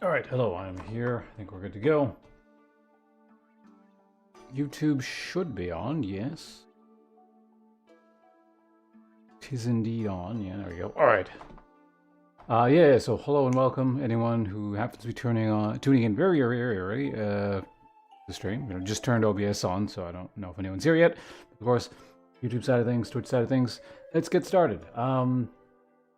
Alright, hello, I'm here. I think we're good to go. YouTube should be on, yes. Tis indeed on, yeah, there we go. Alright. So hello and welcome anyone who happens to be tuning in very early the stream. You know, just turned OBS on, so I don't know if anyone's here yet. Of course, YouTube side of things, Twitch side of things. Let's get started.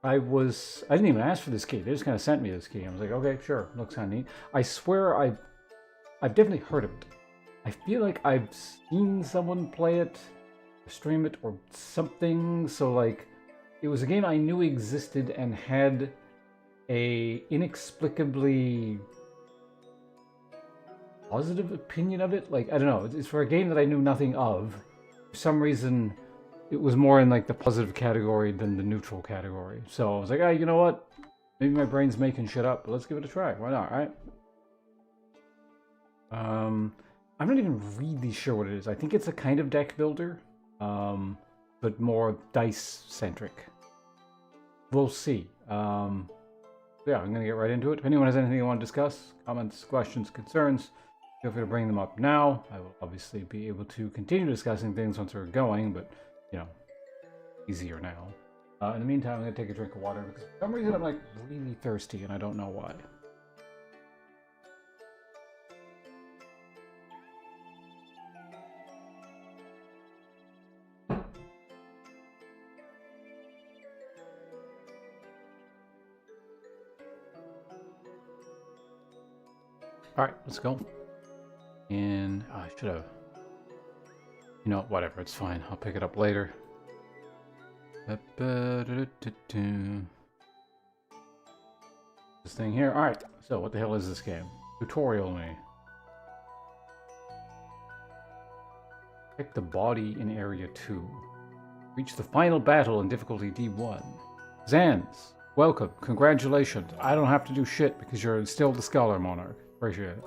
I didn't even ask for this key. They just kind of sent me this key. I was like, okay, sure, looks kind of neat. I swear I've definitely heard of it. I feel like I've seen someone play it, stream it, or something. So like, it was a game I knew existed and had a inexplicably positive opinion of it. Like, I don't know. It's for a game that I knew nothing of. For some reason, it was more in like the positive category than the neutral category. So I was like, ah, you know what? Maybe my brain's making shit up, but let's give it a try. Why not, right? I'm not even really sure what it is. I think it's a kind of deck builder, but more dice-centric. We'll see. Yeah, I'm going to get right into it. If anyone has anything you want to discuss, comments, questions, concerns, feel free to bring them up now. I will obviously be able to continue discussing things once we're going, but you know, easier now. In the meantime, I'm going to take a drink of water because for some reason I'm like really thirsty and I don't know why. Alright, let's go. And I should have... You know, whatever, it's fine. I'll pick it up later. This thing here. Alright, so what the hell is this game? Tutorial me. Pick the body in area 2. Reach the final battle in difficulty D1. Zans, welcome. Congratulations. I don't have to do shit because you're still the Scholar Monarch. Appreciate it.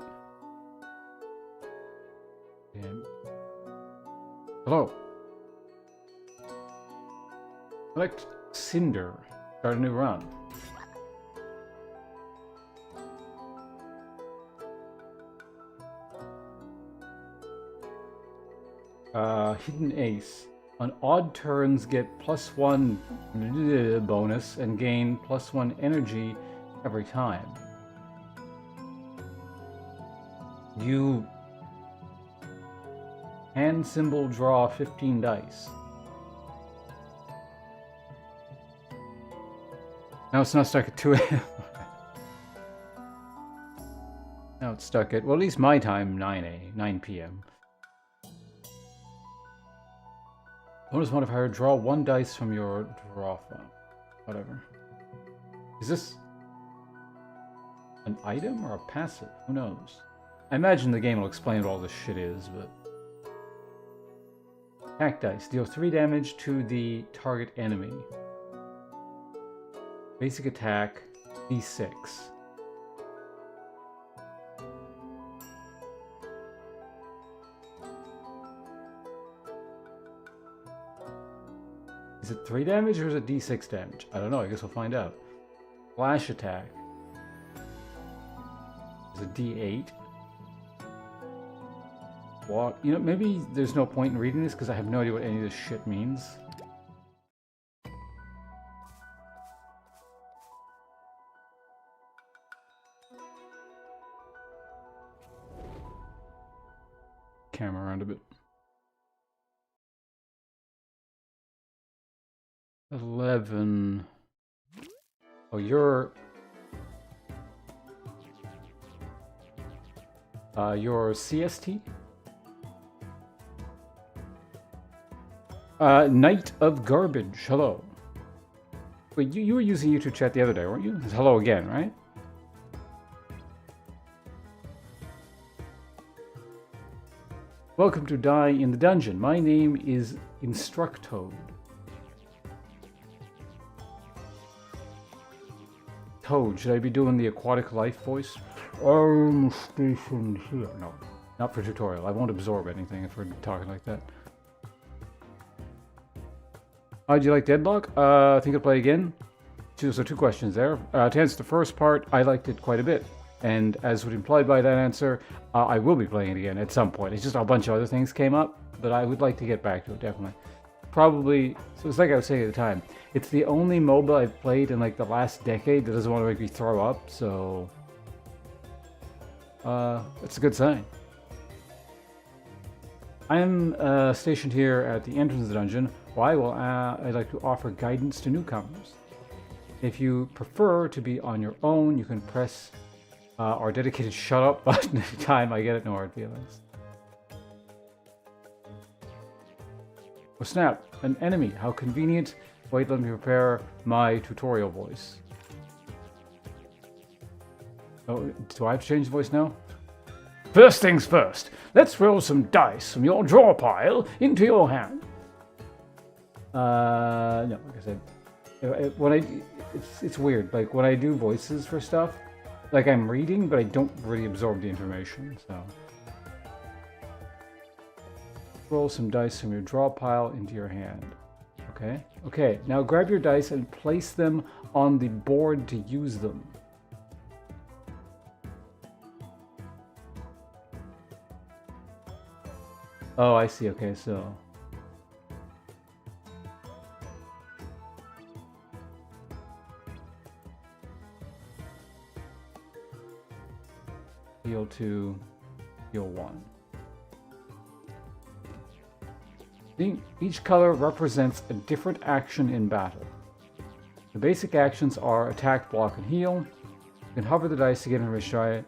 And hello. Select Cinder. Start a new run. Hidden Ace. On odd turns, get +1 bonus and gain +1 energy every time. You hand symbol draw 15 dice. Now it's not stuck at 2 a.m. Now it's stuck at, well, at least my time, 9 p.m. Bonus modifier, draw 1 dice from your draw file. Whatever. Is this an item or a passive? Who knows? I imagine the game will explain what all this shit is, but... Attack dice. Deal 3 damage to the target enemy. Basic attack, D6. Is it 3 damage or is it D6 damage? I don't know, I guess we'll find out. Flash attack. Is it D8? What? You know, maybe there's no point in reading this because I have no idea what any of this shit means. Camera around a bit. 11. Oh, you're CST? Knight of Garbage. Hello. Wait, you were using YouTube chat the other day, weren't you? It's hello again, right? Welcome to Die in the Dungeon. My name is Instructoad. Toad, should I be doing the aquatic life voice? I'm stationed here. No, not for tutorial. I won't absorb anything if we're talking like that. How'd you like Deadlock? I think I'll play again. So 2 questions there. To answer the first part, I liked it quite a bit. And as would implied by that answer, I will be playing it again at some point. It's just a bunch of other things came up, but I would like to get back to it, definitely. Probably, so it's like I was saying at the time, it's the only MOBA I've played in like the last decade that doesn't want to make me throw up, so that's a good sign. I am stationed here at the entrance of the dungeon. Why? Well, I'd like to offer guidance to newcomers. If you prefer to be on your own, you can press our dedicated shut up button every time. I get it, no hard feelings. Oh snap, an enemy. How convenient. Wait, let me prepare my tutorial voice. Oh, do I have to change the voice now? First things first, let's roll some dice from your draw pile into your hand. No, like I said, when it's weird. Like when I do voices for stuff, like I'm reading, but I don't really absorb the information, so. Roll some dice from your draw pile into your hand. Okay. Okay, now grab your dice and place them on the board to use them. Oh, I see. Okay, so. Heal 2, heal 1. Each color represents a different action in battle. The basic actions are attack, block, and heal. You can hover the dice to get and try it.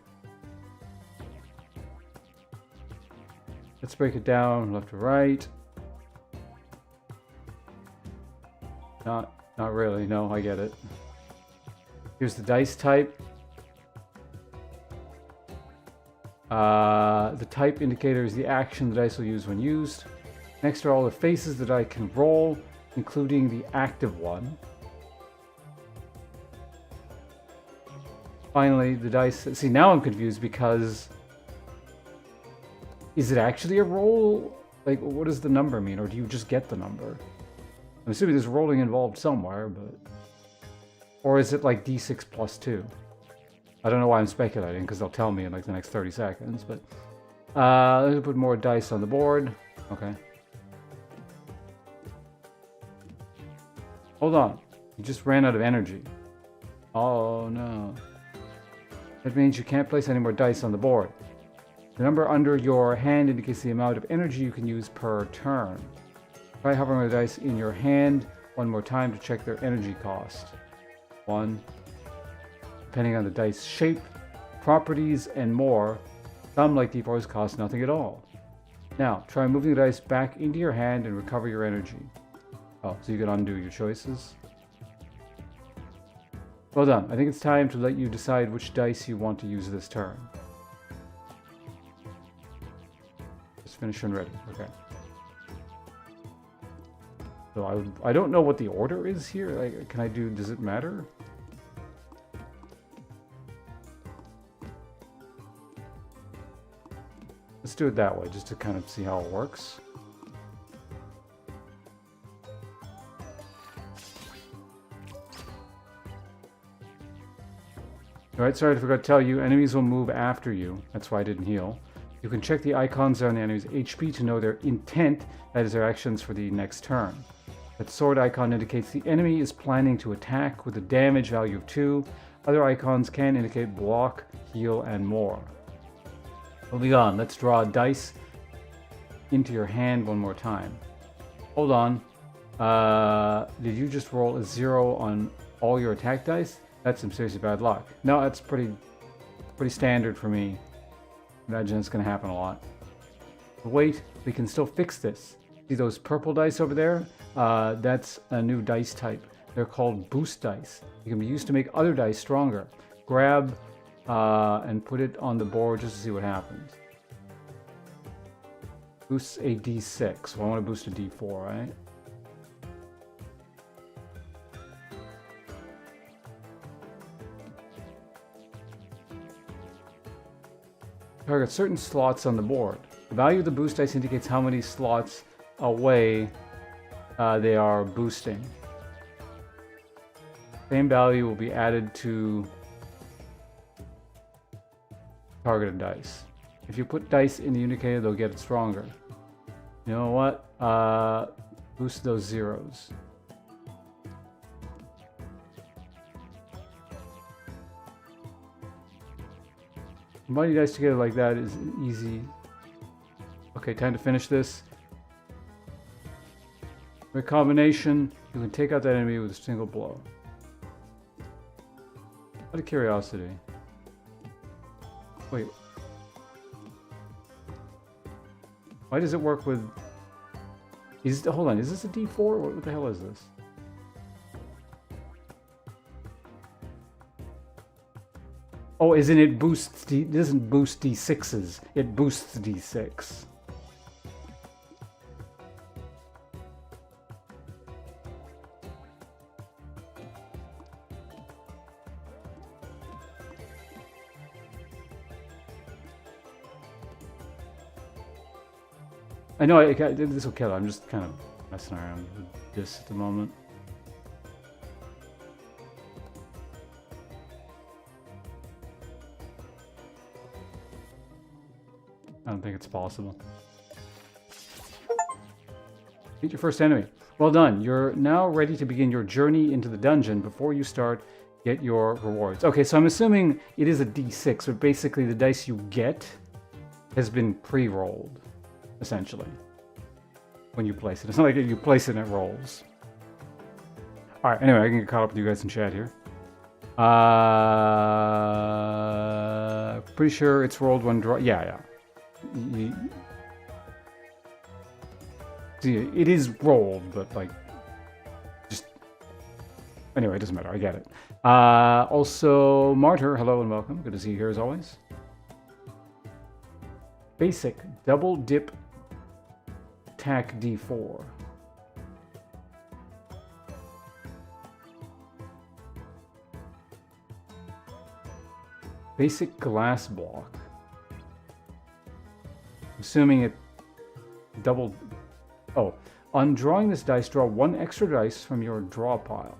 Let's break it down left to right. Not really. No, I get it. Here's the dice type. The type indicator is the action the dice will use when used. Next are all the faces that I can roll, including the active one. Finally, the dice. See, now I'm confused because is it actually a roll? Like, what does the number mean, or do you just get the number? I'm assuming there's rolling involved somewhere, but or is it like D6 plus 2? I don't know why I'm speculating because they'll tell me in like the next 30 seconds. But let's put more dice on the board. Okay. Hold on, you just ran out of energy. Oh no. That means you can't place any more dice on the board. The number under your hand indicates the amount of energy you can use per turn. Try hovering the dice in your hand one more time to check their energy cost. 1. Depending on the dice shape, properties, and more, some like D4s cost nothing at all. Now, try moving the dice back into your hand and recover your energy. Oh, so you can undo your choices. Well done. I think it's time to let you decide which dice you want to use this turn. Just finish and ready. Okay. So I don't know what the order is here. Like, can I do? Does it matter? Let's do it that way, just to kind of see how it works. Alright, sorry, I forgot to tell you, enemies will move after you. That's why I didn't heal. You can check the icons on the enemy's HP to know their intent, that is their actions for the next turn. That sword icon indicates the enemy is planning to attack with a damage value of 2. Other icons can indicate block, heal, and more. Moving on, let's draw a dice into your hand one more time. Hold on. Did you just roll a 0 on all your attack dice? That's some seriously bad luck. No, that's pretty standard for me. Imagine it's going to happen a lot. But wait, we can still fix this. See those purple dice over there? That's a new dice type. They're called boost dice. They can be used to make other dice stronger. Grab and put it on the board just to see what happens. Boosts a D6. So I want to boost a D4, right? Target certain slots on the board. The value of the boost dice indicates how many slots away they are boosting. Same value will be added to targeted dice. If you put dice in the indicator, they'll get stronger. You know what? Boost those zeros. Combining dice together like that is easy. Okay, time to finish this. With combination, you can take out that enemy with a single blow. Out of curiosity. Wait. Why does it work with... Hold on, is this a D4? What the hell is this? Oh, isn't it boosts it doesn't boost D6s, it boosts D6. I know this will kill it. I'm just kind of messing around with this at the moment. I don't think it's possible. Meet your first enemy. Well done. You're now ready to begin your journey into the dungeon. Before you start, get your rewards. Okay, so I'm assuming it is a D6, but basically the dice you get has been pre-rolled, essentially, when you place it. It's not like you place it and it rolls. Alright, anyway, I can get caught up with you guys in chat here. Pretty sure it's rolled when draw. Yeah. See, it is rolled, but like, just anyway, it doesn't matter. I get it. Also, Martyr, hello and welcome. Good to see you here as always. Basic double dip attack D4. Basic glass block. Assuming it double... Oh, on drawing this dice, draw one extra dice from your draw pile.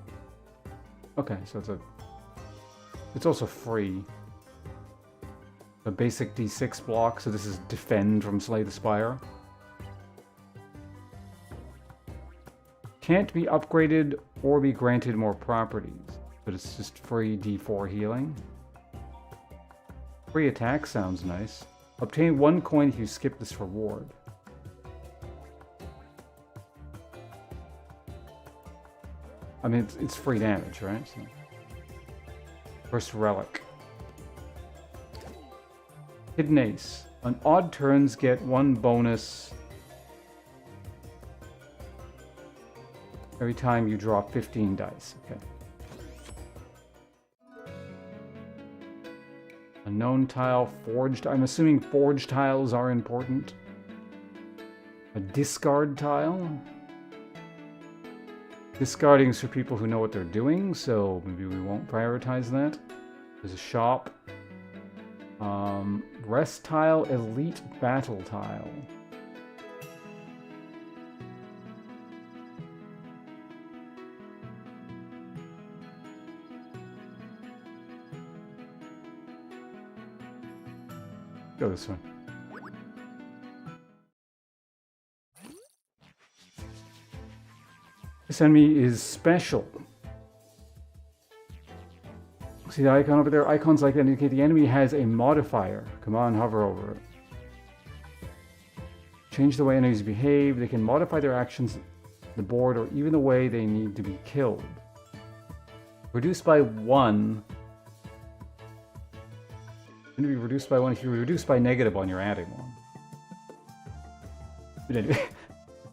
Okay, so it's also free. A basic D6 block, so this is defend from Slay the Spire. Can't be upgraded or be granted more properties, but it's just free D4 healing. Free attack sounds nice. Obtain 1 coin if you skip this reward. I mean, it's free damage, right? So. First relic. Hidden Ace. On odd turns, get 1 bonus every time you draw 15 dice. Okay. Unknown tile, forged. I'm assuming forged tiles are important. A discard tile. Discarding is for people who know what they're doing, so maybe we won't prioritize that. There's a shop. Rest tile, elite battle tile. Go this one. This enemy is special. See the icon over there? Icons like that indicate the enemy has a modifier. Come on, hover over it. Change the way enemies behave. They can modify their actions, the board, or even the way they need to be killed. Reduced by 1. Going to be reduced by 1. If you reduce by -1, you're adding 1. But anyway,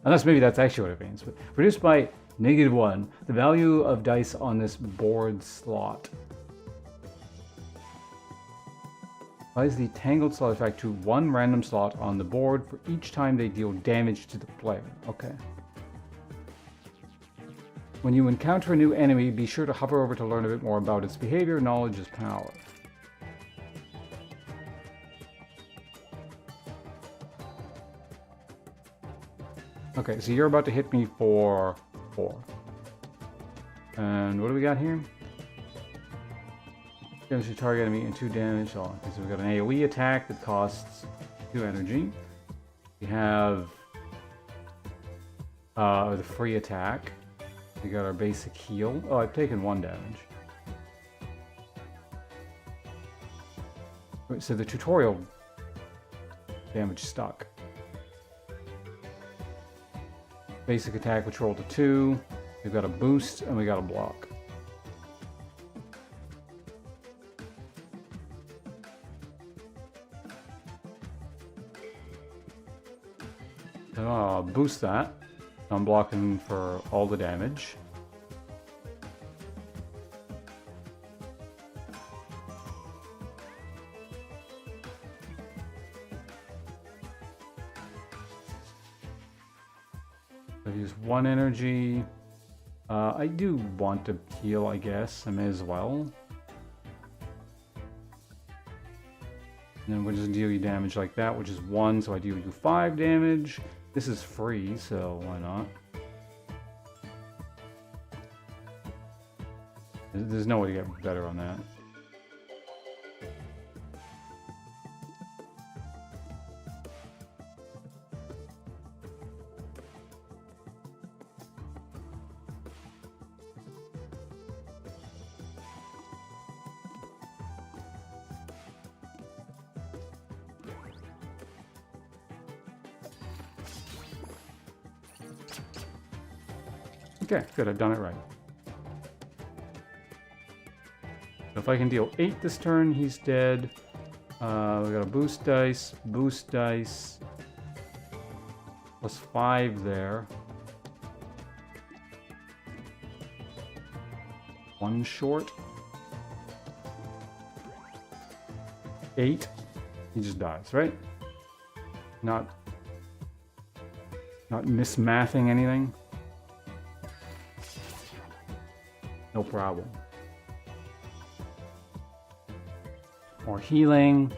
unless maybe that's actually what it means. But reduced by -1, the value of dice on this board slot. Applies the tangled slot effect to 1 random slot on the board for each time they deal damage to the player. Okay. When you encounter a new enemy, be sure to hover over to learn a bit more about its behavior. Knowledge is power. Okay, so you're about to hit me for 4. And what do we got here? Damage to target enemy and 2 damage. Oh, okay, so we've got an AoE attack that costs 2 energy. We have the free attack. We got our basic heal. Oh, I've taken 1 damage. Wait, so the tutorial damage stuck. Basic attack, which rolled a 2. We've got a boost and we got a block. Boost that. I'm blocking for all the damage. I use 1 energy. I do want to heal, I guess. I may as well. And then we'll just deal you damage like that, which is 1, so I deal you 5 damage. This is free, so why not? There's no way to get better on that. Okay, good, I've done it right. So if I can deal 8 this turn, he's dead. We got a boost dice, plus 5 there. 1 short. 8, he just dies, right? Not mismathing anything. No problem. More healing.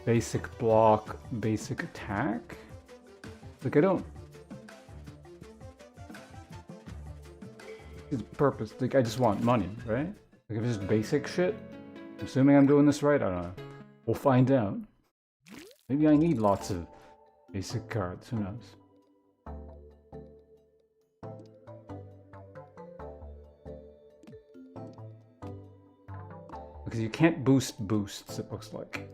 Basic block, basic attack. Like I don't. It's purpose. Like I just want money, right? Like if it's just basic shit. I'm assuming I'm doing this right. I don't know. We'll find out. Maybe I need lots of basic cards, who knows? Because you can't boost boosts, it looks like.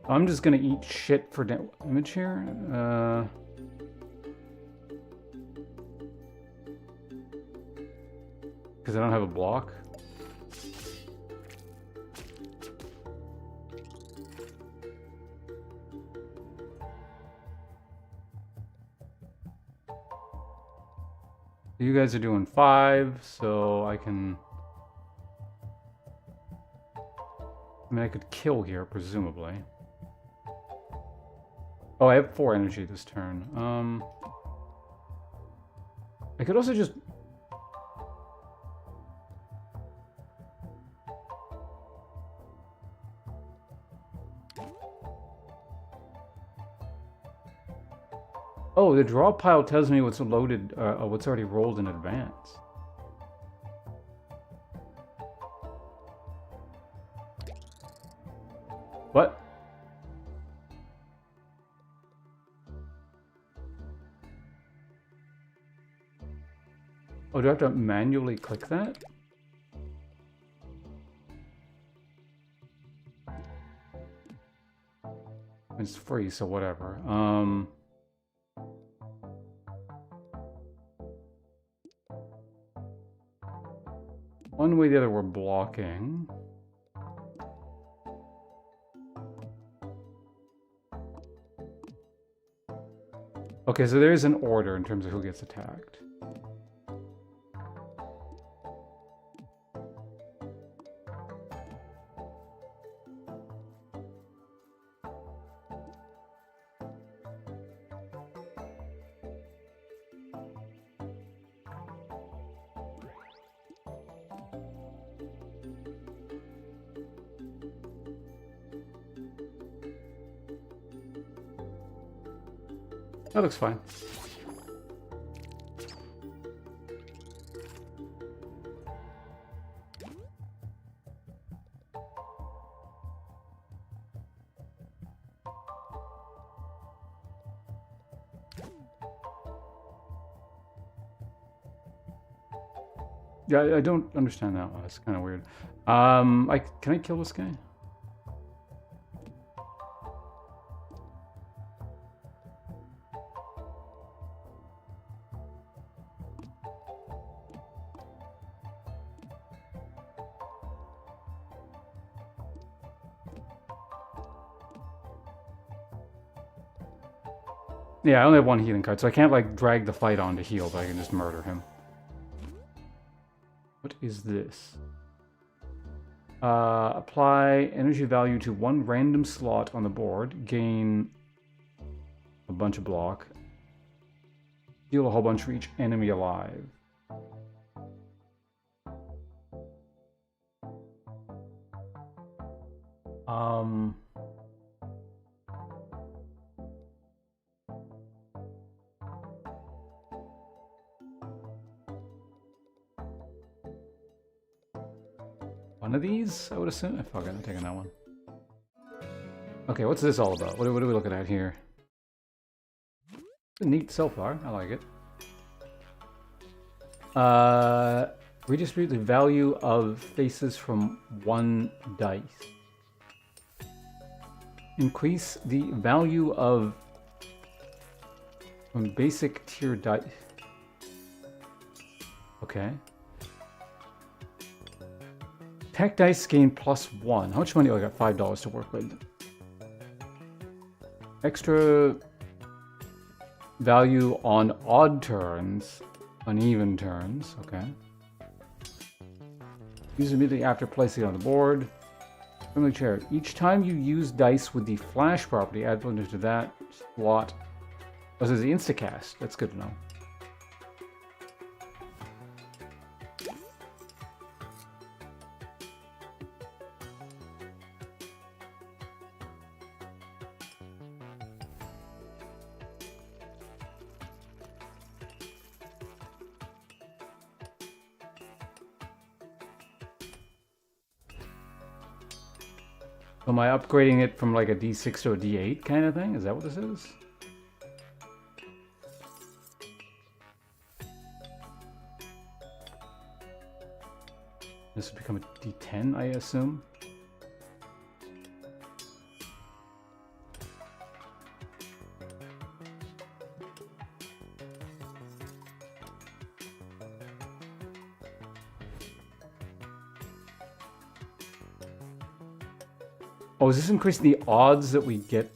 I'm just gonna eat shit for damage here. Because I don't have a block. You guys are doing 5, so I can... I mean, I could kill here, presumably. Oh, I have 4 energy this turn. I could also just... Oh, the draw pile tells me what's loaded, what's already rolled in advance. What? Oh, do I have to manually click that? It's free, so whatever. One way or the other, we're blocking. Okay, so there is an order in terms of who gets attacked. That looks fine. Yeah, I don't understand that one. It's kind of weird. Can I kill this guy? Yeah, I only have one healing card, so I can't like drag the fight on to heal, but I can just murder him. What is this? Apply energy value to one random slot on the board. Gain a bunch of block. Deal a whole bunch for each enemy alive. One of these, I would assume. Fuck it, I'm taking that one. Okay, what's this all about? What are we looking at here? Neat so far. I like it. Redistribute the value of faces from one dice. Increase the value of from basic tier dice. Okay. Tech dice gain +1. How much money? Oh, I got $5 to work with. Extra value on odd turns, uneven turns. Okay. Use immediately after placing it on the board. Friendly chair. Each time you use dice with the flash property, add one to that slot. Oh, this is the instacast. That's good to know. Am I upgrading it from like a D6 to a D8 kind of thing? Is that what this is? This will become a D10, I assume. Oh, does this increase the odds that we get?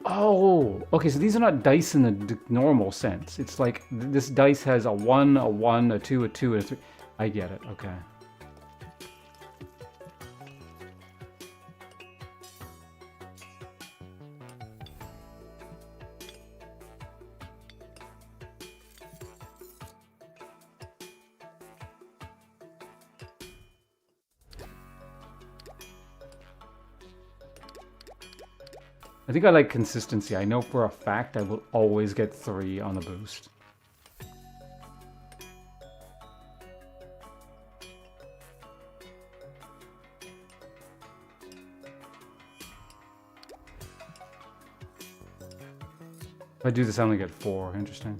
Oh, okay, so these are not dice in the normal sense. It's like this dice has a 1, a 1, a 2, a 2, and a 3. I get it, okay. I think I like consistency. I know for a fact I will always get 3 on the boost. If I do this, I only get 4. Interesting.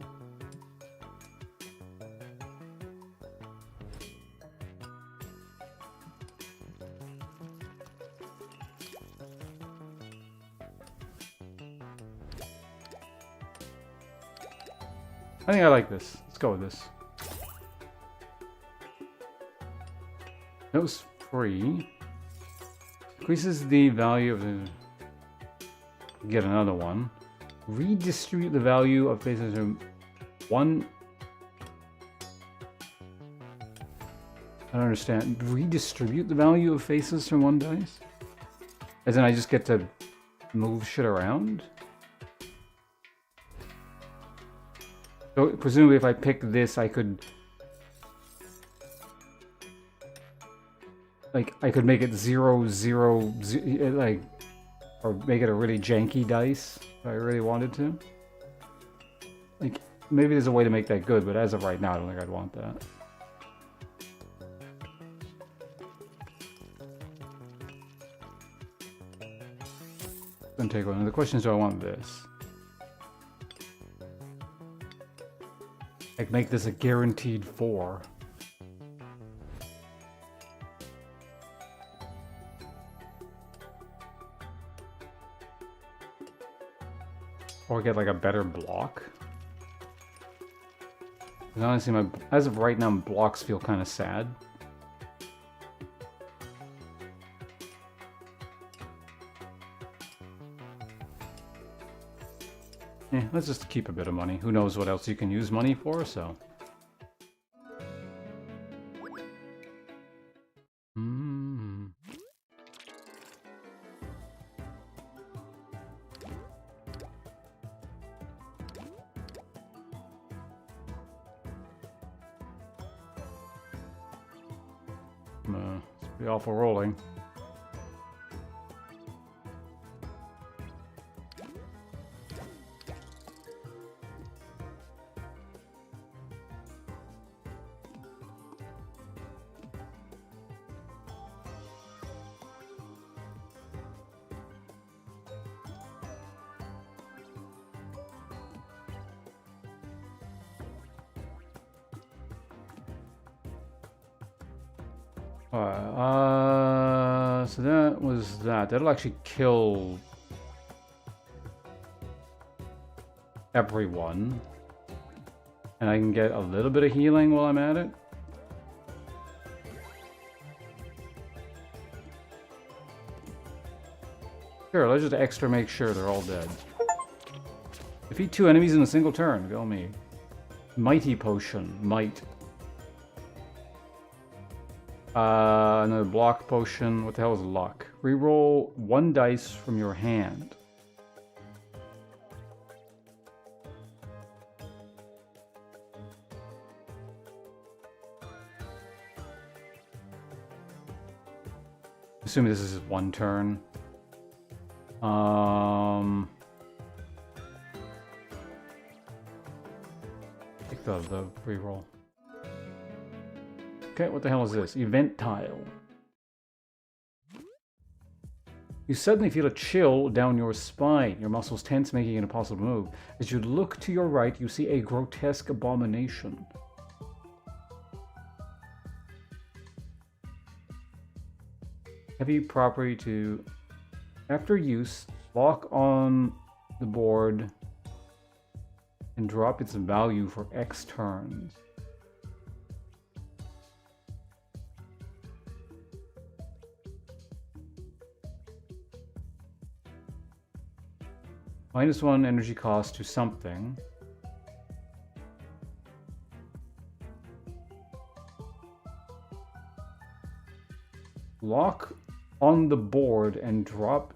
I think I like this. Let's go with this. That was free. Increases the value of the... Get another one. Redistribute the value of faces from one... I don't understand. Redistribute the value of faces from one dice? As in I just get to move shit around? So presumably if I pick this, I could... like I could make it 0, 0, like, or make it a really janky dice if I really wanted to. Like, maybe there's a way to make that good, but as of right now, I don't think I'd want that. Gonna take one. The question is, do I want this? Like, make this a guaranteed 4. Or get like a better block. Because honestly, as of right now, blocks feel kind of sad. Yeah, let's just keep a bit of money. Who knows what else you can use money for, so. It's pretty awful rolling. So that was that. That'll actually kill everyone. And I can get a little bit of healing while I'm at it. Sure, let's just extra make sure they're all dead. Defeat 2 enemies in a single turn. Go me. Mighty potion. Might. Another block potion. What the hell is luck? Reroll 1 dice from your hand. Assuming this is 1 turn. Take the reroll. Okay, what the hell is this? Event tile. You suddenly feel a chill down your spine. Your muscles tense, making it impossible to move. As you look to your right, you see a grotesque abomination. Heavy property to... After use, lock on the board and drop its value for X turns. -1 energy cost to something. Lock on the board and drop.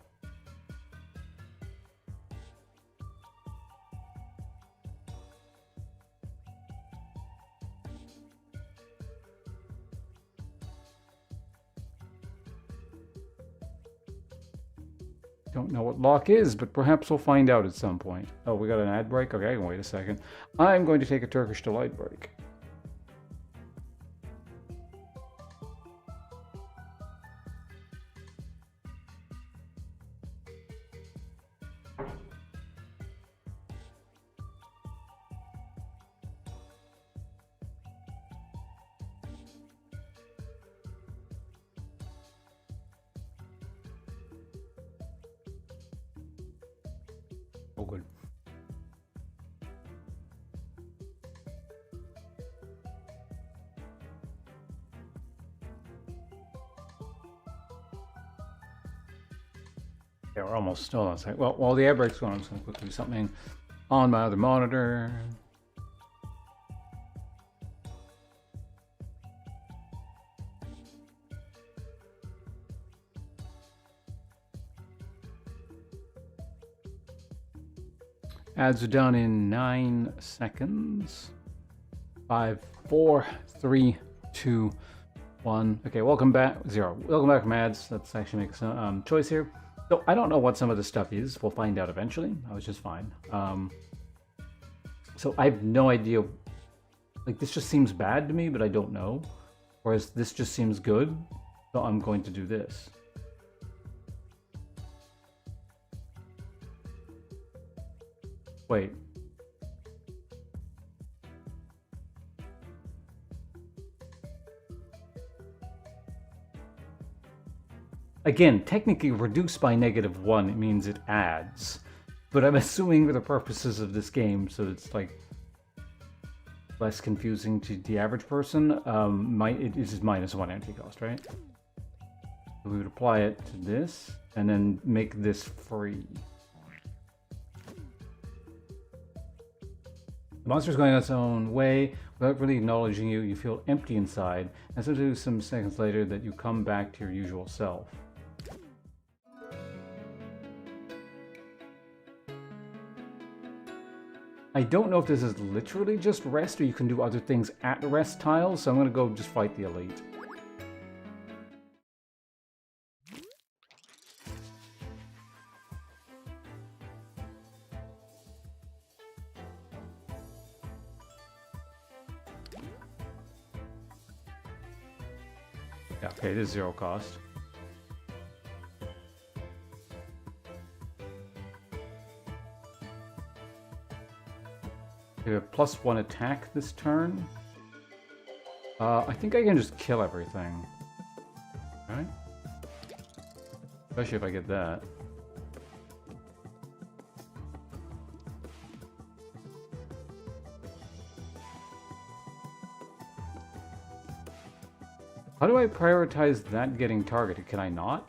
Don't know what lock is, but perhaps we'll find out at some point. Oh, we got an ad break? Okay, wait a second. I'm going to take a Turkish Delight break. Oh, good. Yeah, we're almost still on site. Well, while the air break's going, I'm just going to quickly do something on my other monitor. Ads are done in 9 seconds. 5, 4, 3, 2, 1. Okay, welcome back. 0. Welcome back, Mads. Let's actually make some choice here. So I don't know what some of this stuff is. We'll find out eventually. I was just fine. So I have no idea. Like, this just seems bad to me, but I don't know. Whereas this just seems good. So I'm going to do this. Wait. Again, technically reduced by -1, it means it adds. But I'm assuming for the purposes of this game, so it's like less confusing to the average person, it is -1 energy cost, right? So we would apply it to this, and then make this free. The monster's going its own way without really acknowledging you. You feel empty inside, and so some seconds later that you come back to your usual self. I don't know if this is literally just rest, or you can do other things at the rest tiles, so I'm going to go just fight the elite. Yeah, okay, it is 0 cost. We have +1 attack this turn. I think I can just kill everything. Right? Especially if I get that. How do I prioritize that getting targeted? Can I not?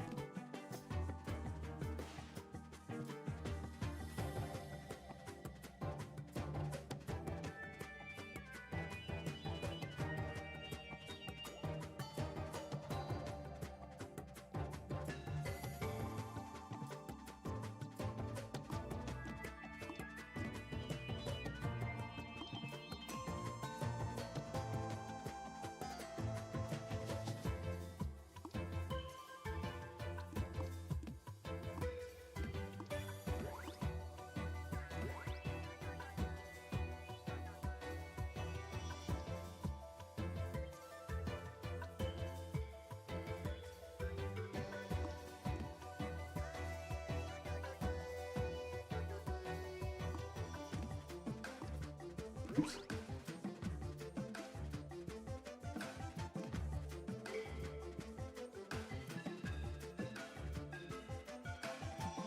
Oops.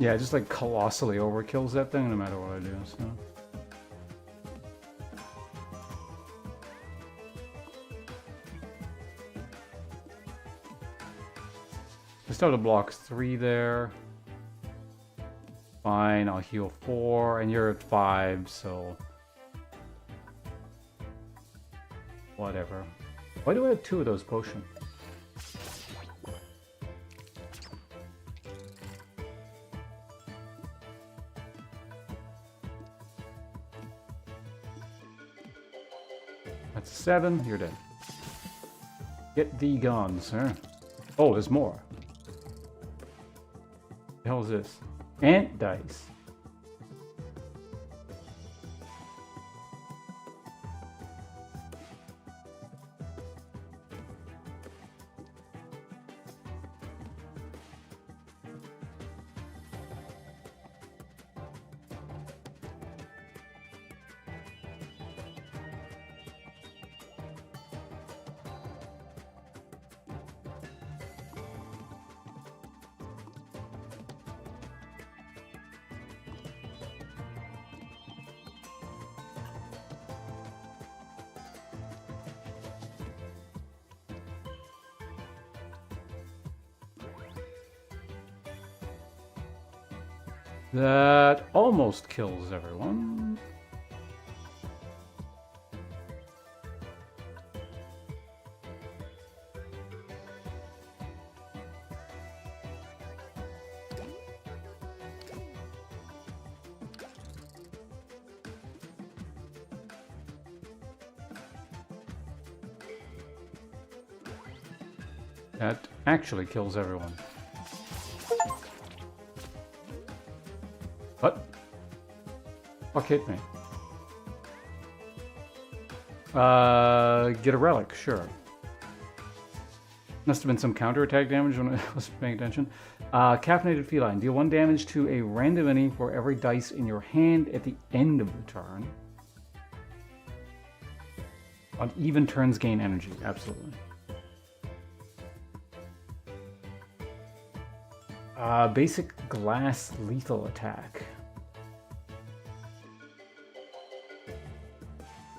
Yeah, it just like colossally overkills that thing no matter what I do, so. I still have to block 3 there. Fine, I'll heal 4, and you're at 5, so... whatever. Why do I have 2 of those potions? That's 7, you're dead. Get thee gone, sir. Oh, there's more. What the hell is this? Ant dice. That almost kills everyone. That actually kills everyone. What? Fuck hit me. Get a relic, sure. Must have been some counterattack damage when I wasn't paying attention. Caffeinated feline. Deal 1 damage to a random enemy for every dice in your hand at the end of the turn. On even turns, gain energy. Absolutely. Basic glass lethal attack.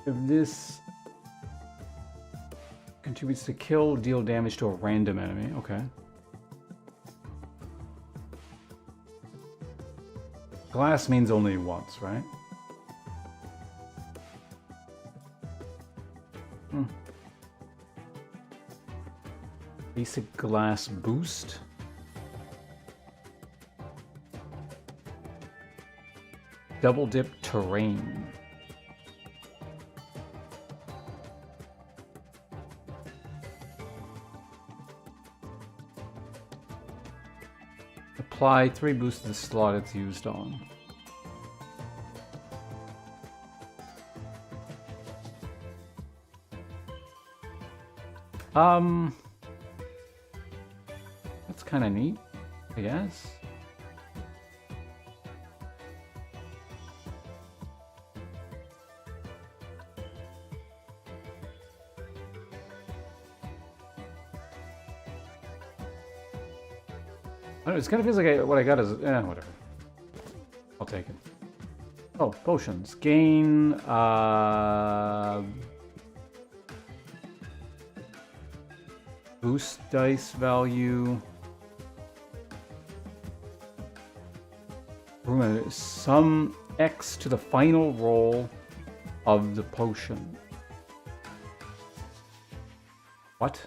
If this contributes to kill, deal damage to a random enemy. Okay. Glass means only once, right? Basic glass boost. Double dip terrain. Apply 3 boosts to the slot it's used on. That's kind of neat, I guess. I don't know, it kind of feels like what I got is, whatever. I'll take it. Oh, potions. Gain, boost dice value. Some X to the final roll of the potion. What?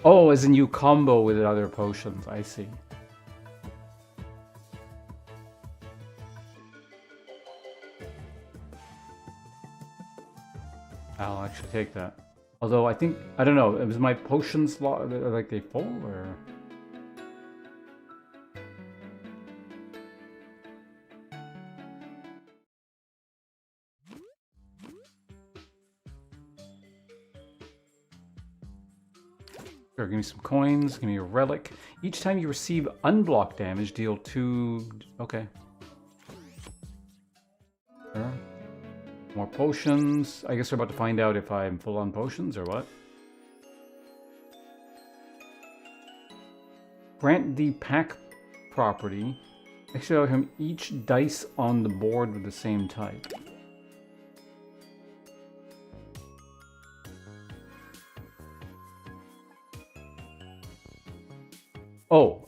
Oh, as in you combo with other potions, I see. I'll actually take that. Although I think, I don't know, is my potion slot, like they full, or? Sure, give me some coins, give me a relic. Each time you receive unblocked damage, deal 2... Okay. Sure. More potions. I guess we're about to find out if I'm full on potions or what. Grant the pack property. Extra him each dice on the board with the same type. Oh,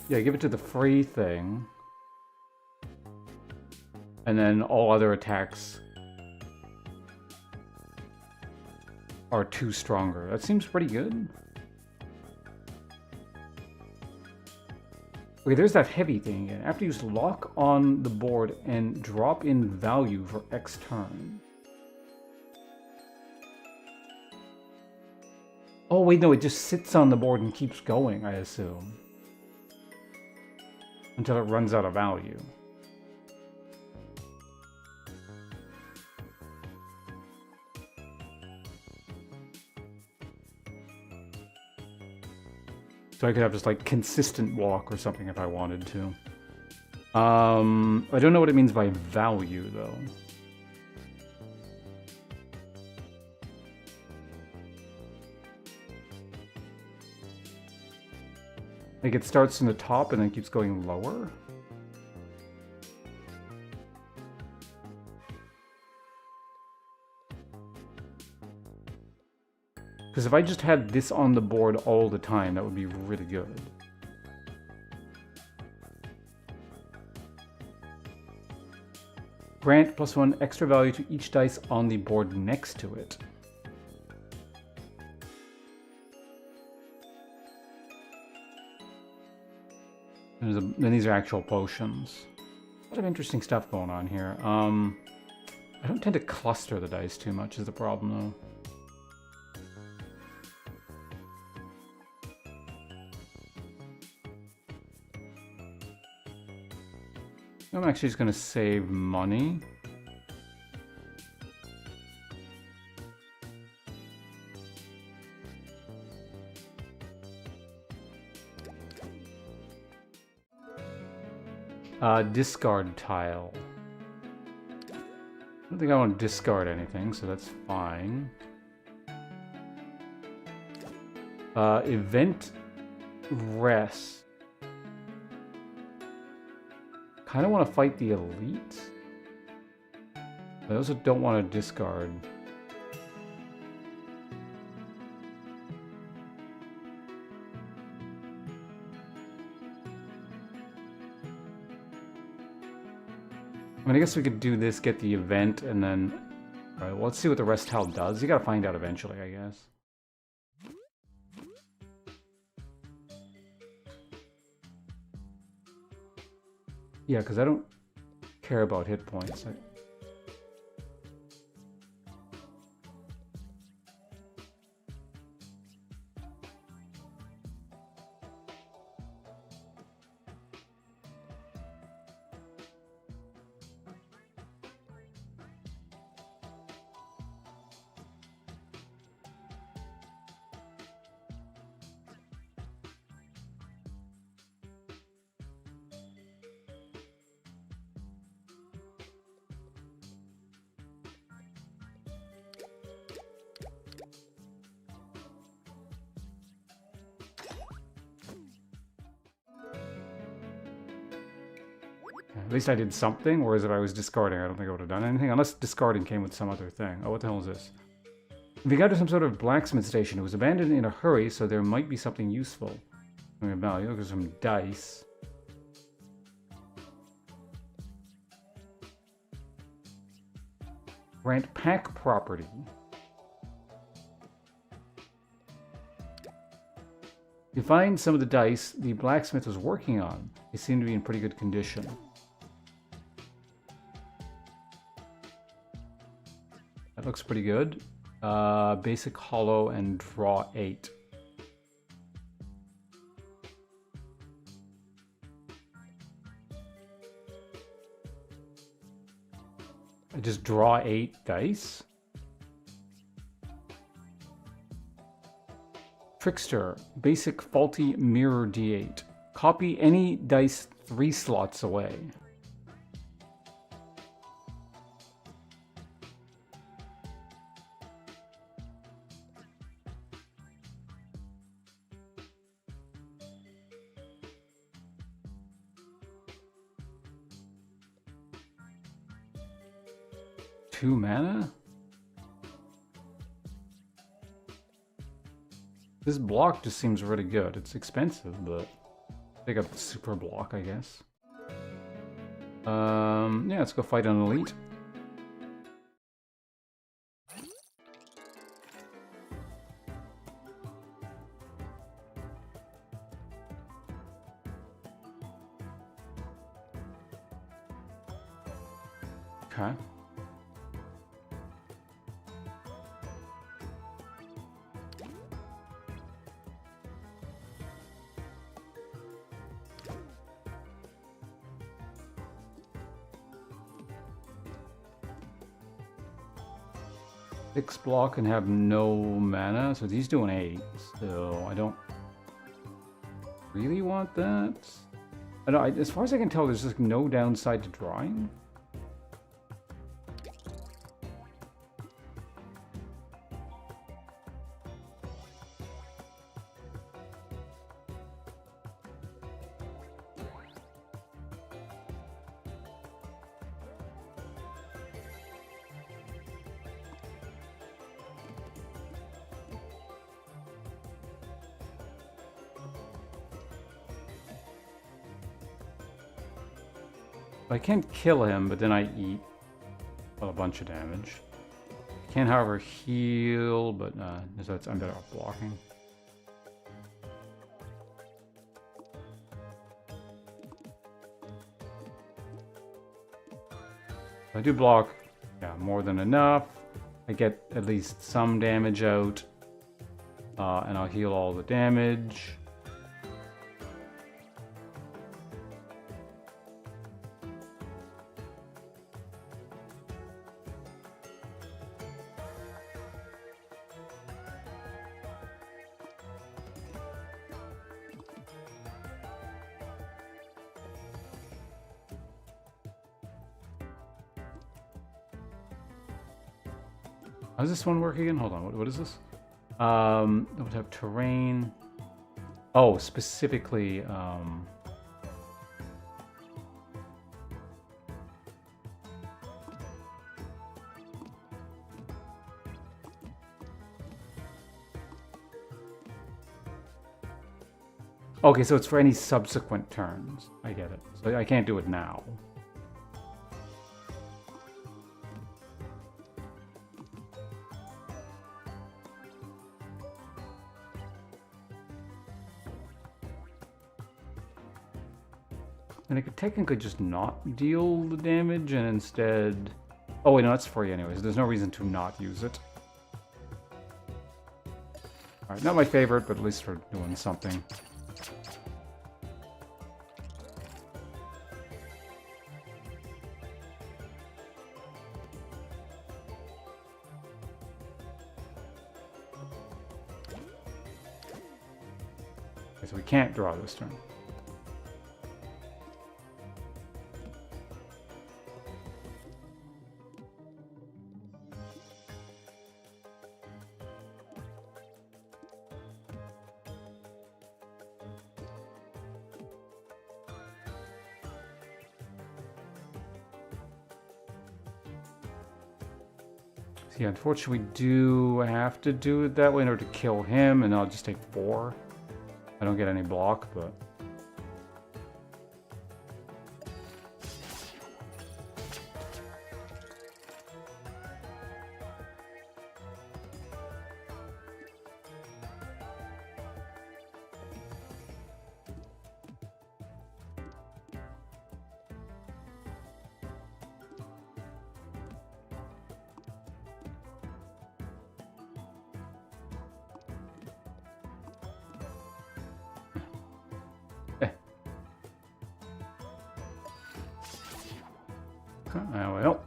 yeah, give it to the free thing. And then all other attacks are 2 stronger. That seems pretty good. Okay, there's that heavy thing again. After you lock on the board and drop in value for X turn. Oh wait, no, it just sits on the board and keeps going, I assume. Until it runs out of value. So I could have just like consistent walk or something if I wanted to. I don't know what it means by value though. Like it starts in the top and then keeps going lower? Because if I just had this on the board all the time, that would be really good. Grant +1 extra value to each dice on the board next to it. Then these are actual potions. A lot of interesting stuff going on here. I don't tend to cluster the dice too much is the problem though. I'm actually just going to save money. Discard tile. I don't think I want to discard anything, so that's fine. Event rest. Kind of want to fight the elite. I also don't want to discard. I mean, I guess we could do this, get the event, and then... Alright, well, let's see what the rest tile does. You gotta find out eventually, I guess. Yeah, because I don't care about hit points. At least I did something, whereas if I was discarding, I don't think I would have done anything, unless discarding came with some other thing. Oh, what the hell is this? We got to some sort of blacksmith station. It was abandoned in a hurry, so there might be something useful. Value, look at some dice. Grant pack property. You find some of the dice the blacksmith was working on. They seem to be in pretty good condition. That looks pretty good. Basic hollow and draw 8. I just draw 8 dice. Trickster, basic faulty mirror D8. Copy any dice 3 slots away. Two mana? This block just seems really good. It's expensive, but pick up the super block, I guess. Yeah, let's go fight an elite. Okay. Six block and have no mana, so he's doing 8. So I don't really want that. I don't, as far as I can tell, there's just no downside to drawing. I can't kill him, but then I eat a bunch of damage. Can, however, heal, but I'm better off blocking. I do block, yeah, more than enough. I get at least some damage out, and I'll heal all the damage. How does this one work again? Hold on, what is this? It would have terrain. Oh, specifically, okay, so it's for any subsequent turns. I get it. So I can't do it now. And I could technically just not deal the damage and instead... Oh wait, no, that's free anyways. There's no reason to not use it. Alright, not my favorite, but at least we're doing something. Okay, so we can't draw this turn. Yeah, unfortunately, we do have to do it that way in order to kill him, and I'll just take 4. I don't get any block, but... well.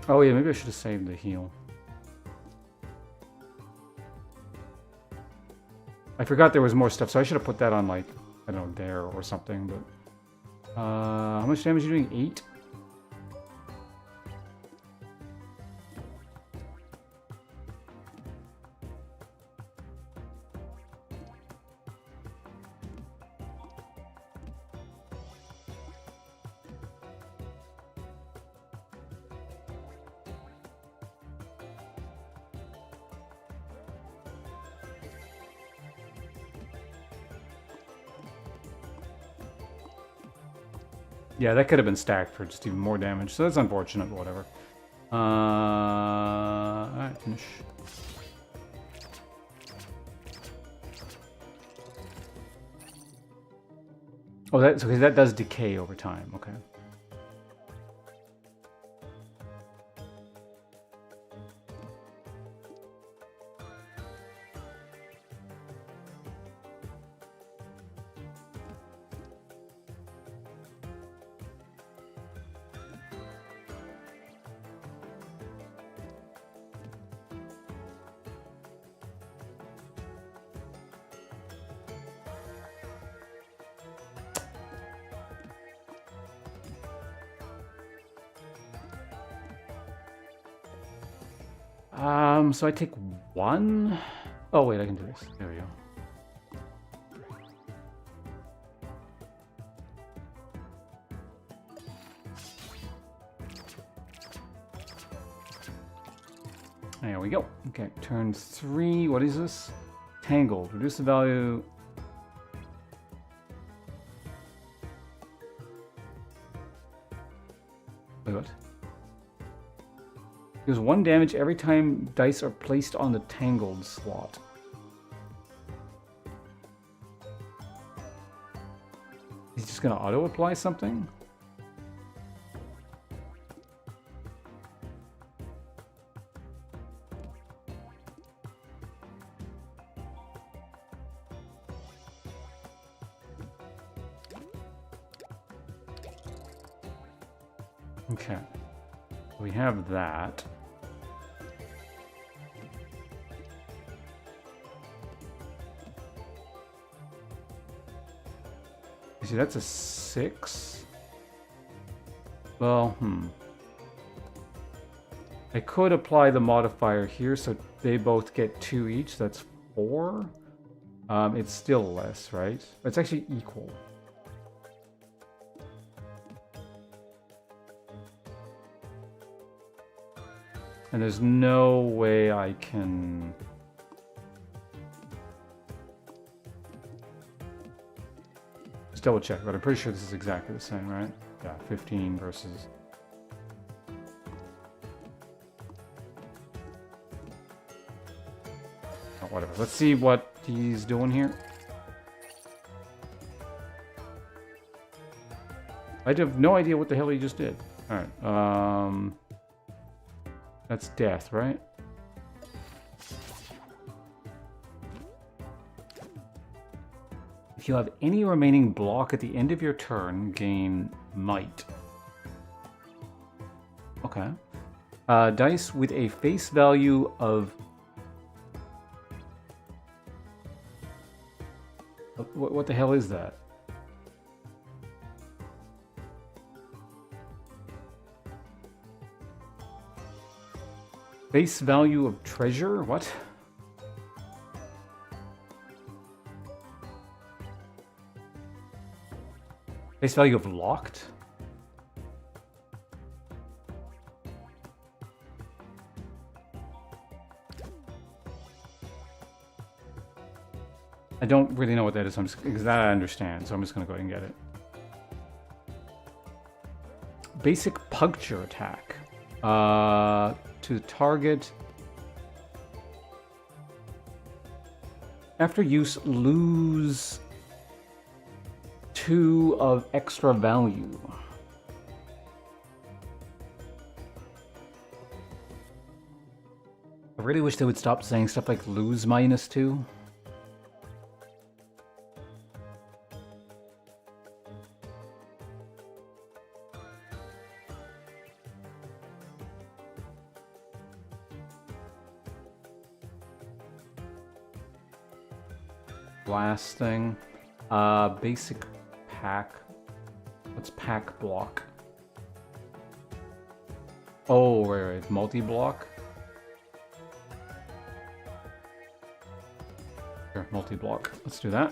Oh yeah, maybe I should have saved the heal. I forgot there was more stuff, so I should have put that on, like, I don't know, there or something, but... how much damage are you doing? 8? Yeah, that could have been stacked for just even more damage, so that's unfortunate, but whatever. Alright, finish. Oh, that's okay, that does decay over time, okay. So I take 1? Oh wait, I can do this. There we go. There we go. Okay, turn 3. What is this? Tangled. Reduce the value. Deals 1 damage every time dice are placed on the tangled slot. He's just gonna auto-apply something? Okay. We have that. You see, that's a 6. Well, I could apply the modifier here, so they both get 2 each. That's 4. It's still less, right? It's actually equal. And there's no way I can... Just double check, but I'm pretty sure this is exactly the same, right? Yeah, 15 versus... Oh, whatever. Let's see what he's doing here. I have no idea what the hell he just did. Alright, that's death, right? If you have any remaining block at the end of your turn, gain might. Okay. Dice with a face value of... What the hell is that? Face value of treasure? What? Face value of locked? I don't really know what that is, because that I understand, so I'm just going to go ahead and get it. Basic puncture attack. To target. After use, lose 2 of extra value. I really wish they would stop saying stuff like lose -2. Last thing, basic pack. What's pack block? Oh, right, multi-block. Sure, multi-block. Let's do that.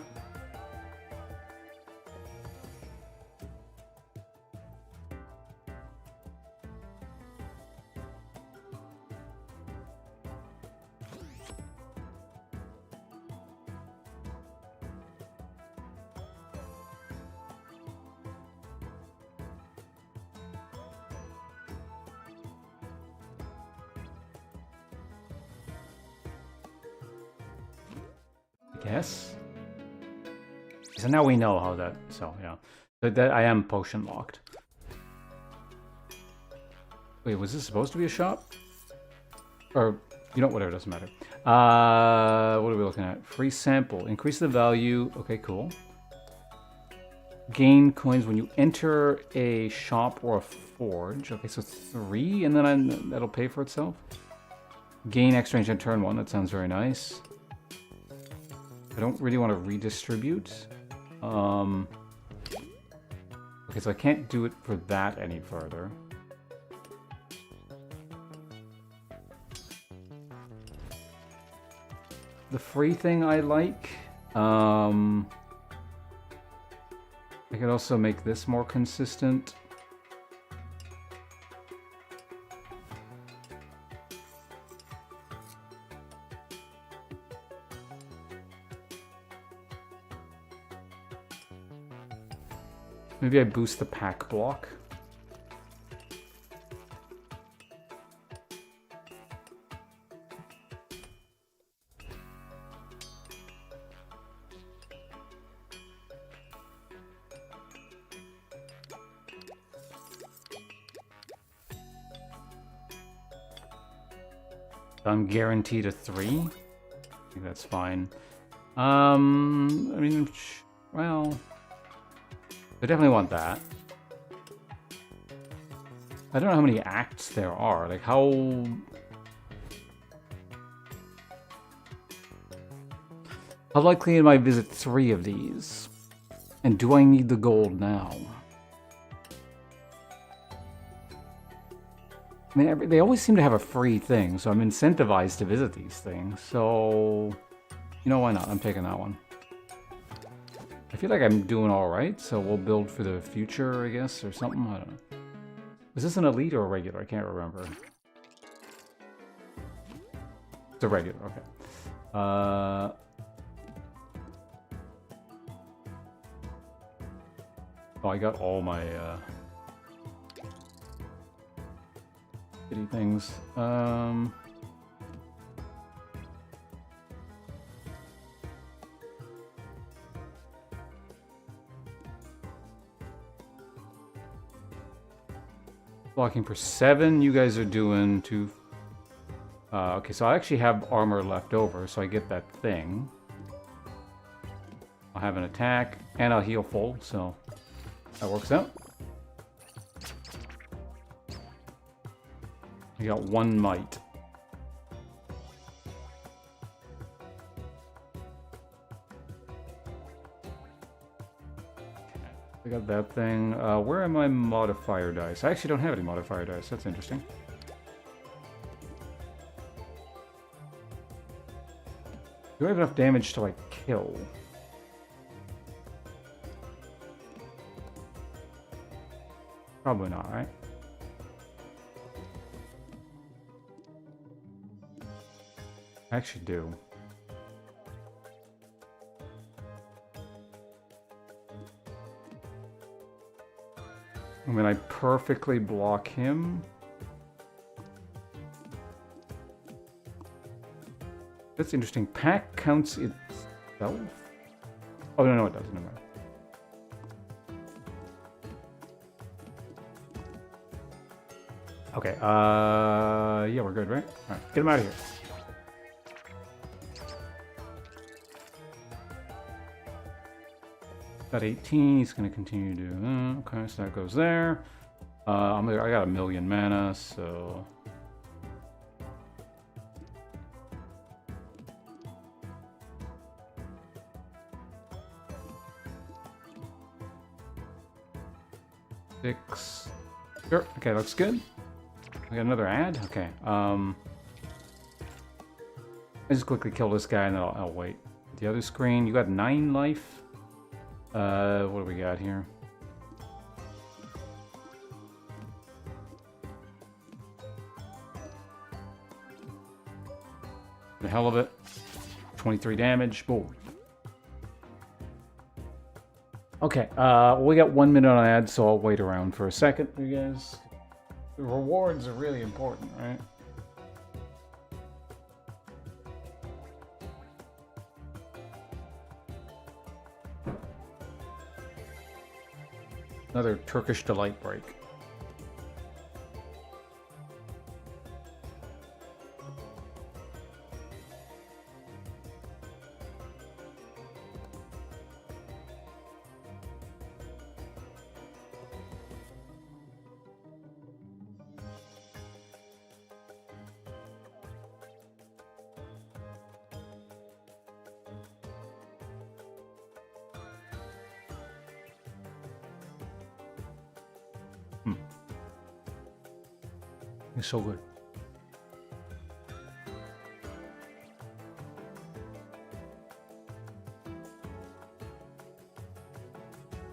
Yes. So now we know how that. So yeah, that I am potion locked. Wait, was this supposed to be a shop? Or you know, whatever, doesn't matter. What are we looking at? Free sample. Increase the value. Okay, cool. Gain coins when you enter a shop or a forge. Okay, so 3, and then that'll pay for itself. Gain extra range on turn 1. That sounds very nice. I don't really want to redistribute. Okay, so I can't do it for that any further. The free thing I like. I could also make this more consistent. Maybe I boost the pack block. I'm guaranteed a 3. I think that's fine. I mean, well, I definitely want that. I don't know how many acts there are. Like, how likely am I to visit 3 of these? And do I need the gold now? I mean, they always seem to have a free thing, so I'm incentivized to visit these things. So, you know, why not? I'm taking that one. I feel like I'm doing all right, so we'll build for the future, I guess, or something. I don't know. Is this an elite or a regular? I can't remember. It's a regular, okay. Oh, I got all my shitty things. Blocking for 7. You guys are doing 2. Okay, so I actually have armor left over, so I get that thing. I'll have an attack, and I'll heal full, so that works out. I got 1 might. I got that thing. Where are my modifier dice? I actually don't have any modifier dice. That's interesting. Do I have enough damage to, like, kill? Probably not, right? I actually do. I mean, I perfectly block him. That's interesting. Pack counts itself? Oh, no, it doesn't. Never mind. Okay, yeah, we're good, right? Alright, get him out of here. Got 18, he's gonna continue to do, okay, so that goes there. I got 1,000,000 mana, so... Six. Sure, okay, looks good. We got another ad? Okay, I just quickly kill this guy and then I'll wait. The other screen, you got 9 life. What do we got here? The hell of it. 23 damage. Boom. Okay, we got 1 minute on ads, so I'll wait around for a second, you guys. The rewards are really important, right? Another Turkish delight break. It's so good.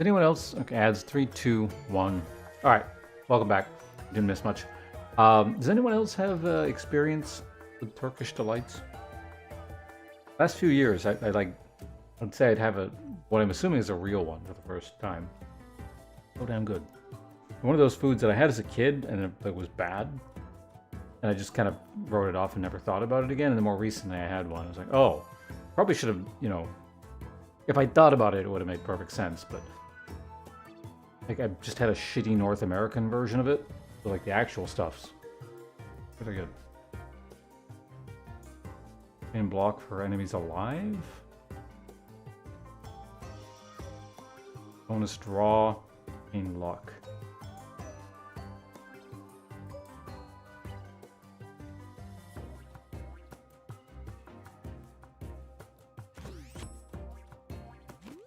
Anyone else? Okay, ads 3, 2, 1. All right, welcome back. Didn't miss much. Does anyone else have experience with Turkish delights? Last few years, I'd say I'd have what I'm assuming is a real one for the first time. So damn good. One of those foods that I had as a kid and it was bad. And I just kind of wrote it off and never thought about it again. And the more recently I had one, I was like, oh, probably should have, you know, if I thought about it, it would have made perfect sense. But like I just had a shitty North American version of it. So like the actual stuff's really good. Gain block for enemies alive. Bonus draw. Gain luck.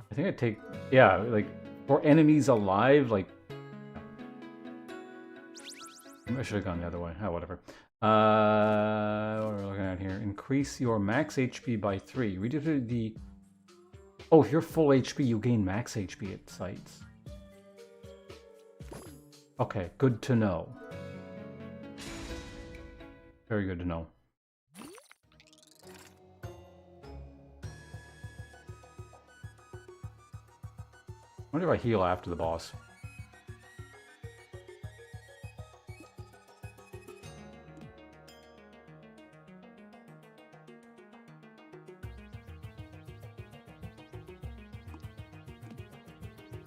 I think I take, yeah, like, for enemies alive, like, I should have gone the other way. Oh, whatever. What are we looking at here? Increase your max HP by 3. Reduce the... Oh, if you're full HP, you gain max HP at sites. Okay, good to know. Very good to know. I wonder if I heal after the boss.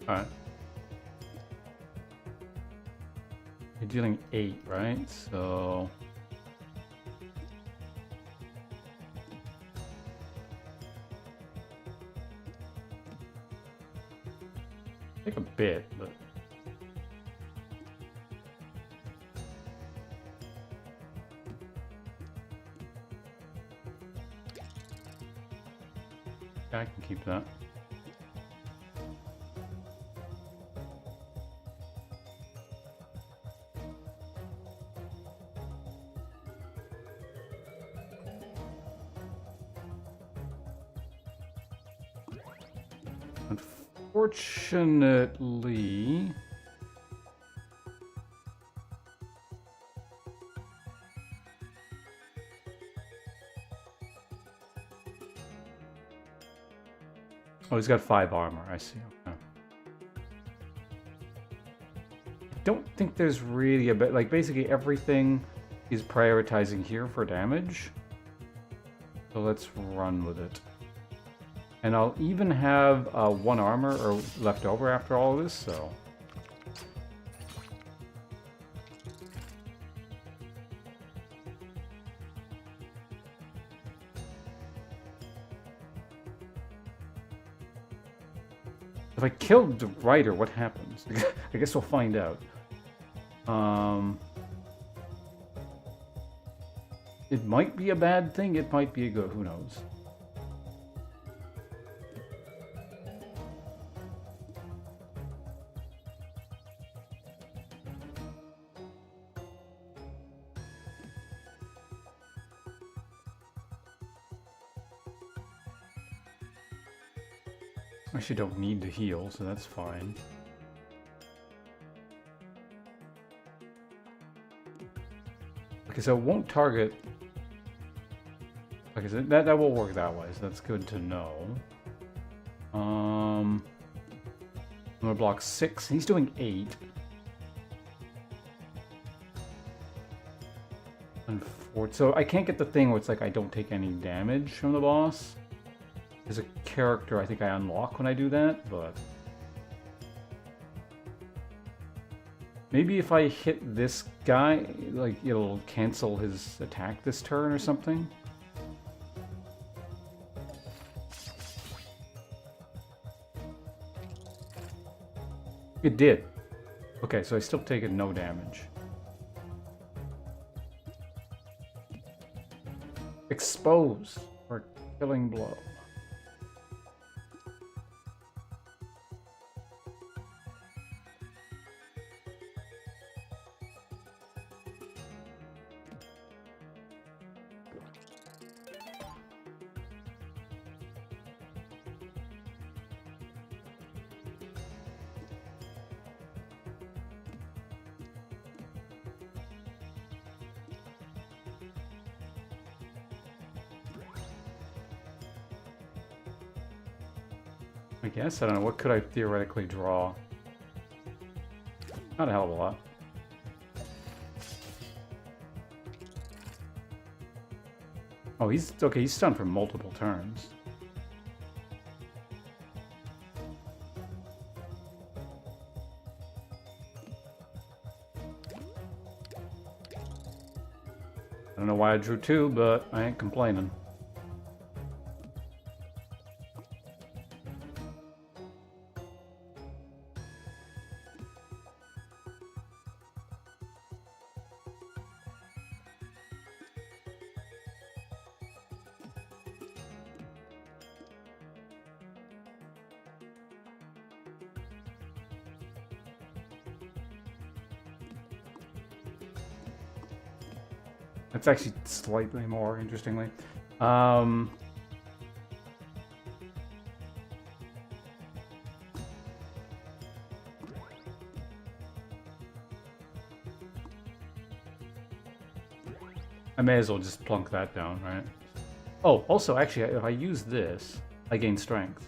Alright. You're dealing 8, right? So... take a bit, but... I can keep that. Unfortunately... Oh, he's got 5 armor, I see. Okay. I don't think there's really a bit, like, basically everything is prioritizing here for damage. So let's run with it. And I'll even have 1 armor or left over after all of this, so... If I killed the writer, what happens? I guess we'll find out. It might be a bad thing, it might be a good, who knows. I actually don't need to heal, so that's fine. Okay, so it won't target... Okay, so that will work that way, so that's good to know. I'm gonna block 6. He's doing 8. So I can't get the thing where it's like I don't take any damage from the boss. There's a character I think I unlock when I do that, but... maybe if I hit this guy, like, it'll cancel his attack this turn or something? It did. Okay, so I still taken no damage. Expose for killing blow. I guess, I don't know, what could I theoretically draw? Not a hell of a lot. Oh, he's, okay, he's stunned for multiple turns. I don't know why I drew 2, but I ain't complaining. That's actually slightly more, interestingly. I may as well just plunk that down, right? Oh, also, actually, if I use this, I gain strength.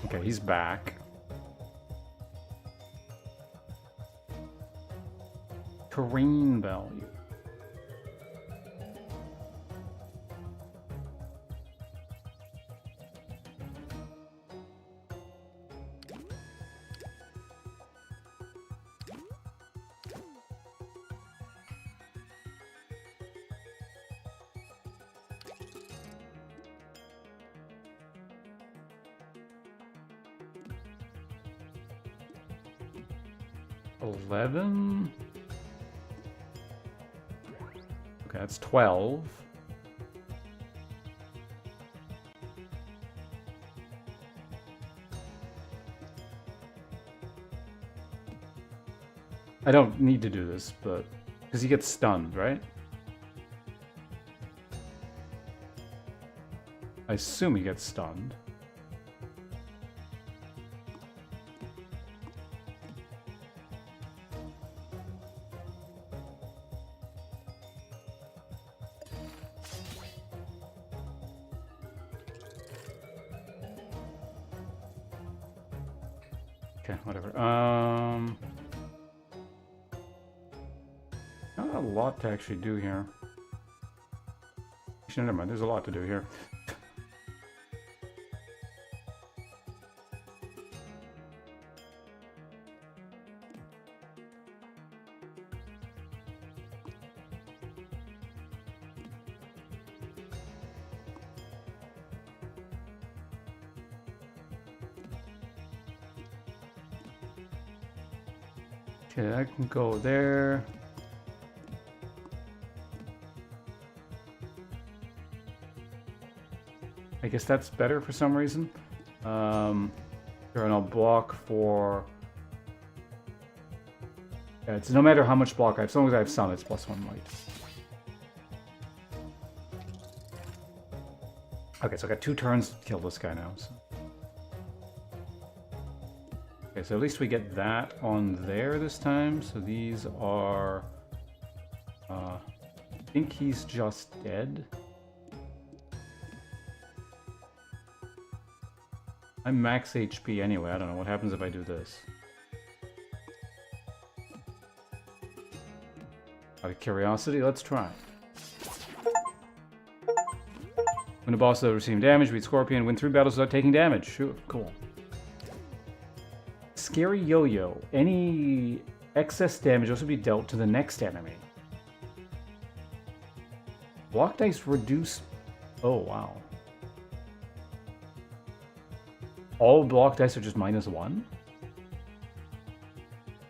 Okay, he's back. Terrain value. $11? Okay, that's 12. I don't need to do this, but... because he gets stunned, right? I assume he gets stunned. Okay, whatever. Not a lot to actually do here. Actually, never mind. There's a lot to do here. Okay, I can go there. I guess that's better for some reason. Sure, and I'll block for... yeah, it's no matter how much block I have, as long as I have sun, it's +1 light. Okay, so I got 2 turns to kill this guy now. So. Okay, so at least we get that on there this time. So these are... I think he's just dead. I'm max HP anyway. I don't know what happens if I do this. Out of curiosity, let's try. When a boss does receive damage, beat Scorpion, win 3 battles without taking damage. Sure, cool. Scary Yo-Yo. Any excess damage also be dealt to the next enemy. Block dice reduce... oh, wow. All block dice are just -1?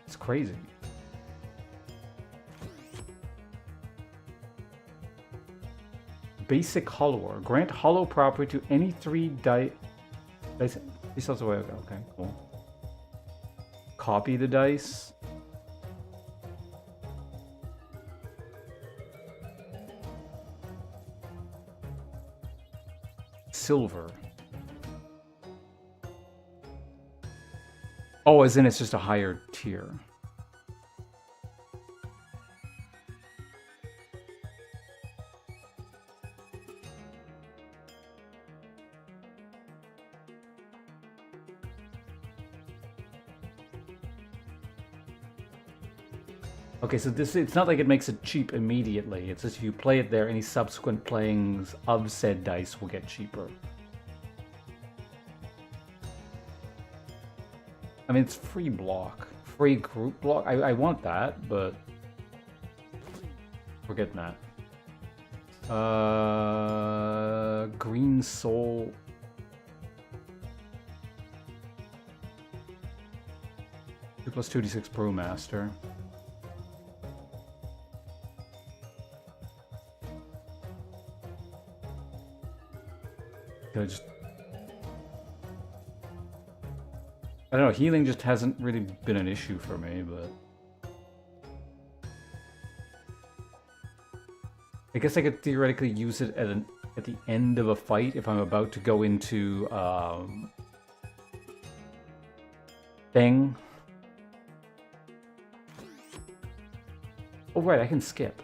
It's crazy. Basic Hollower. Grant hollow property to any 3 dice. This also way. Okay, cool. Copy the dice. Silver. Oh, as in it's just a higher tier. Okay, so this, it's not like it makes it cheap immediately. It's just if you play it there, any subsequent playings of said dice will get cheaper. I mean, it's free block. Free group block. I want that, but we're getting that. Green Soul. Two plus 2d6 Brewmaster. Could I just... I don't know, healing just hasn't really been an issue for me, but... I guess I could theoretically use it at the end of a fight if I'm about to go into, thing. Oh, right, I can skip.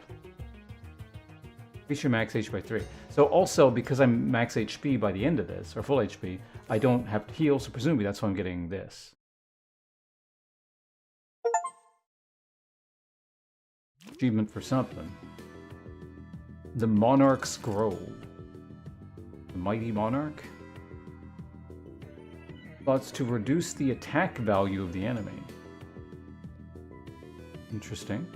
Increase your max HP by 3. So also, because I'm max HP by the end of this, or full HP, I don't have to heal, so presumably that's why I'm getting this. Achievement for something. The Monarch Scroll. The Mighty Monarch? Thoughts to reduce the attack value of the enemy. Interesting.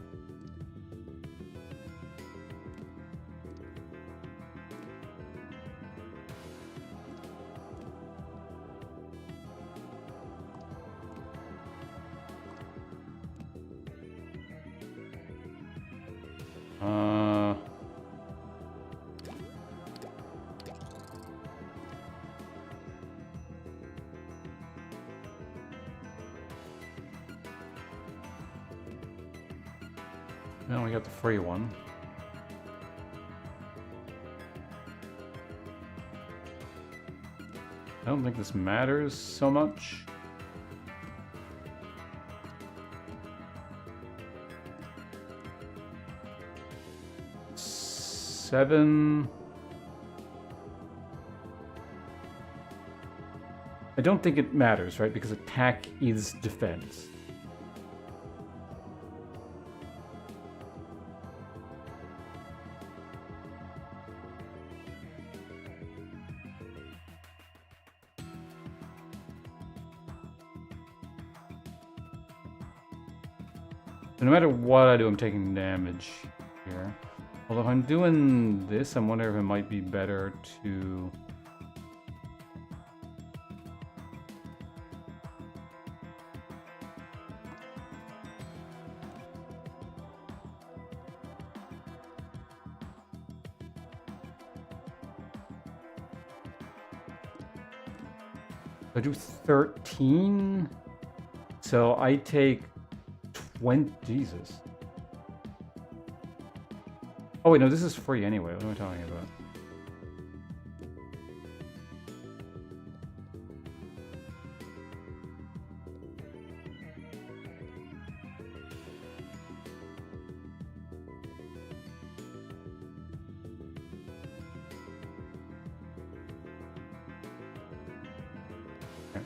Now we got the free one. I don't think this matters so much. Seven. I don't think it matters, right? Because attack is defense. So no matter what I do, I'm taking damage here. Although if I'm doing this, I'm wondering if it might be better to... I do 13, so I take 20. Jesus. Oh wait, no, this is free anyway. What am I talking about?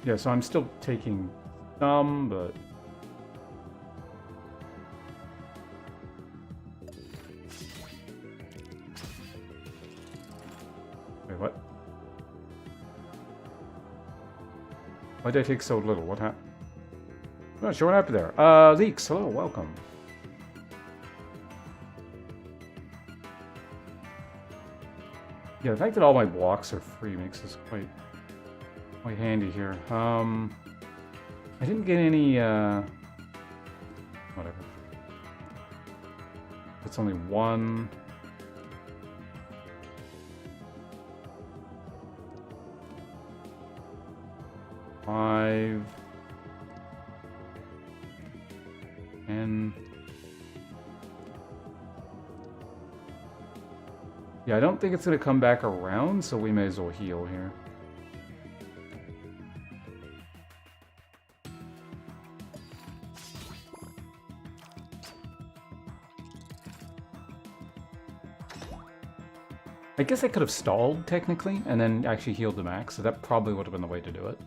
Yeah, so I'm still taking some, but... Wait, what? Why did I take so little? What happened? I'm not sure what happened there. Leaks, hello, welcome. Yeah, the fact that all my blocks are free makes this quite handy here. I didn't get any, whatever. It's only one. Five. 10. Yeah, I don't think it's going to come back around, so we may as well heal here. I guess I could have stalled, technically, and then actually healed the max, so that probably would have been the way to do it.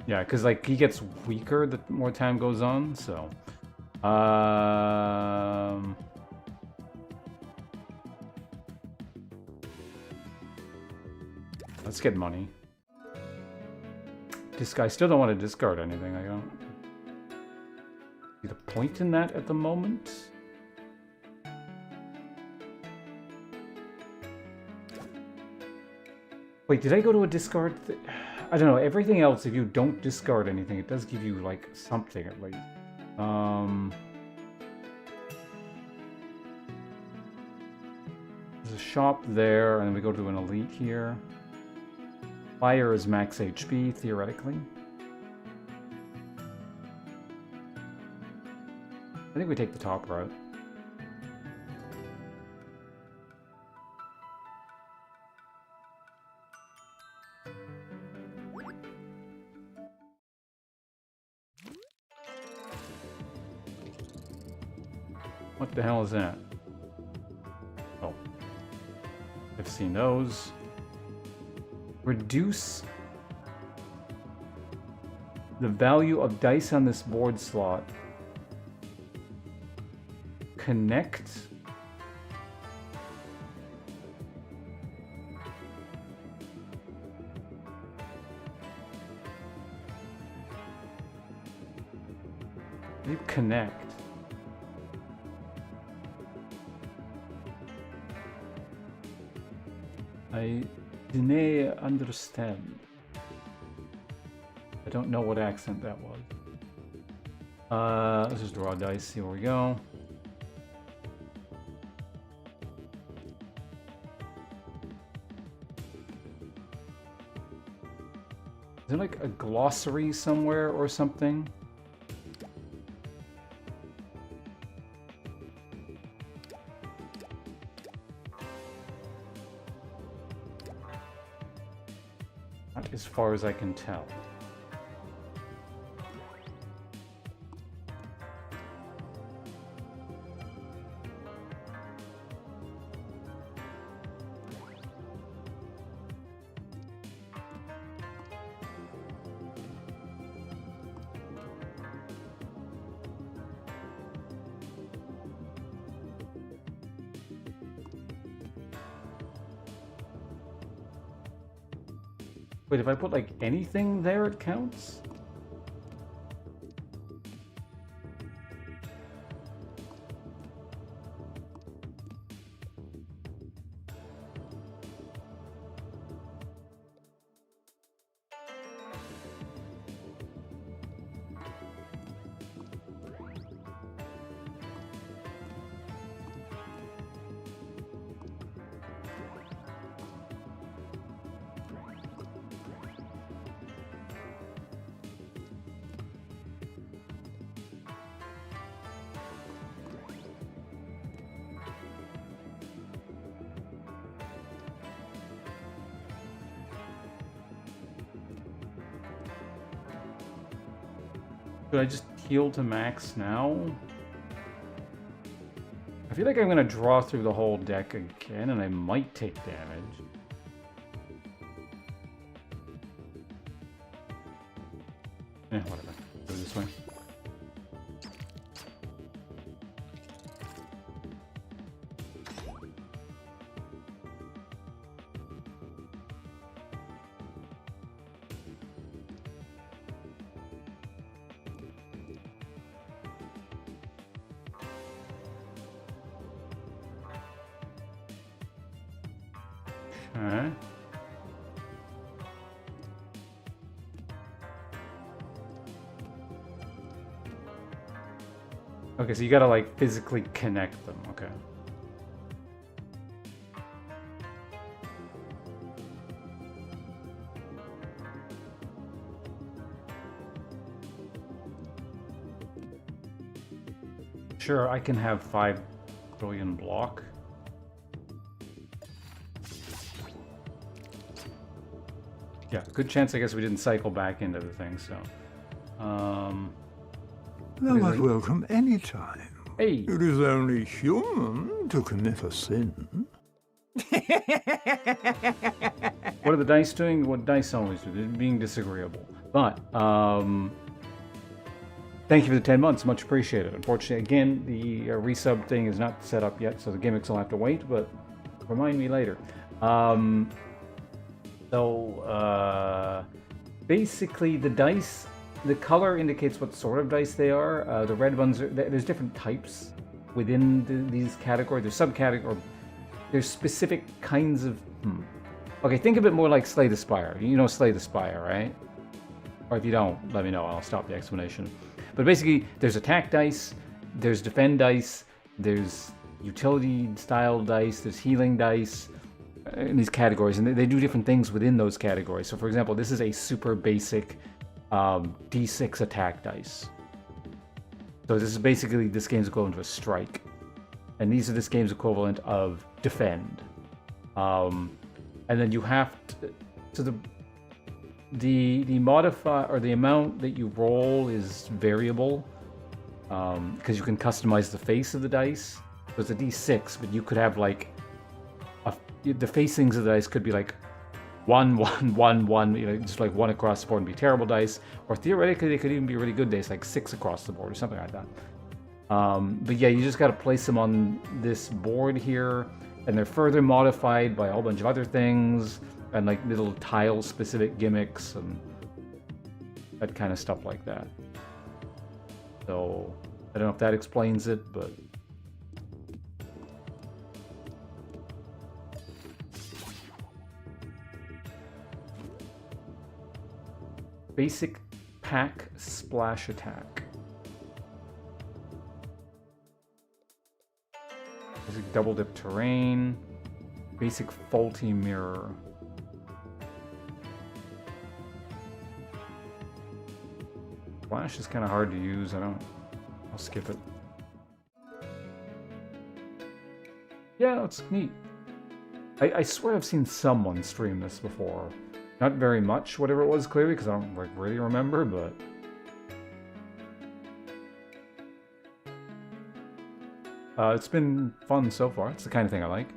Yeah, because, like, he gets weaker the more time goes on, so... Let's get money. I still don't want to discard anything. I don't see the point in that at the moment. Wait, did I go to a discard? I don't know, everything else, if you don't discard anything, it does give you, like, something at least. There's a shop there, and then we go to an elite here. Fire is max HP, theoretically. I think we take the top route. What the hell is that? Oh. I've seen those. Reduce the value of dice on this board slot. Connect. You connect. I didn't understand. I don't know what accent that was. Let's just draw dice. Here we go. Is there like a glossary somewhere or something? Not as far as I can tell. Wait, if I put like anything there, it counts? Should I just heal to max now? I feel like I'm gonna draw through the whole deck again, and I might take damage. Whatever. Go this way. Alright. Okay, so you gotta like physically connect them, okay. Sure, I can have 5 billion block. Yeah, good chance I guess we didn't cycle back into the thing, so. Thou art welcome any time. Hey! It is only human to commit a sin. What are the dice doing? What dice always do? They're being disagreeable. But, thank you for the 10 months. Much appreciated. Unfortunately, again, the resub thing is not set up yet, so the gimmicks will have to wait, but remind me later. Basically, the dice, the color indicates what sort of dice they are. The red ones, there's different types within these categories. There's subcategories, there's specific kinds of... Okay, think of it more like Slay the Spire. You know Slay the Spire, right? Or if you don't, let me know. I'll stop the explanation. But basically, there's attack dice, there's defend dice, there's utility-style dice, there's healing dice in these categories, and they do different things within those categories. So, for example, this is a super basic D6 attack dice. So this is basically this game's equivalent to a strike, and these are this game's equivalent of defend. And then you have to, so the modify or the amount that you roll is variable because you can customize the face of the dice. So it's a D6, but you could have like the facings of the dice could be like 1, 1, 1, 1, you know, just like 1 across the board and be terrible dice, or theoretically they could even be really good dice, like 6 across the board or something like that. But yeah, you just got to place them on this board here, and they're further modified by a whole bunch of other things, and like little tile-specific gimmicks and that kind of stuff like that. So I don't know if that explains it, but basic pack splash attack. Basic double dip terrain. Basic faulty mirror. Splash is kind of hard to use. I'll skip it. Yeah, it's neat. I swear I've seen someone stream this before. Not very much, whatever it was, clearly, because I don't like really remember, but it's been fun so far. It's the kind of thing I like.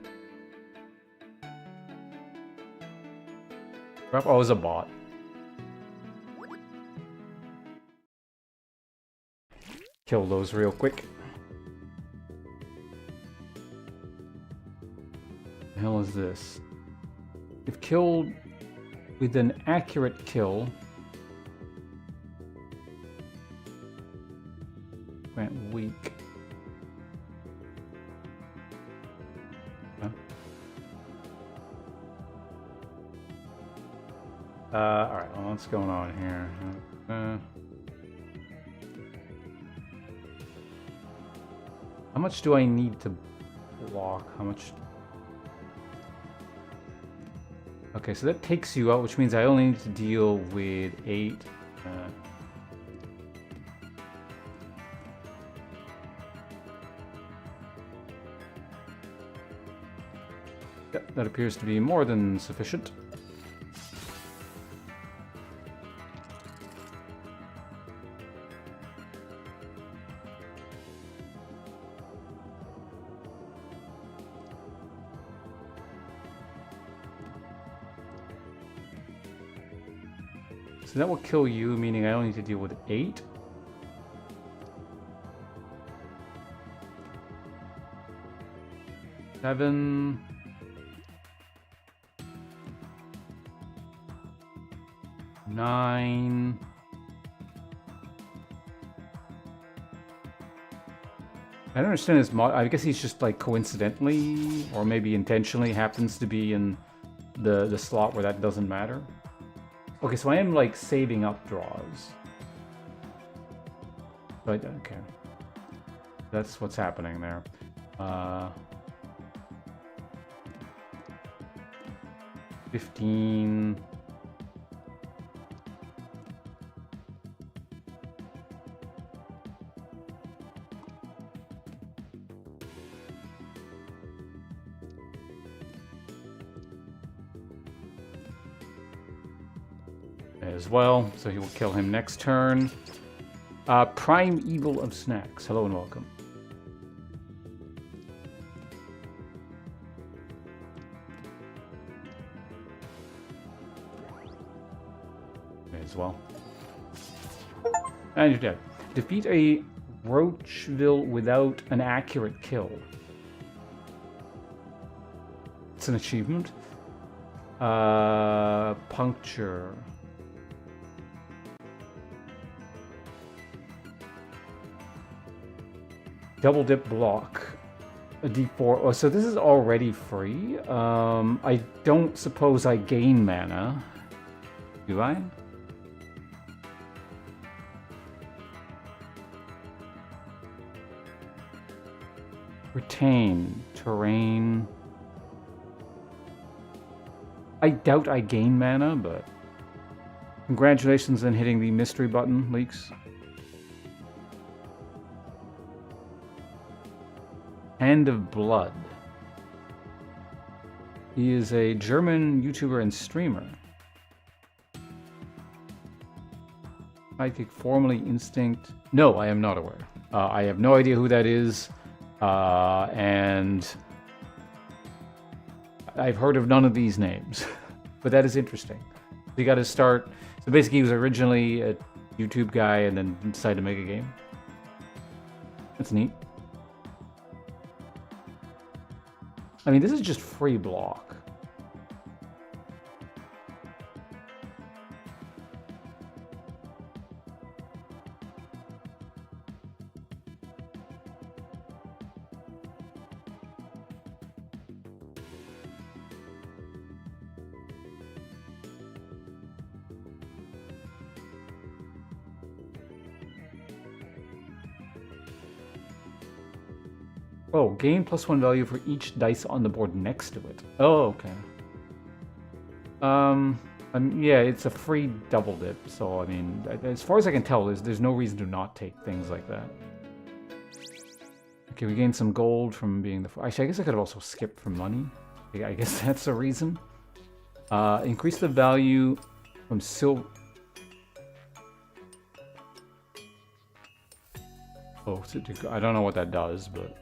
Oh, it was a bot. Kill those real quick. The hell is this? If killed with an accurate kill, went weak. Huh? Alright, well, what's going on here? How much do I need to block? How much? Okay, so that takes you out, which means I only need to deal with 8. Yep, that appears to be more than sufficient. So that will kill you, meaning I only need to deal with 8. Seven. 9. I don't understand his mod. I guess he's just like coincidentally, or maybe intentionally, happens to be in the slot where that doesn't matter. Okay, so I am like saving up draws. But okay, that's what's happening there. 15. As well, so he will kill him next turn. Prime Eagle of Snacks, hello and welcome. As well. And you're dead. Defeat a Roachville without an accurate kill. It's an achievement. Puncture. Double dip block. A D4. Oh, so this is already free. I don't suppose I gain mana. Do I? Retain. Terrain. I doubt I gain mana, but... Congratulations on hitting the mystery button, Leaks. Hand of Blood. He is a German YouTuber and streamer. Psychic, formerly Instinct. No, I am not aware. I have no idea who that is. And I've heard of none of these names. But that is interesting. You got to start... So basically he was originally a YouTube guy and then decided to make a game. That's neat. I mean, this is just free block. Oh, gain +1 value for each dice on the board next to it. Oh, okay. Yeah, it's a free double dip, so I mean, as far as I can tell, there's no reason to not take things like that. Okay, we gained some gold from being the... Actually, I guess I could have also skipped for money. Yeah, I guess that's a reason. Increase the value from silver... Oh, I don't know what that does, but...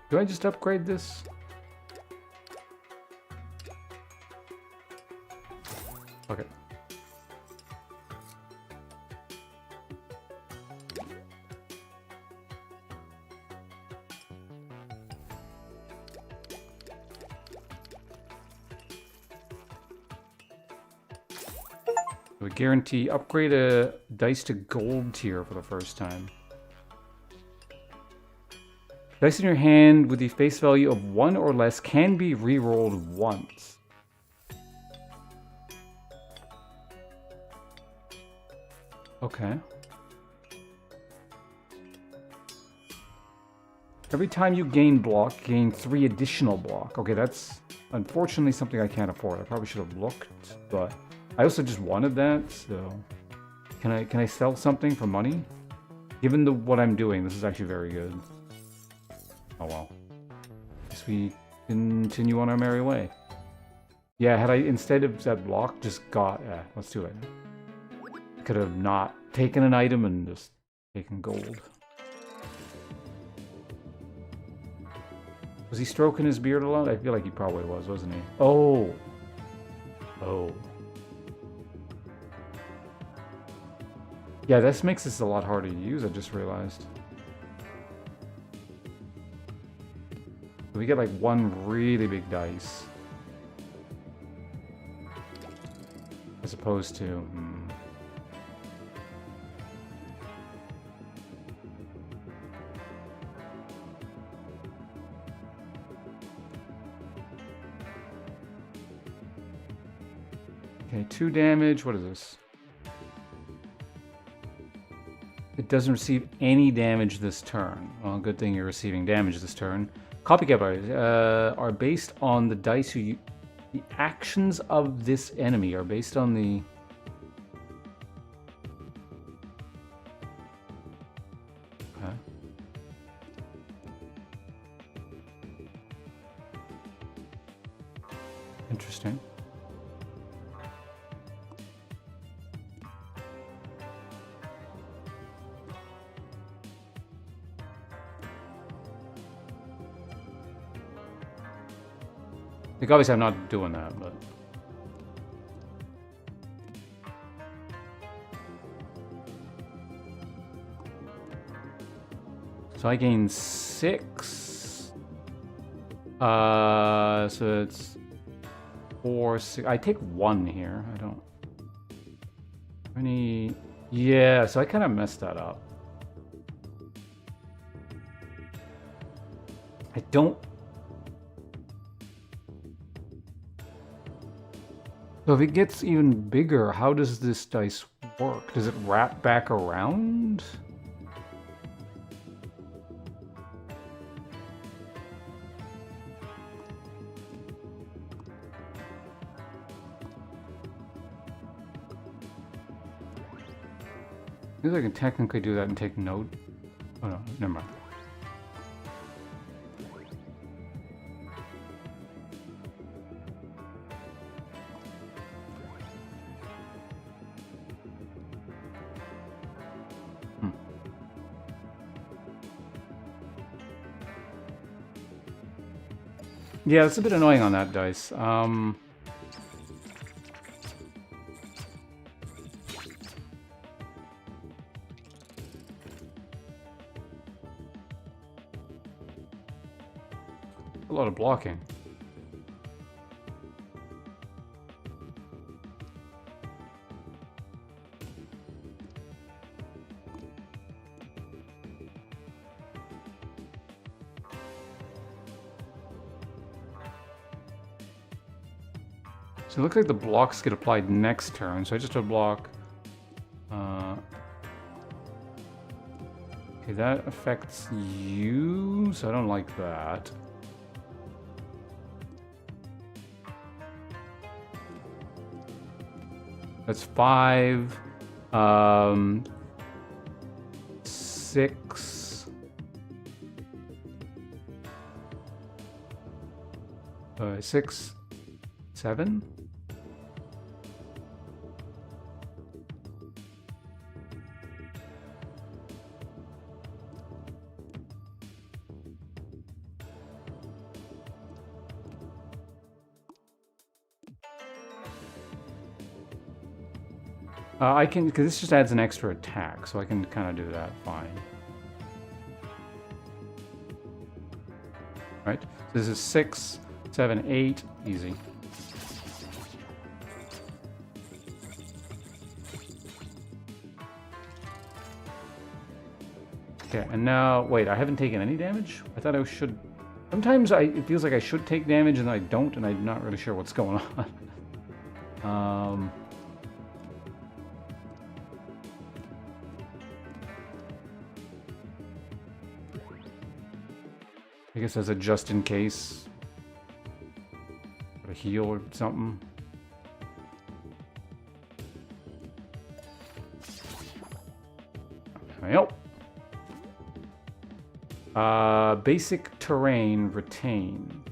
Do I just upgrade this? Okay. We guarantee upgrade a dice to gold tier for the first time. Dice in your hand with the face value of 1 or less can be re-rolled once. Okay. Every time you gain block, gain 3 additional block. Okay, that's unfortunately something I can't afford. I probably should have looked, but I also just wanted that, so... Can I sell something for money? Given what I'm doing, this is actually very good. Oh well. Guess we continue on our merry way. Yeah, had I, instead of that block, just got... let's do it. I could have not taken an item and just taken gold. Was he stroking his beard a lot? I feel like he probably was, wasn't he? Oh! Oh. Yeah, this makes this a lot harder to use, I just realized. We get like one really big dice. As opposed to... Okay, 2 damage. What is this? It doesn't receive any damage this turn. Well, good thing you're receiving damage this turn. Copycat bodies are based on the dice the actions of this enemy are based on the... Okay. Interesting. Like, obviously I'm not doing that, but... So I gain 6. So it's 4, 6. I take 1 here. I don't... Any... Yeah, so I kind of messed that up. I don't... So if it gets even bigger, how does this dice work? Does it wrap back around? I guess I can technically do that and take note. Oh no, never mind. Yeah, it's a bit annoying on that dice. A lot of blocking. So it looks like the blocks get applied next turn, so I just have a block. Okay, that affects you, so I don't like that. That's 5, 6, 6, 7. I can, because this just adds an extra attack, so I can kind of do that fine. Right? So this is 6, 7, 8, easy. Okay, and now, wait, I haven't taken any damage? I thought I should... Sometimes it feels like I should take damage and I don't, and I'm not really sure what's going on. I guess as a just in case. A heal or something. Well. Basic terrain retain.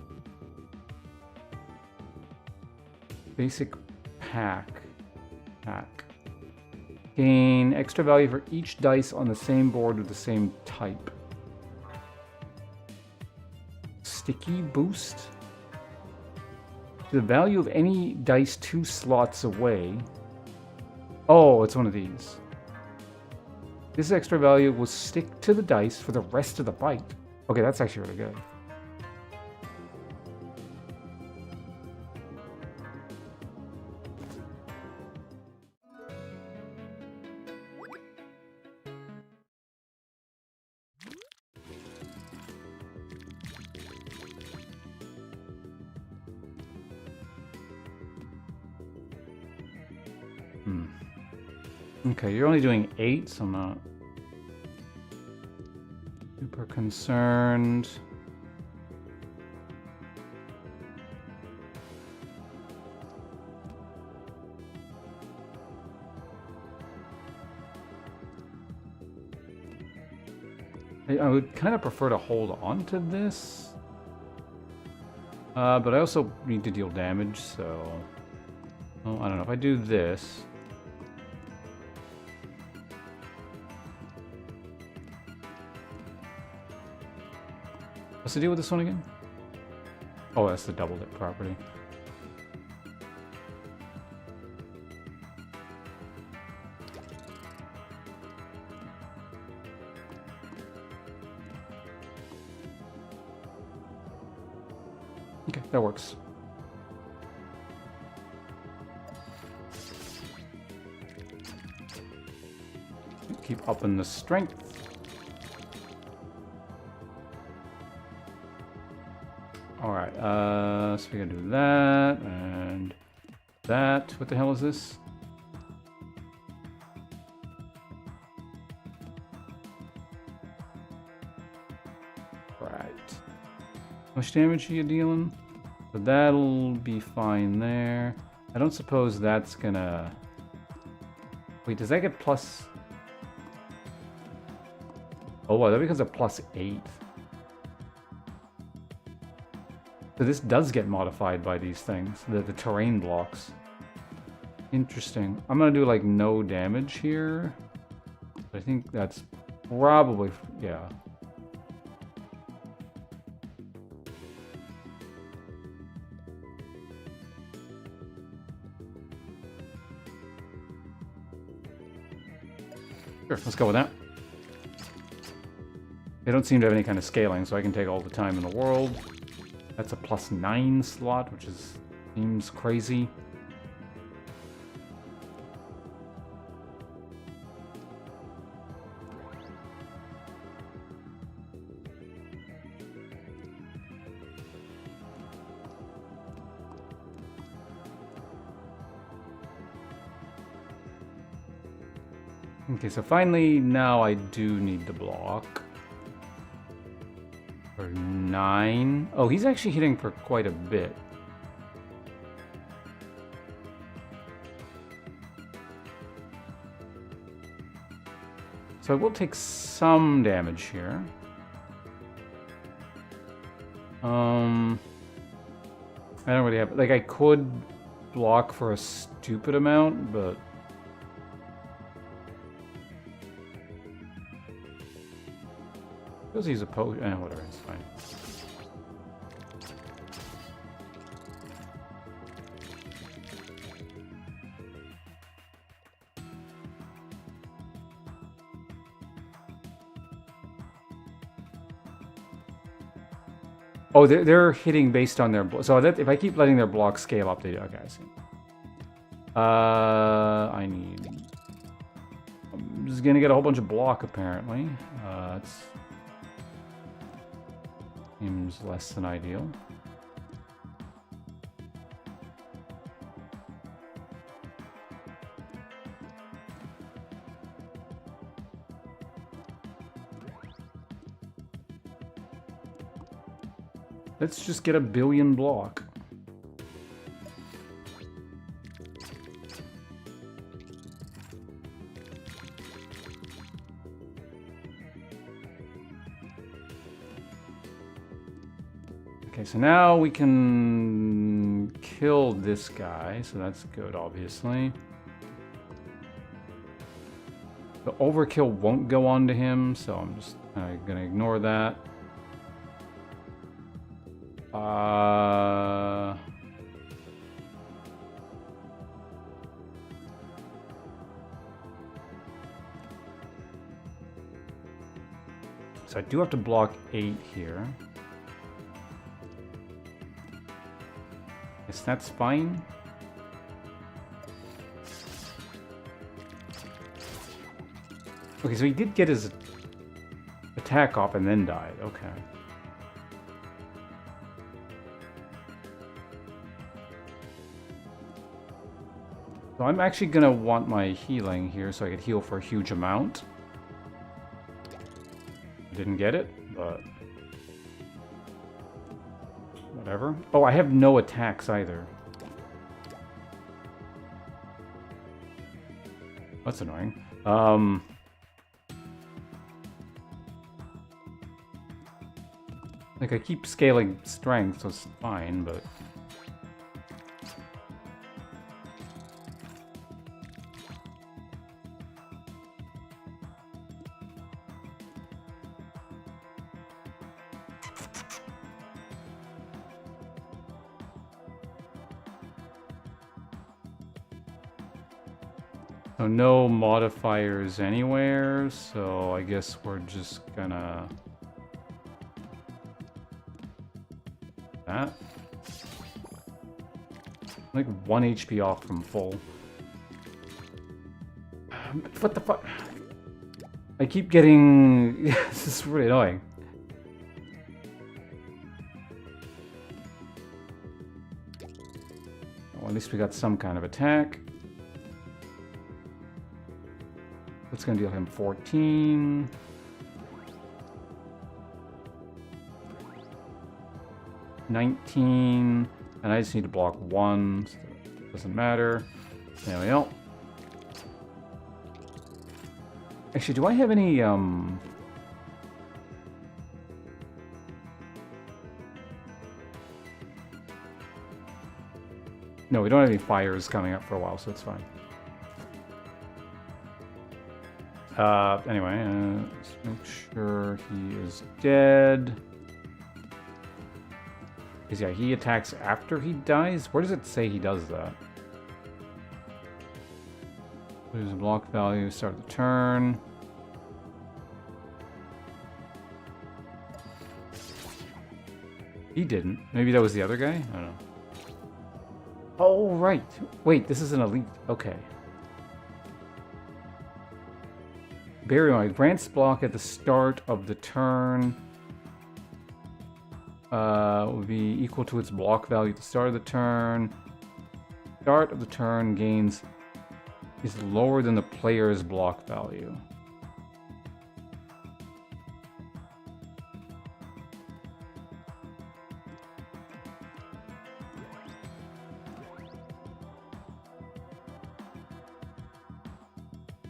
Basic pack. Gain extra value for each dice on the same board with the same type. Sticky boost. The value of any dice 2 slots away. Oh, it's one of these. This extra value will stick to the dice for the rest of the fight. Okay, that's actually really good. Okay, you're only doing 8, so I'm not super concerned. I would kind of prefer to hold on to this. But I also need to deal damage, so... Well, I don't know. If I do this... What's the deal with this one again? Oh, that's the double dip property. Okay, that works. Keep upping the strength. Alright, so we gotta do that, and that. What the hell is this? Right. How much damage are you dealing? So that'll be fine there. I don't suppose that's gonna... Wait, does that get plus... Oh, wow, that becomes a +8. So this does get modified by these things, the terrain blocks. Interesting. I'm gonna do like no damage here. I think that's probably, yeah. Sure, let's go with that. They don't seem to have any kind of scaling, so I can take all the time in the world. That's a +9 slot, which seems crazy. Okay, so finally, now I do need the block. For 9. Oh, he's actually hitting for quite a bit. So I will take some damage here. I don't really have... Like, I could block for a stupid amount, but... Because he's a potion... whatever, it's fine. Oh, they're hitting based on their... So that if I keep letting their blocks scale up, they do... Okay, I see. I need... I'm just gonna get a whole bunch of block, apparently. That's... Seems less than ideal. Let's just get a billion block. Okay, so now we can kill this guy, so that's good, obviously. The overkill won't go on to him, so I'm just gonna ignore that. So I do have to block 8 here. Guess that's fine. Okay, so he did get his attack off and then died. Okay. So I'm actually gonna want my healing here so I could heal for a huge amount. Didn't get it, but whatever. Oh, I have no attacks either. That's annoying. Like I keep scaling strength, so it's fine, but So no modifiers anywhere, so I guess we're just gonna... that. Like 1 HP off from full. What the fuck? I keep getting... this is really annoying. Well, at least we got some kind of attack. That's gonna deal him 14. $19. And I just need to block 1, so it doesn't matter. There we go. Actually, do I have any, No, we don't have any fires coming up for a while, so it's fine. Anyway, let's make sure he is dead. Because, yeah, he attacks after he dies? Where does it say he does that? Lose a block value, start the turn. He didn't. Maybe that was the other guy? I don't know. Oh, right. Wait, this is an elite. Okay. Bear in mind, grants block at the start of the turn will be equal to its block value at the start of the turn. Start of the turn gains is lower than the player's block value.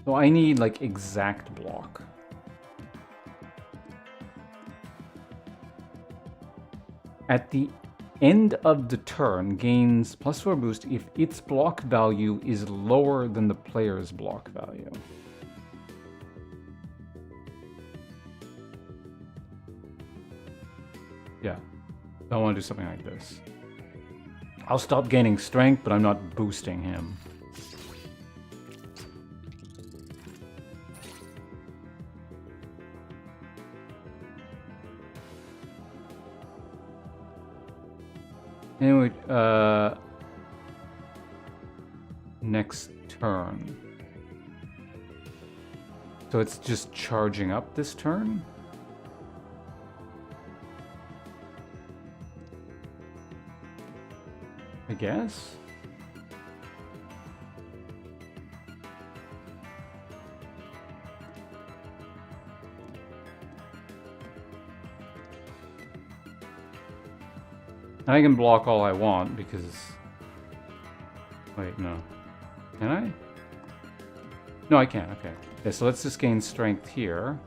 So I need, like, exact block. At the end of the turn, gains +4 boost if its block value is lower than the player's block value. Yeah, I want to do something like this. I'll stop gaining strength, but I'm not boosting him. Anyway, next turn. So it's just charging up this turn? I guess? I can block all I want because... Wait, no. Can I? No, I can't. Okay. Yeah, so let's just gain strength here.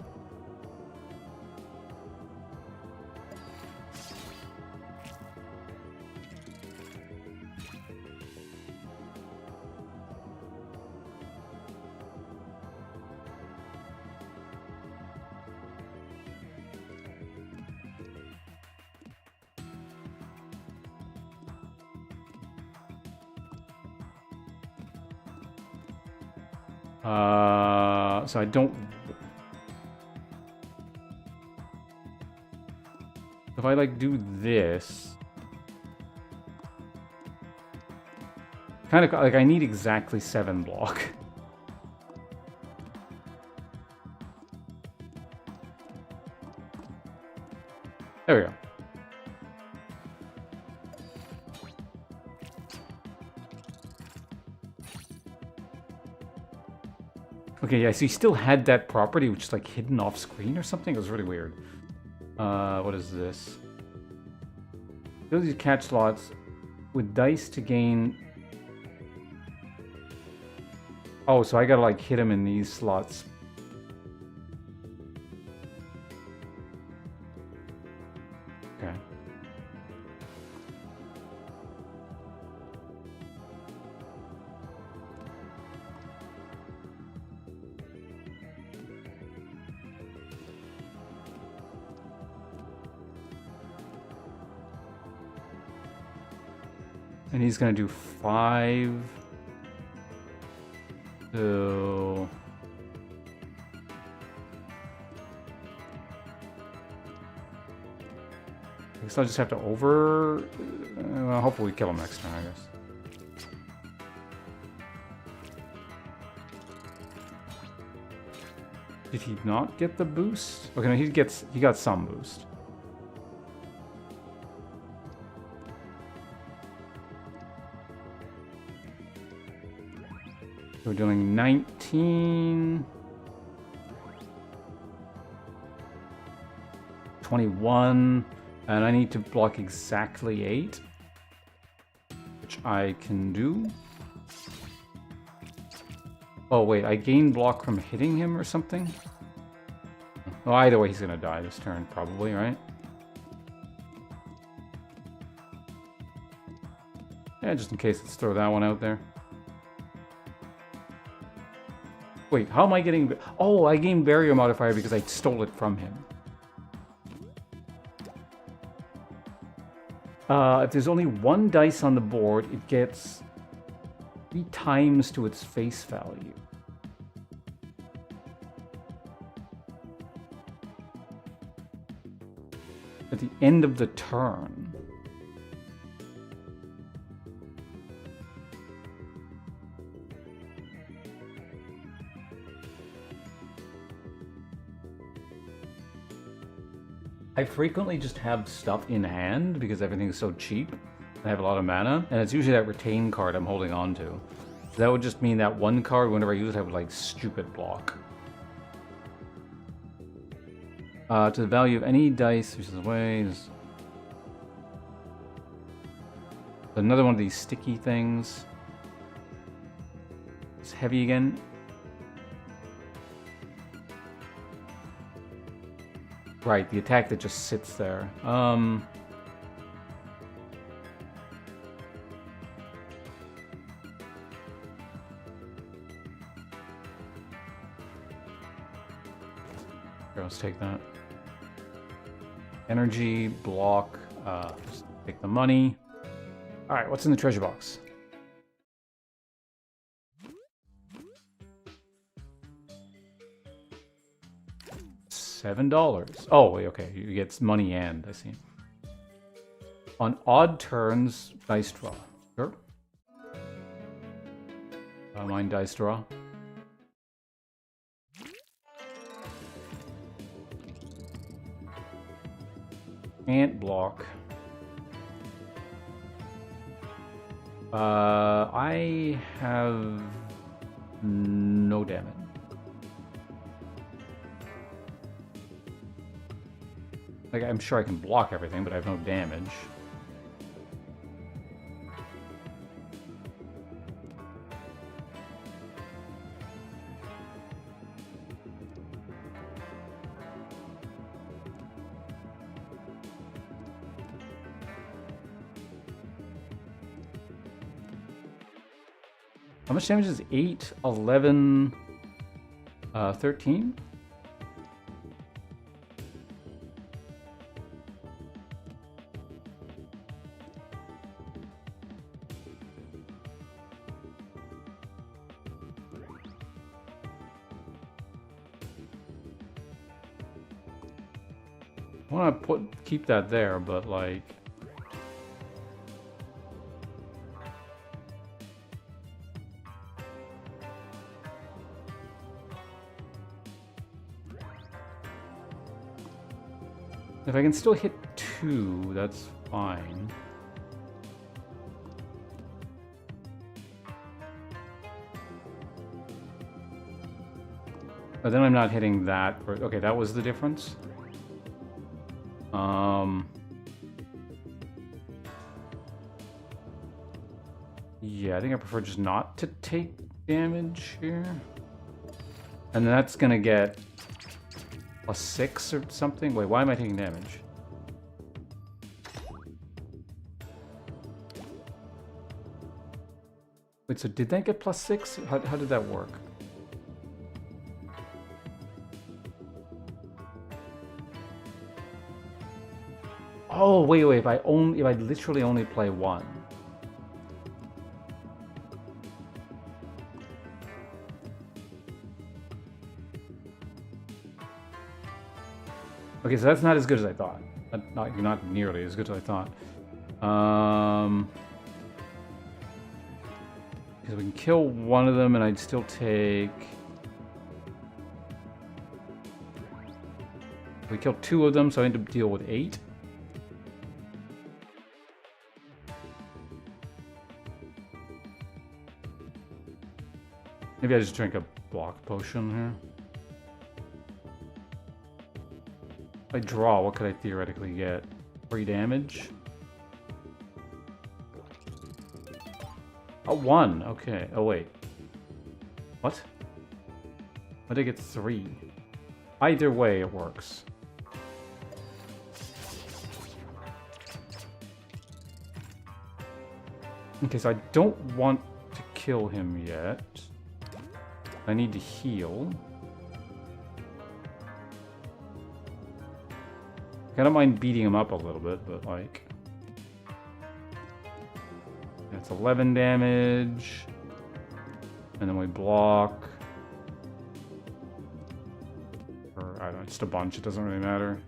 So I don't... If I, like, do this... Kind of, like, I need exactly 7 block. There we go. Okay, yeah, so he still had that property, which is like hidden off screen or something. It was really weird. What is this? Ability to catch slots with dice to gain... Oh, so I gotta like hit him in these slots. Okay. And he's gonna do 5. So... I guess I'll just have to well, hopefully we kill him next turn, I guess. Did he not get the boost? Okay, no, he got some boost. So we're doing 19... 21... And I need to block exactly 8, which I can do. Oh wait, I gain block from hitting him or something? Well, either way he's gonna die this turn, probably, right? Yeah, just in case, let's throw that one out there. Wait, how am I getting... Oh, I gained barrier modifier because I stole it from him. If there's only one dice on the board, it gets 3 times to its face value. At the end of the turn. I frequently just have stuff in hand because everything is so cheap. I have a lot of mana, and it's usually that retain card I'm holding on to. That would just mean that one card, whenever I use it, I would like stupid block. To the value of any dice, which is ways. Another one of these sticky things. It's heavy again. Right, the attack that just sits there. Here, let's take that. Energy, block, just take the money. Alright, what's in the treasure box? $7. Oh, wait, okay. You get money and, I see. On odd turns, dice draw. Sure. Mine dice draw. Can't block. I have no damage. Like, I'm sure I can block everything, but I have no damage. How much damage is 8, 11, 13? I want to keep that there, but like... If I can still hit 2, that's fine. But then I'm not hitting that. Okay, that was the difference. Yeah, I think I prefer just not to take damage here. And then that's gonna get +6 or something. Wait, why am I taking damage? Wait, so did that get +6? How did that work? Oh, wait, if I literally only play 1. Okay, so that's not as good as I thought. Not nearly as good as I thought. Because we can kill one of them and I'd still take... We killed 2 of them, so I need to deal with 8. Maybe I just drink a block potion here. If I draw, what could I theoretically get? 3 damage? Oh, 1. Okay. Oh, wait. What? Why did I get 3? Either way, it works. Okay, so I don't want to kill him yet. I need to heal. I don't mind beating him up a little bit, but like... That's 11 damage. And then we block. Or, I don't know, just a bunch, it doesn't really matter.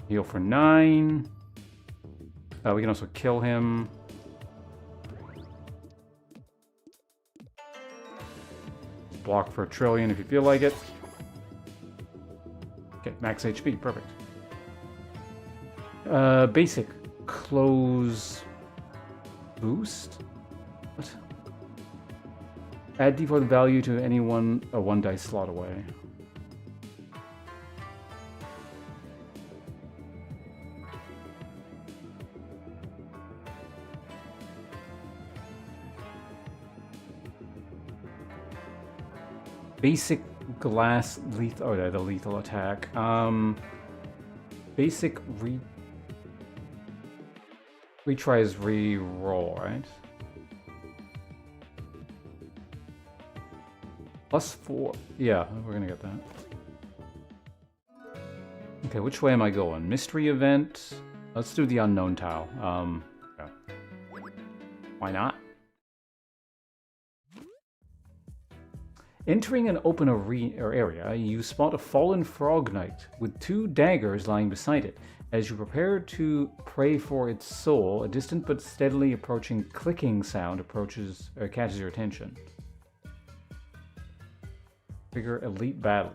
Heal for 9. We can also kill him. Block for 1 trillion if you feel like it. Okay, max HP, perfect. Basic close boost? What? Add default value to any one dice slot away. Basic glass lethal. Oh, yeah, the lethal attack. Basic retry is re-roll, right? +4. Yeah, we're gonna get that. Okay, which way am I going? Mystery event. Let's do the unknown tile. Yeah. Why not? Entering an open area, you spot a fallen frog knight with 2 daggers lying beside it. As you prepare to pray for its soul, a distant but steadily approaching clicking sound catches your attention. Trigger elite battle.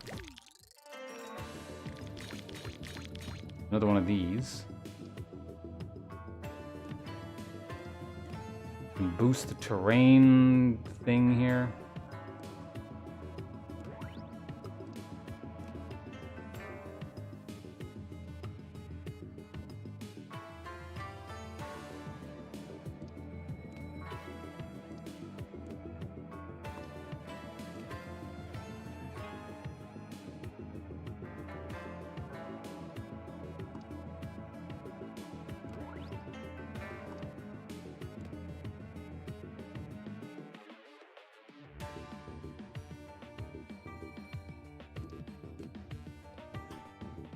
Another one of these. And boost the terrain thing here.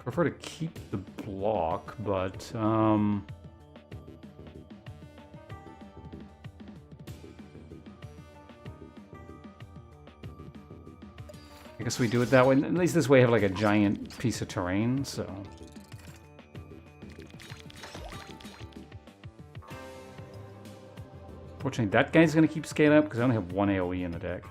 Prefer to keep the block, but I guess we do it that way. At least this way I have like a giant piece of terrain, so. Fortunately, that guy's gonna keep scaling up because I only have 1 AoE in the deck.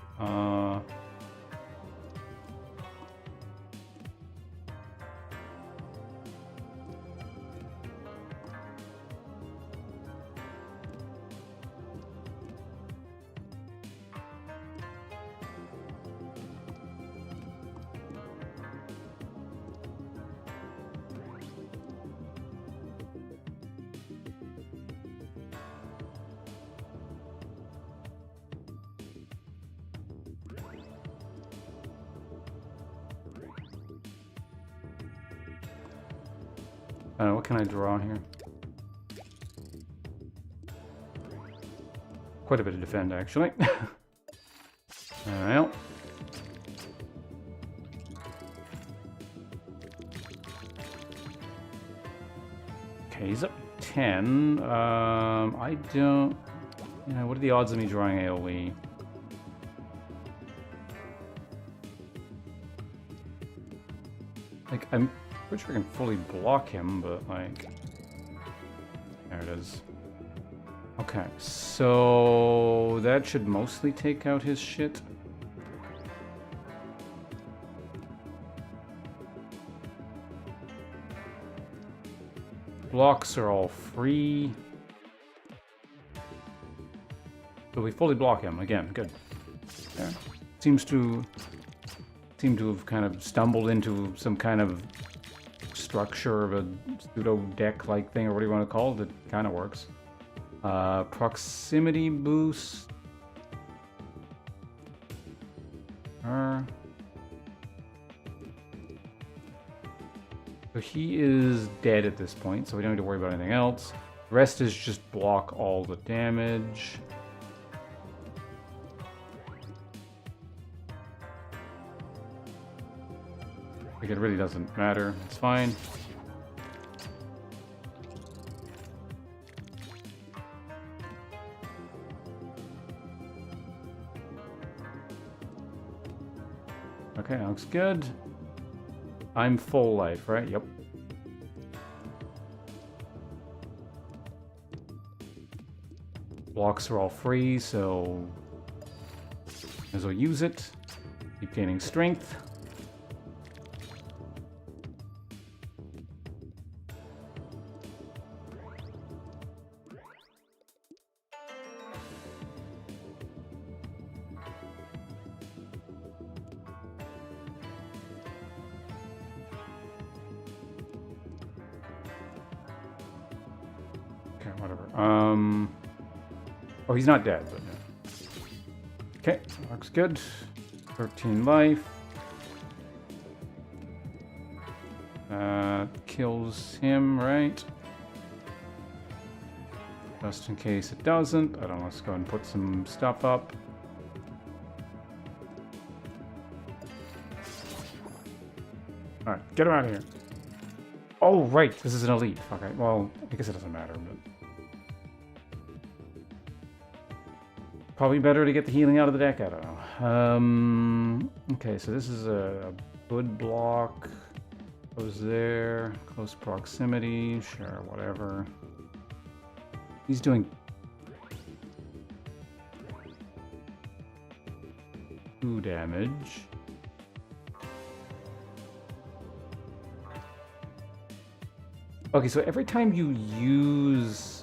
What can I draw here? Quite a bit of defend, actually. Alright. Okay, he's up 10. I don't... You know, what are the odds of me drawing AoE? Like, I'm pretty sure I can fully block him, but like... There it is. Okay, so that should mostly take out his shit. Blocks are all free. So we fully block him again. Good. Yeah. Seems to have kind of stumbled into some kind of structure of a pseudo deck-like thing, or what do you want to call it? It kind of works. Proximity boost. So he is dead at this point, so we don't need to worry about anything else. The rest is just block all the damage. Like, it really doesn't matter. It's fine. Okay, looks good. I'm full life, right? Yep. Blocks are all free, so may as well use it. Keep gaining strength. Okay, whatever. Oh, he's not dead, but yeah. Okay, looks good. 13 life. Kills him, right? Just in case it doesn't. I don't know, let's go and put some stuff up. Alright, get him out of here. Oh, right, this is an elite. Okay, well, I guess it doesn't matter, but... Probably better to get the healing out of the deck, I don't know. Okay, so this is a good block. Goes there. Close proximity. Sure, whatever. He's doing... 2 damage. Okay, so every time you use...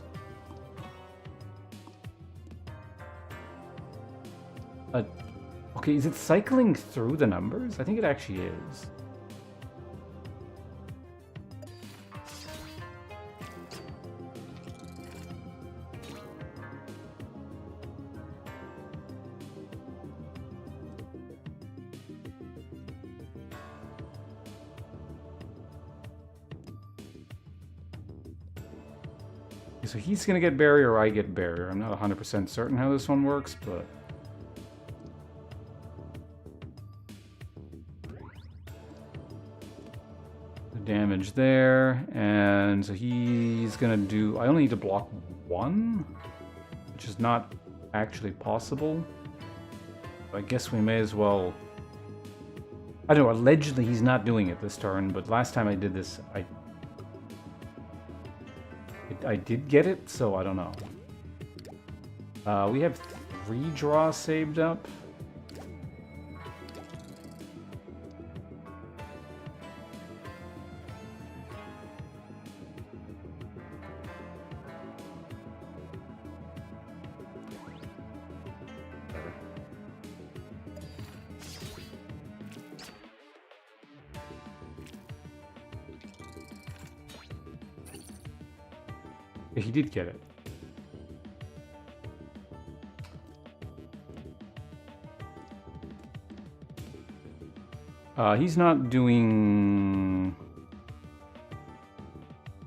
Okay, is it cycling through the numbers? I think it actually is. So he's gonna get barrier or I get barrier. I'm not 100% certain how this one works, but... damage there, and so he's gonna do... I only need to block 1, which is not actually possible. I guess we may as well... I don't know, allegedly he's not doing it this turn, but last time I did this, I did get it, so I don't know. We have 3 draws saved up. He did get it. He's not doing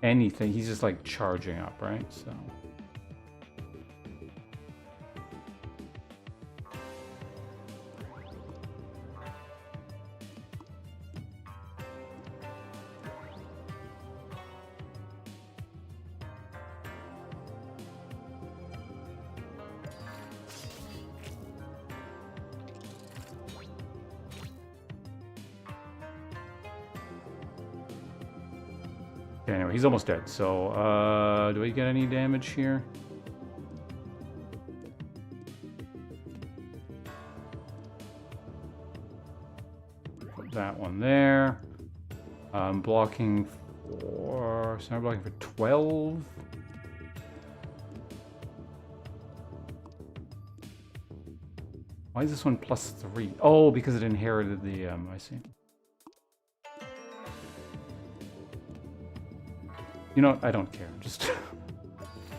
anything. He's just like charging up, right? So. Okay, anyway, he's almost dead. So, do we get any damage here? Put that one there. Blocking for... So I'm blocking for 12. Why is this one +3? Oh, because it inherited the... I see. You know what? I don't care. Just...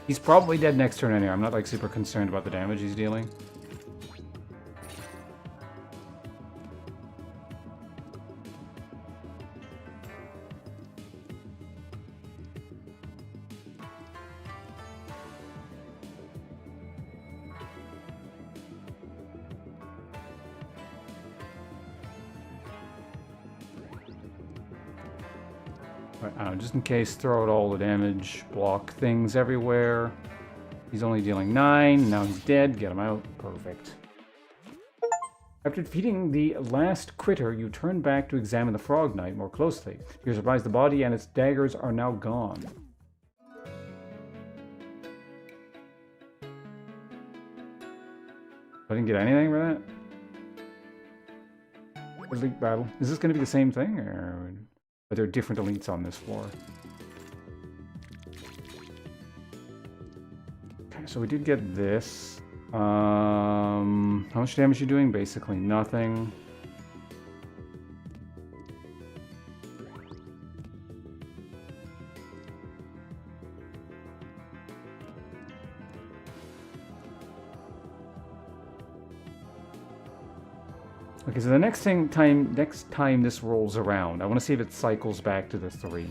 He's probably dead next turn anyway. I'm not, like, super concerned about the damage he's dealing. Just in case, throw out all the damage, block things everywhere. He's only dealing 9, now he's dead, get him out, perfect. After defeating the last critter, you turn back to examine the frog knight more closely. You're surprised the body and its daggers are now gone. I didn't get anything for that? Elite battle. Is this going to be the same thing, or... But there are different elites on this floor. Okay, so we did get this. How much damage are you doing? Basically nothing. Okay, so the next time this rolls around, I want to see if it cycles back to the 3.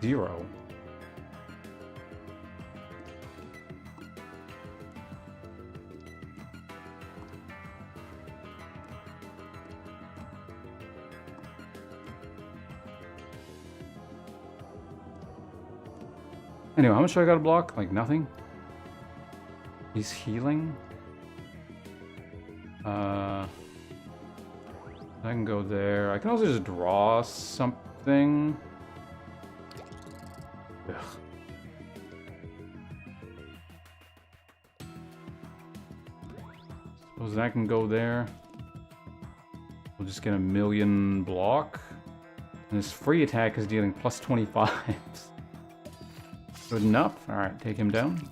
Zero. Anyway, how much do I gotta block? Like nothing? He's healing? I can go there. I can also just draw something. Ugh. Suppose that can go there. We'll just get a million block. And this free attack is dealing +25. Good enough. Alright, take him down.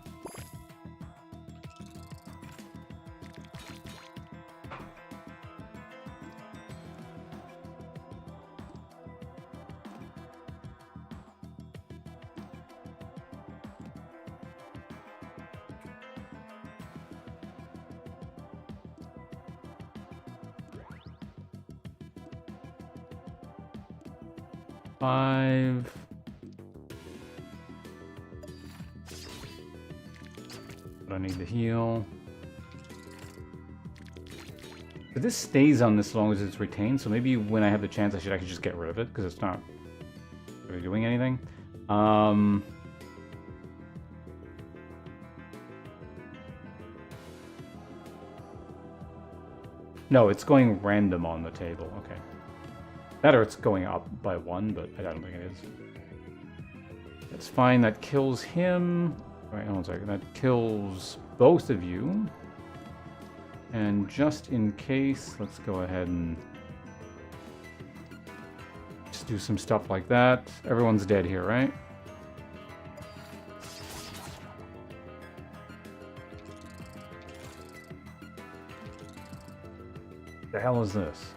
Five. But I need to heal. But this stays on this as long as it's retained, so maybe when I have the chance I should actually just get rid of it, because it's not really doing anything. No, it's going random on the table. Okay. That or it's going up by 1, but I don't think it is. That's fine. That kills him. All right, hold on a second. That kills both of you. And just in case, let's go ahead and just do some stuff like that. Everyone's dead here, right? The hell is this?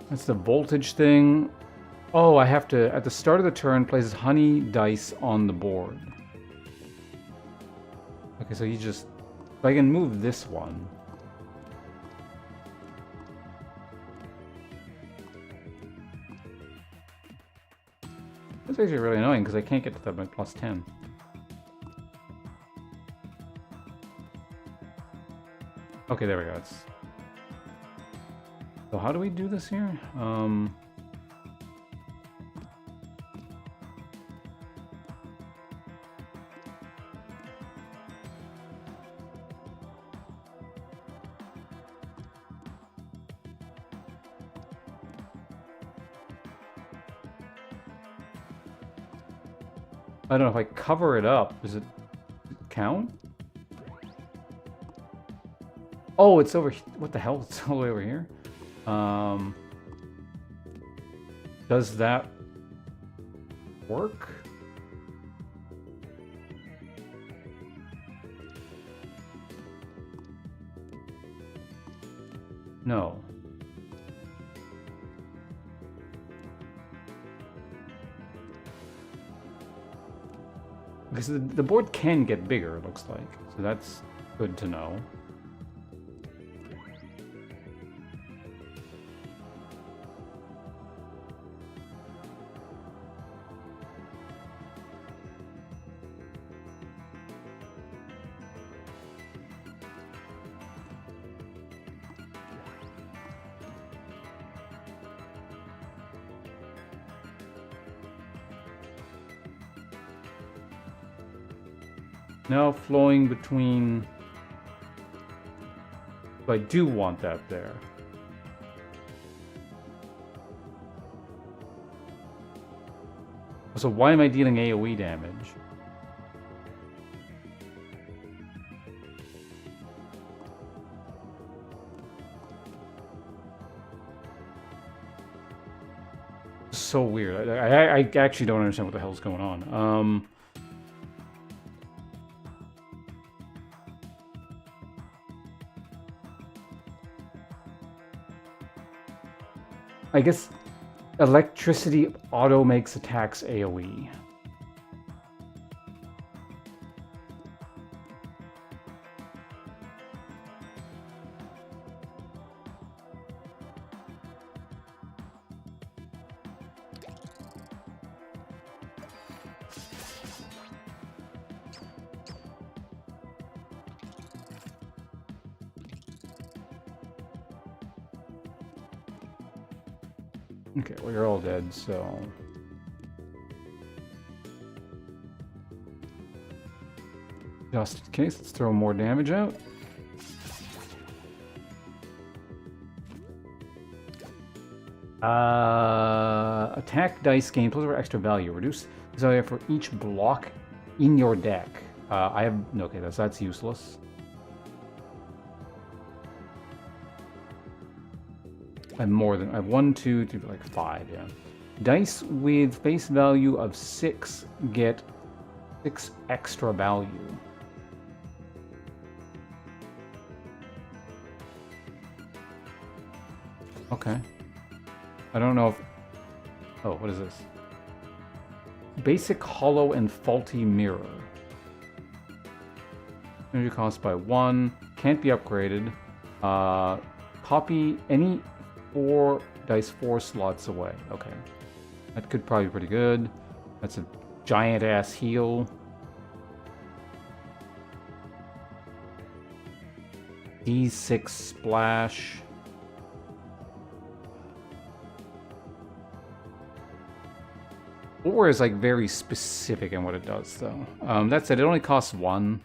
That's the voltage thing. Oh, I have to, at the start of the turn, places honey dice on the board. Okay, so you just... I can move this one. That's actually really annoying, because I can't get to that by +10. Okay, there we go. So how do we do this here? I don't know if I cover it up. Does it count? Oh, it's over. What the hell? It's all the way over here. Does that work? No. Because the board can get bigger, it looks like. So that's good to know. Now flowing between... So I do want that there. So why am I dealing AoE damage? So weird. I actually don't understand what the hell's going on. I guess electricity auto makes attacks AoE. Okay, well, you're all dead, so... Just in case, let's throw more damage out. Attack dice gain plus or extra value. Reduce this value for each block in your deck. I have... Okay, that's useless. I have more than... I have 1, 2, 3, like 5, yeah. Dice with face value of 6 get 6 extra value. Okay. I don't know if... Oh, what is this? Basic hollow and faulty mirror. Energy cost by 1. Can't be upgraded. Copy any 4 dice 4 slots away. Okay. That could probably be pretty good. That's a giant ass heal. D6 splash. Or is like very specific in what it does though. That said, it only costs 1.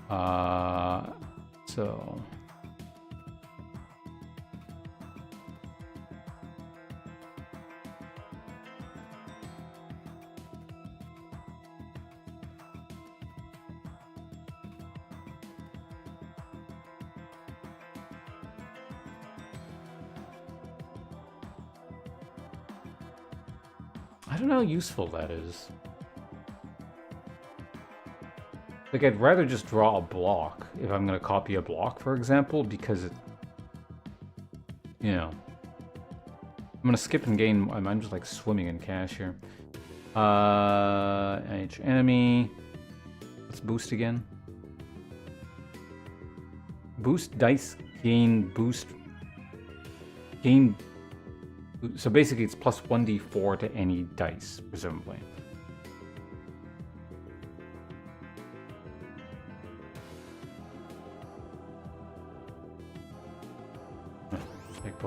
So... I don't know how useful that is. Like, I'd rather just draw a block if I'm going to copy a block, for example, because it... You know. I'm going to skip and gain... I'm just, like, swimming in cash here. Each enemy... Let's boost again. Boost dice, gain, boost... Gain... So basically it's plus 1d4 to any dice, presumably.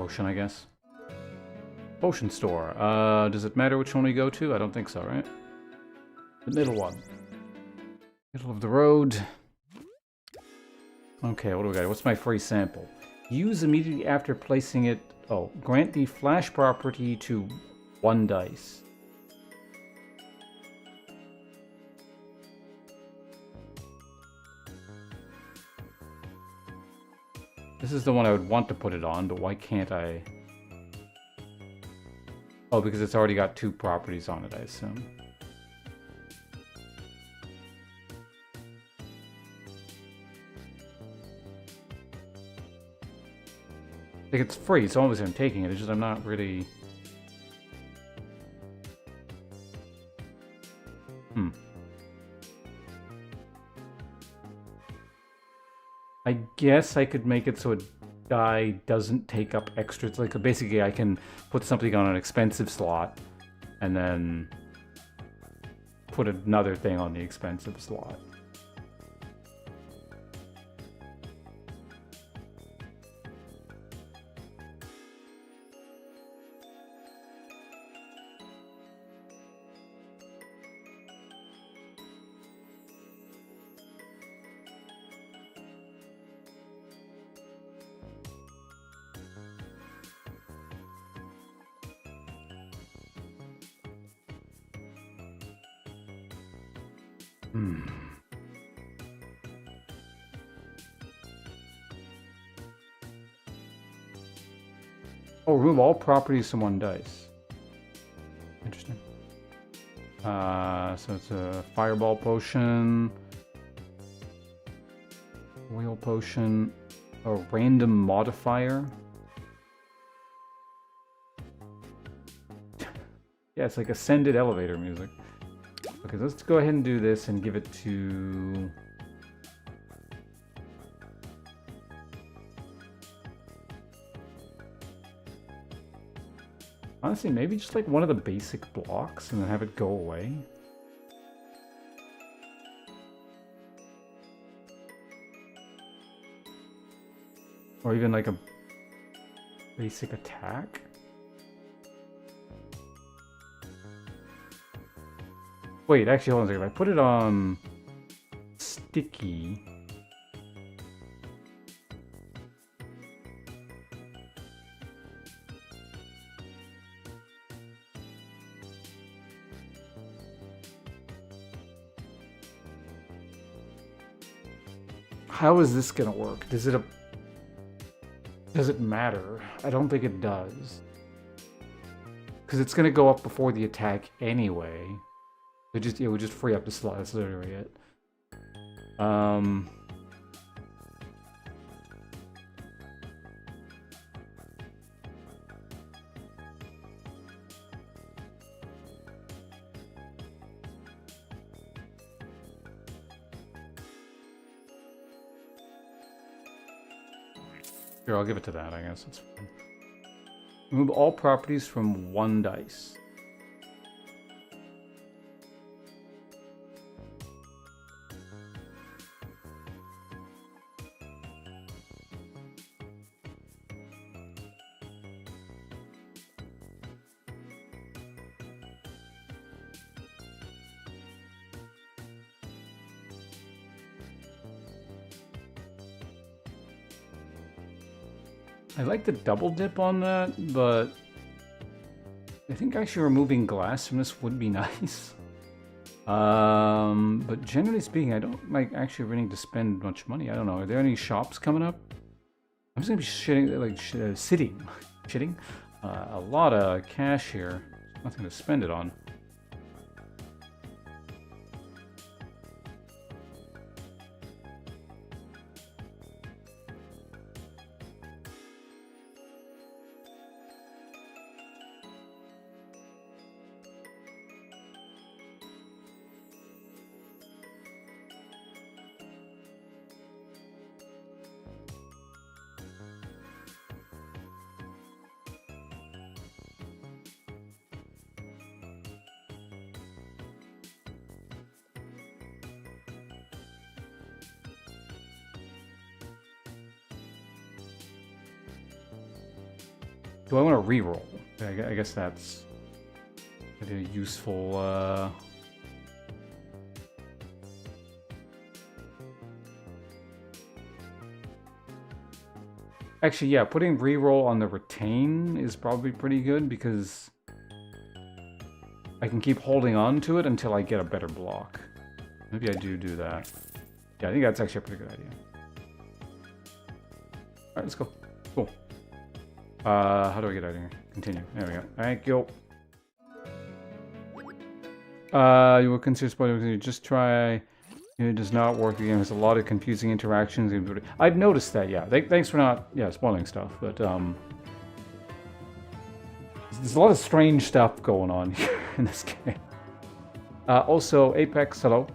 potion, I guess. Potion store. Does it matter which one we go to? I don't think so, right? The middle one. Middle of the road. Okay, what do we got? What's my free sample? Use immediately after placing it... Oh, grant the flash property to 1 dice. This is the one I would want to put it on, but why can't I... Oh, because it's already got 2 properties on it, I assume. Like, it's free, so obviously I'm taking it, it's just I'm not really... I guess I could make it so a die doesn't take up extra. It's like, basically I can put something on an expensive slot, and then put another thing on the expensive slot. Oh, remove all properties from 1 dice. Interesting. So it's a fireball potion, wheel potion, a random modifier. Yeah, it's like ascended elevator music. Okay, let's go ahead and do this and give it to... Honestly, maybe just like one of the basic blocks and then have it go away. Or even like a basic attack. Wait, actually, hold on a second. If I put it on sticky... How is this gonna work? Does it matter? I don't think it does. Because it's gonna go up before the attack anyway. It would just free up the slot. That's literally it. Here, I'll give it to that, I guess. It's fine. Remove all properties from 1 dice. I like the double dip on that, but I think actually removing glass from this would be nice. But generally speaking, I don't like actually really need to spend much money. I don't know. Are there any shops coming up? I'm just gonna be shitting a lot of cash here. Nothing to spend it on. Do I want to reroll? I guess that's a useful. Actually, yeah, putting reroll on the retain is probably pretty good because I can keep holding on to it until I get a better block. Maybe I do that. Yeah, I think that's actually a pretty good idea. Alright, let's go. Cool. How do I get out of here? Continue. There we go. Thank you. You will consider spoiling. Just try. It does not work again. There's a lot of confusing interactions. I've noticed that, yeah. Thanks for not, spoiling stuff, but, there's a lot of strange stuff going on here in this game. Also, Apex, hello.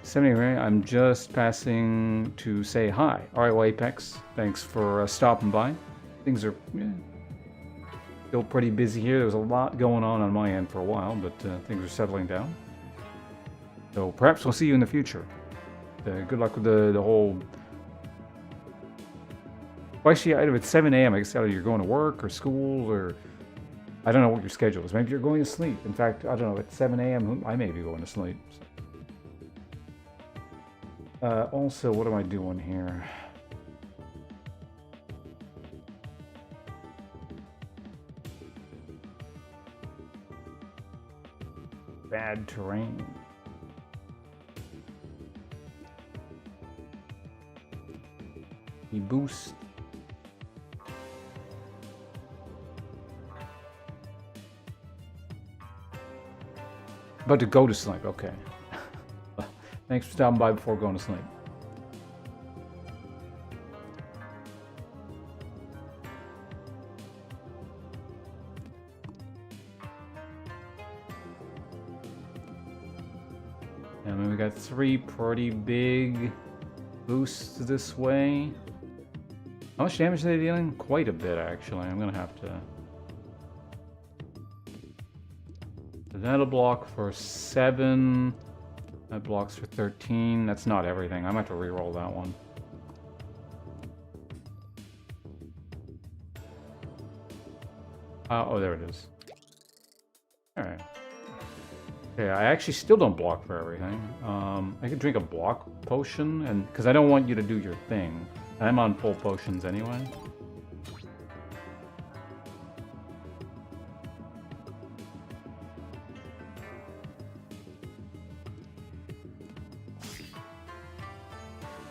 70, right? I'm just passing to say hi. Alright, well, Apex, thanks for stopping by. Things are still pretty busy here. There was a lot going on my end for a while, but things are settling down. So perhaps we'll see you in the future. Good luck with the whole... Well, actually, it's 7 a.m. I guess either you're going to work or school or... I don't know what your schedule is. Maybe you're going to sleep. In fact, I don't know, at 7 a.m. I may be going to sleep. Also, what am I doing here? Bad terrain. Boost. But to go to sleep, okay. Thanks for stopping by before going to sleep. And then we got 3 pretty big boosts this way. How much damage are they dealing? Quite a bit, actually. I'm gonna have to... That'll block for 7. That blocks for 13. That's not everything. I might have to reroll that one. Oh, there it is. Alright. Okay, I actually still don't block for everything. I could drink a block potion, and because I don't want you to do your thing. I'm on full potions anyway.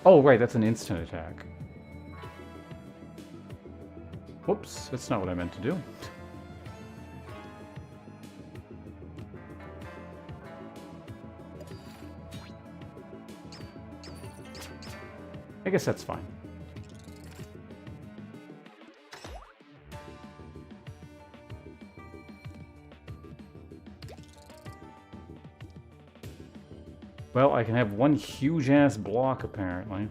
Oh, right, that's an instant attack. Whoops, that's not what I meant to do. I guess that's fine. Well, I can have one huge-ass block, apparently.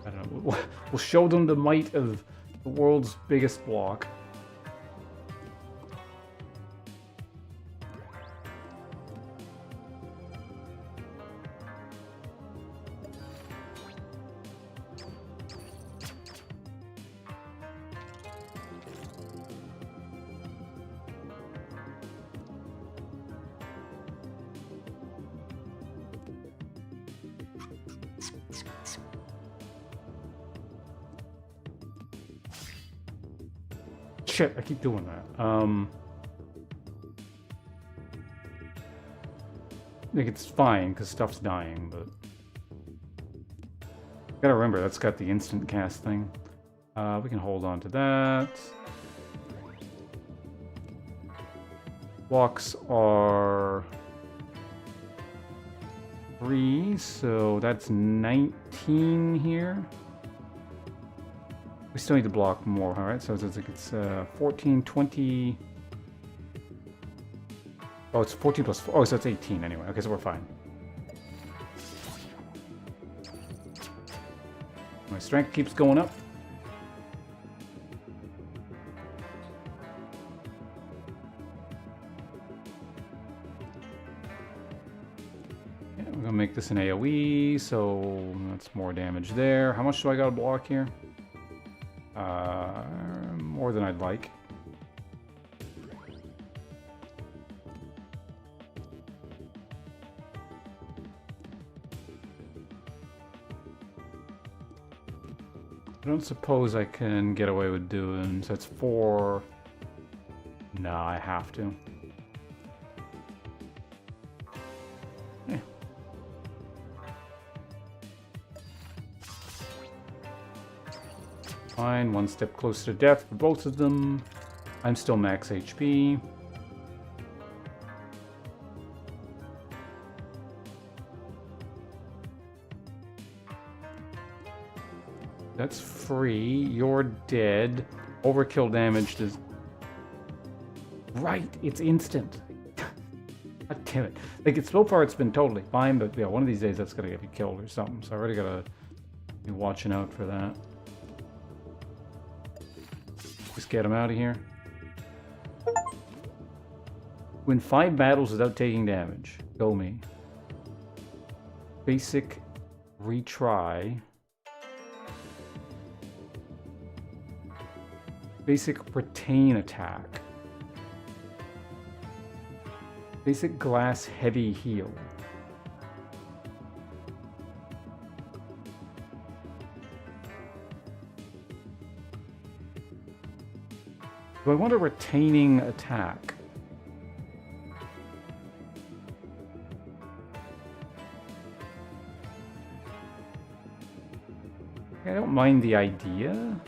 I don't know. We'll show them the might of the world's biggest block. Shit, I keep doing that. I think it's fine, because stuff's dying, but... Gotta remember, that's got the instant cast thing. We can hold on to that. Blocks are... 3, so that's 19 here. We still need to block more, alright? So it's 14, 20... Oh, it's 14 plus 4. Oh, so it's 18 anyway. Okay, so we're fine. My strength keeps going up. we're gonna make this an AoE, so that's more damage there. How much do I gotta block here? More than I'd like. I don't suppose I can get away with doing, so it's 4. Nah, I have to. Yeah. Fine, one step closer to death for both of them. I'm still max HP. That's free. You're dead. Overkill damage does... Right, it's instant. God damn it. Like, so far it's been totally fine, but yeah, one of these days that's gonna get me killed or something, so I already gotta be watching out for that. Just get him out of here. Win 5 battles without taking damage. Go me. Basic retry. Basic retain attack. Basic glass heavy heal. Do I want a retaining attack? I don't mind the idea.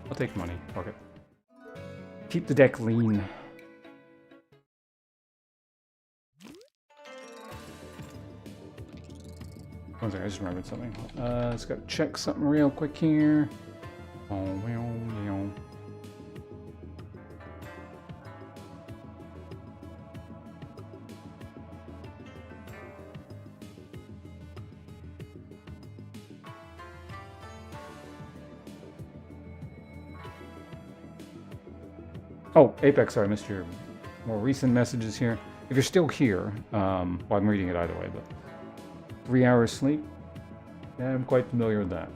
I'll take money. Okay. Keep the deck lean. One second, I just remembered something. Let's go check something real quick here. Oh, Apex, sorry, I missed your more recent messages here. If you're still here, well, I'm reading it either way, but 3 hours sleep? Yeah, I'm quite familiar with that.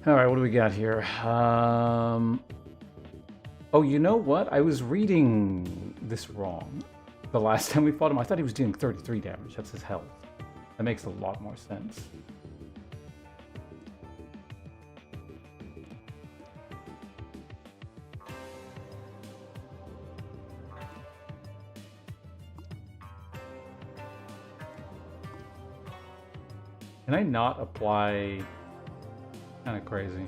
Alright, what do we got here? Oh, you know what? I was reading this wrong. The last time we fought him, I thought he was doing 33 damage. That's his health. That makes a lot more sense. Can I not apply? Kind of crazy.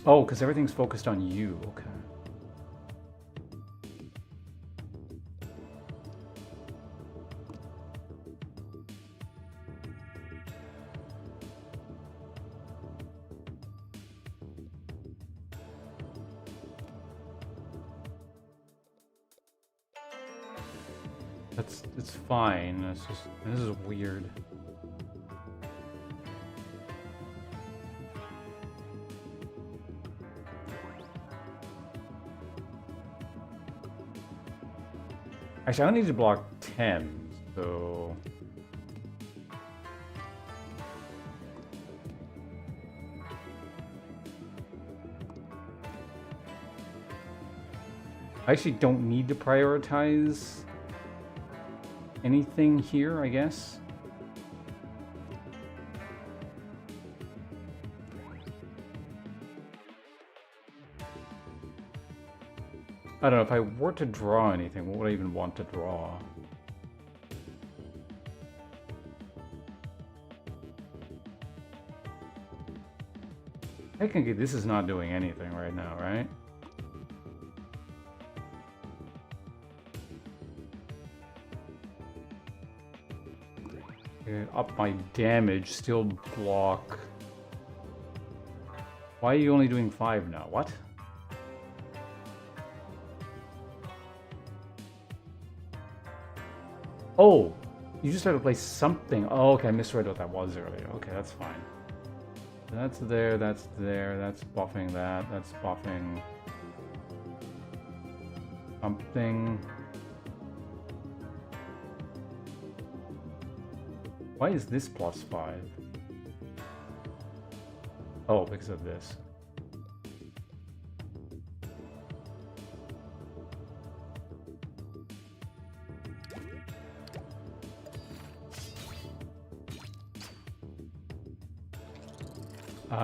Oh, because everything's focused on you. Okay. It's fine. It's just, this is weird. Actually, I don't need to block 10, so... I actually don't need to prioritize anything here, I guess. I don't know, if I were to draw anything, what would I even want to draw? Technically, this is not doing anything right now, right? Up my damage, still block. Why are you only doing 5 now? What? Oh, you just have to play something. Oh, okay, I misread what that was earlier. Okay, that's fine. That's there, that's there, that's buffing that, that's buffing something. Why is this +5? Oh, because of this.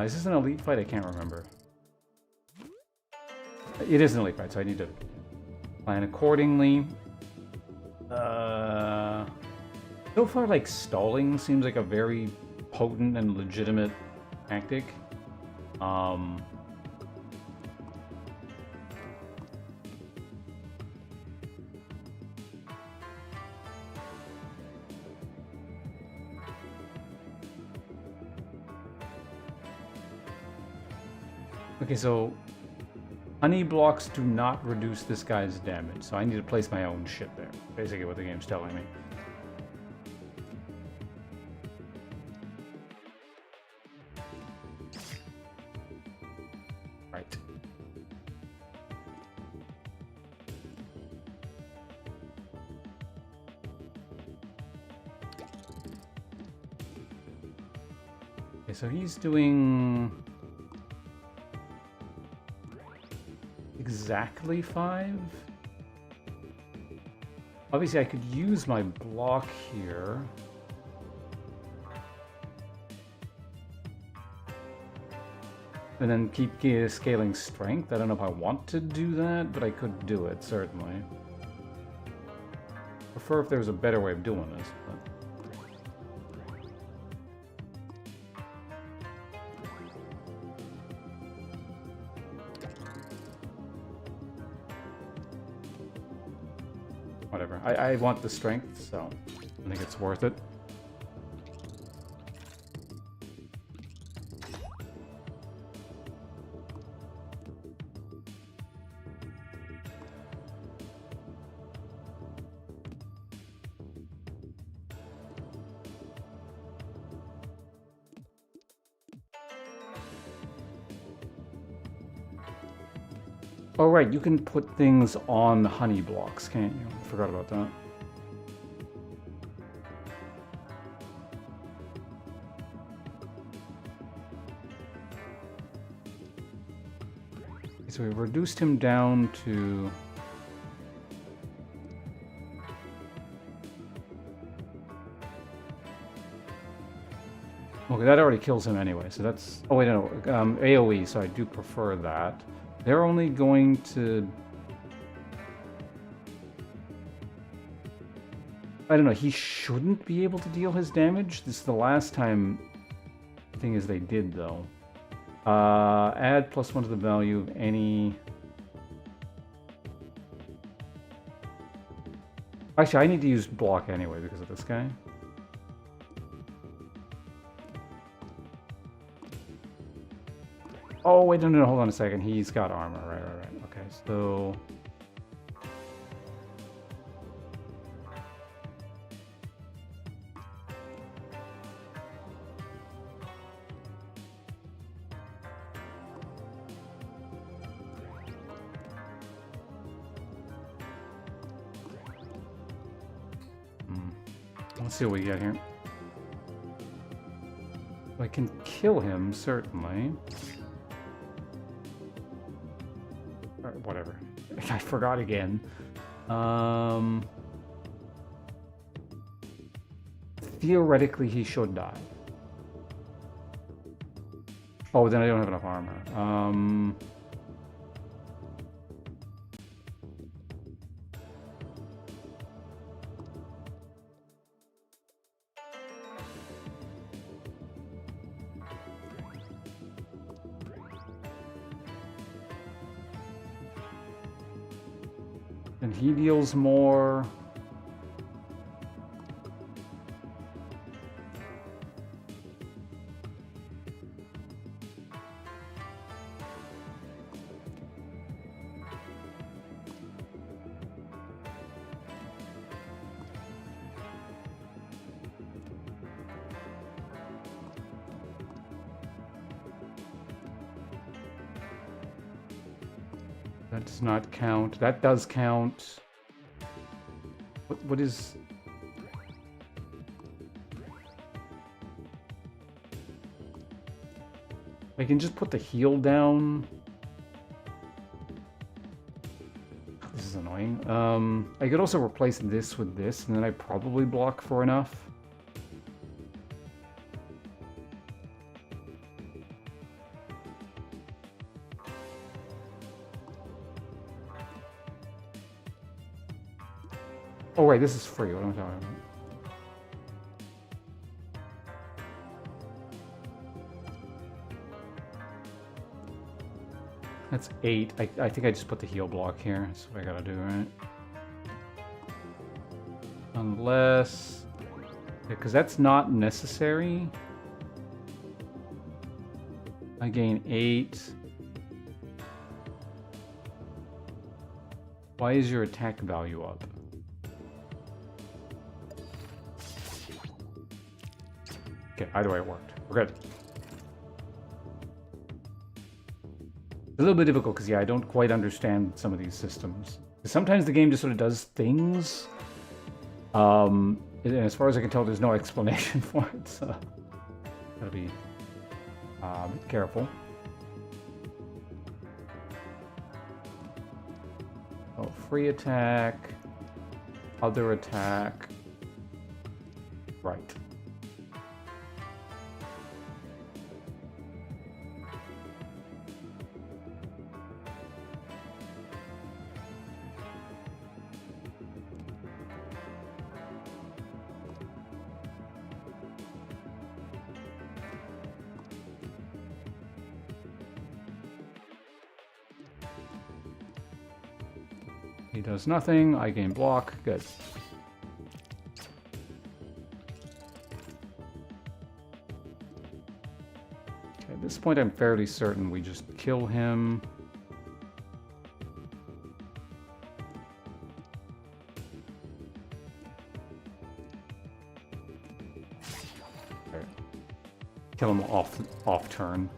Is this an elite fight? I can't remember. It is an elite fight, so I need to plan accordingly. So far, like, stalling seems like a very potent and legitimate tactic. Okay, so honey blocks do not reduce this guy's damage, so I need to place my own shit there. Basically what the game's telling me. Right. Okay, so he's doing exactly 5. Obviously, I could use my block here. And then keep scaling strength. I don't know if I want to do that, but I could do it, certainly. Prefer if there was a better way of doing this, but... whatever. I want the strength, so I think it's worth it. Oh right, you can put things on honey blocks, can't you? I forgot about that. So we reduced him down to... okay, that already kills him anyway, so that's... oh wait, no, AoE, so I do prefer that. They're only going to... I don't know, he shouldn't be able to deal his damage. This is the last time... the thing is they did, though. Add +1 to the value of any... actually, I need to use block anyway because of this guy. Oh, wait, no, hold on a second. He's got armor. Right. Okay, so... let's see what we get here. I can kill him, certainly. Or whatever. I forgot again. Theoretically, he should die. Oh, then I don't have enough armor. And he deals more. That does not count. That does count. What is... I can just put the heal down. This is annoying. I could also replace this with this, and then I probably block for enough. Oh wait, this is free. What am I talking about? That's 8. I think I just put the heal block here. That's what I gotta do, right? Unless... because that's not necessary. I gain 8. Why is your attack value up? Okay, either way it worked. We're good. It's a little bit difficult because, yeah, I don't quite understand some of these systems. Sometimes the game just sort of does things. And as far as I can tell, there's no explanation for it, so gotta be careful. Oh, free attack, other attack, right. He does nothing. I gain block. Good. Okay, at this point I'm fairly certain we just kill him. Okay. Kill him off turn.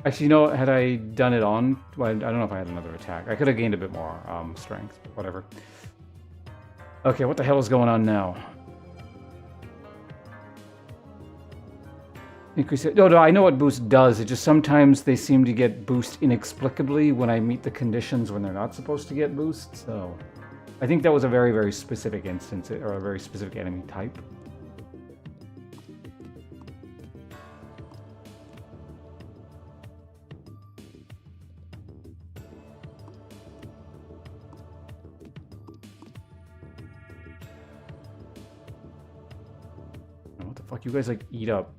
Actually, you know, had I done it on... well, I don't know if I had another attack. I could have gained a bit more strength, but whatever. Okay, what the hell is going on now? Increase it. No, I know what boost does. It just sometimes they seem to get boost inexplicably when I meet the conditions when they're not supposed to get boost, so... I think that was a very, very specific instance, or a very specific enemy type. Fuck, you guys like eat up.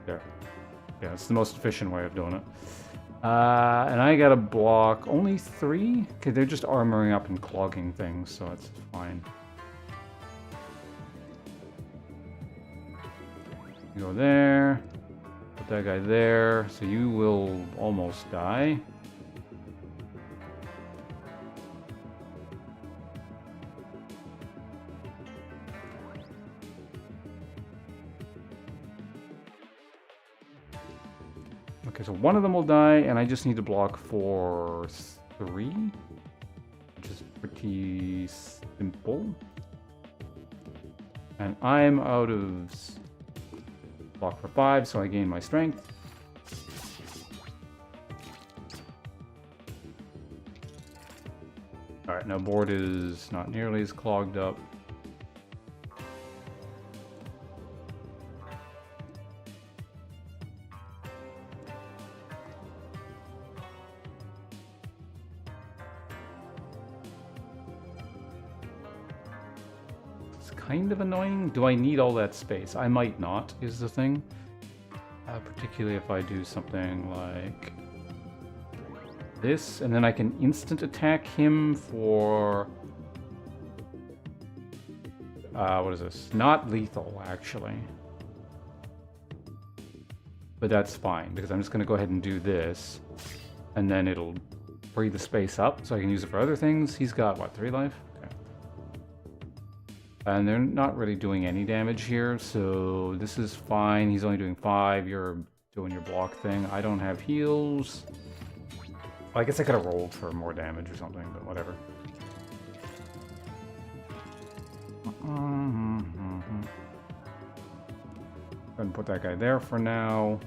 There. Yeah, it's the most efficient way of doing it. And I gotta block only 3? Okay, they're just armoring up and clogging things, so it's fine. You go there, put that guy there, so you will almost die. Okay, so one of them will die, and I just need to block for 3, which is pretty simple. And I'm out of... block for 5, so I gain my strength. Alright, now board is not nearly as clogged up. Kind of annoying. Do I need all that space? I might not, is the thing. Particularly if I do something like this, and then I can instant attack him for... what is this? Not lethal, actually. But that's fine, because I'm just going to go ahead and do this, and then it'll free the space up so I can use it for other things. He's got, what, 3 life? Okay. And they're not really doing any damage here, so this is fine. He's only doing 5. You're doing your block thing. I don't have heals. Well, I guess I could have rolled for more damage or something, but whatever. Go ahead and put that guy there for now.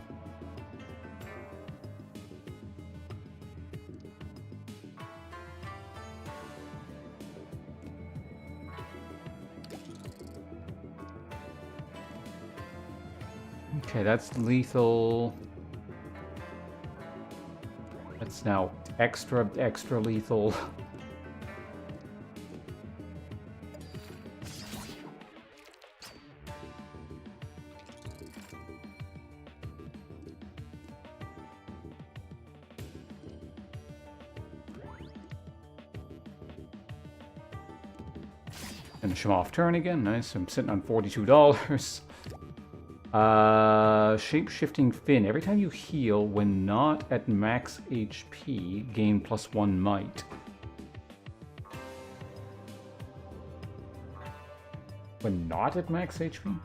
Okay, that's lethal. That's now extra lethal. Finish him off turn again. Nice. I'm sitting on $42. Shape-shifting fin. Every time you heal when not at max HP, gain +1 might. When not at max HP?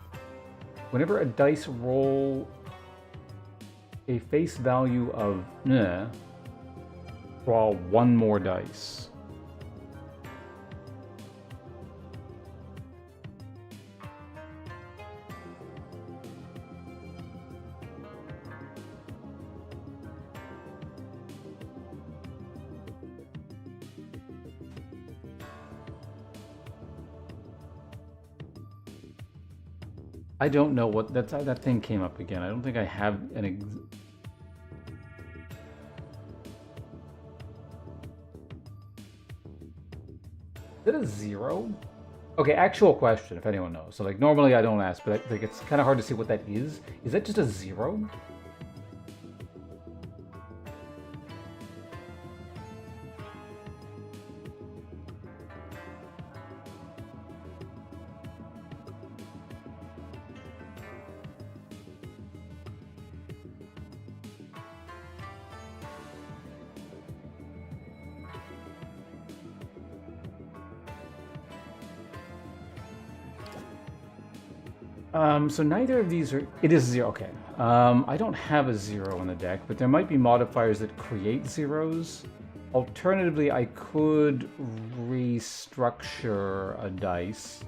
Whenever a dice roll a face value of draw 1 more dice. I don't know what that thing came up again. I don't think I have an Is it a 0? Okay, actual question, if anyone knows. So like normally I don't ask, but I think it's kind of hard to see what that is. Is that just a 0? So neither of these are... It is 0, okay. I don't have a 0 in the deck, but there might be modifiers that create zeros. Alternatively, I could restructure a dice,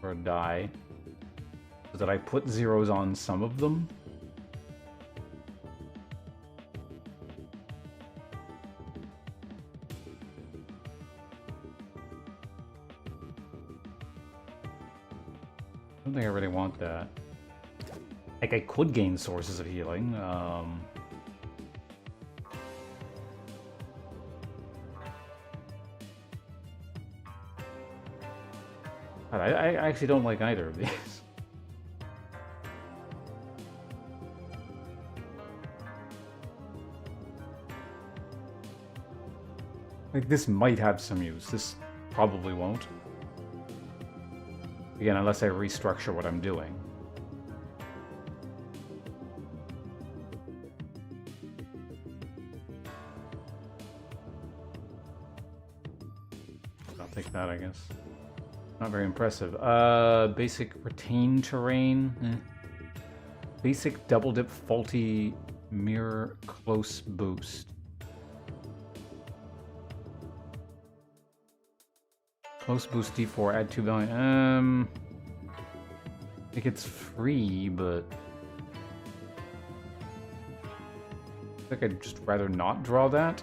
or a die, so that I put zeros on some of them. I don't think I really want that. Like, I could gain sources of healing. I actually don't like either of these. Like, this might have some use. This probably won't. Again, unless I restructure what I'm doing. I'll take that, I guess. Not very impressive. Basic retain terrain. Basic double dip faulty mirror close boost. Close boost D4, add 2 value. I think it's free, but I think I'd just rather not draw that.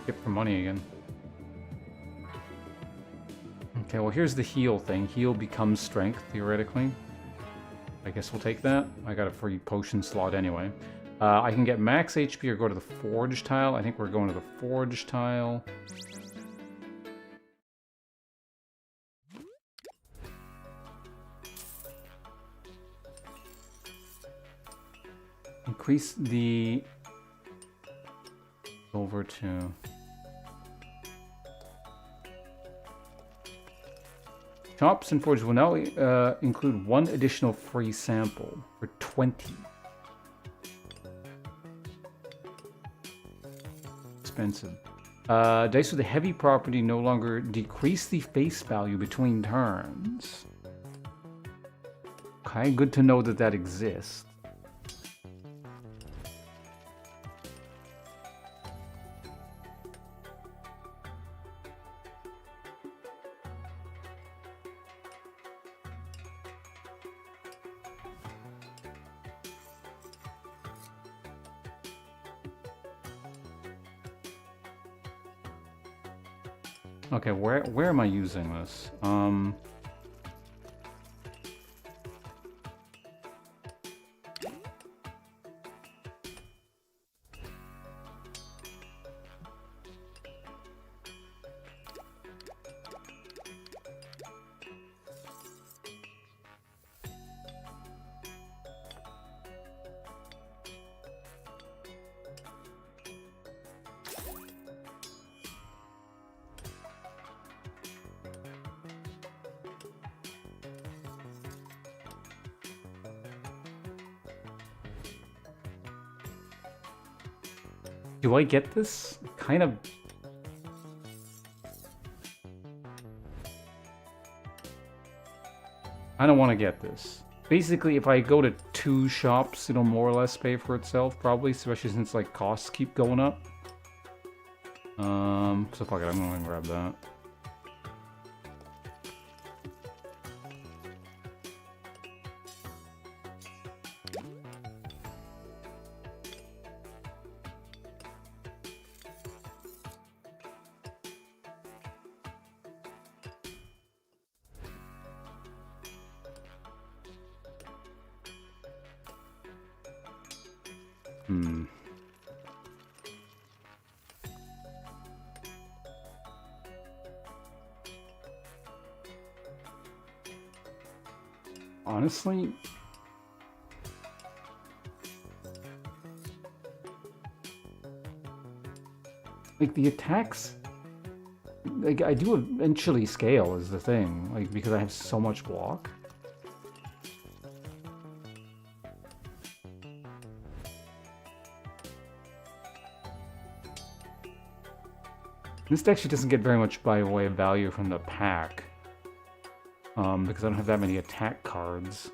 Get for money again. Okay, well here's the heal thing. Heal becomes strength, theoretically. I guess we'll take that. I got a free potion slot anyway. I can get max HP or go to the forge tile. I think we're going to the forge tile. Increase the over to... Shops and Forge will now include one additional free sample for 20. Expensive. Dice with a heavy property no longer decrease the face value between turns. Okay, good to know that that exists. Okay, where am I using this? Do I get this? Kind of. I don't want to get this. Basically, if I go to 2 shops, it'll more or less pay for itself, probably, especially since like costs keep going up. So fuck it, I'm gonna grab that. Honestly, like the attacks, like I do eventually scale is the thing, like because I have so much block. This actually doesn't get very much by way of value from the pack. Because I don't have that many attack cards.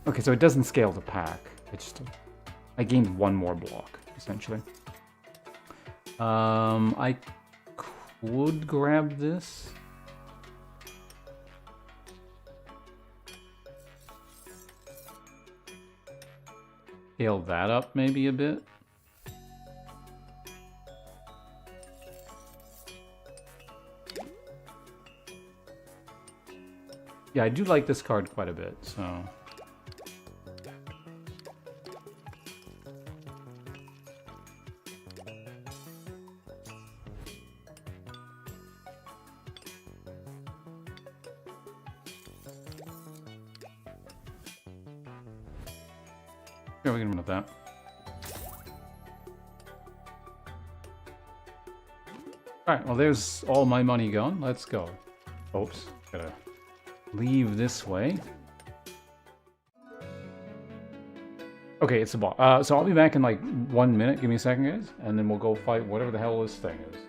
Okay, so it doesn't scale the pack. I gained 1 more block, essentially. I could grab this. Scale that up maybe a bit. Yeah, I do like this card quite a bit, so... Yeah, we can run with that. Alright, well there's all my money gone. Let's go. Oops, gotta leave this way. Okay, it's a boss. So I'll be back in like 1 minute. Give me a second, guys. And then we'll go fight whatever the hell this thing is.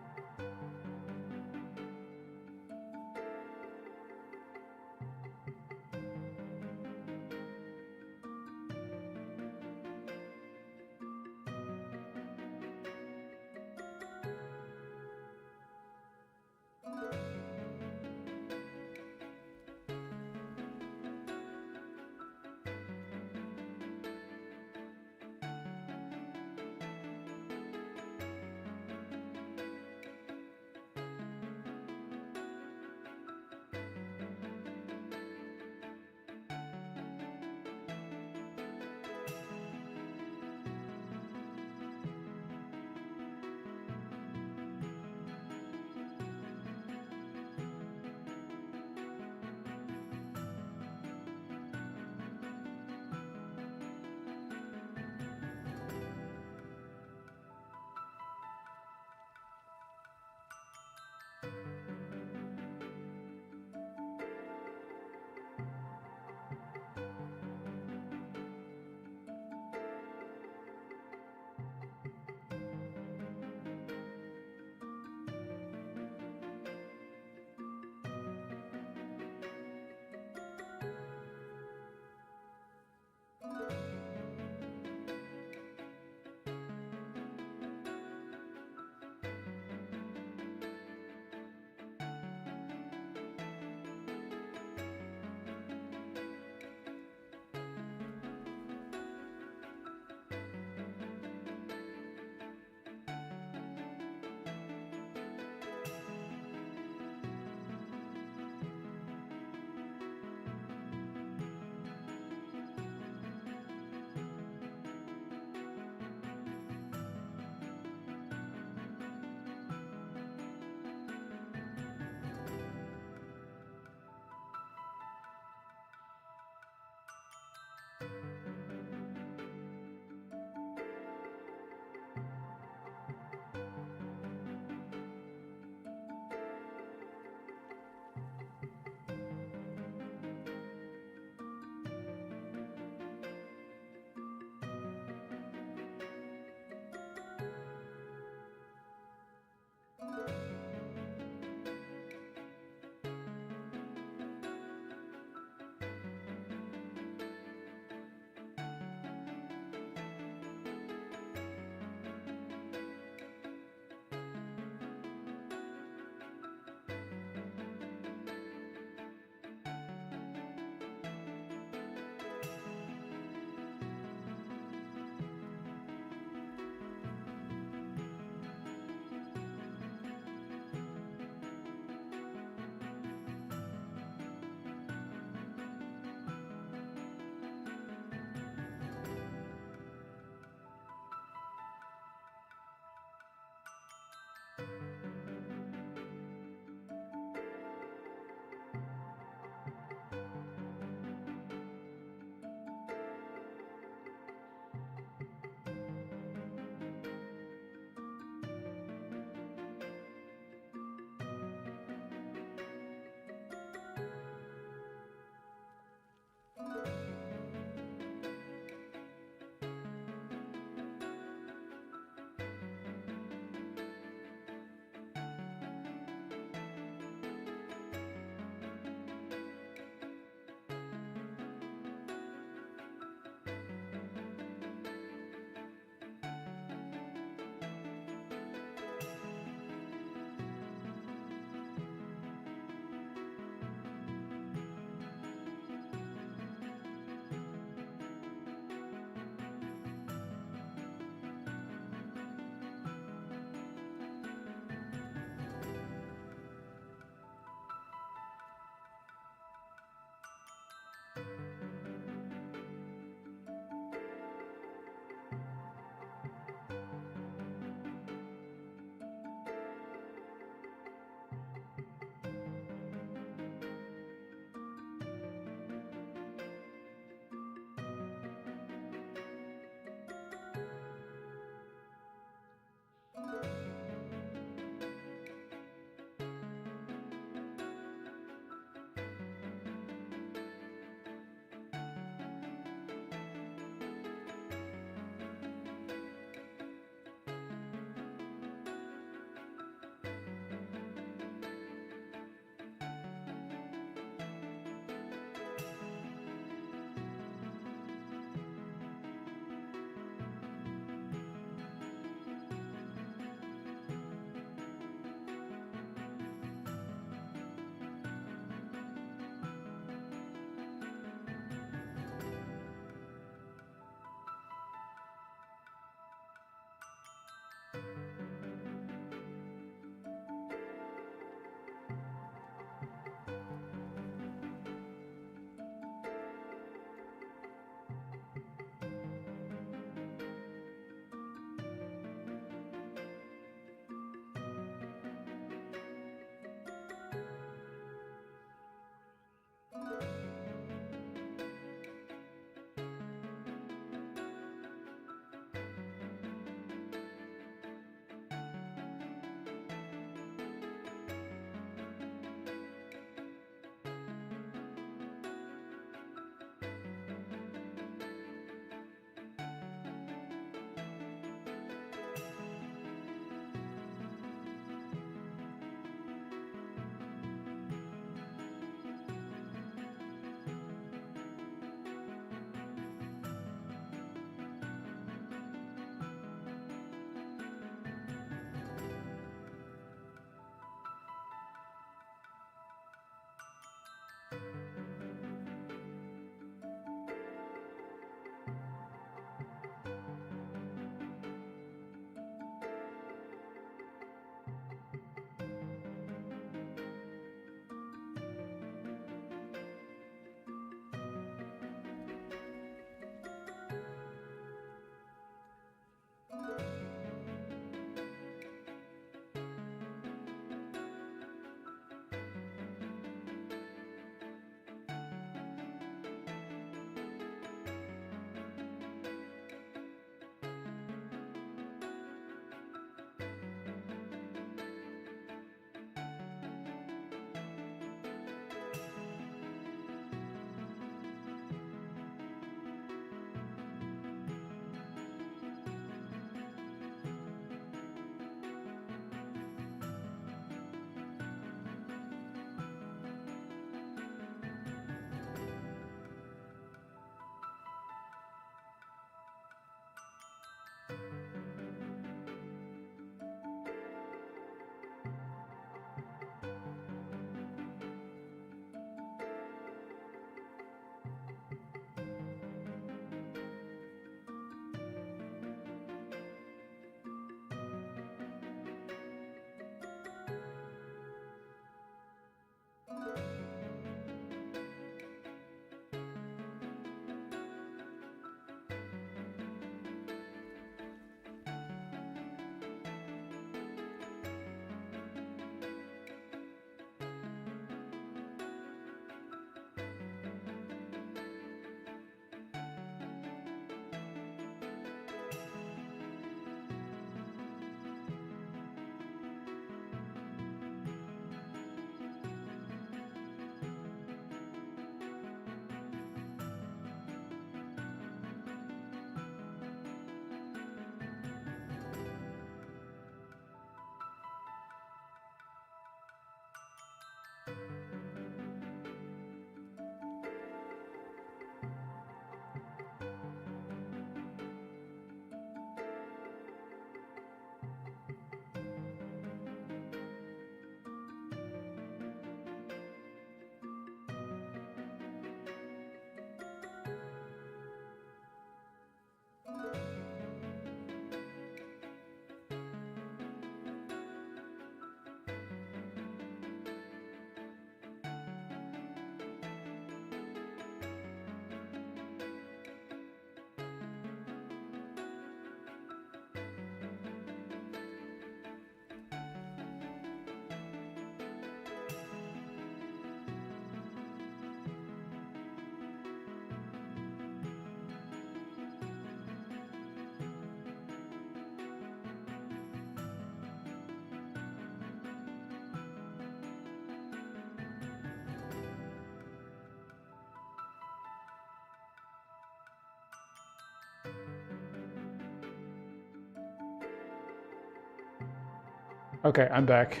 Okay, I'm back.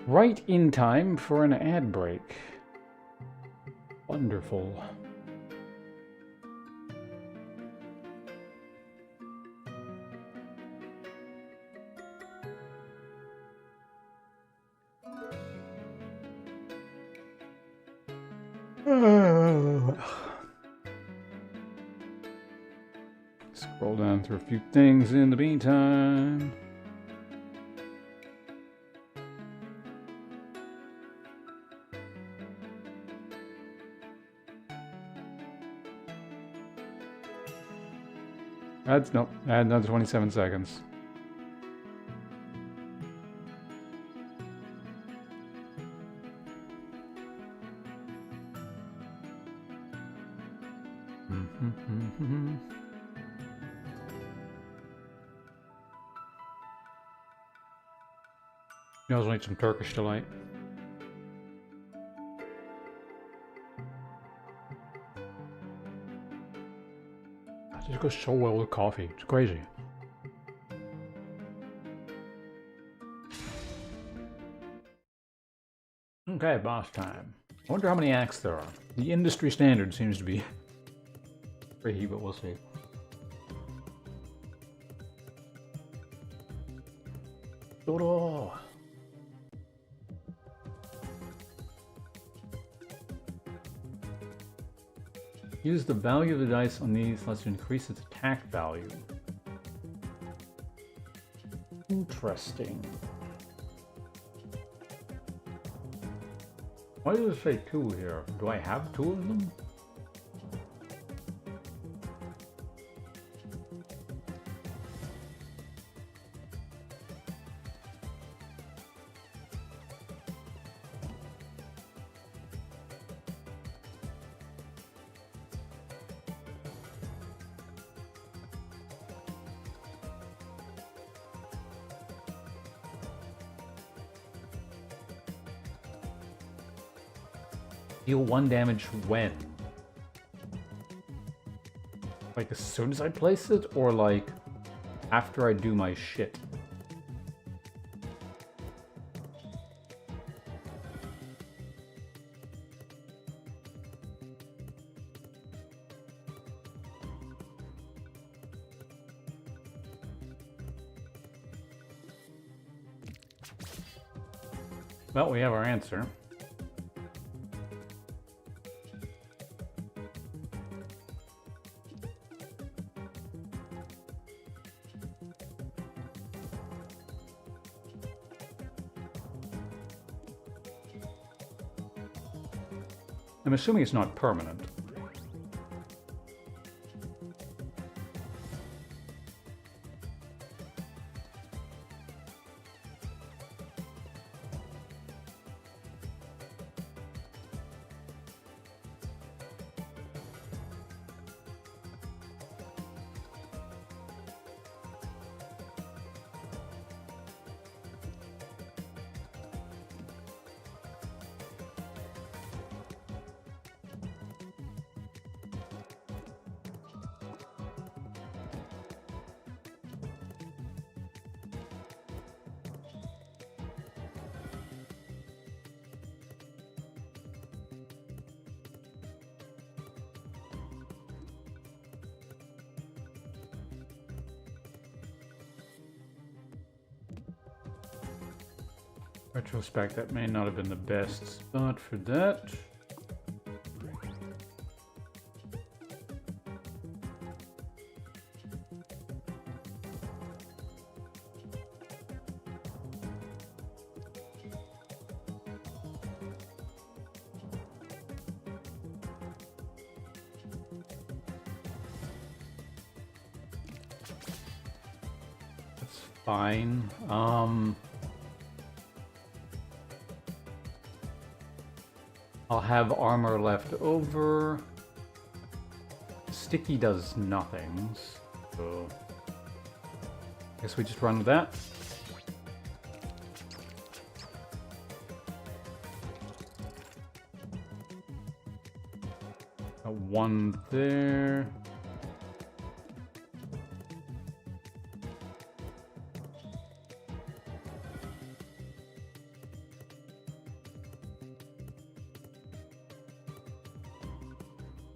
Right in time for an ad break. Wonderful. Scroll down through a few things in the meantime. Nope, add another 27 seconds. You also need some Turkish delight. It just goes so well with coffee. It's crazy. Okay, boss time. I wonder how many acts there are. The industry standard seems to be 3, but we'll see. Dodo! Use the value of the dice on these lets you increase its attack value. Interesting. Why does it say 2 here? Do I have 2 of them? Deal 1 damage when? Like as soon as I place it, or like after I do my shit? Well, we have our answer. I'm assuming it's not permanent. Retrospect, that may not have been the best spot for that. That's fine. I'll have armor left over. Sticky does nothing, so I guess we just run with that. Got 1 there.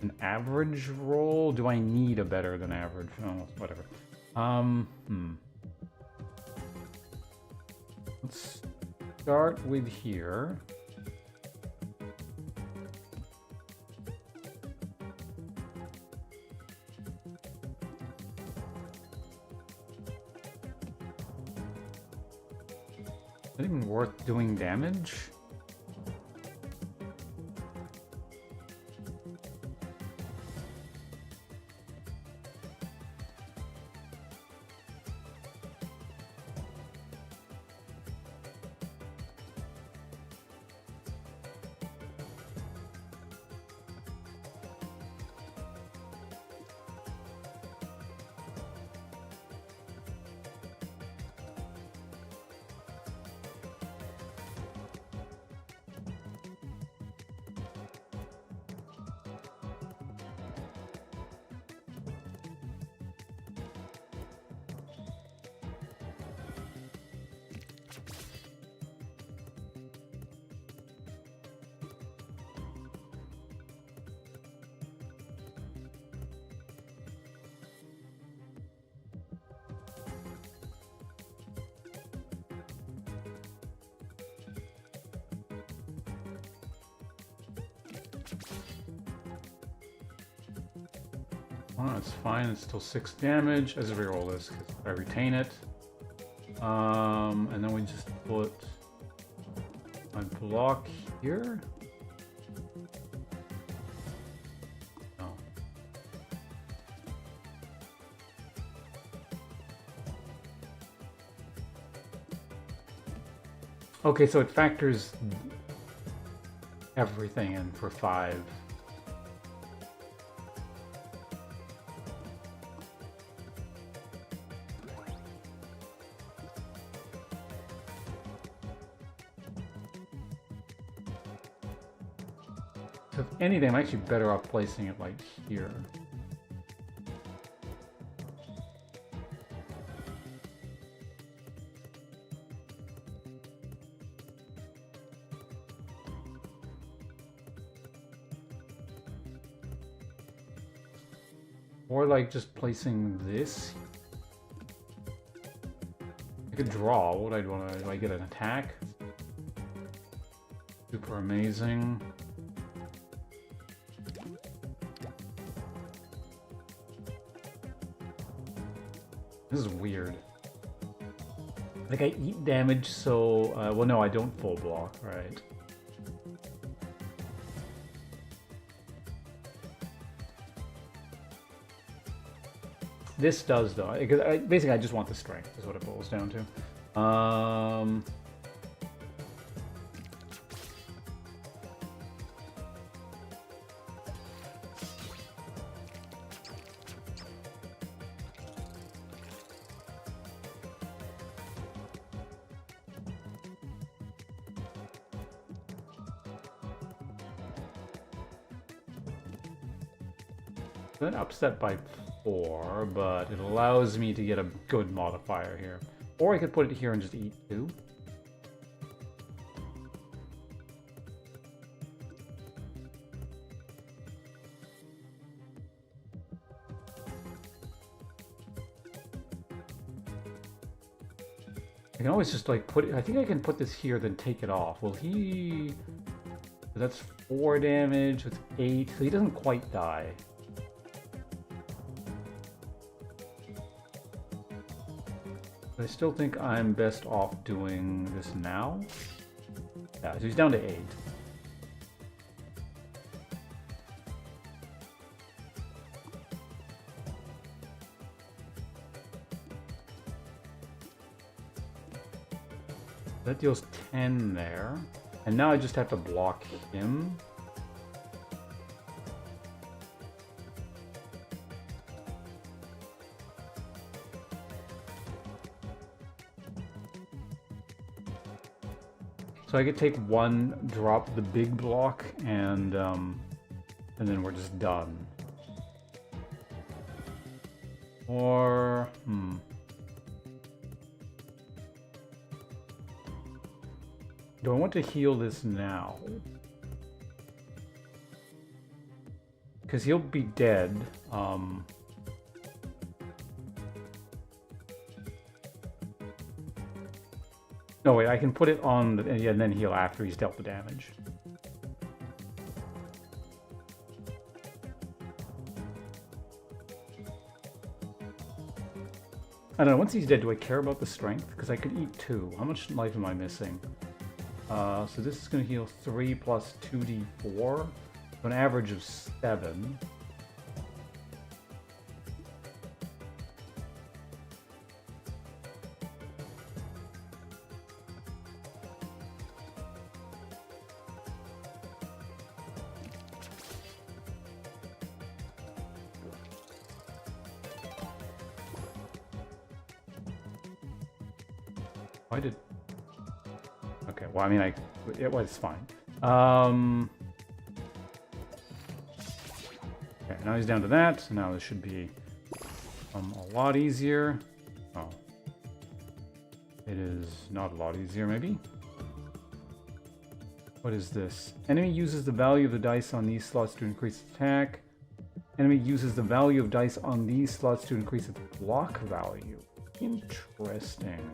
An average roll? Do I need a better than average? Oh, whatever. Let's start with here. Is it even worth doing damage? Oh, that's fine. It's still 6 damage as I reroll this because I retain it. And then we just put my block here. No. Okay, so it factors everything in for 5. So if anything, I'm actually better off placing it like here. Or like just placing this. I could draw. What would I want to do? I get an attack? Super amazing. This is weird. Like I eat damage, so well, no, I don't full block, right? This does though, because basically I just want the strength is what it boils down to. Then upset by 4, but it allows me to get a good modifier here. Or I could put it here and just eat 2. I can always just like put it, I think I can put this here then take it off. Will he... That's 4 damage, it's 8, so he doesn't quite die. I still think I'm best off doing this now. Yeah, so he's down to 8. That deals 10 there. And now I just have to block him. So I could take 1, drop the big block, and then we're just done. Or do I want to heal this now? because he'll be dead. No, wait, I can put it on and then heal after he's dealt the damage. I don't know, once he's dead, do I care about the strength? Because I could eat 2. How much life am I missing? So this is going to heal 3 plus 2d4, so an average of 7. Why did... Okay, well, I mean, it was fine. Okay, now he's down to that. So now this should be a lot easier. Oh. It is not a lot easier, maybe? What is this? Enemy uses the value of the dice on these slots to increase attack. Enemy uses the value of dice on these slots to increase its block value. Interesting.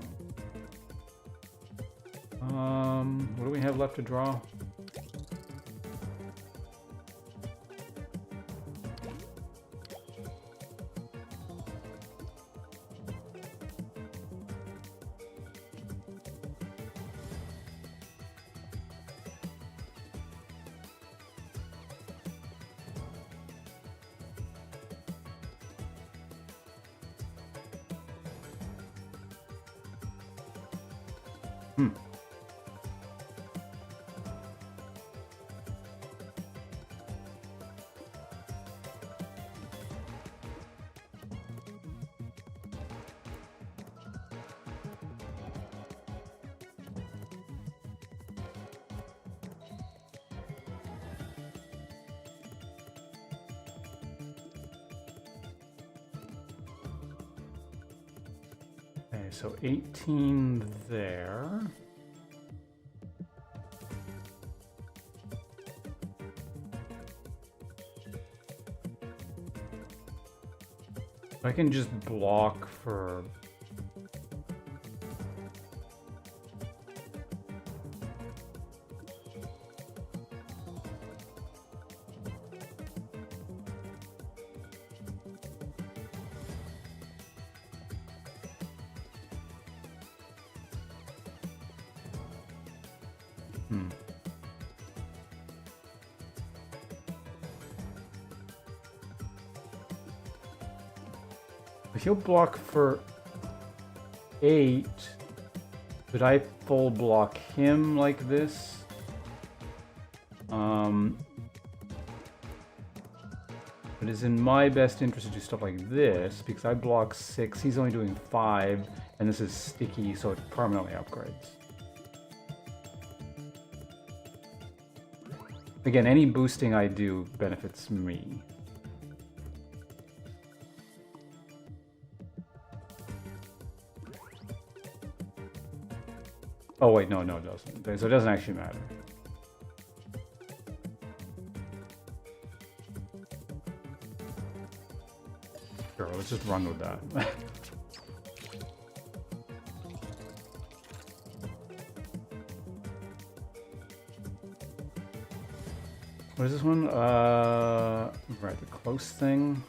What do we have left to draw? Okay, so 18 there. I can just block for... He'll block for 8. Could I full block him like this? It is in my best interest to do stuff like this, because I block 6, he's only doing 5, and this is sticky, so it permanently upgrades. Again, any boosting I do benefits me. Oh wait, no, it doesn't. So it doesn't actually matter. Sure, let's just run with that. What is this one? Right, the close thing.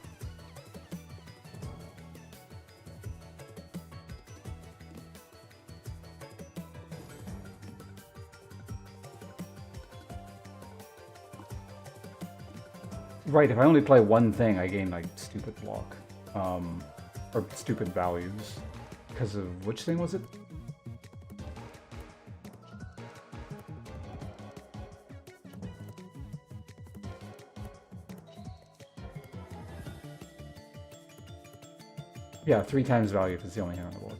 Right, if I only play one thing, I gain, like, stupid block. Or stupid values. Because of which thing was it? Yeah, 3 times value if it's the only hand on the board.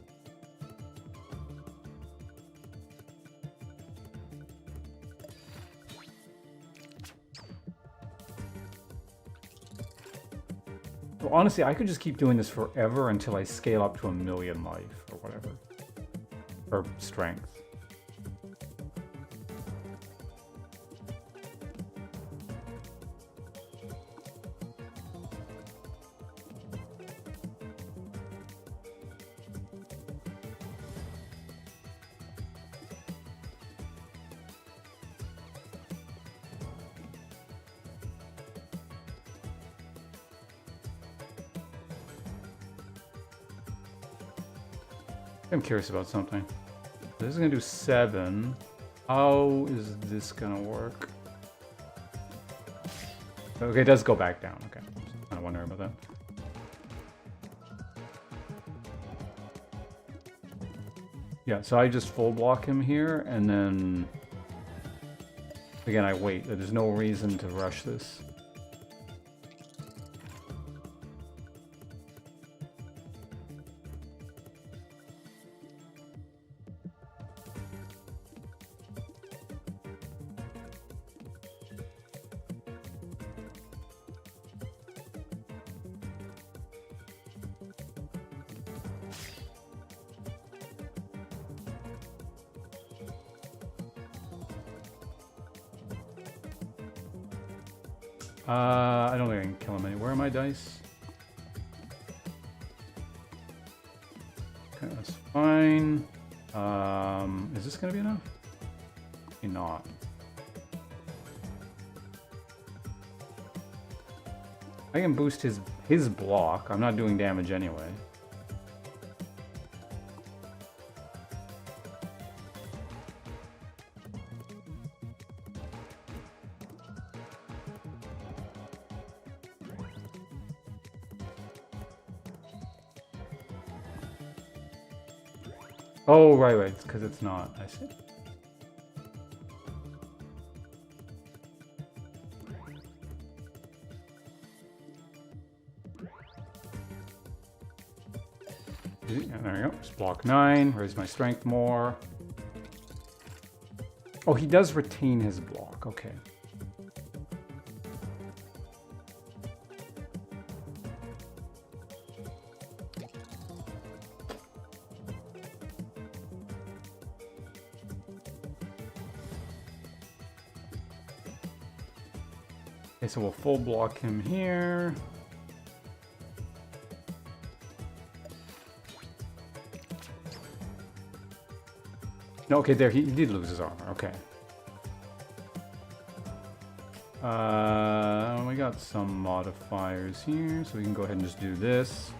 Well, honestly, I could just keep doing this forever until I scale up to 1,000,000 life, or whatever. Or strength. I'm curious about something. This is gonna do 7. How is this gonna work? Okay, it does go back down. Okay, just kind of wondering about that. Yeah, so I just full block him here, and then again I wait. There's no reason to rush this. I don't think I can kill him anywhere. Where are my dice? Okay, that's fine. Is this gonna be enough? Maybe not. I can boost his block. I'm not doing damage anyway. Oh, right, it's because it's not. I see. Yeah, there we go. Just block 9. Raise my strength more. Oh, he does retain his block. Okay. Okay, so we'll full block him here. No, okay, there, he did lose his armor, okay. We got some modifiers here, so we can go ahead and just do this.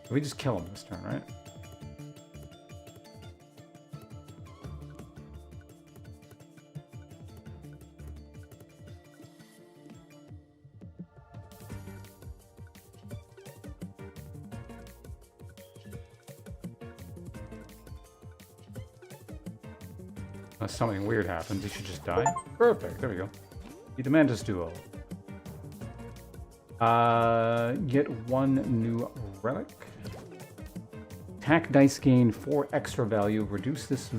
We just kill him this turn, right? Unless something weird happens, he should just die. Perfect, there we go. The Demantis duo. Get 1 new relic. Attack dice gain 4 extra value. Reduce this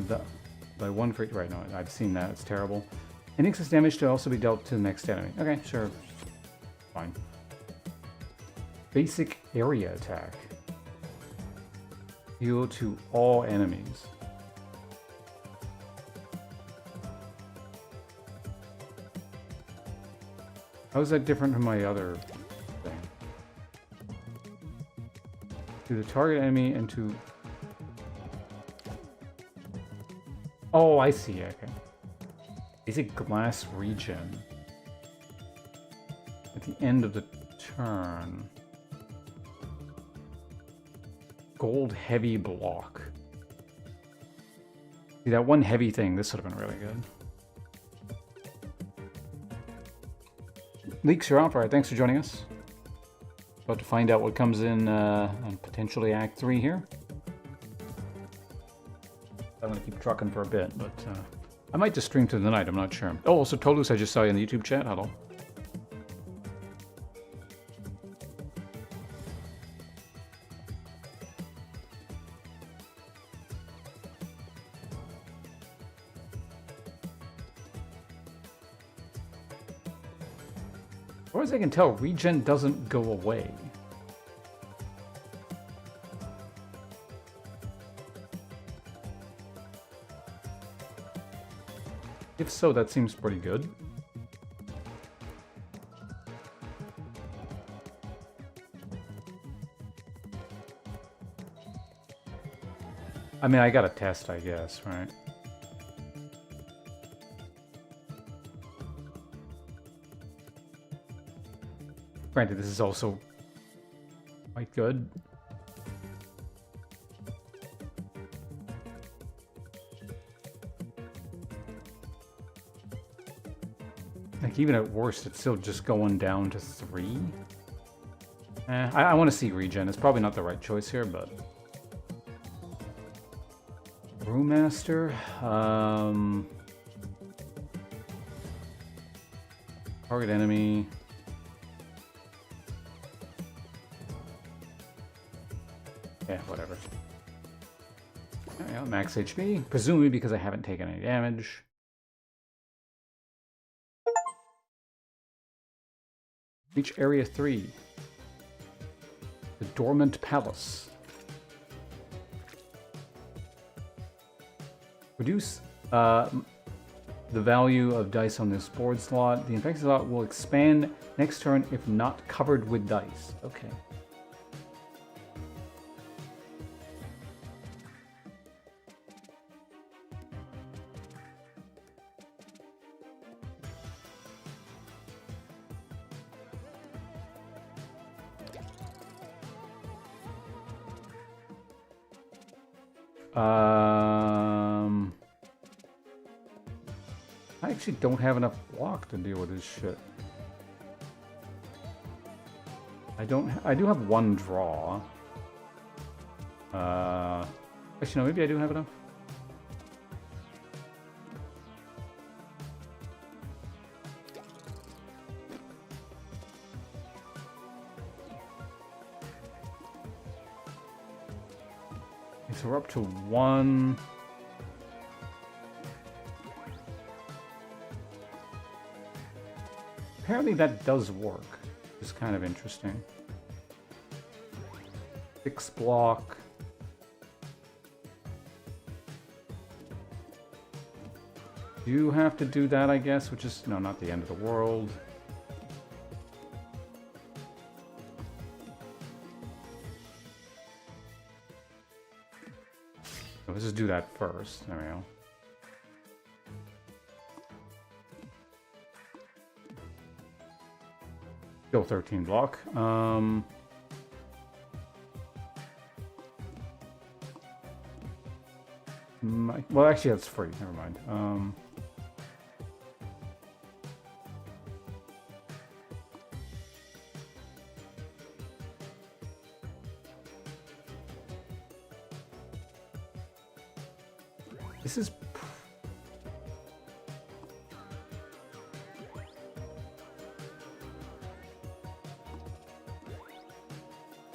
by 1 for... Right, no, I've seen that. It's terrible. And excess damage to also be dealt to the next enemy. Okay, sure. Fine. Basic area attack. Heal to all enemies. How is that different from my other thing? To the target enemy and to... Oh, I see, okay. Is it glass regen? At the end of the turn. Gold heavy block. See, that one heavy thing, this would have been really good. Leaks, you're out. All right, thanks for joining us. About to find out what comes in on potentially Act 3 here. I'm going to keep trucking for a bit, but I might just stream through the night. I'm not sure. Oh, also, Tolus, I just saw you in the YouTube chat. Hello. As far as I can tell, regen doesn't go away. If so, that seems pretty good. I mean, I gotta test, I guess, right? Granted, this is also quite good. Like, even at worst, it's still just going down to 3. I want to see regen. It's probably not the right choice here, but... Brewmaster. Target enemy. Yeah, whatever. Yeah, max HP. Presumably because I haven't taken any damage. Reach Area 3. The Dormant Palace. Reduce the value of dice on this board slot. The infected slot will expand next turn if not covered with dice. Okay. I actually don't have enough block to deal with this shit. I do have 1 draw. Actually, no, maybe I do have enough. Okay, so we're up to 1. Apparently that does work, which is kind of interesting. 6 block. You have to do that, I guess, which is, no, not the end of the world. So let's just do that first. There we go. Still 13 block. Well, actually, that's free. Never mind. This is...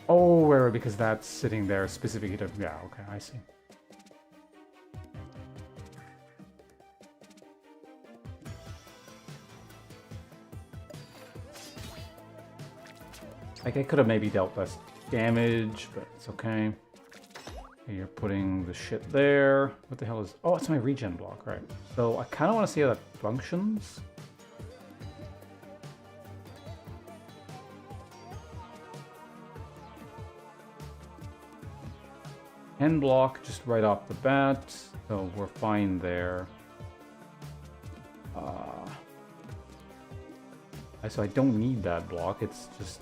Oh, where, because that's sitting there specifically to... Yeah, okay, I see. Like, I could have maybe dealt less damage, but it's okay. Okay, you're putting the shit there. What the hell is... Oh, it's my regen block, right. So I kind of want to see how that functions. End block just right off the bat, so we're fine there. So I don't need that block, it's just...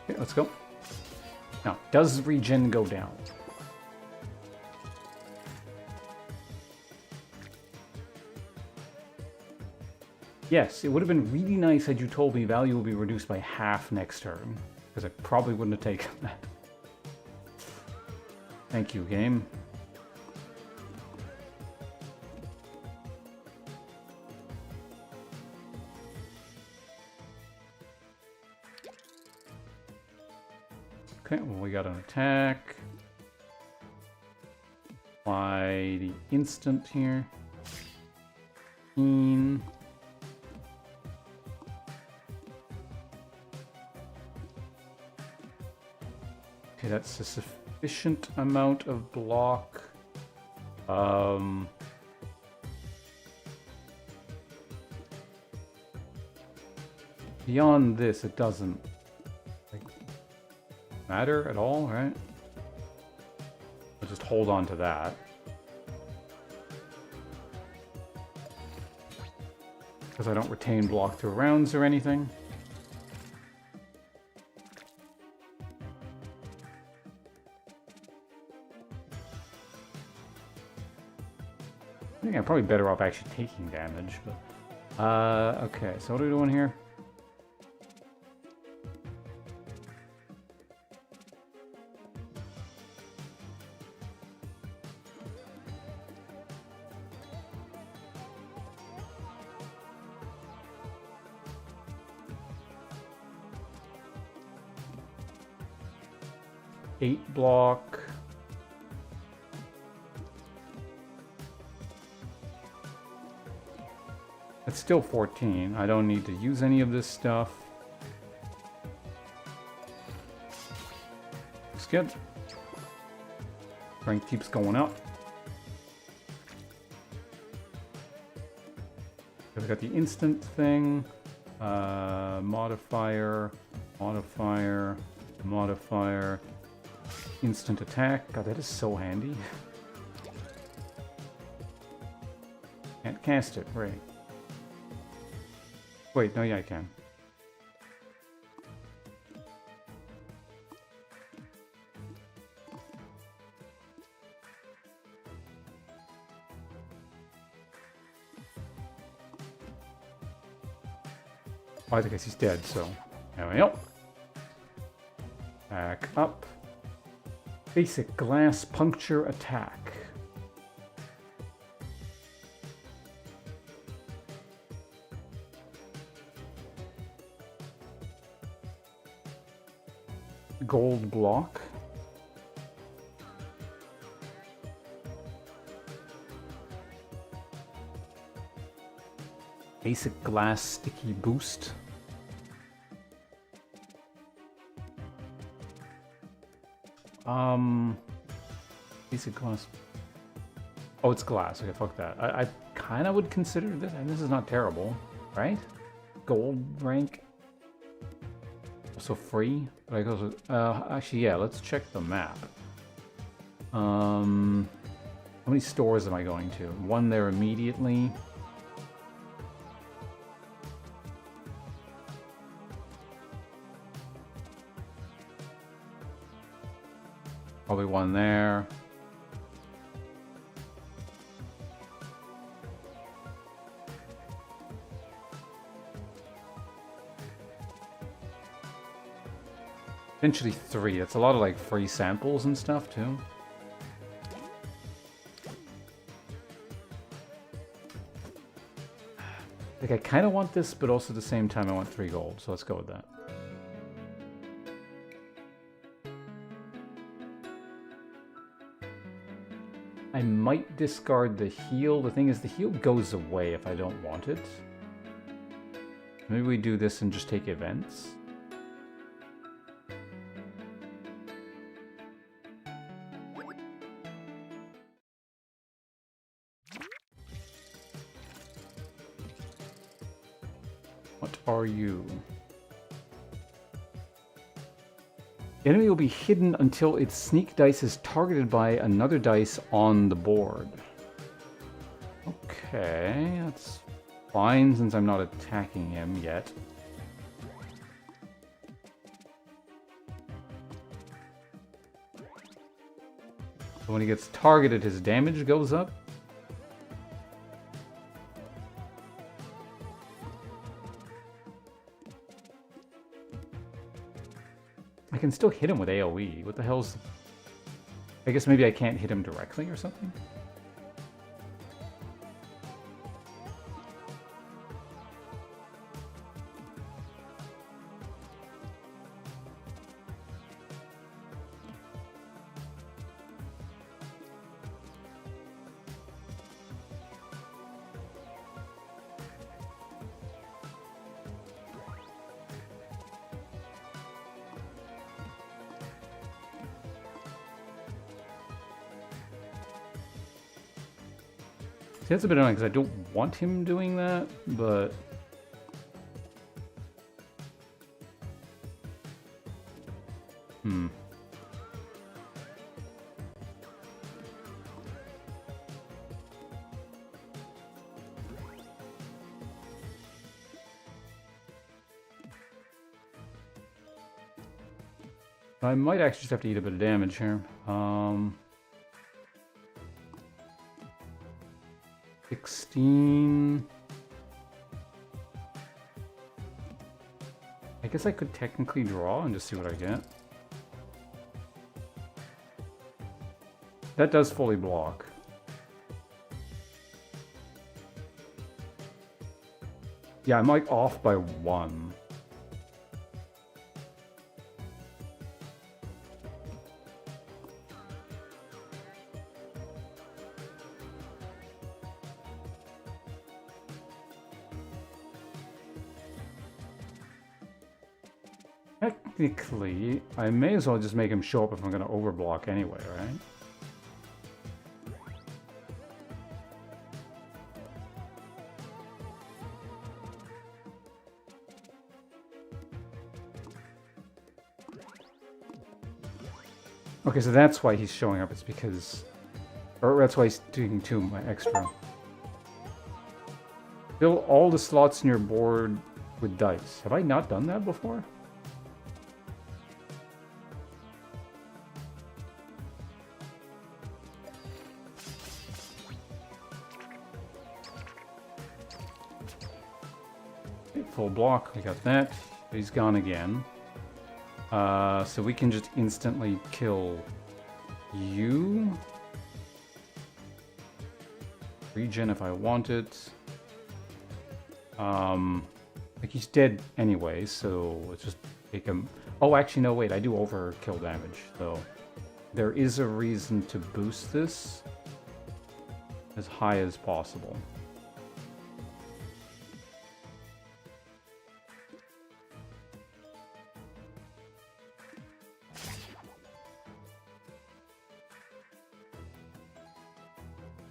Okay, let's go. Now, does regen go down? Yes, it would have been really nice had you told me value will be reduced by half next turn, because I probably wouldn't have taken that. Thank you, game. Okay, well, we got an attack. Apply the instant here. Okay, that's a sufficient amount of block. Beyond this, it doesn't matter at all, right? I'll just hold on to that. Because I don't retain block through rounds or anything. I think I'm probably better off actually taking damage, but... okay, so what are we doing here? Eight block. It's still 14. I don't need to use any of this stuff. Looks good. Rank keeps going up. I've got the instant thing. Modifier, modifier, modifier. Instant attack. God, that is so handy. Can't cast it, right. Wait, no, yeah, I can. Oh, I think he's dead, so there we go. Back up. Basic glass puncture attack. Gold block. Basic glass sticky boost. Basic glass. Oh, it's glass. Okay, fuck that. I kind of would consider this, and this is not terrible, right? Gold rank. Also free, but I go to, actually, yeah, let's check the map. How many stores am I going to? One there immediately. Probably one there. Eventually 3. That's a lot of like free samples and stuff too. Like I kind of want this, but also at the same time I want 3 gold. So let's go with that. I might discard the heal. The thing is, the heal goes away if I don't want it. Maybe we do this and just take events. What are you? The enemy will be hidden until its sneak dice is targeted by another dice on the board. Okay, that's fine since I'm not attacking him yet. So when he gets targeted, his damage goes up. I can still hit him with AoE. What the hell's... I guess maybe I can't hit him directly or something? See, that's a bit annoying because I don't want him doing that, but... I might actually just have to eat a bit of damage here. 16. I guess I could technically draw and just see what I get. That does fully block. Yeah, I'm like off by 1. Technically, I may as well just make him show up if I'm going to overblock anyway, right? Okay, so that's why he's showing up. It's because... Or that's why he's doing 2 my extra. Fill all the slots in your board with dice. Have I not done that before? Okay, full block, we got that. He's gone again. So we can just instantly kill you. Regen if I want it. Like he's dead anyway, so let's just take him. Oh, actually, no, wait, I do overkill damage, so there is a reason to boost this as high as possible.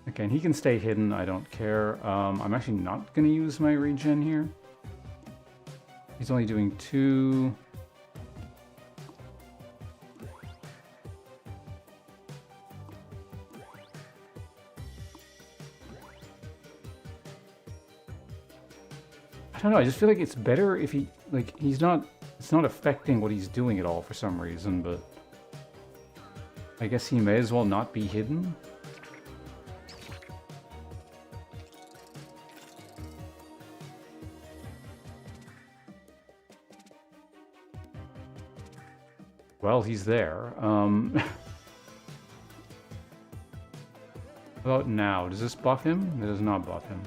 Okay, and he can stay hidden, I don't care. I'm actually not going to use my regen here. He's only doing 2. I don't know, I just feel like it's better if he, like, it's not affecting what he's doing at all for some reason, but I guess he may as well not be hidden. Well, he's there. What about now? Does this buff him? It does not buff him.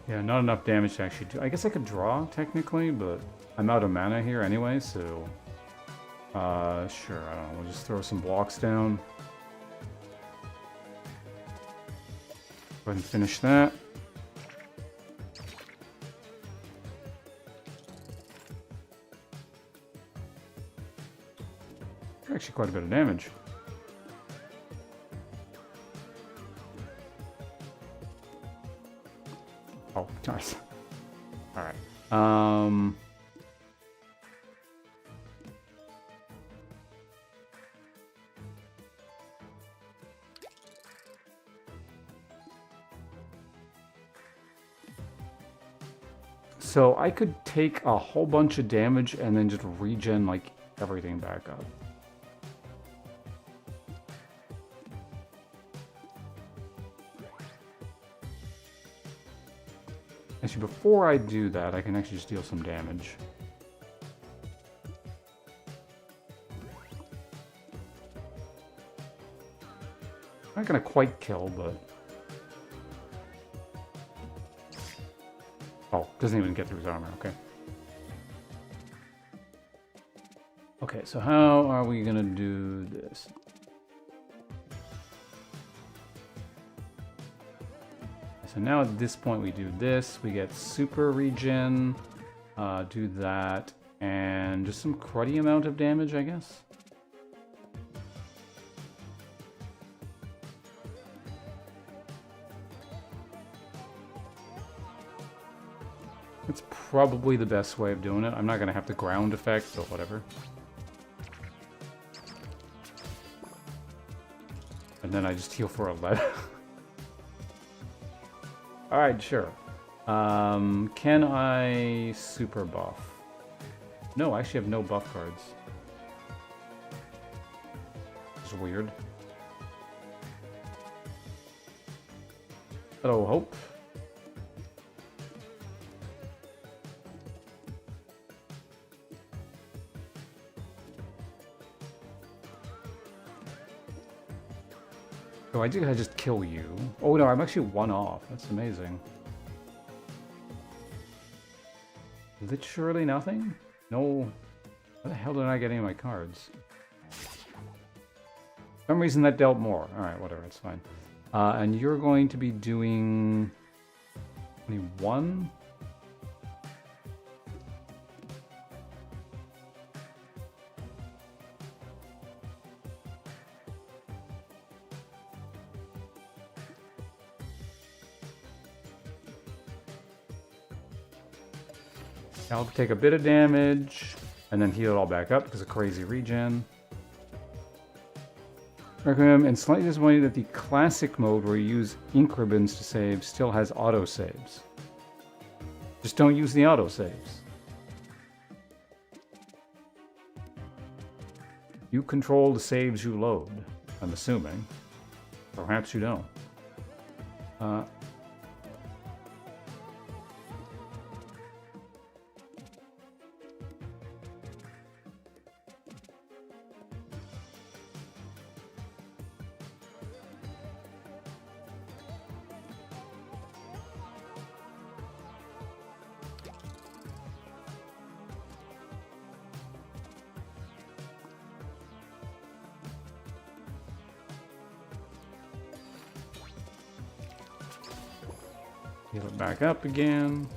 Yeah, not enough damage to actually do. I guess I could draw, technically, but I'm out of mana here anyway, so... sure, I don't know, we'll just throw some blocks down. Go ahead and finish that. Actually quite a bit of damage. Oh, nice. Alright. So I could take a whole bunch of damage and then just regen like everything back up. Actually, before I do that, I can actually just deal some damage. Not gonna quite kill, but... Oh, doesn't even get through his armor, okay. Okay, so how are we gonna do this? So now at this point we do this, we get super regen, do that, and just some cruddy amount of damage, I guess. It's probably the best way of doing it. I'm not going to have the ground effect, but whatever. And then I just heal for 11. Alright, sure. Can I super buff? No, I actually have no buff cards. It's weird. Hello, Hope. Oh, I think I just kill you. Oh no, I'm actually one off. That's amazing. Literally nothing? No. How the hell did I get any of my cards? For some reason that dealt more. Alright, whatever, it's fine. And you're going to be doing 21? I'll take a bit of damage, and then heal it all back up because of crazy regen. Recommend, and slightly disappointed that the classic mode where you use ink ribbons to save still has auto saves. Just don't use the auto saves. You control the saves you load, I'm assuming. Perhaps you don't. Heal it back up again.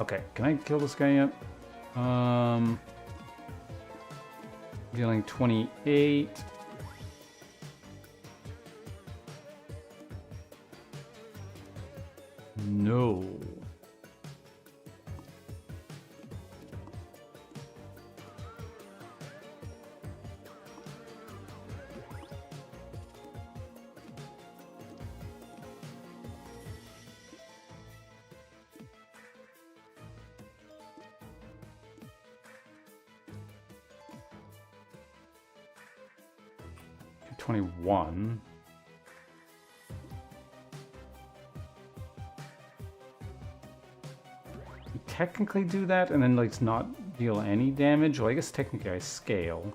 Okay, can I kill this guy yet? Dealing 28. No. $21. You technically do that and then like not deal any damage. Well, I guess technically I scale.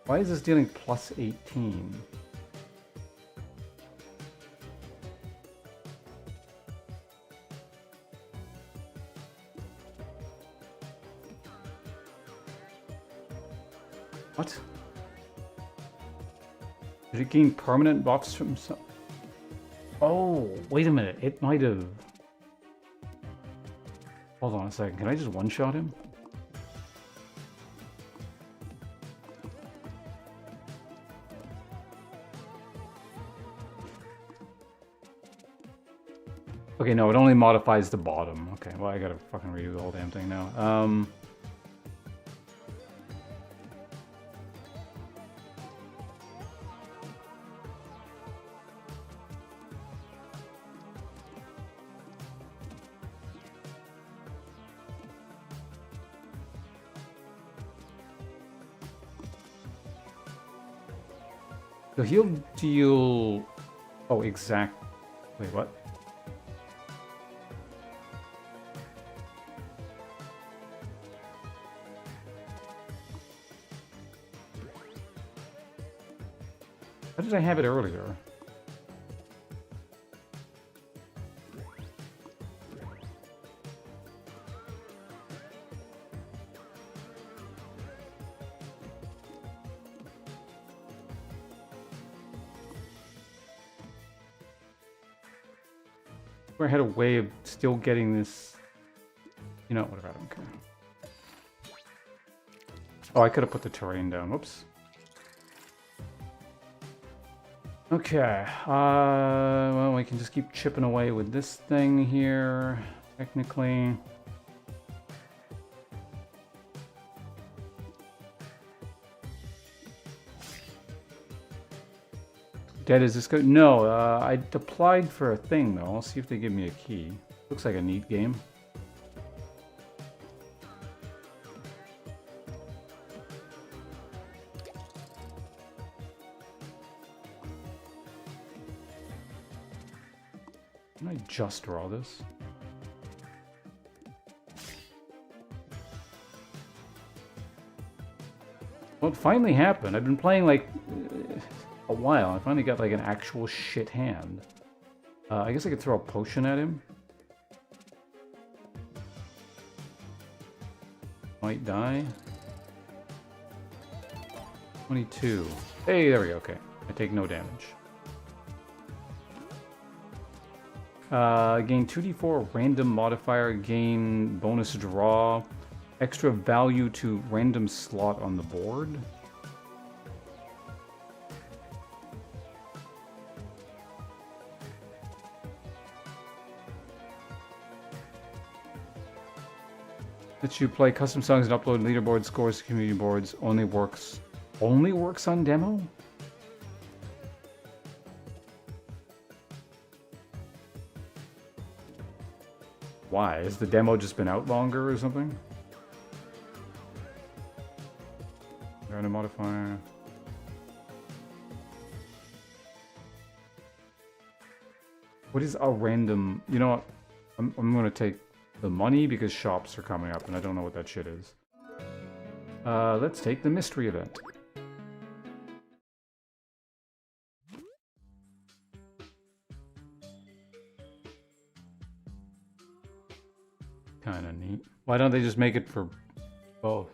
Why is this dealing plus 18? What? Did it gain permanent buffs from some... Oh, wait a minute. It might have... Hold on a second. Can I just one-shot him? Okay, no, it only modifies the bottom. Okay, well, I gotta fucking redo the whole damn thing now. So he'll deal... Oh, exact... Wait, what? How did I have it earlier? I had a way of still getting this, you know, whatever, I don't care. Oh, I could have put the terrain down, whoops. Okay, well, I can just keep chipping away with this thing here, technically. Dead is this good? No, I applied for a thing though. I'll see if they give me a key. Looks like a neat game. Can I just draw this? Well, it finally happened. I've been playing like a while. I finally got like an actual shit hand. I guess I could throw a potion at him. Might die. 22. Hey, there we go. Okay. I take no damage. Gain 2d4 random modifier, gain bonus draw, extra value to random slot on the board. Lets you play custom songs and upload leaderboard scores to community boards. Only works on demo? Why? Has the demo just been out longer or something? Random modifier. What is a random... You know what? I'm going to take the money because shops are coming up and I don't know what that shit is. Let's take the mystery event. Kind of neat. Why don't they just make it for both?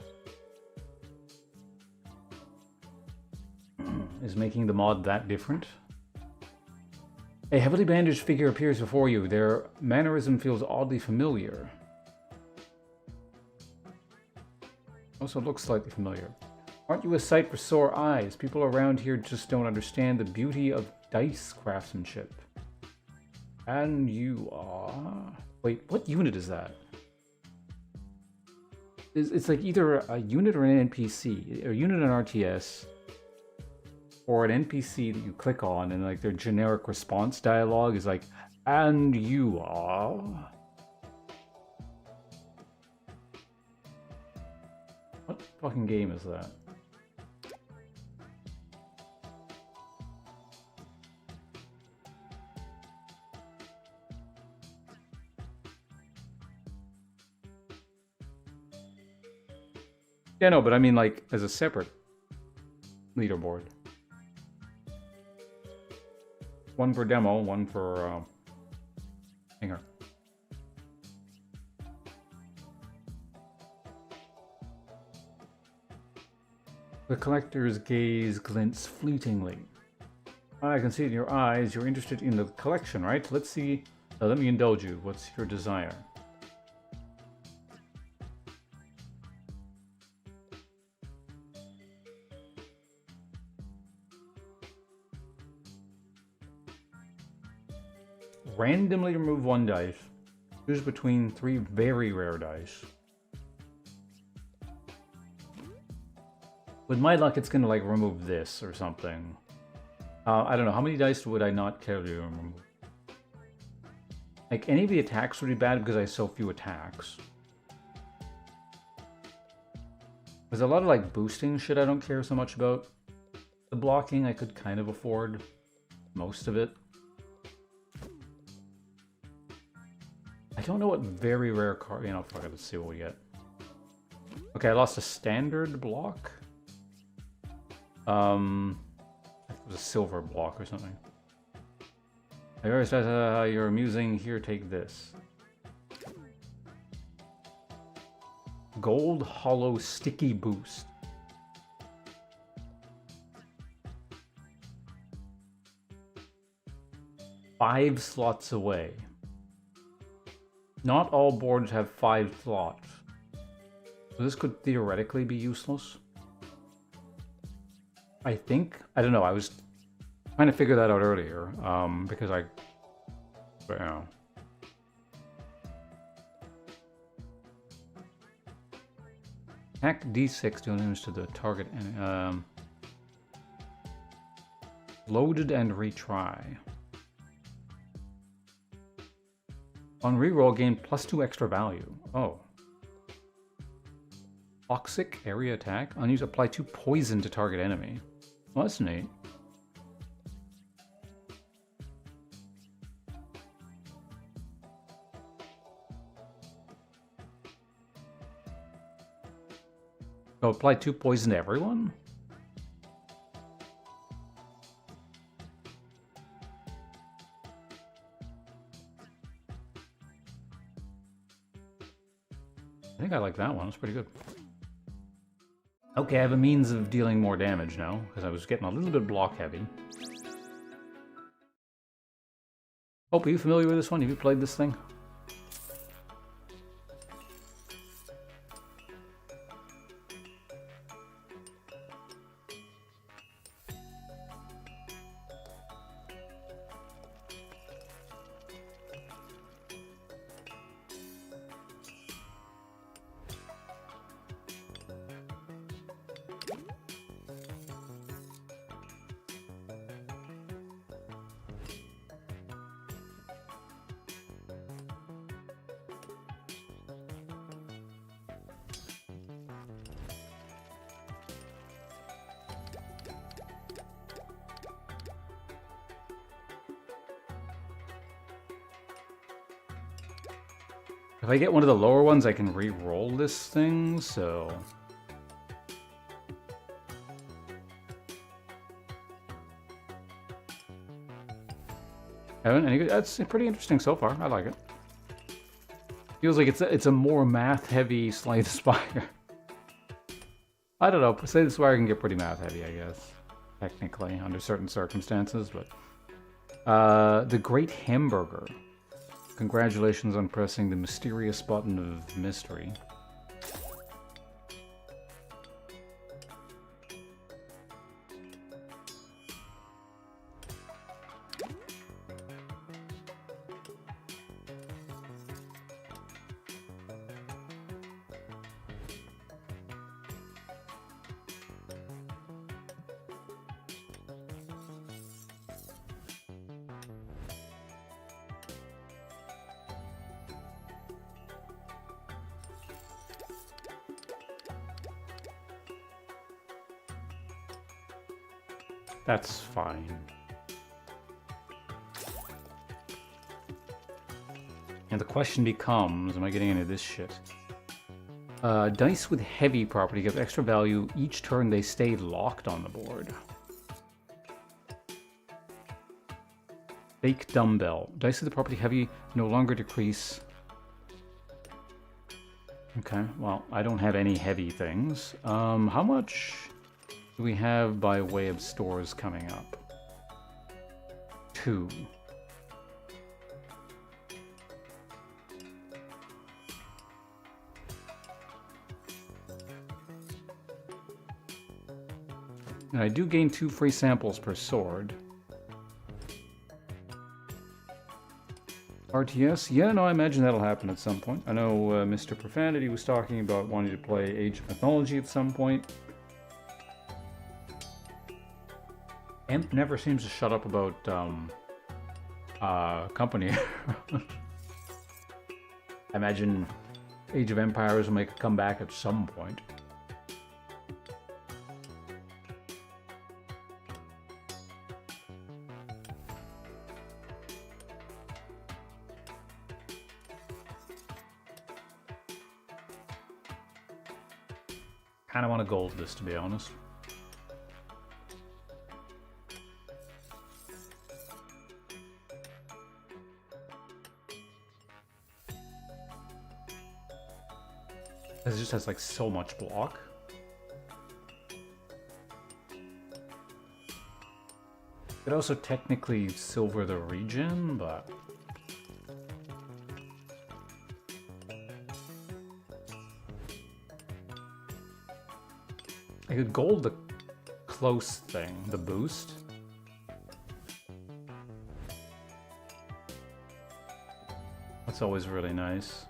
Is making the mod that different? A heavily bandaged figure appears before you. Their mannerism feels oddly familiar. Also looks slightly familiar. Aren't you a sight for sore eyes? People around here just don't understand the beauty of dice craftsmanship. And you are... Wait, what unit is that? It's like either a unit or an NPC. A unit on RTS, or an NPC that you click on and like their generic response dialogue is like, and you are... What fucking game is that? Yeah, no, but I mean like as a separate leaderboard. One for demo, one for hanger. The collector's gaze glints fleetingly. I can see in your eyes you're interested in the collection, right? Let's see. Let me indulge you. What's your desire? Randomly remove one dice. Choose between 3 very rare dice. With my luck, it's gonna like remove this or something. I don't know, how many dice would I not care to remove? Like any of the attacks would be bad because I have so few attacks. There's a lot of like boosting shit I don't care so much about. The blocking I could kind of afford. Most of it. I don't know what very rare card... You know, fuck it, let's see what we get. Okay, I lost a standard block. It was a silver block or something. I already said you're amusing. Here, take this. Gold hollow sticky boost. Five slots away. Not all boards have 5 slots. So this could theoretically be useless. I think. I don't know. I was trying to figure that out earlier because I Wow. Attack D6 deal damage to the target and loaded and retry. On reroll, gain +2 extra value. Oh. Toxic area attack. Unused, apply 2 poison to target enemy. Well, that's neat. Oh, apply 2 poison to everyone? I think I like that one. That's pretty good. Okay, I have a means of dealing more damage now, because I was getting a little bit block heavy. Oh, are you familiar with this one? Have you played this thing? If I get one of the lower ones, I can re-roll this thing, so... That's pretty interesting so far. I like it. Feels like it's a more math-heavy Slay the Spire. I don't know. Slay the Spire can get pretty math-heavy, I guess. Technically, under certain circumstances, but... The Great Hamburger. Congratulations on pressing the mysterious button of mystery. That's fine. And the question becomes, am I getting into this shit? Dice with heavy property gives extra value each turn they stay locked on the board. Fake dumbbell. Dice with the property heavy no longer decrease. Okay, well, I don't have any heavy things. How much do we have by way of stores coming up? 2. And I do gain 2 free samples per sword. RTS? Yeah, no, I imagine that'll happen at some point. I know Mr. Profanity was talking about wanting to play Age of Mythology at some point. Imp never seems to shut up about company. I imagine Age of Empires will make a comeback at some point. Kind of want to gold this, to be honest. It just has like so much block. Could also technically silver the region, but I could gold the close thing, the boost. That's always really nice.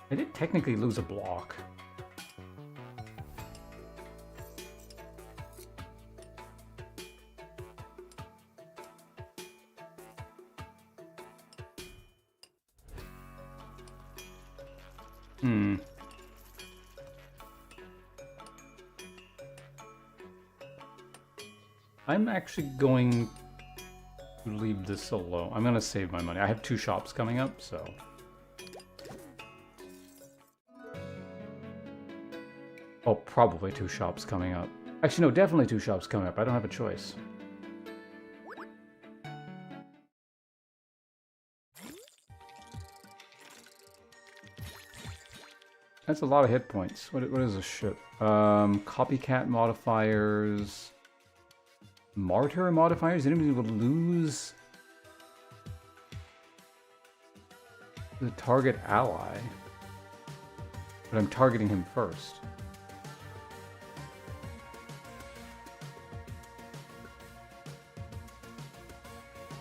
I did technically lose a block. I'm actually going to leave this alone. I'm going to save my money. I have 2 shops coming up, so... Oh, probably 2 shops coming up. Actually, no, definitely 2 shops coming up. I don't have a choice. That's a lot of hit points. What is this shit? Copycat modifiers... Martyr modifiers? Enemies will lose the target ally. But I'm targeting him first.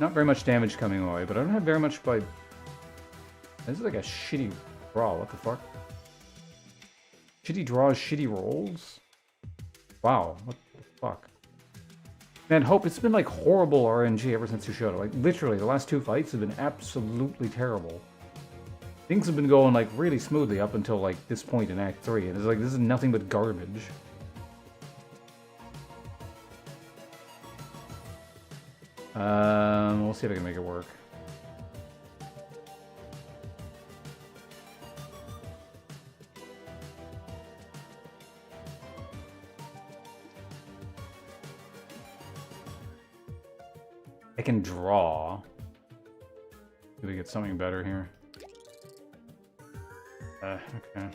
Not very much damage coming away, but I don't have very much by... This is like a shitty draw, what the fuck? Shitty draws, shitty rolls? Wow, what the fuck? Man, Hope, it's been like horrible RNG ever since you showed it. Like, literally, the last 2 fights have been absolutely terrible. Things have been going, like, really smoothly up until, like, this point in Act 3. And it's like, this is nothing but garbage. We'll see if I can make it work. I can draw. Do we get something better here? Okay.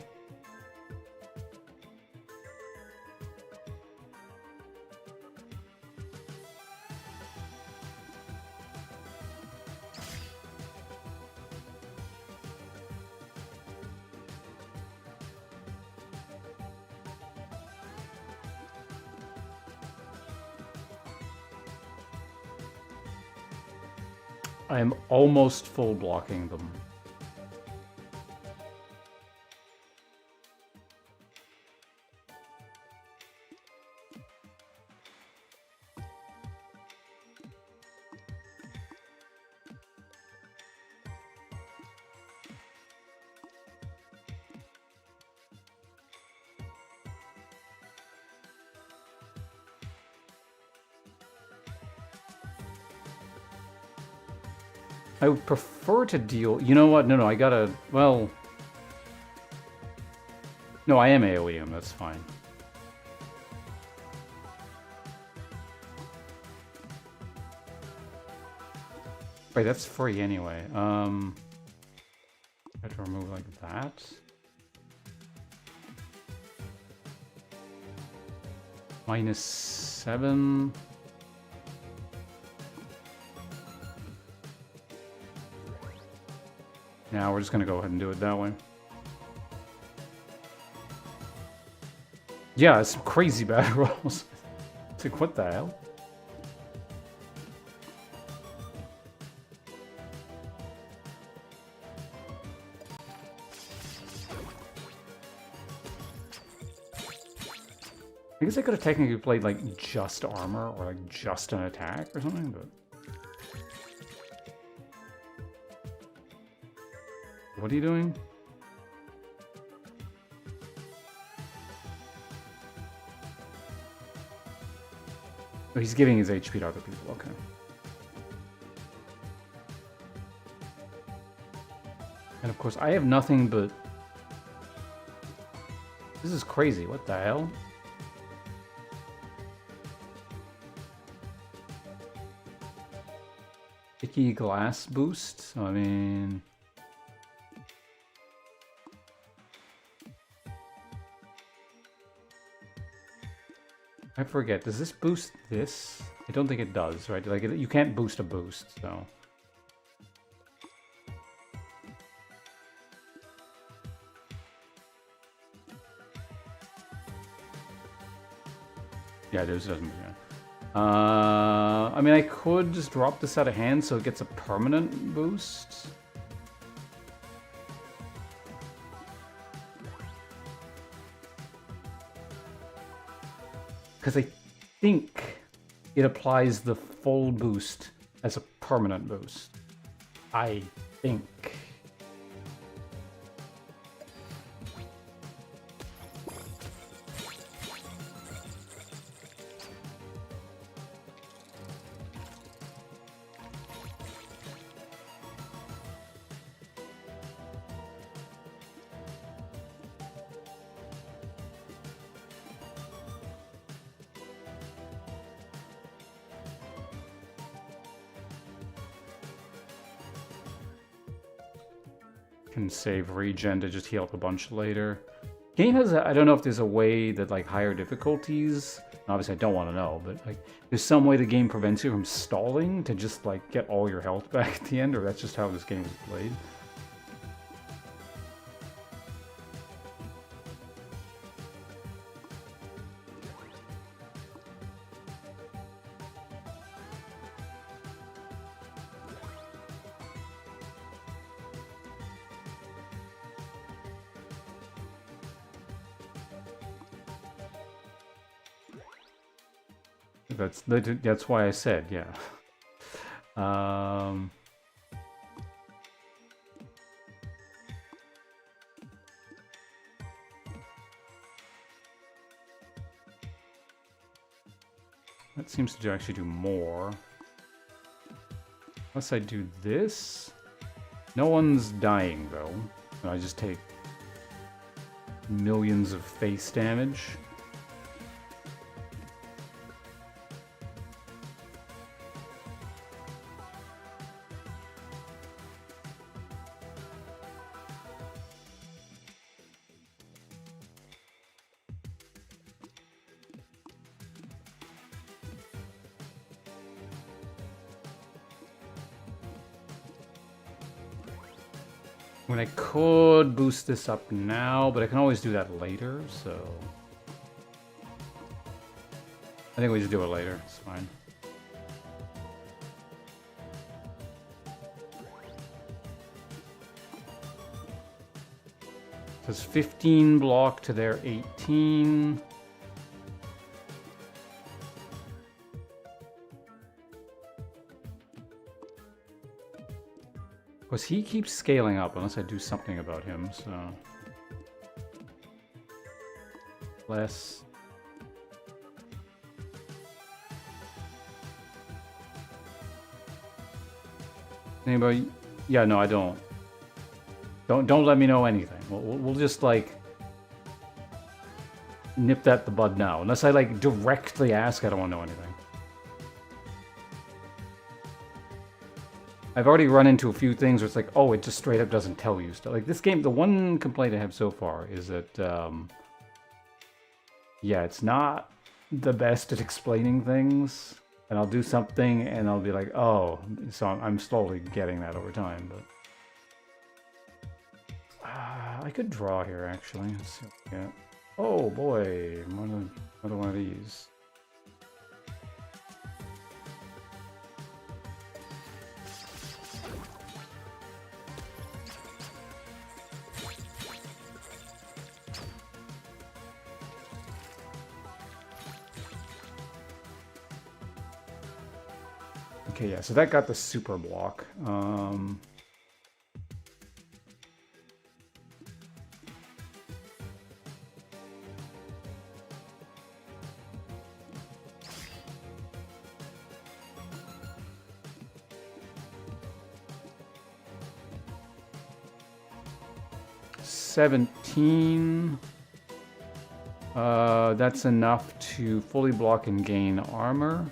I am almost full blocking them. I would prefer to deal... You know what? No, I gotta... Well... No, I am AoE him. That's fine. Wait, that's free anyway. I have to remove like that. -7... Now we're just gonna go ahead and do it that way. Yeah, it's some crazy bad rolls. It's like, what the hell? I guess I could have technically played like just armor or like just an attack or something, but... What are you doing? Oh, he's giving his HP to other people, okay. And of course, I have nothing but... This is crazy, what the hell? Icky glass boost? I mean... I forget, does this boost this? I don't think it does, right? Like, you can't boost a boost, so... Yeah, it doesn't move, yeah. I mean, I could just drop this out of hand so it gets a permanent boost. Because I think it applies the full boost as a permanent boost. I think. Can save regen to just heal up a bunch later. Game has I don't know if there's a way that like higher difficulties, obviously I don't want to know, but like there's some way the game prevents you from stalling to just like get all your health back at the end, or that's just how this game is played. That's why I said, yeah. That seems to actually do more. Unless I do this. No one's dying though. I just take millions of face damage. I mean, I could boost this up now, but I can always do that later, so... I think we just do it later, it's fine. So it's 15 block to their 18. Because he keeps scaling up unless I do something about him, so... Less... Anybody? Yeah, no, I don't. Don't let me know anything. We'll just, like... nip that in the bud now. Unless I, like, directly ask, I don't want to know anything. I've already run into a few things where it's like, oh, it just straight up doesn't tell you stuff. Like this game, the one complaint I have so far is that, yeah, it's not the best at explaining things. And I'll do something and I'll be like, oh, so I'm slowly getting that over time. But I could draw here, actually. Let's see what we get. Oh, boy, another one of these. Okay, yeah, so that got the super block. $17. That's enough to fully block and gain armor.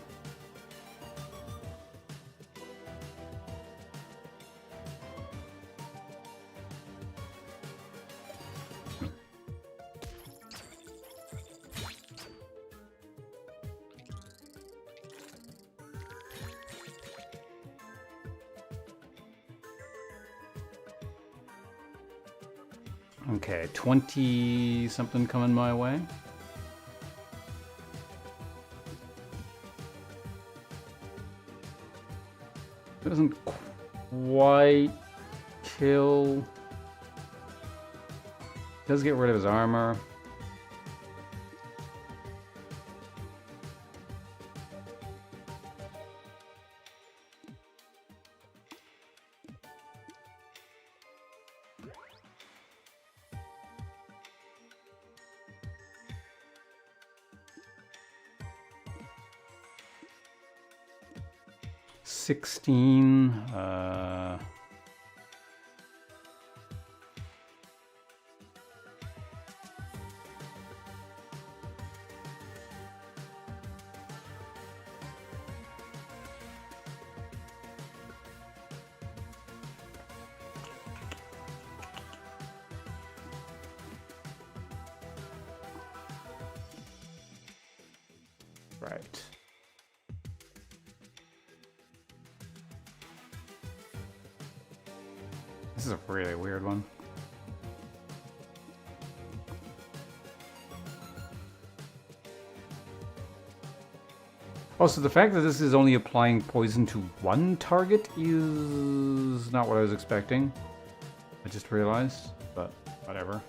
Okay, 20 something coming my way. Doesn't quite kill. Does get rid of his armor. $16. Right. This is a really weird one. Also, the fact that this is only applying poison to one target is not what I was expecting. I just realized, but whatever.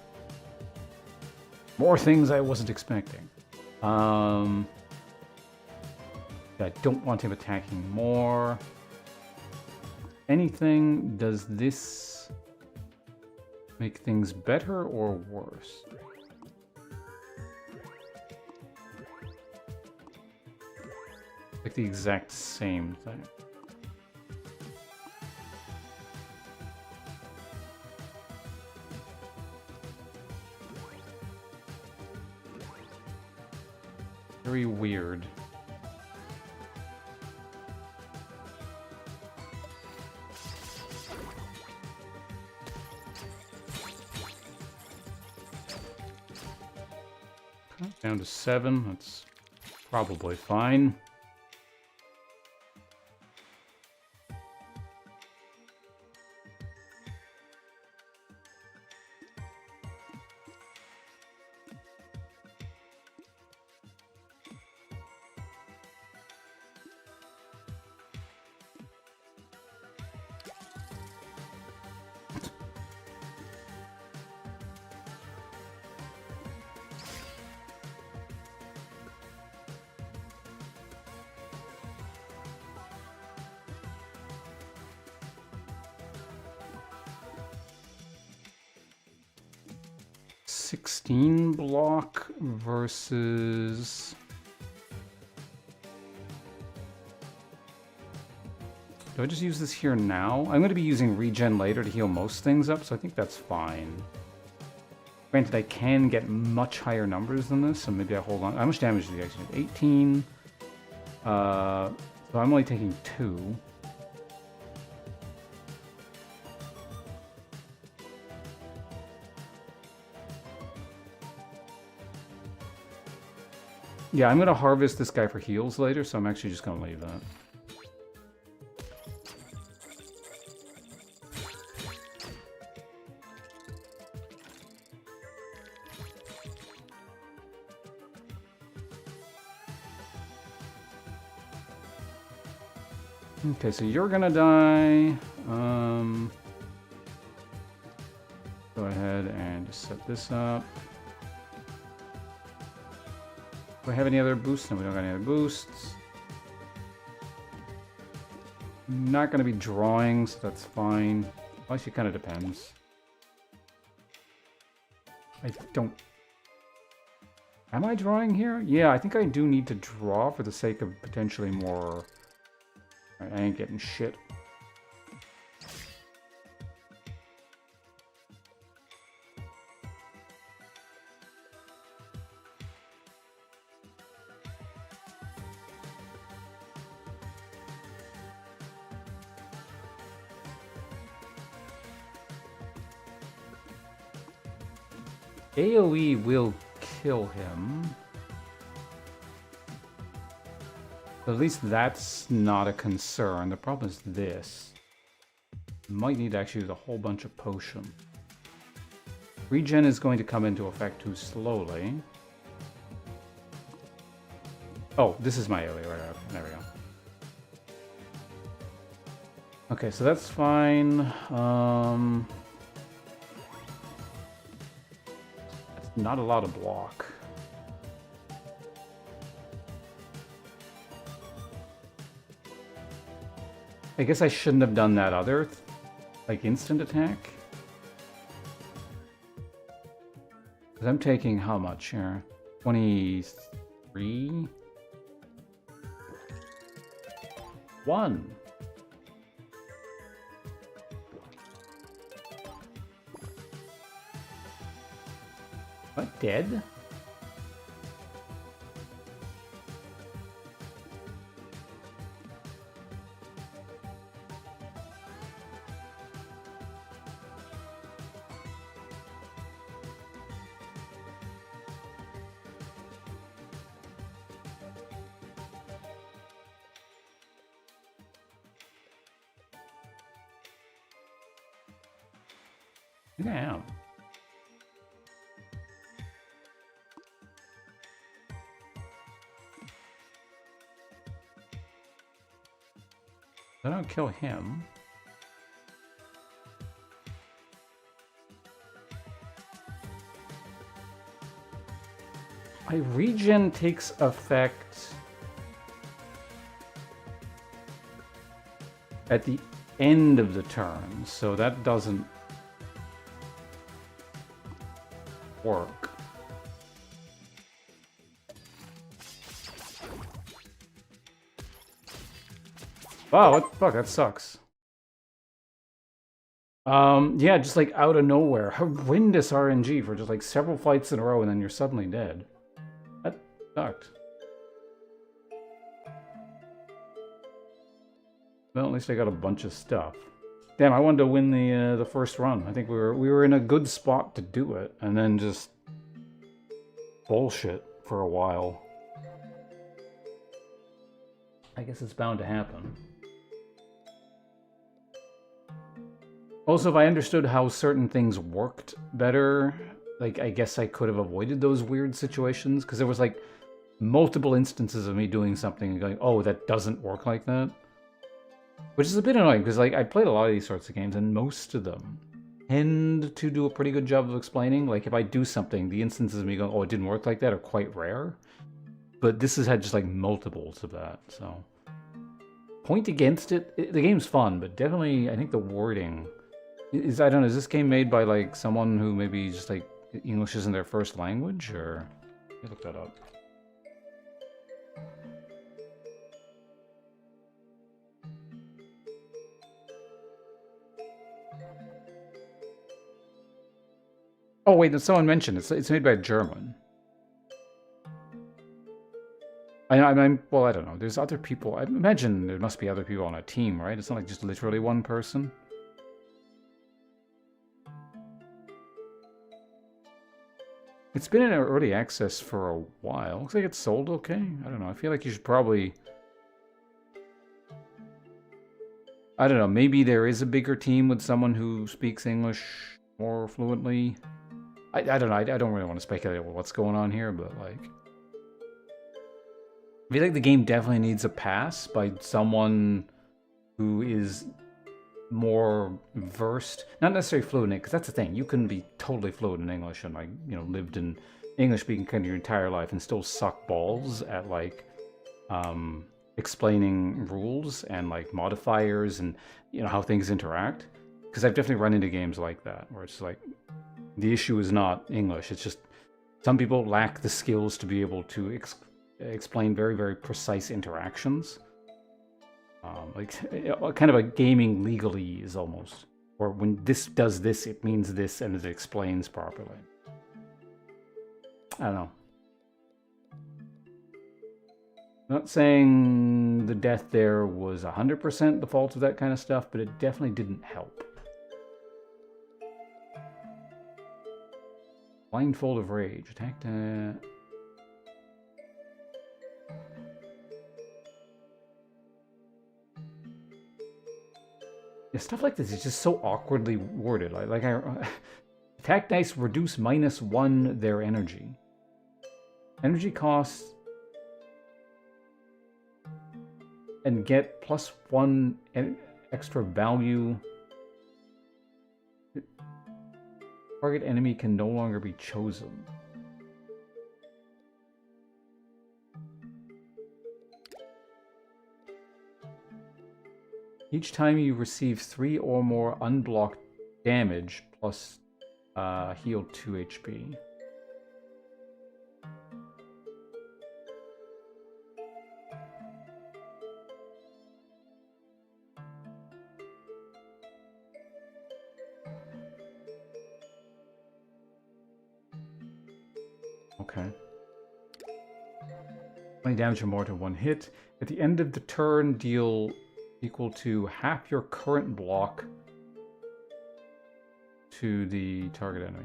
More things I wasn't expecting. I don't want him attacking more. Anything, does this make things better or worse? Like the exact same thing. Very weird. Okay, down to 7. That's probably fine. $16 block versus... Do I just use this here now? I'm going to be using regen later to heal most things up, so I think that's fine. Granted, I can get much higher numbers than this, so maybe I hold on. How much damage do you actually do? 18. So I'm only taking 2. Yeah, I'm going to harvest this guy for heals later, so I'm actually just going to leave that. Okay, so you're going to die. Go ahead and just set this up. Do I have any other boosts? No, we don't got any other boosts. I'm not going to be drawing, so that's fine. Actually, it kind of depends. I don't... Am I drawing here? Yeah, I think I do need to draw for the sake of potentially more... I ain't getting shit. AoE will kill him. But at least that's not a concern. The problem is this. Might need to actually use a whole bunch of potion. Regen is going to come into effect too slowly. Oh, this is my AoE right there. There we go. Okay, so that's fine. That's not a lot of block. I guess I shouldn't have done that other, like, instant attack. Because I'm taking how much here? 23? 1. What, dead? Yeah. I don't kill him. My regen takes effect at the end of the turn, so that doesn't work. Wow, what the fuck, that sucks. Yeah, just like out of nowhere. Horrendous RNG for just like several fights in a row and then you're suddenly dead. That sucked. Well, at least I got a bunch of stuff. Damn, I wanted to win the first run. I think we were in a good spot to do it, and then just bullshit for a while. I guess it's bound to happen. Also, if I understood how certain things worked better, like, I guess I could have avoided those weird situations, because there was, like, multiple instances of me doing something and going, oh, that doesn't work like that. Which is a bit annoying, because, like, I played a lot of these sorts of games, and most of them tend to do a pretty good job of explaining. Like, if I do something, the instances of me going, oh, it didn't work like that are quite rare. But this has had just, like, multiples of that, so... Point against it, the game's fun, but definitely, I think the wording... I don't know, is this game made by, like, someone who maybe just, like, English isn't their first language, or... Let me look that up. Oh, wait, someone mentioned it's made by a German. Well, I don't know. There's other people. I imagine there must be other people on a team, right? It's not like just literally one person. It's been in early access for a while. Looks like it's sold okay. I don't know. I feel like you should probably... I don't know. Maybe there is a bigger team with someone who speaks English more fluently. I don't know. I don't really want to speculate on what's going on here, but, like... I feel like the game definitely needs a pass by someone who is more versed, not necessarily fluent in it, because that's the thing. You can be totally fluent in English and, like, you know, lived in English-speaking country your entire life and still suck balls at, like, explaining rules and, like, modifiers and, you know, how things interact. Because I've definitely run into games like that, where it's like, the issue is not English, it's just some people lack the skills to be able to explain very, very precise interactions. Like, kind of a gaming legalese, almost. Or when this does this, it means this, and it explains properly. I don't know. Not saying the death there was 100% the fault of that kind of stuff, but it definitely didn't help. Blindfold of Rage. Attacked... Yeah, stuff like this is just so awkwardly worded. Like attack dice reduce -1 their energy. Energy costs and get +1 extra value. Target enemy can no longer be chosen. Each time you receive 3 or more unblocked damage plus heal 2 HP. Okay. 20 damage or more to 1 hit. At the end of the turn, deal equal to half your current block to the target enemy.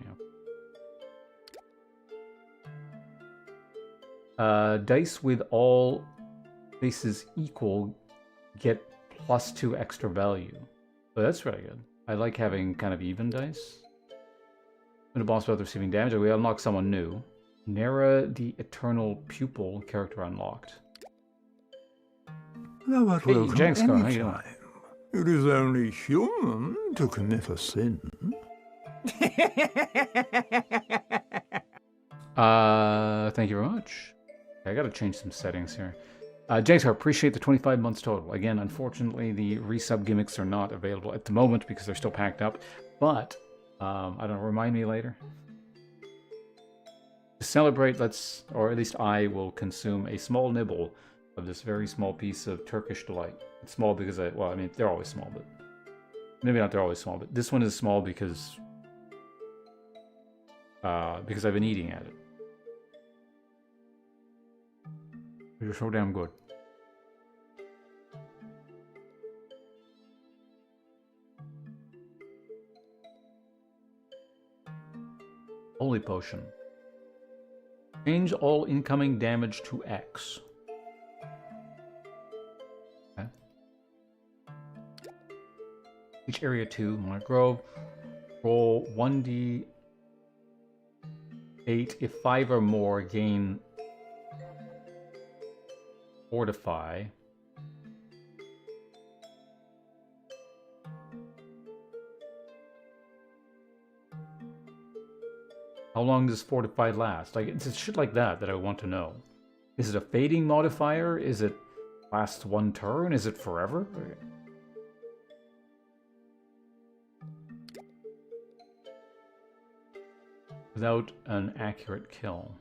Dice with all faces equal get +2 extra value. So that's really good. I like having kind of even dice. When a boss without receiving damage, we unlock someone new. Nera the Eternal Pupil character unlocked. Thou art welcome Jankscar, how you doing? anytime. It is only human to commit a sin. Thank you very much. I gotta change some settings here. Jankscar, appreciate the 25 months total. Again, unfortunately, the resub gimmicks are not available at the moment because they're still packed up. But, I don't know, remind me later. To celebrate, or at least I will consume a small nibble of this very small piece of Turkish delight. It's small because well, I mean, they're always small, but maybe not they're always small, but this one is small because I've been eating at it. You're so damn good. Holy potion. Change all incoming damage to X. Okay. Each area 2, Monarch Grove. Roll 1d8. If 5 or more, gain Fortify. How long does Fortify last? Like, it's shit like that I want to know. Is it a fading modifier? Is it lasts 1 turn? Is it forever? Without an accurate kill.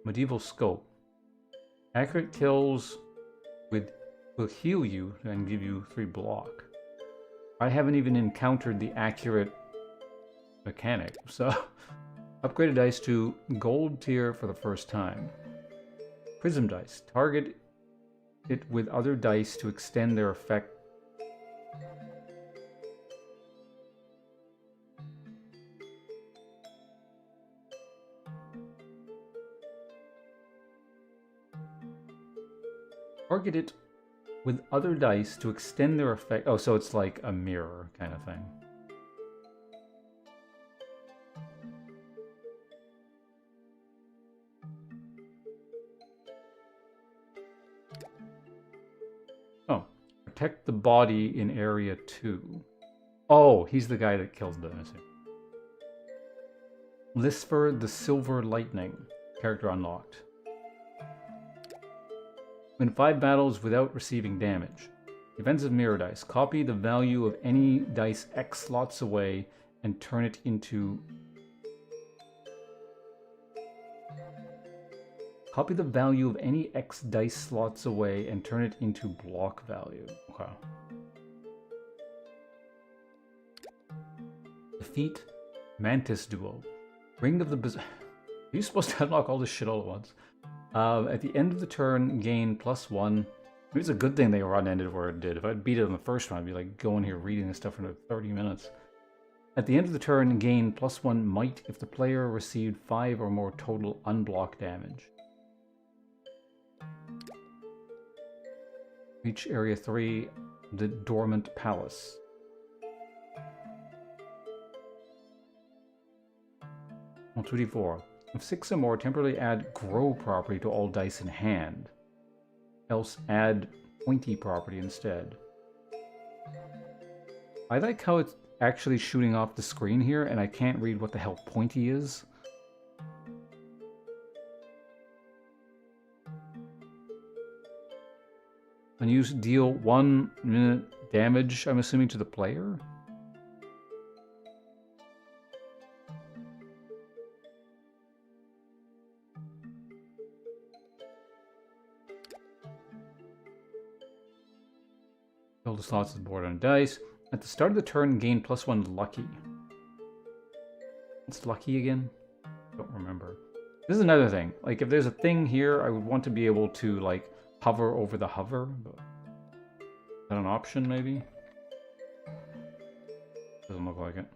Medieval Scope. Accurate kills will heal you and give you 3 block. I haven't even encountered the accurate mechanic, so upgraded dice to gold tier for the first time. Prism dice. Target it with other dice to extend their effect. Target it with other dice to extend their effect. Oh, so it's like a mirror kind of thing. Oh, protect the body in area 2. Oh, he's the guy that kills the missing. Lisfer the Silver Lightning. Character unlocked. Win 5 battles without receiving damage. Defensive mirror dice. Copy the value of any dice X slots away and turn it into... Copy the value of any X dice slots away and turn it into block value. Okay. Defeat Mantis Duo. Ring of the Are you supposed to unlock all this shit all at once? At the end of the turn, gain +1. Maybe it's a good thing they run ended where it did. If I'd beat it on the first one, I'd be like going here reading this stuff for another 30 minutes. At the end of the turn, gain +1 might if the player received 5 or more total unblocked damage. Reach Area 3, the Dormant Palace. Roll 2d4. If 6 or more, temporarily add Grow property to all dice in hand. Else add pointy property instead. I like how it's actually shooting off the screen here, and I can't read what the hell pointy is. Unused deal 1 minute damage, I'm assuming, to the player? Fill the slots of the board on dice. At the start of the turn, gain +1 lucky. What's lucky again? Don't remember. This is another thing. Like, if there's a thing here, I would want to be able to, like, hover over the hover. But is that an option, maybe? Doesn't look like it.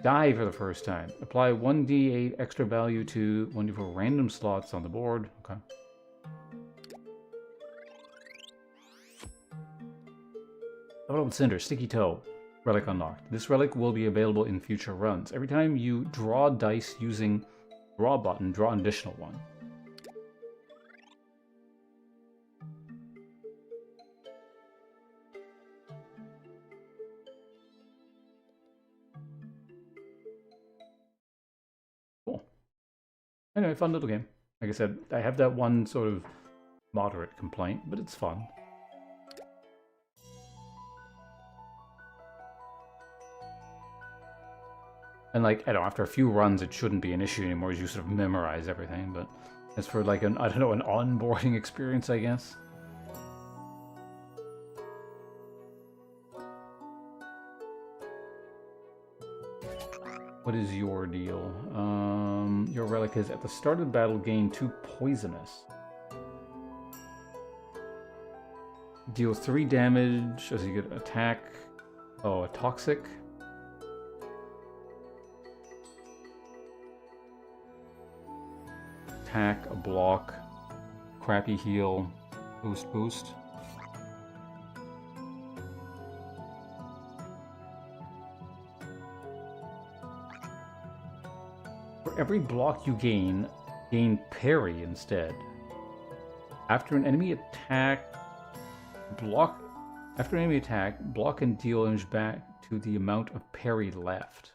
Die for the first time. Apply 1d8 extra value to 1d4 random slots on the board. Okay. Development Cinder, Sticky Toe, relic unlocked. This relic will be available in future runs. Every time you draw dice using draw button, draw an additional one. Cool. Anyway, fun little game. Like I said, I have that one sort of moderate complaint, but it's fun. And like, I don't know, after a few runs, it shouldn't be an issue anymore as you sort of memorize everything, but as for like an, I don't know, an onboarding experience, I guess. What is your deal? Your relic is at the start of the battle, gain 2 poisonous. Deal 3 damage as you get attack. Oh, a toxic. Attack, a block, crappy heal, boost. For every block you gain parry instead. After an enemy attack, block and deal damage back to the amount of parry left.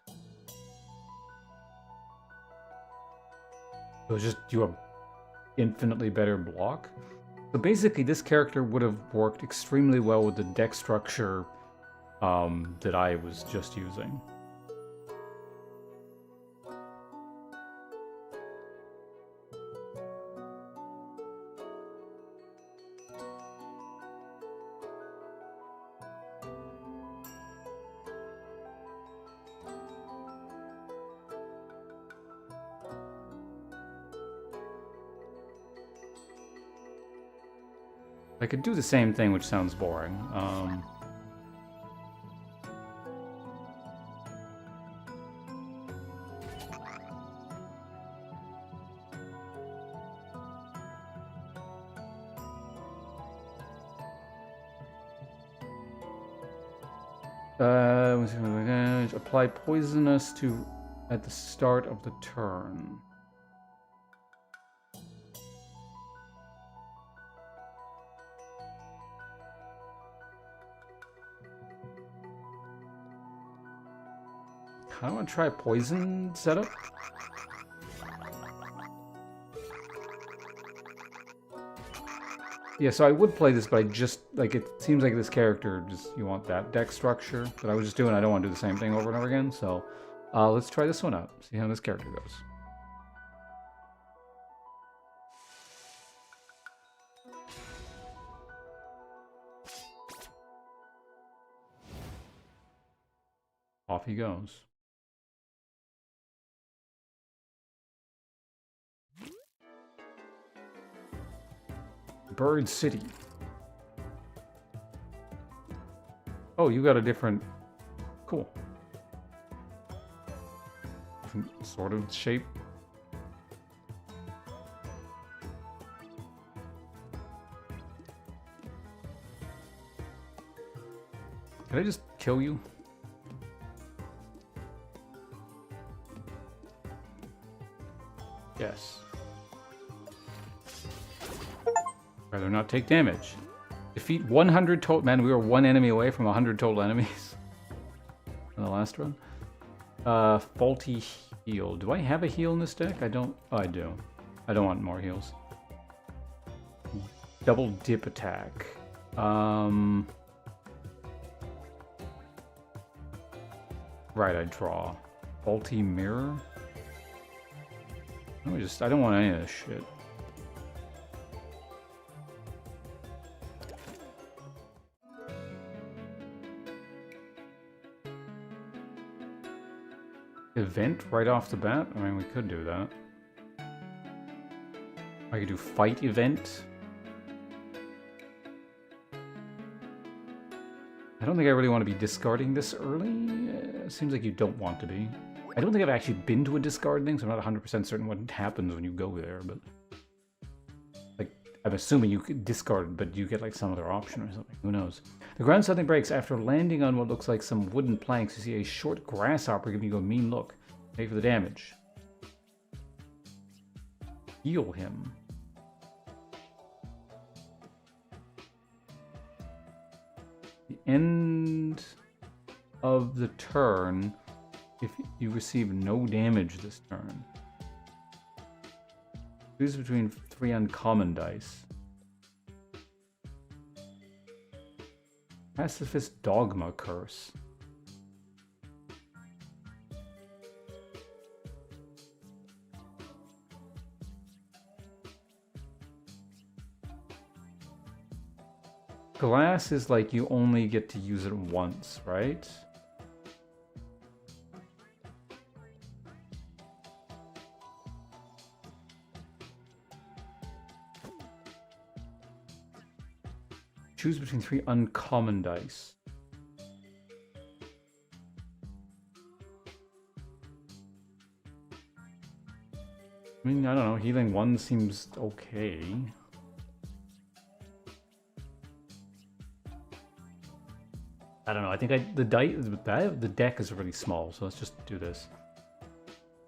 So just do a infinitely better block. So basically this character would have worked extremely well with the deck structure that I was just using. I could do the same thing, which sounds boring. Apply poisonous to at the start of the turn. I want to try a poison setup. Yeah, so I would play this, but I just, like, it seems like this character, just, you want that deck structure that I was just doing. I don't want to do the same thing over and over again, so let's try this one out, see how this character goes. Off he goes. Bird City. Oh, you got a different... Cool. Different sort of shape. Can I just kill you? Yes. Rather not take damage. Defeat 100 total... Man, we were one enemy away from 100 total enemies. In the last run. Faulty heal. Do I have a heal in this deck? I don't... Oh, I do. I don't want more heals. Double dip attack. Right, I draw. Faulty mirror? I don't want any of this shit. Event right off the bat? I mean, we could do that. I could do fight event. I don't think I really want to be discarding this early. It seems like you don't want to be. I don't think I've actually been to a discard thing, so I'm not 100% certain what happens when you go there, but... Like, I'm assuming you could discard, but you get like some other option or something. Who knows? The ground suddenly breaks. After landing on what looks like some wooden planks, you see a short grasshopper giving you a mean look. Pay for the damage. Heal him. The end of the turn, if you receive no damage this turn. Choose between 3 uncommon dice. Pacifist Dogma Curse. Glass is like you only get to use it once, right? Choose between 3 uncommon dice. I mean, I don't know, healing 1 seems okay. I don't know, I think the deck is really small, so let's just do this.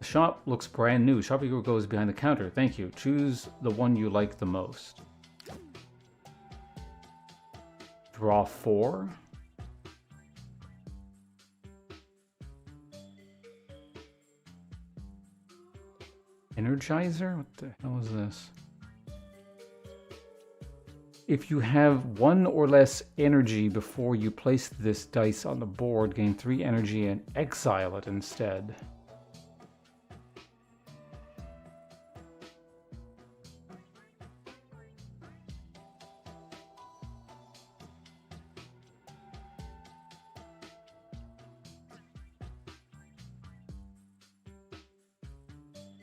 The shop looks brand new. Shopkeeper goes behind the counter. Thank you. Choose the one you like the most. Draw 4. Energizer? What the hell is this? If you have 1 or less energy before you place this dice on the board, gain 3 energy and exile it instead.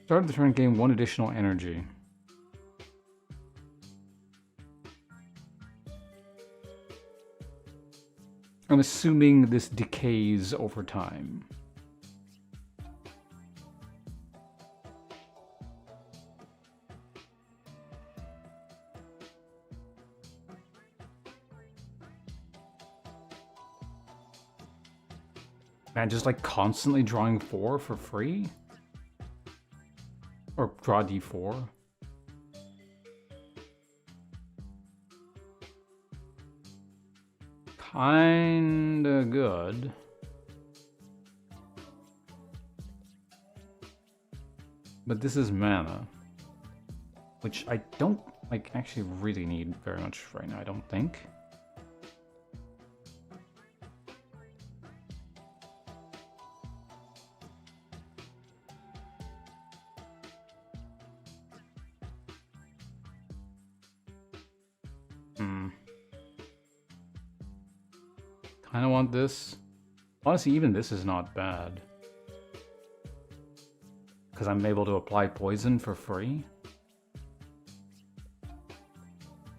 Start the turn, gain 1 additional energy. I'm assuming this decays over time. Man, just like constantly drawing 4 for free? Or draw d4? Kinda good. But this is mana, which I don't like actually really need very much right now, I don't think. Kinda want this. Honestly, even this is not bad. Because I'm able to apply poison for free. Okay,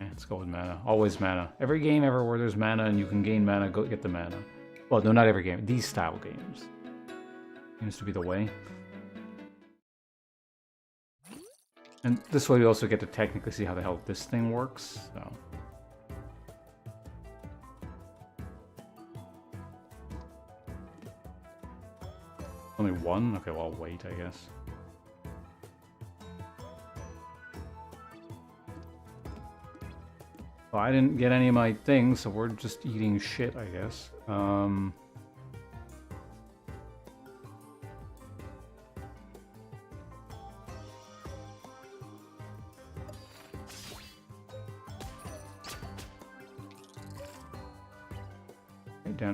let's go with mana. Always mana. Every game ever where there's mana and you can gain mana, go get the mana. Well, no, not every game. These style games. Seems to be the way. And this way we also get to technically see how the hell this thing works. So. Only 1? Okay, well, I'll wait, I guess. Well, I didn't get any of my things, so we're just eating shit, I guess. Down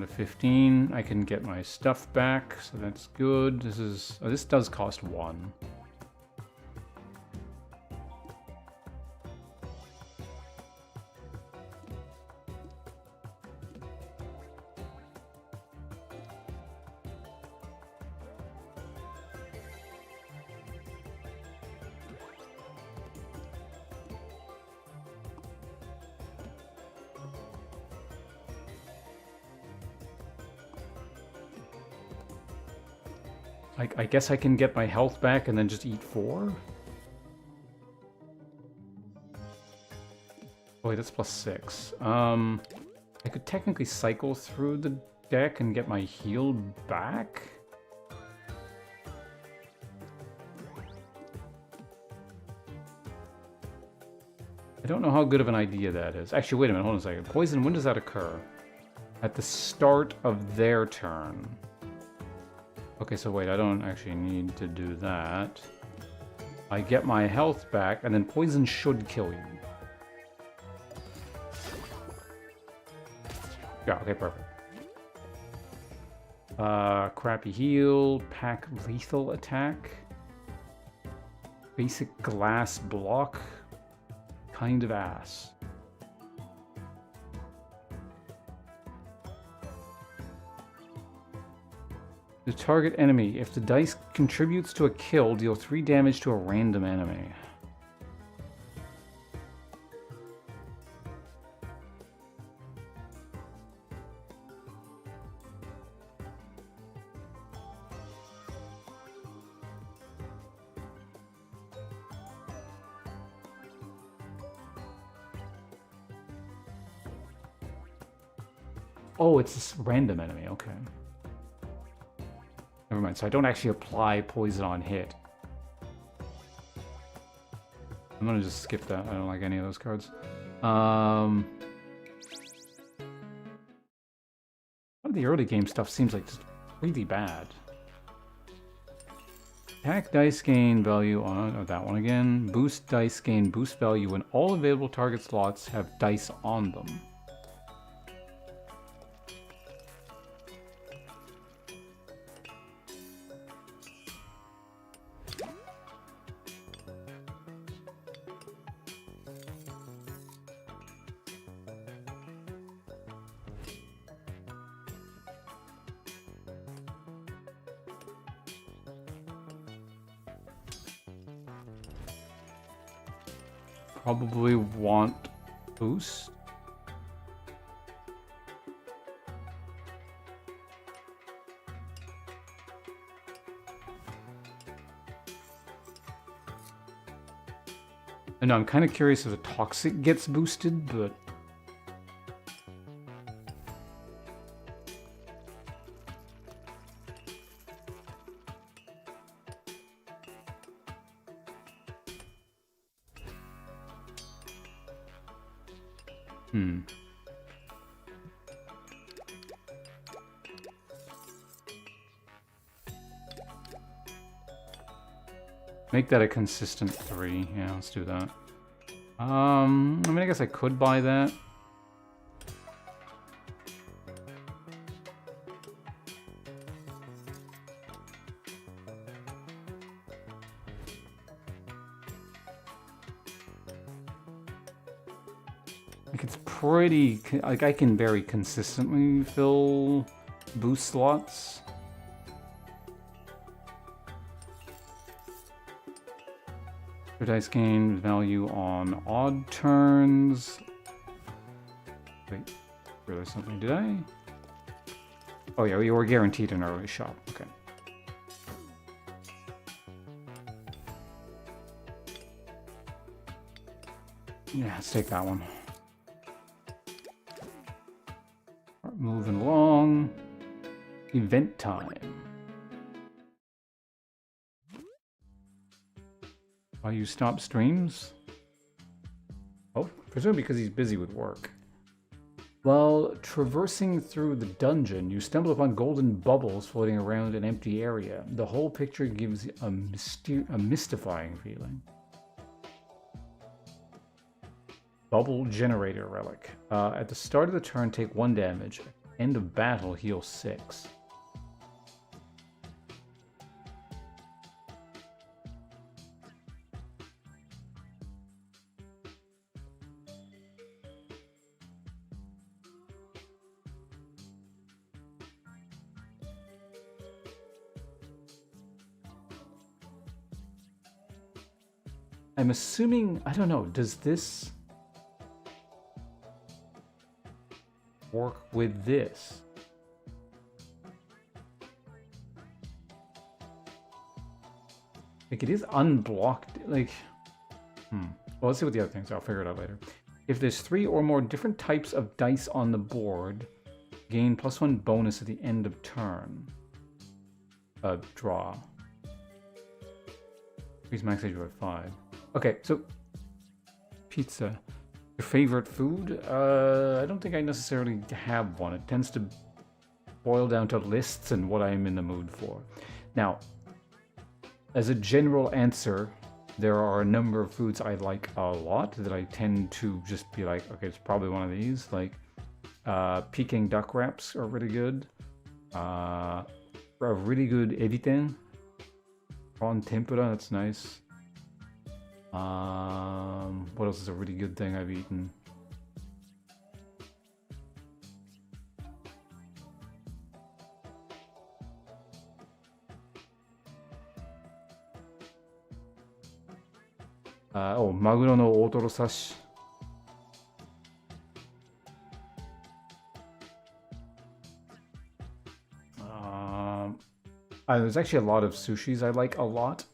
to 15. I can get my stuff back, so that's good. This is this does cost 1. I guess I can get my health back and then just eat 4? Oh wait, that's plus 6. I could technically cycle through the deck and get my heal back? I don't know how good of an idea that is. Actually, wait a minute, hold on a second. Poison, when does that occur? At the start of their turn. Okay, so wait, I don't actually need to do that. I get my health back, and then poison should kill you. Yeah, okay, perfect. Crappy heal, pack lethal attack. Basic glass block. Kind of ass. The target enemy. If the dice contributes to a kill, deal 3 damage to a random enemy. Oh, it's this random enemy, okay. Never mind, so I don't actually apply poison on hit. I'm gonna just skip that, I don't like any of those cards. A lot of the early game stuff seems like just really bad. Attack dice gain value on that one again. Boost dice gain boost value when all available target slots have dice on them. Probably want boost. I know, I'm kind of curious if the toxic gets boosted, but... Make that a consistent 3. Yeah, let's do that. I mean, I guess I could buy that. Like, it's pretty... Like, I can very consistently fill boost slots. Dice gain value on odd turns. Wait, realized something, did I? Oh yeah, we were guaranteed an early shot, okay. Yeah, let's take that one. Right, moving along. Event time. While you stop streams? Oh, presumably because he's busy with work. While traversing through the dungeon, you stumble upon golden bubbles floating around an empty area. The whole picture gives a mystifying feeling. Bubble generator relic. At the start of the turn, take 1 damage. End of battle, heal 6. I'm assuming, I don't know, does this work with this? Like, it is unblocked, like, well, let's see what the other things are. I'll figure it out later. If there's 3 or more different types of dice on the board, gain +1 bonus at the end of turn. Draw. Increase max age by 5. Okay, so pizza. Your favorite food? I don't think I necessarily have one. It tends to boil down to lists and what I'm in the mood for. Now, as a general answer, there are a number of foods I like a lot that I tend to just be like, okay, it's probably one of these. Like, Peking duck wraps are really good. A really good eviten. Prawn tempura, that's nice. What else is a really good thing I've eaten? Maguro no otoro sashi. There's actually a lot of sushis I like a lot.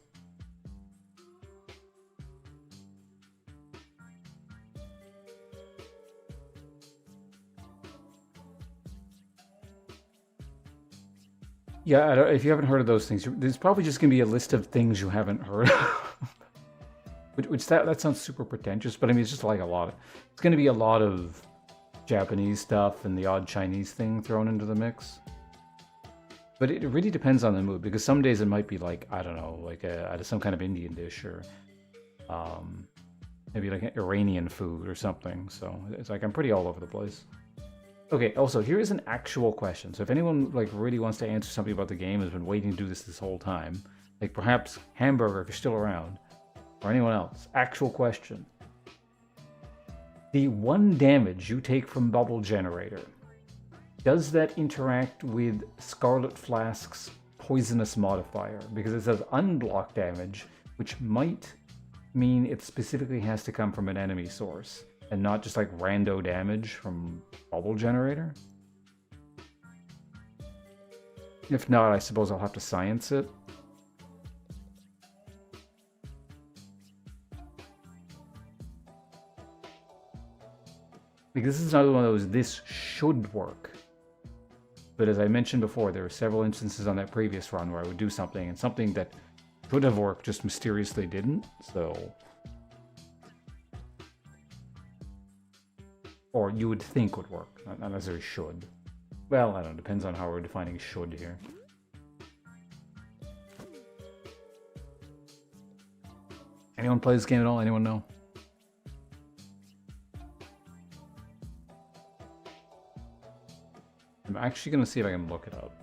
Yeah, if you haven't heard of those things, there's probably just going to be a list of things you haven't heard of. Which that sounds super pretentious, but I mean, it's just like a lot. It's going to be a lot of Japanese stuff and the odd Chinese thing thrown into the mix. But it really depends on the mood, because some days it might be like, I don't know, like some kind of Indian dish, or maybe like an Iranian food or something. So it's like I'm pretty all over the place. Okay, also, here is an actual question. So if anyone like really wants to answer something about the game, has been waiting to do this whole time, like perhaps Hamburger, if you're still around, or anyone else, actual question. The 1 damage you take from Bubble Generator, does that interact with Scarlet Flask's poisonous modifier? Because it says unblock damage, which might mean it specifically has to come from an enemy source, and not just like rando damage from Bubble Generator. If not, I suppose I'll have to science it. Like, this is another one of those, this should work. But as I mentioned before, there were several instances on that previous run where I would do something, and something that should have worked just mysteriously didn't, so... Or you would think would work, not necessarily should. Well, I don't know, depends on how we're defining should here. Anyone play this game at all? Anyone know? I'm actually going to see if I can look it up.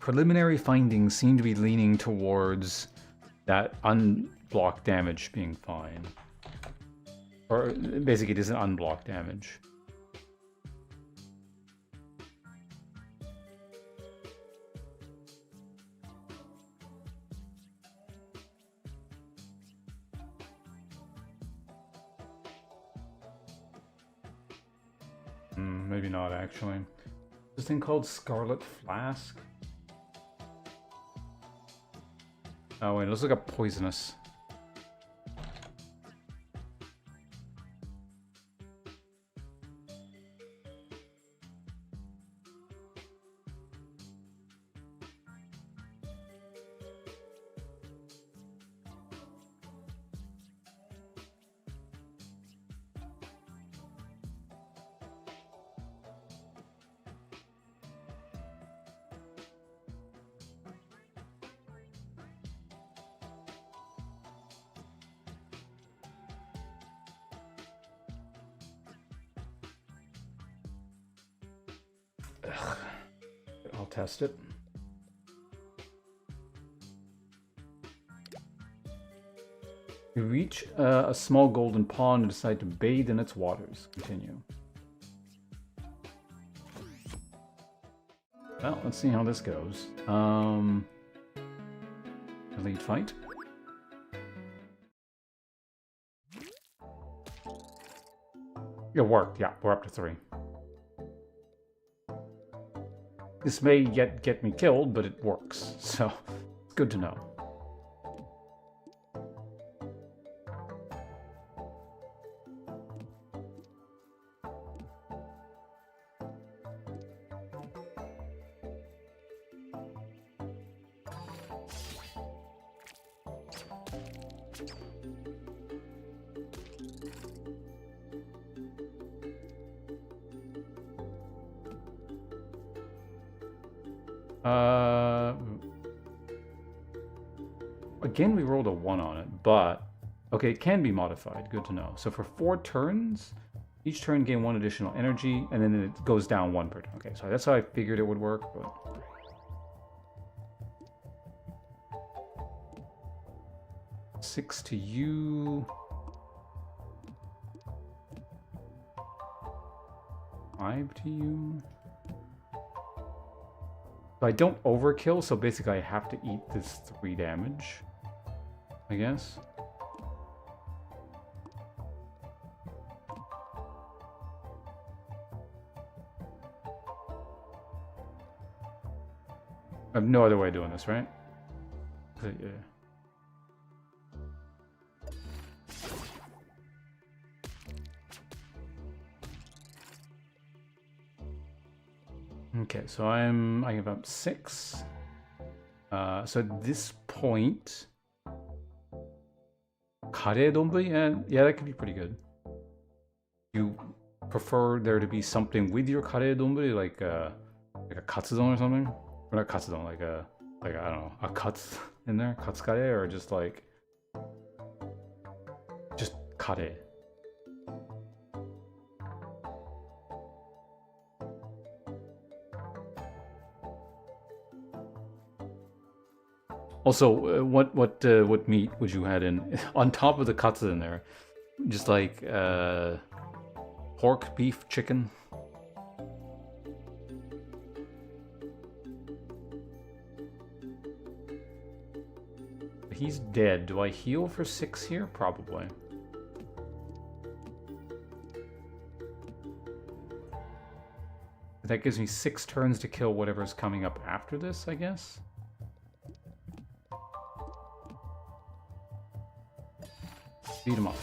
Preliminary findings seem to be leaning towards that unblocked damage being fine. Or basically it isn't unblocked damage. Maybe not, actually. This thing called Scarlet Flask? Oh, wait, it looks like a poisonous. Ugh. I'll test it. You reach a small golden pond and decide to bathe in its waters. Continue. Well, let's see how this goes. Elite fight. It worked, yeah, we're up to 3. This may yet get me killed, but it works, so it's good to know. Again, we rolled a 1 on it, but... Okay, it can be modified. Good to know. So for 4 turns, each turn gain 1 additional energy, and then it goes down 1 per turn. Okay, so that's how I figured it would work, but... 6 to you... 5 to you... So I don't overkill, so basically I have to eat this 3 damage, I guess. I have no other way of doing this, right? Yeah. Okay, so I have up 6. So at this point, kare donburi, yeah, that could be pretty good. You prefer there to be something with your kare donburi, like a katsudon or something, or not katsudon, like I don't know, a katsu in there, katsukare, or just like just kare. Also, what meat would you add in on top of the katsu in there? Just like pork, beef, chicken. He's dead. Do I heal for 6 here? Probably. That gives me 6 turns to kill whatever's coming up after this, I guess. Beat him up.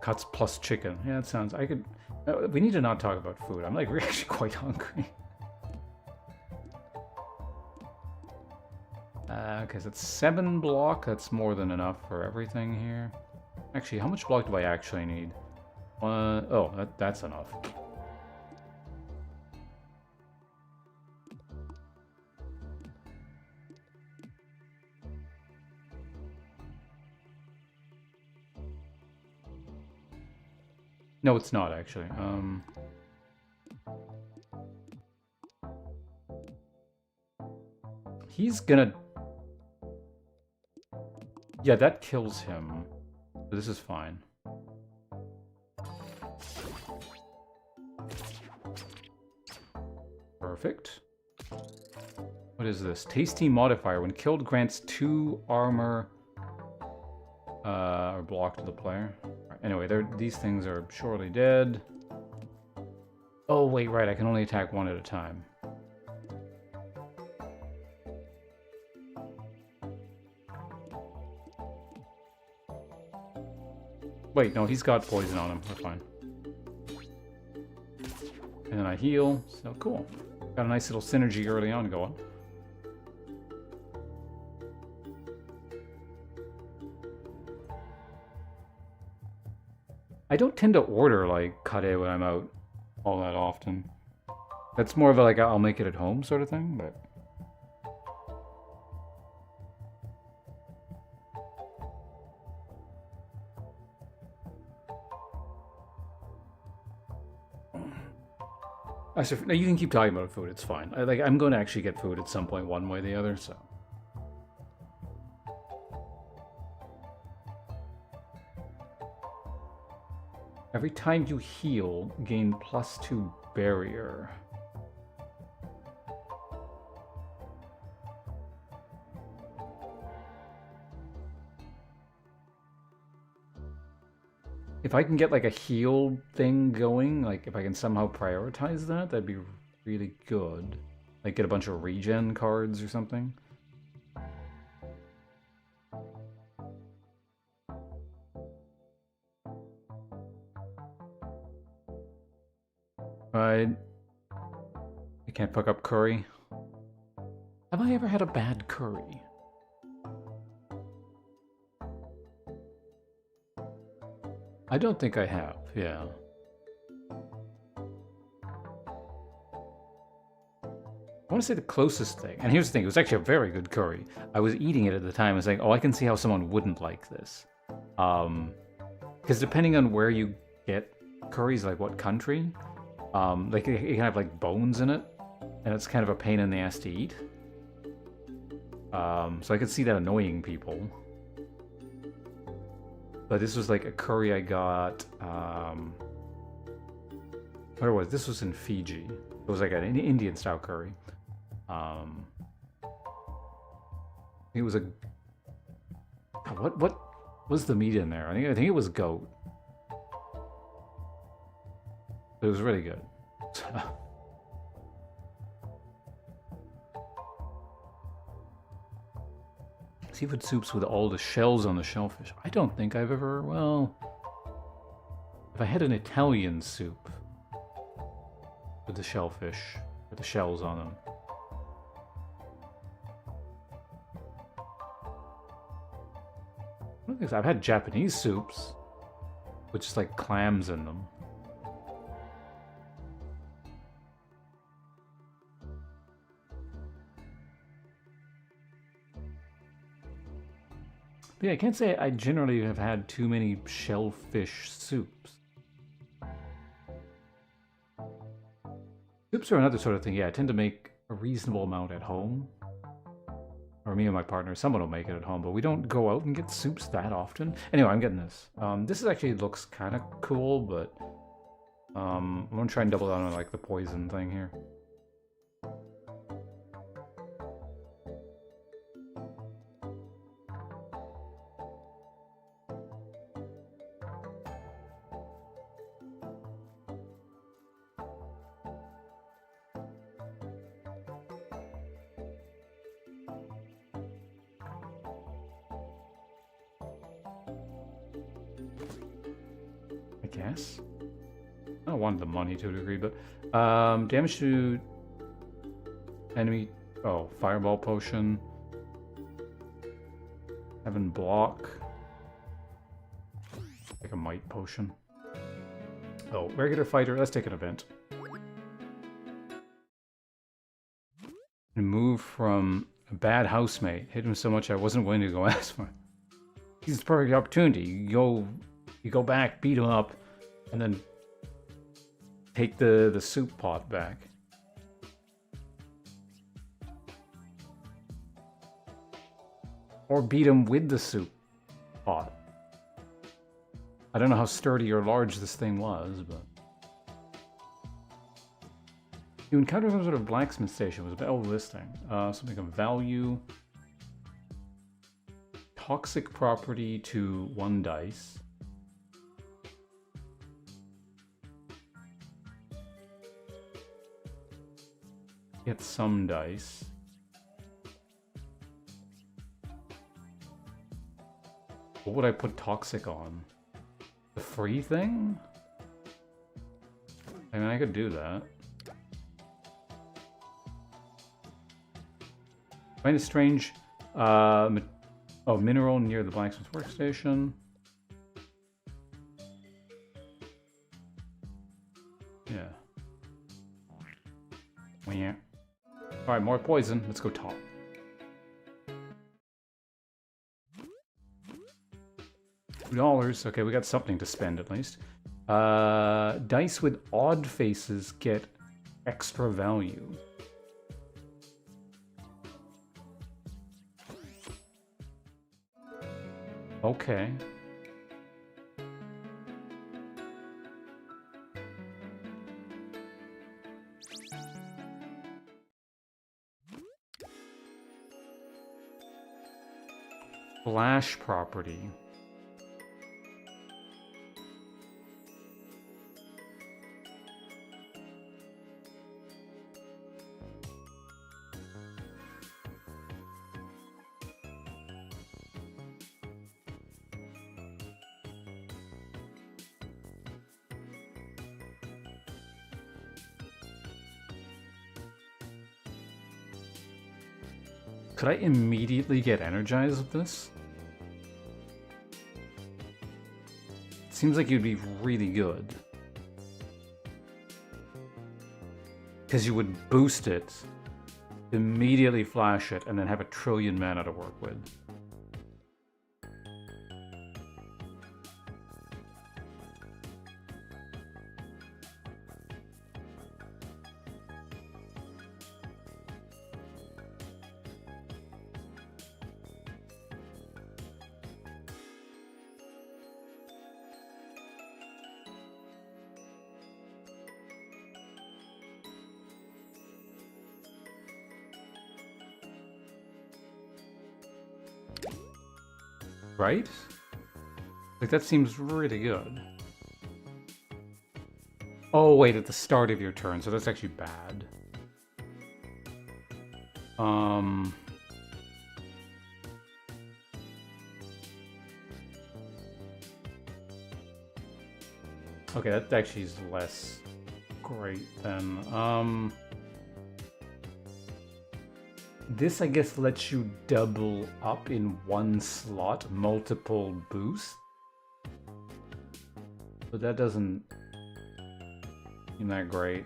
Cuts plus chicken. Yeah, that sounds... I could... we need to not talk about food. I'm like, we're actually quite hungry. Okay, so it's 7 block. That's more than enough for everything here. Actually, how much block do I actually need? Oh, that's enough. No, it's not actually. He's gonna... Yeah, that kills him. This is fine. Perfect. What is this? Tasty modifier. When killed, grants 2 armor or block to the player. Anyway, these things are surely dead. Oh, wait, right. I can only attack one at a time. Wait, no, he's got poison on him. We're fine. And then I heal. So cool. Got a nice little synergy early on going. I don't tend to order, like, kare when I'm out all that often. That's more of a, like, I'll make it at home sort of thing, but... No, you can keep talking about food, it's fine. I'm going to actually get food at some point, one way or the other, so... Every time you heal, gain +2 barrier. If I can get like a heal thing going, like if I can somehow prioritize that, that'd be really good. Like get a bunch of regen cards or something. I can't pick up curry. Have I ever had a bad curry? I don't think I have, yeah. I want to say the closest thing, and here's the thing, it was actually a very good curry. I was eating it at the time, I was like, oh, I can see how someone wouldn't like this. Because depending on where you get curries, like what country, like it can have like bones in it, and it's kind of a pain in the ass to eat. So I could see that annoying people. But this was like a curry I got, where was this? Was in Fiji. It was like an Indian style curry. It was a, what was the meat in there? I think it was goat. It was really good. Seafood soups with all the shells on the shellfish. I don't think I've ever, well... If I had an Italian soup with the shellfish, with the shells on them. I don't think so. I've had Japanese soups with just like clams in them. Yeah, I can't say I generally have had too many shellfish soups. Soups are another sort of thing, yeah, I tend to make a reasonable amount at home. Or me and my partner, someone will make it at home, but we don't go out and get soups that often. Anyway, I'm getting this. This is actually looks kind of cool, but I'm going to try and double down on like the poison thing here. Guess. I wanted the money to a degree, but damage to enemy. Oh, fireball potion. Heaven block. Like a might potion. Oh, regular fighter. Let's take an event. Remove from a bad housemate. Hit him so much I wasn't willing to go ask for it. He's the perfect opportunity. You go back, beat him up. And then take the soup pot back. Or beat him with the soup pot. I don't know how sturdy or large this thing was, but... You encounter some sort of blacksmith station. Was oh, this thing. Something of value. Toxic property to 1 dice. Get some dice. What would I put toxic on? The free thing? I mean, I could do that. Find a strange mineral near the blacksmith workstation. Yeah. Yeah. Alright, more poison. Let's go top. $2. Okay, we got something to spend at least. Dice with odd faces get extra value. Okay. Flash property. Could I immediately get energized with this? It seems like you'd be really good. Because you would boost it, immediately flash it, and then have a trillion mana to work with. Right? Like, that seems really good. Oh, wait, at the start of your turn, so that's actually bad. Okay, that actually is less great then. This, I guess, lets you double up in 1 slot, multiple boosts. But that doesn't seem that great.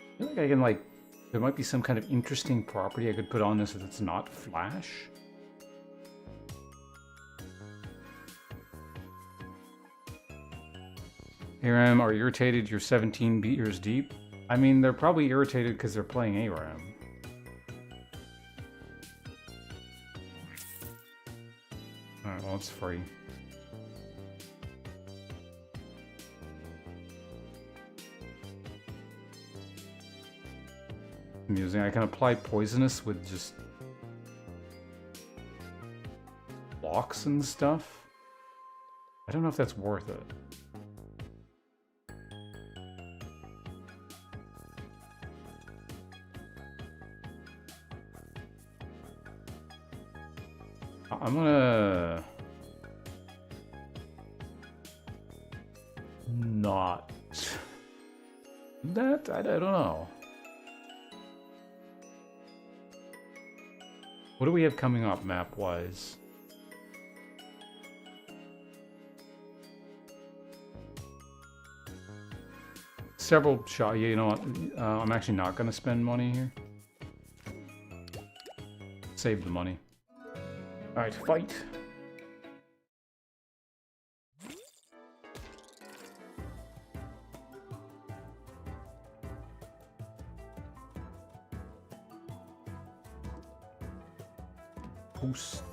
I feel like I can, like, there might be some kind of interesting property I could put on this that's not flash. ARAM are irritated you're 17 beaters deep. I mean, they're probably irritated because they're playing ARAM. Alright, well, it's free. Amusing. I can apply poisonous with just blocks and stuff. I don't know if that's worth it. I'm gonna not that. I don't know. What do we have coming up map-wise? Several shot. Yeah, you know what? I'm actually not going to spend money here. Save the money. Alright, fight. Boost.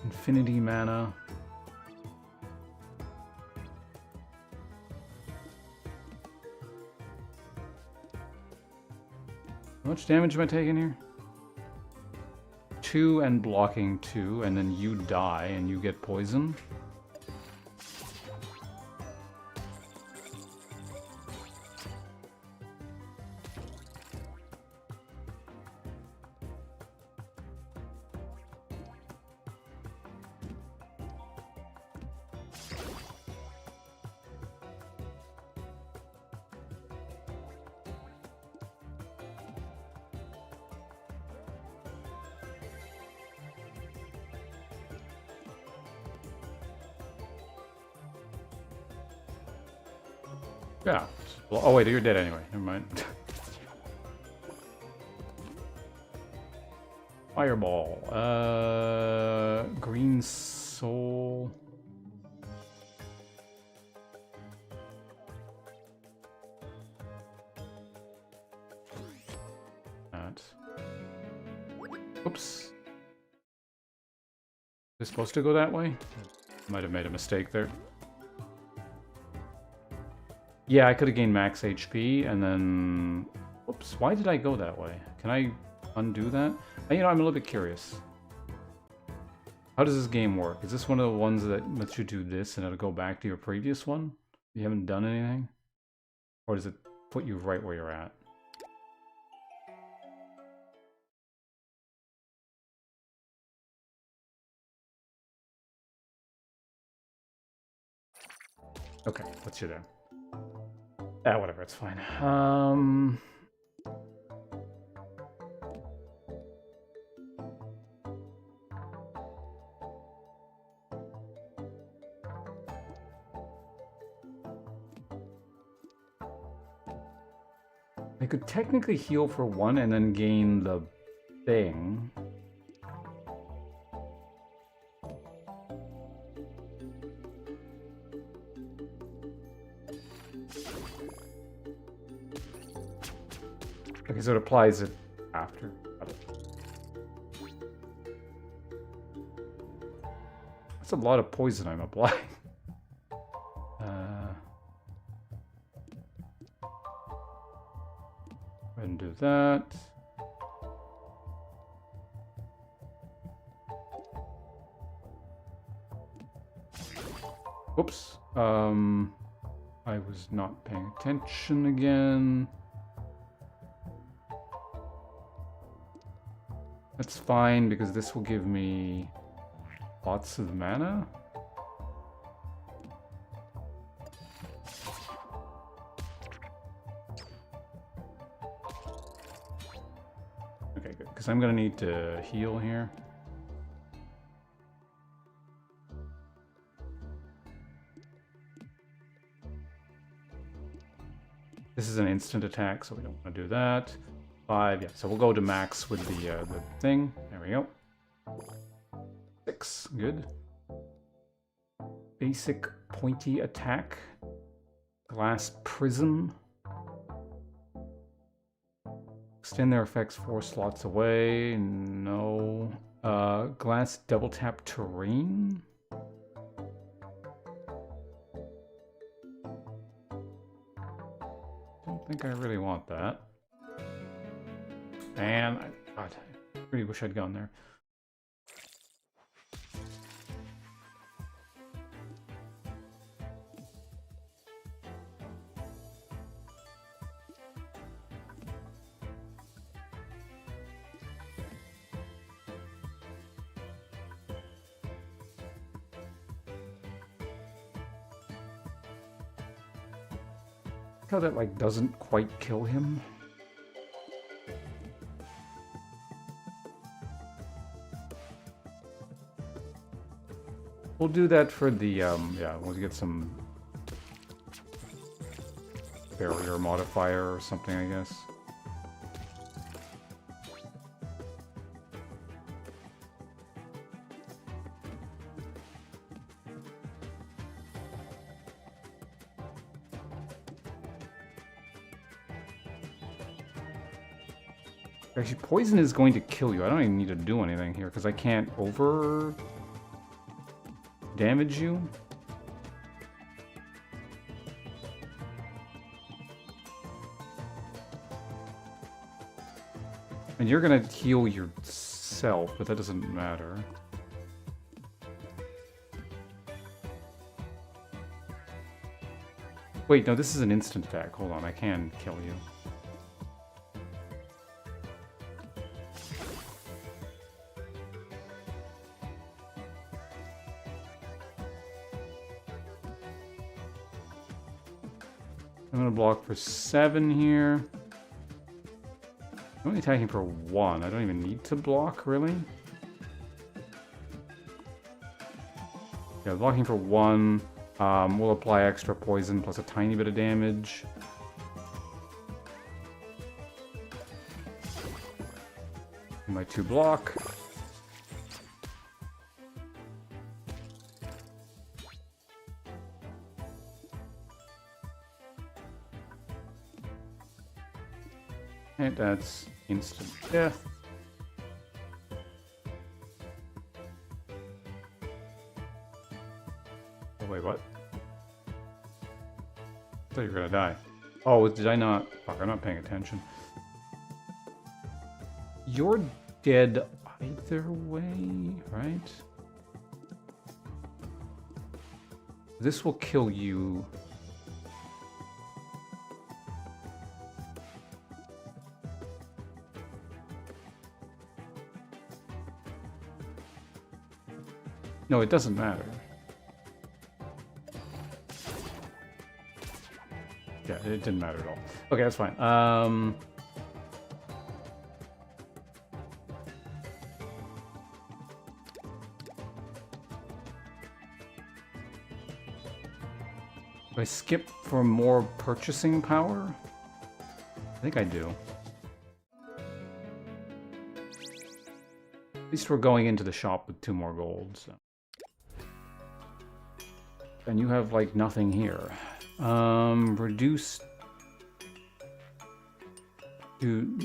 Infinity mana. How much damage am I taking here? 2 and blocking 2, and then you die and you get poison. Yeah. Oh wait, you're dead anyway. Never mind. Fireball. Green soul. That. Oops. Is this supposed to go that way? Might have made a mistake there. Yeah, I could have gained max HP, and then... Oops, why did I go that way? Can I undo that? You know, I'm a little bit curious. How does this game work? Is this one of the ones that lets you do this and it'll go back to your previous one? You haven't done anything? Or does it put you right where you're at? Okay, let's do that. Ah, whatever, it's fine. I could technically heal for 1 and then gain the thing. Okay, so it applies it after. That's a lot of poison I'm applying. Go ahead and do that. Whoops. I was not paying attention again. That's fine, because this will give me lots of mana. Okay, good, because I'm going to need to heal here. This is an instant attack, so we don't want to do that. 5, yeah, so we'll go to max with the thing. There we go. 6, good. Basic pointy attack. Glass prism. Extend their effects 4 slots away. No. Glass double tap terrain. Don't think I really want that. Man, God, I really wish I'd gone there. How that like doesn't quite kill him. We'll do that for the, yeah, we'll get some barrier modifier or something, I guess. Actually, poison is going to kill you. I don't even need to do anything here because I can't over damage you. And you're gonna heal yourself, but that doesn't matter. Wait, no, this is an instant attack. Hold on, I can kill you. I'm gonna block for 7 here. I'm only attacking for 1. I don't even need to block, really. Yeah, blocking for 1. We'll apply extra poison plus a tiny bit of damage. My 2 block. And that's instant death. Oh, wait, what? I thought you were gonna die. Oh, did I not? Fuck, I'm not paying attention. You're dead either way, right? This will kill you. No, it doesn't matter. Yeah, it didn't matter at all. Okay, that's fine. Do I skip for more purchasing power? I think I do. At least we're going into the shop with 2 more gold, so. And you have, like, nothing here. Reduce to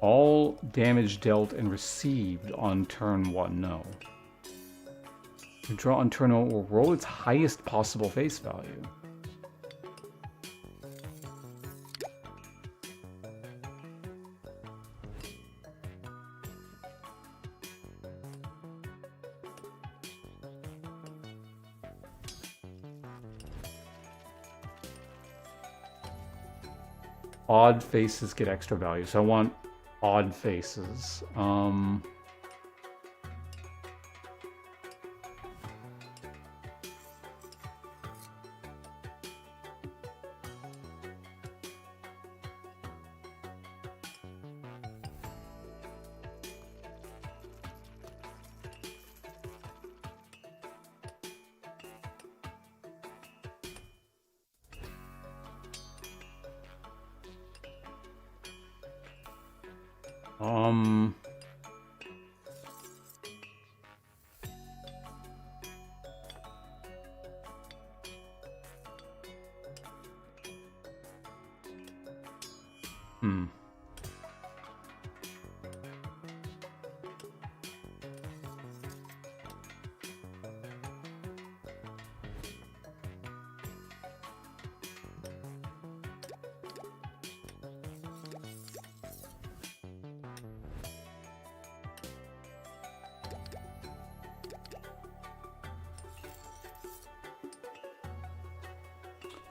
all damage dealt and received on turn 1, no. To draw on turn 1 will roll its highest possible face value. Odd faces get extra value, so I want odd faces.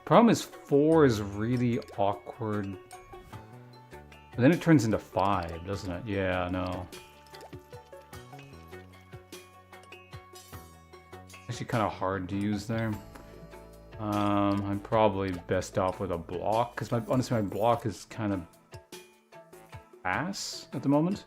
Problem is 4 is really awkward. But then it turns into 5, doesn't it? Yeah, no. Actually kind of hard to use there. I'm probably best off with a block, because honestly my block is kind of ass at the moment.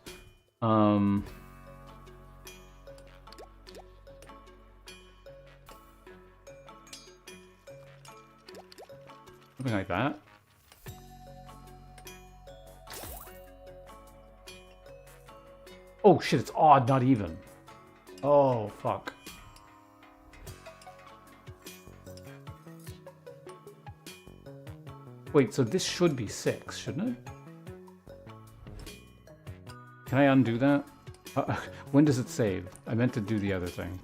Something like that. Oh shit, it's odd, not even. Oh, fuck. Wait, so this should be 6, shouldn't it? Can I undo that? When does it save? I meant to do the other thing.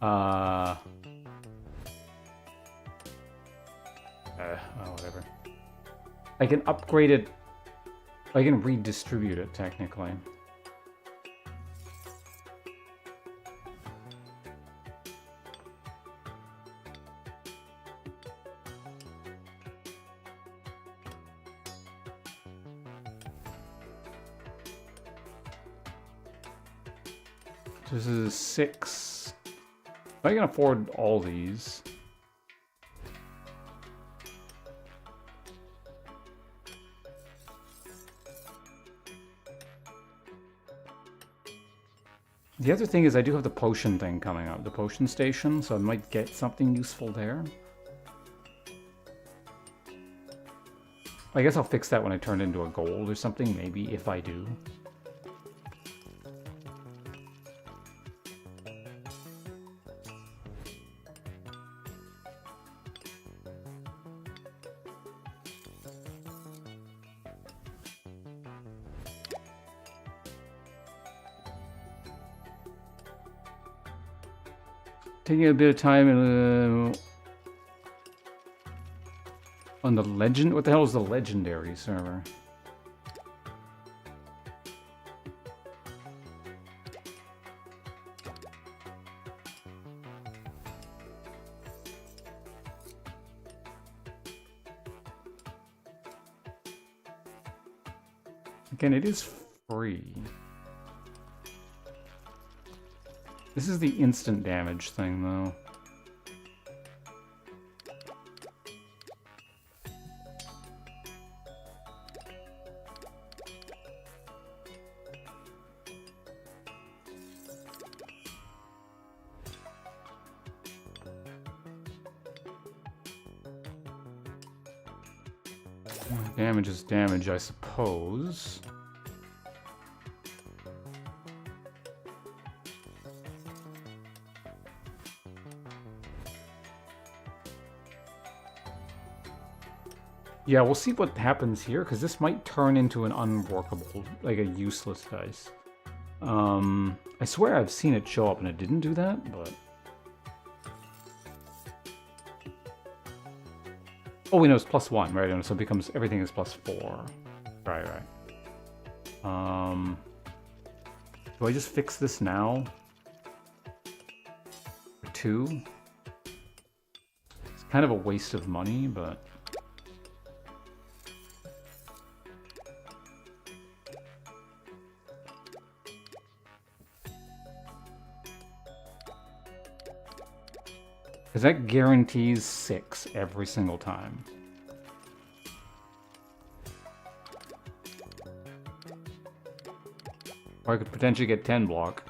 Oh, whatever. I can upgrade it. I can redistribute it, technically. This is 6. I can afford all these. The other thing is I do have the potion thing coming up, the potion station, so I might get something useful there. I guess I'll fix that when I turn it into a gold or something, maybe, if I do. Taking a bit of time on the legend. What the hell is the legendary server? Again, it is free. This is the instant damage thing, though. Damage is damage, I suppose. Yeah, we'll see what happens here, because this might turn into an unworkable, like a useless dice. I swear I've seen it show up and it didn't do that, but... Oh, we know it's +1, right? So it becomes, everything is +4. Right. Do I just fix this now? 2? It's kind of a waste of money, but... Because that guarantees 6 every single time. Or I could potentially get 10 block.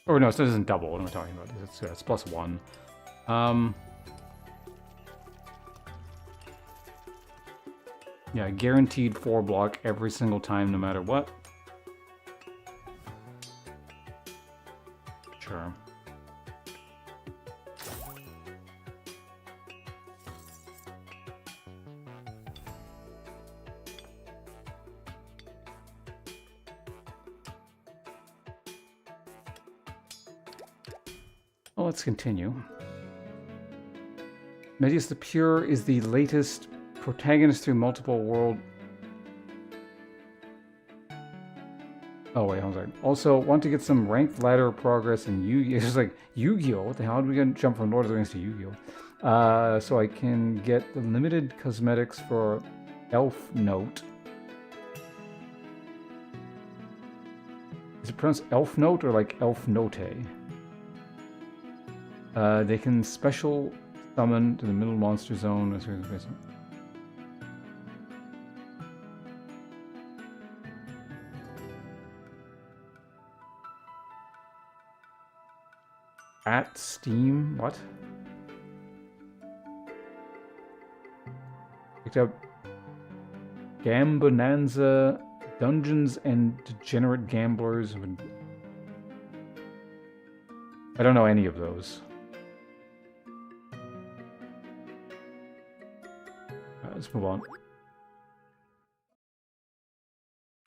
Or no, so it doesn't double. What am I talking about? It's +1. Yeah, guaranteed 4 block every single time, no matter what. Sure. Well, let's continue. Medius the Pure is the latest protagonist through multiple world... Oh wait, hold on. Also, want to get some ranked ladder progress in Yu-Gi-Oh! It's like, Yu-Gi-Oh! What the hell? How do we gonna jump from Lord of the Rings to Yu-Gi-Oh! So I can get the limited cosmetics for Elf Note. Is it pronounced Elf Note or like Elf Note? They can special summon to the middle monster zone. At Steam? What? Picked up Gambonanza Dungeons and Degenerate Gamblers. I don't know any of those. Let's move on.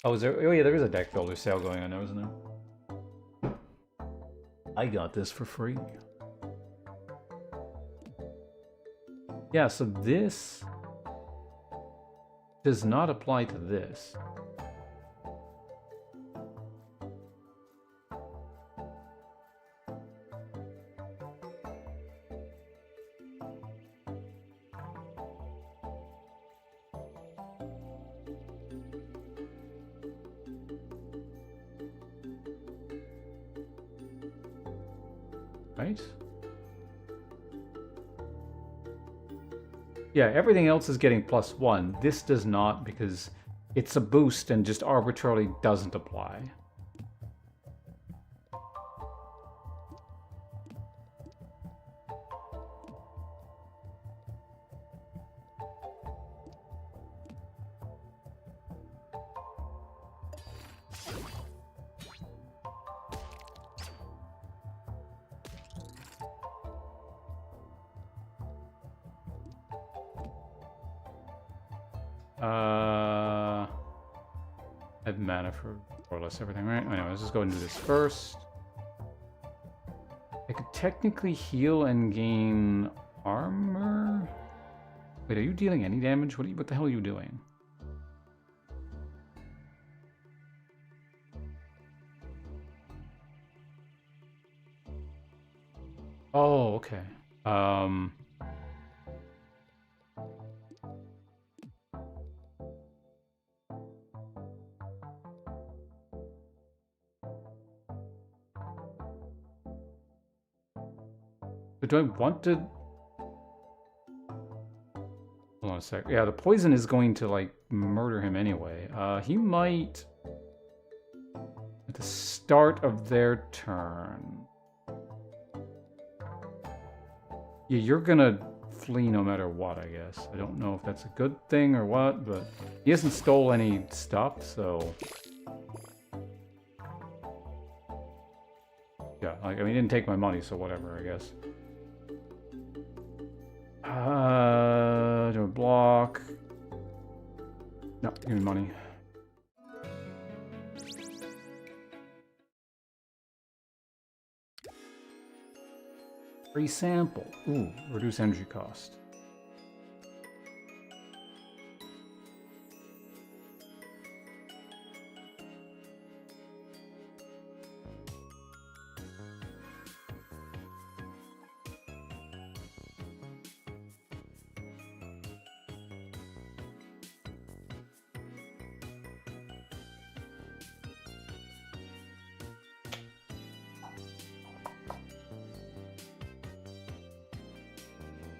Oh, is there? Oh yeah, there is a deck builder sale going on now, isn't there? I got this for free. Yeah, so this does not apply to this. Right? Yeah, everything else is getting +1. This does not because it's a boost and just arbitrarily doesn't apply. I have mana for more or less everything, right? Anyway, let's just go and do this first. I could technically heal and gain armor. Wait, are you dealing any damage? What the hell are you doing? Oh, okay. But do I want to... Hold on a sec. Yeah, the poison is going to, like, murder him anyway. He might... At the start of their turn... Yeah, you're gonna flee no matter what, I guess. I don't know if that's a good thing or what, but... He hasn't stole any stuff, so... Yeah, like, I mean, he didn't take my money, so whatever, I guess. Do a block. No, give me money. Free sample. Ooh, reduce energy cost.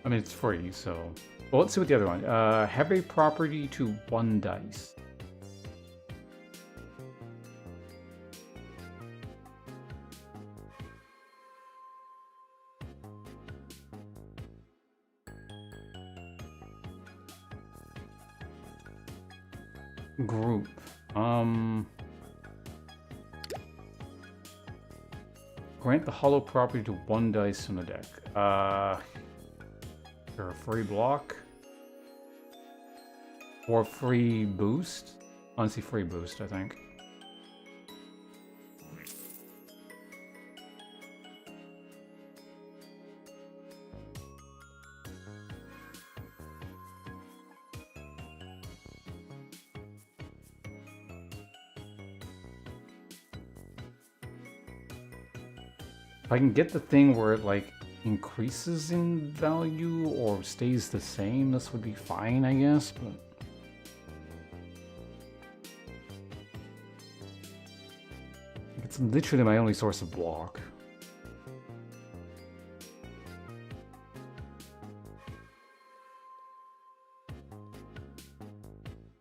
I mean, it's free, so... Well, let's see what the other one... have a property to 1 dice. Group. Grant the hollow property to 1 dice on the deck. For a free block? Or free boost? Honestly, free boost, I think. If I can get the thing where it, like, increases in value or stays the same, this would be fine, I guess, but... It's literally my only source of block.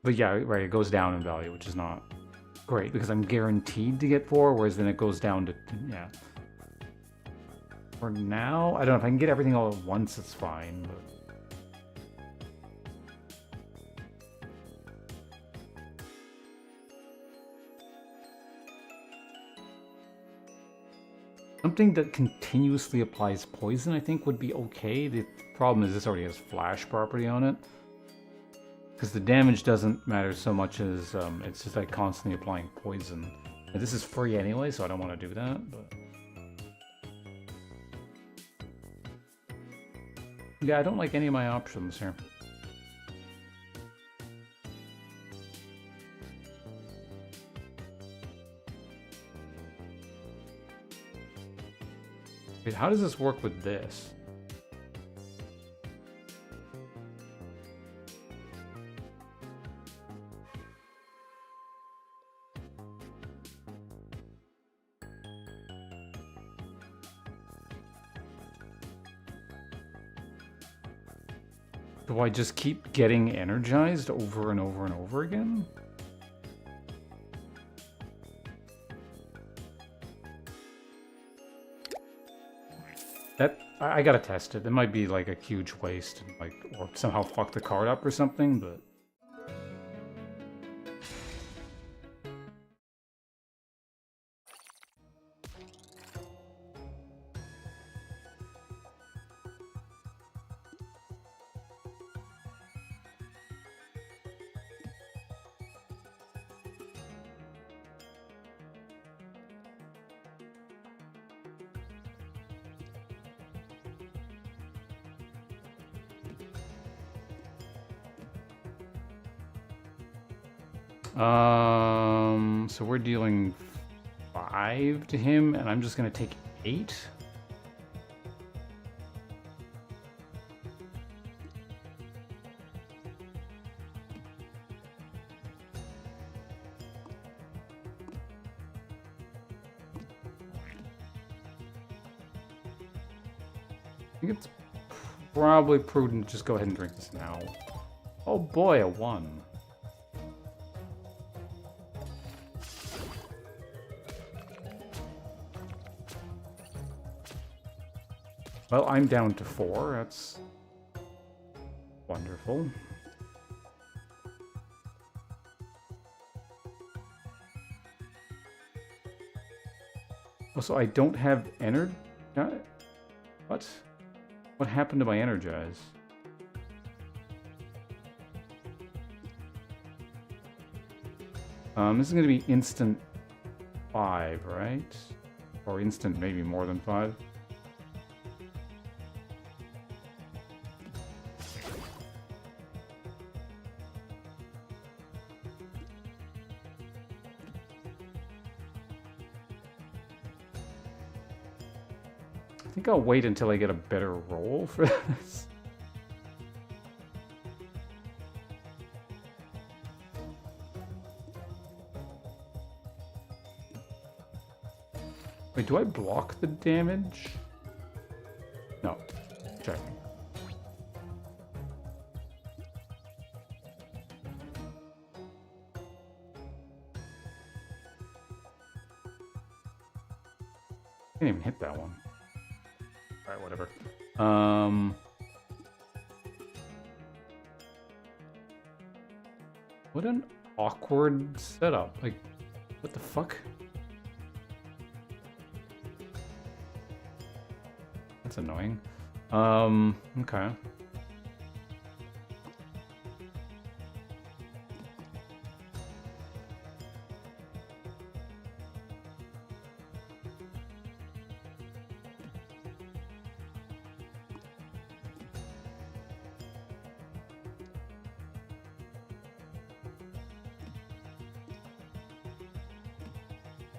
But yeah, right, it goes down in value, which is not great, because I'm guaranteed to get 4, whereas then it goes down to, yeah. For now, I don't know, if I can get everything all at once, it's fine, but... Something that continuously applies poison, I think, would be okay. The problem is this already has flash property on it. Because the damage doesn't matter so much as it's just like constantly applying poison. And this is free anyway, so I don't want to do that. But yeah, I don't like any of my options here. Wait, how does this work with this? Do I just keep getting energized over and over and over again? That I gotta test it. It might be like a huge waste, like, or somehow fuck the card up or something, but so we're dealing 5 to him, and I'm just gonna take 8. I think it's probably prudent to just go ahead and drink this now. Oh boy, a 1. Well, I'm down to 4. That's wonderful. Also, I don't have energy. What? What happened to my energize? This is going to be instant 5, right? Or instant maybe more than 5. I think I'll wait until I get a better roll for this. Wait, do I block the damage? No. Checking. Can't even hit that one. Alright, whatever. What an awkward setup. Like, what the fuck? That's annoying. Okay.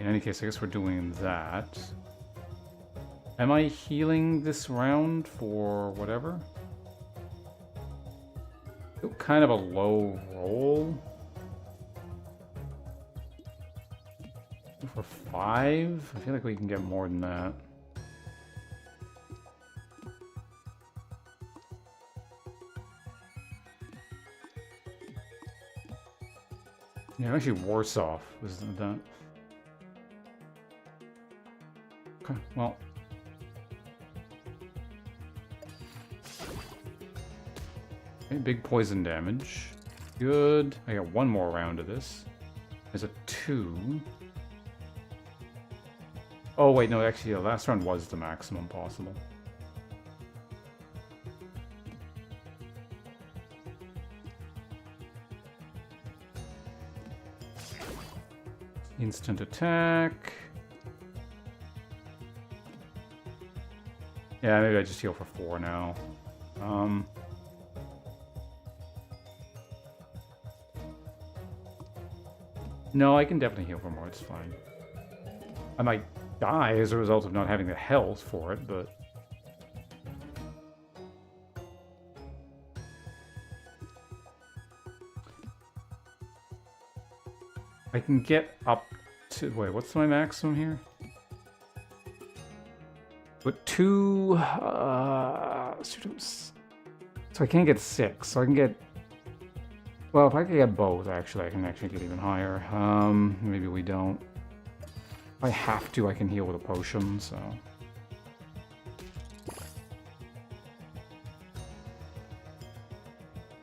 In any case, I guess we're doing that. Am I healing this round for whatever? Still kind of a low roll. For 5? I feel like we can get more than that. Yeah, I'm actually worse off, isn't that? Okay, well. Okay, big poison damage. Good. I got one more round of this. There's a 2. Oh wait, no, actually, the last round was the maximum possible. Instant attack. Yeah, maybe I just heal for 4 now. No, I can definitely heal for more, it's fine. I might die as a result of not having the health for it, but... I can get up to... Wait, what's my maximum here? But 2... so I can't get 6, so I can get... Well, if I could get both, actually, I can actually get even higher. Maybe we don't. If I have to, I can heal with a potion, so...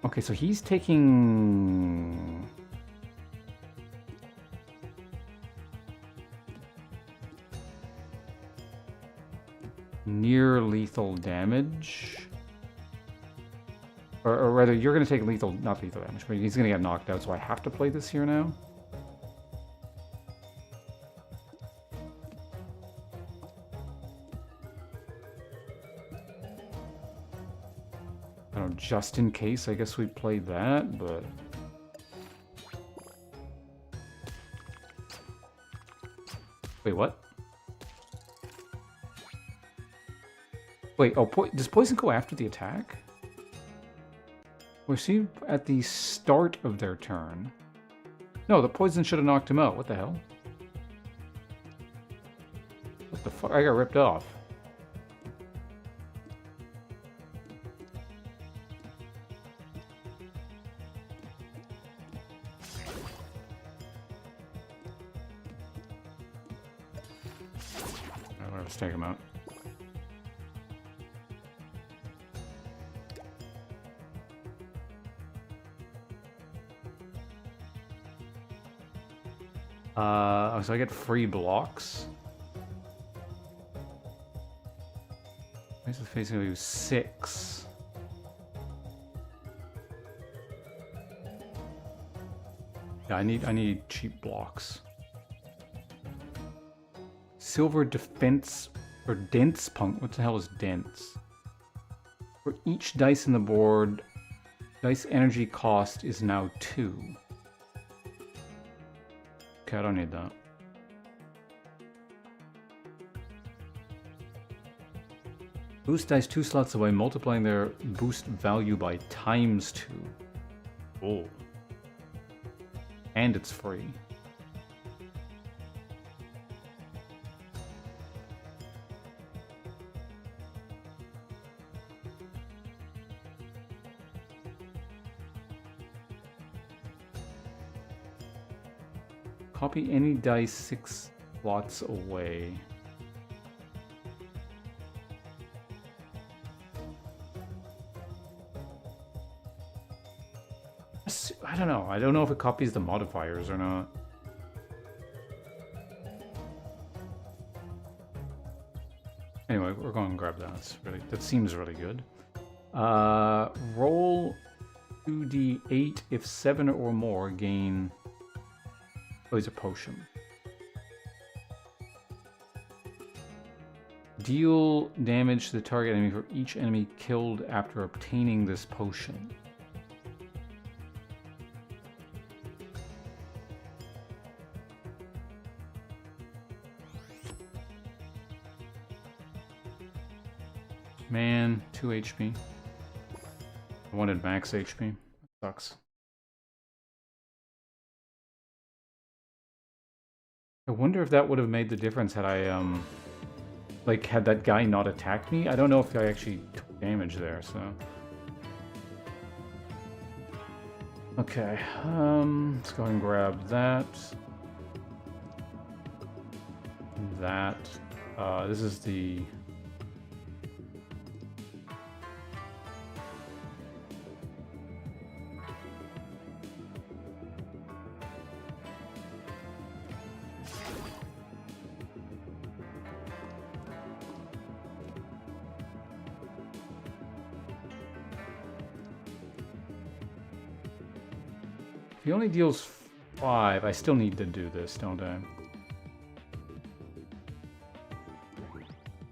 Okay, so he's taking... near lethal damage. Or rather, you're going to take lethal, not lethal damage, but he's going to get knocked out, so I have to play this here now. I don't know, just in case, I guess we play that, but... Wait, what? Wait, oh, does poison go after the attack? Was he at the start of their turn? No, the poison should have knocked him out. What the hell? What the fuck? I got ripped off. Alright, let's take him out. So I get free blocks. Where's the face gonna do 6? Yeah, I need cheap blocks. Silver defense or dense punk. What the hell is dense? For each dice in the board, dice energy cost is now 2. Okay, I don't need that. Boost dice 2 slots away, multiplying their boost value by ×2. Oh. And it's free. Copy any dice 6 slots away. I don't know. I don't know if it copies the modifiers or not. Anyway, we're going to grab that. That seems really good. Roll 2d8 if 7 or more gain... Oh, it's a potion. Deal damage to the target enemy for each enemy killed after obtaining this potion. Man, 2 HP. I wanted max HP. That sucks. I wonder if that would have made the difference had I, like, had that guy not attacked me. I don't know if I actually took damage there, so... Okay, let's go and grab that. That. This is the... If he only deals 5, I still need to do this, don't I?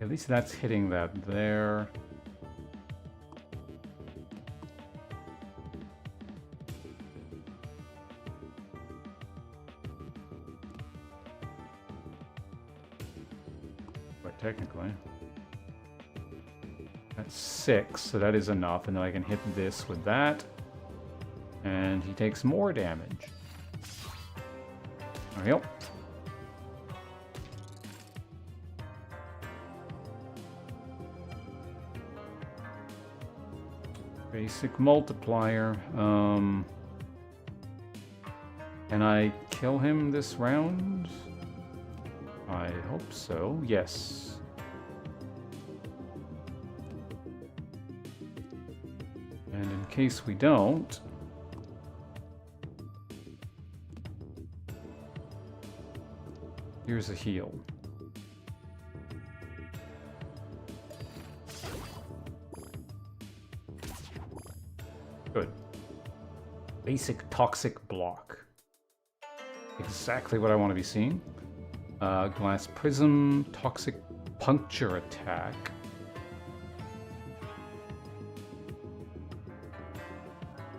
At least that's hitting that there. But technically. That's 6, so that is enough, and then I can hit this with that. And he takes more damage. There we go. Basic multiplier. Can I kill him this round? I hope so. Yes. And in case we don't, here's a heal. Good. Basic toxic block. Exactly what I want to be seeing. Glass prism, toxic puncture attack.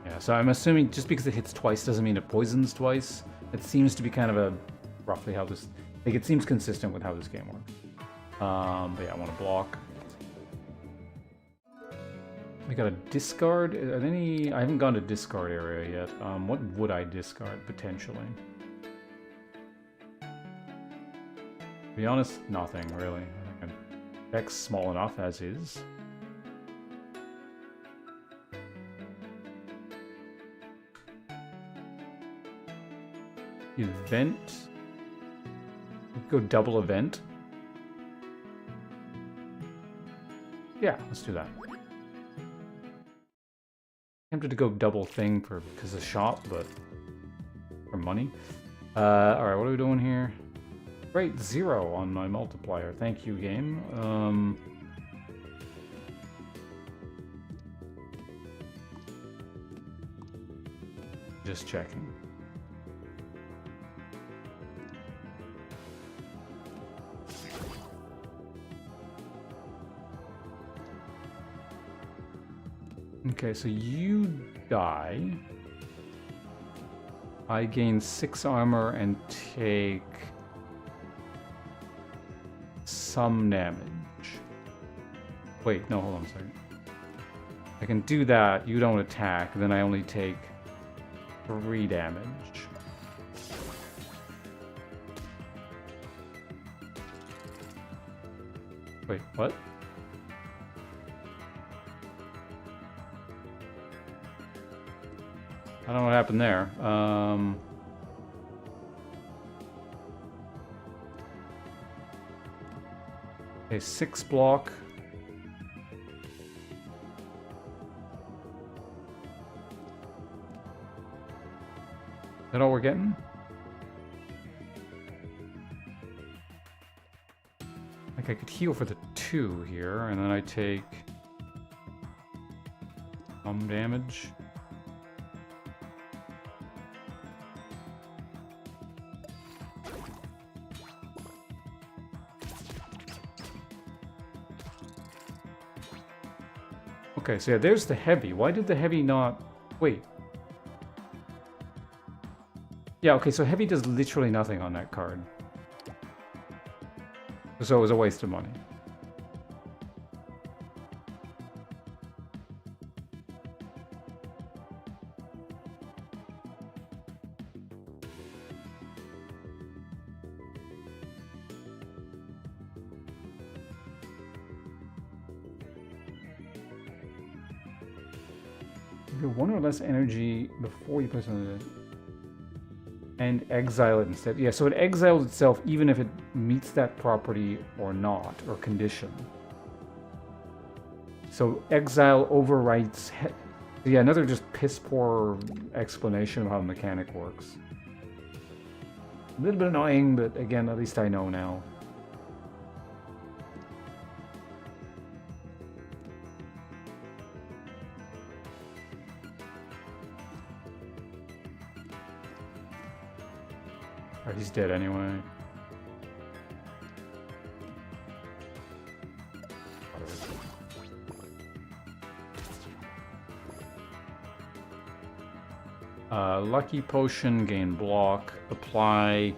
Yeah, so I'm assuming just because it hits twice doesn't mean it poisons twice. It seems to be kind of a roughly how this, like, it seems consistent with how this game works. But yeah, I want to block. We got a discard. Are there any? I haven't gone to discard area yet. What would I discard potentially? To be honest, nothing really. I think deck's small enough as is. Event. Go double event. Yeah, let's do that. Tempted to go double thing because of shop, but for money. Alright, what are we doing here? Great, 0 on my multiplier. Thank you, game. Just checking. Okay, so you die. I gain 6 armor and take some damage. Wait, no, hold on a second. I can do that, you don't attack, then I only take 3 damage. Wait, what? I don't know what happened there. Okay, 6 block. Is that all we're getting? Like I could heal for the 2 here, and then I take some damage. Okay, so yeah, there's the heavy. Why did the heavy not... Wait. Yeah, okay, so heavy does literally nothing on that card. So it was a waste of money. You have 1 or less energy before you place on it. And exile it instead. Yeah, so it exiles itself even if it meets that property or not, or condition. So exile overwrites... Yeah, another just piss-poor explanation of how the mechanic works. A little bit annoying, but again, at least I know now. Or he's dead anyway. Lucky potion, gain block, apply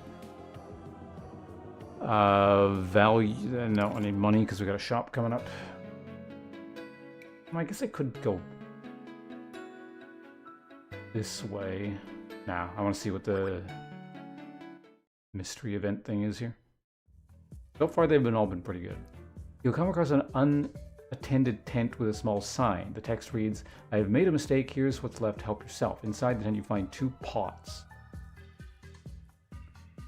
value. No, I need money because we got a shop coming up. I guess I could go this way. Nah, I want to see what the mystery event thing is here. So far, they've all been pretty good. You'll come across an unattended tent with a small sign. The text reads, "I have made a mistake. Here's what's left. Help yourself." Inside the tent, you find 2 pots.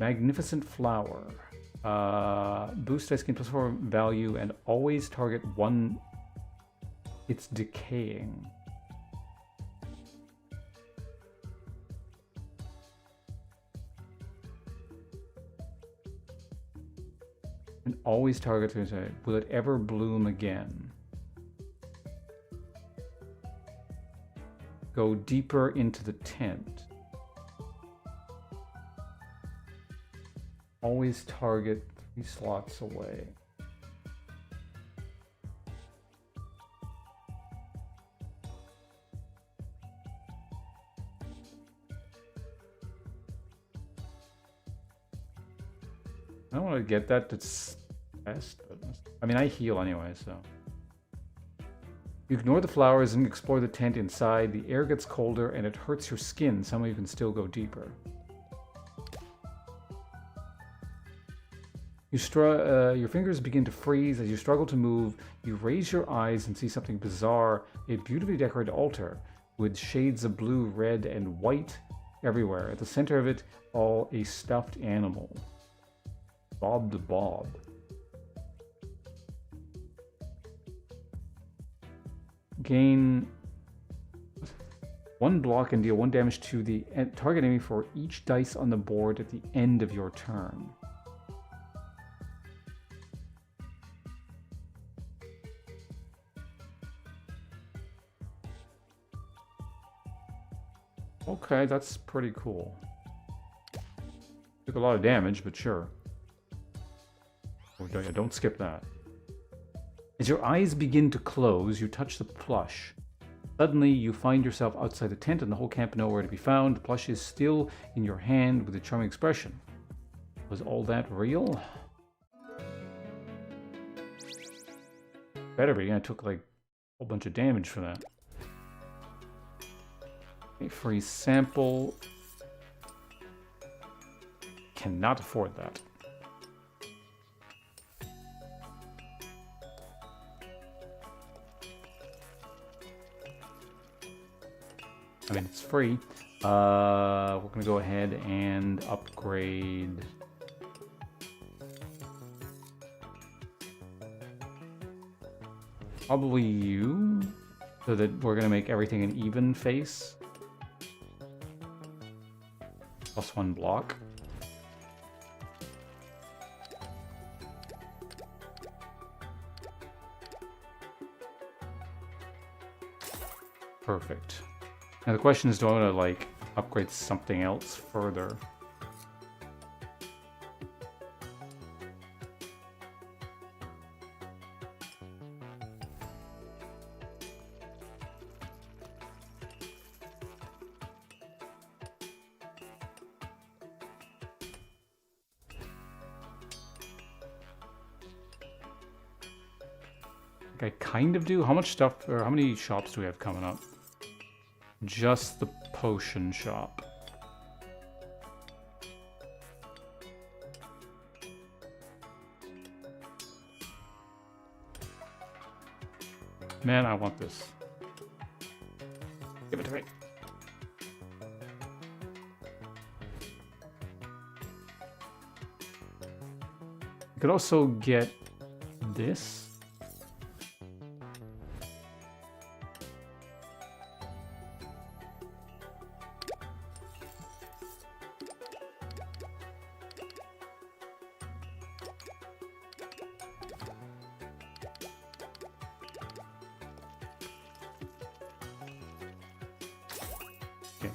Magnificent flower. Boost ice skin +4 value and always target one. It's decaying. And always target. Will it ever bloom again? Go deeper into the tent. Always target 3 slots away. I don't want to get that. That's best. But I mean, I heal anyway, so. You ignore the flowers and explore the tent inside. The air gets colder and it hurts your skin. Somehow you can still go deeper. Your fingers begin to freeze as you struggle to move. You raise your eyes and see something bizarre. A beautifully decorated altar with shades of blue, red, and white everywhere. At the center of it, all a stuffed animal. Bob the Bob. Gain 1 block and deal 1 damage to the target enemy for each dice on the board at the end of your turn. Okay, that's pretty cool. Took a lot of damage, but sure. Oh, yeah, don't skip that. As your eyes begin to close, you touch the plush. Suddenly, you find yourself outside the tent and the whole camp nowhere to be found. The plush is still in your hand with a charming expression. Was all that real? Better be. I took like a whole bunch of damage for that. A free sample. Cannot afford that. I mean, it's free. We're gonna go ahead and upgrade. Probably you, so that we're gonna make everything an even face. +1 block. Perfect. Now the question is, do I want to like upgrade something else further? I kind of do. How much stuff, or how many shops do we have coming up? Just the potion shop. Man, I want this. Give it to me. You could also get this.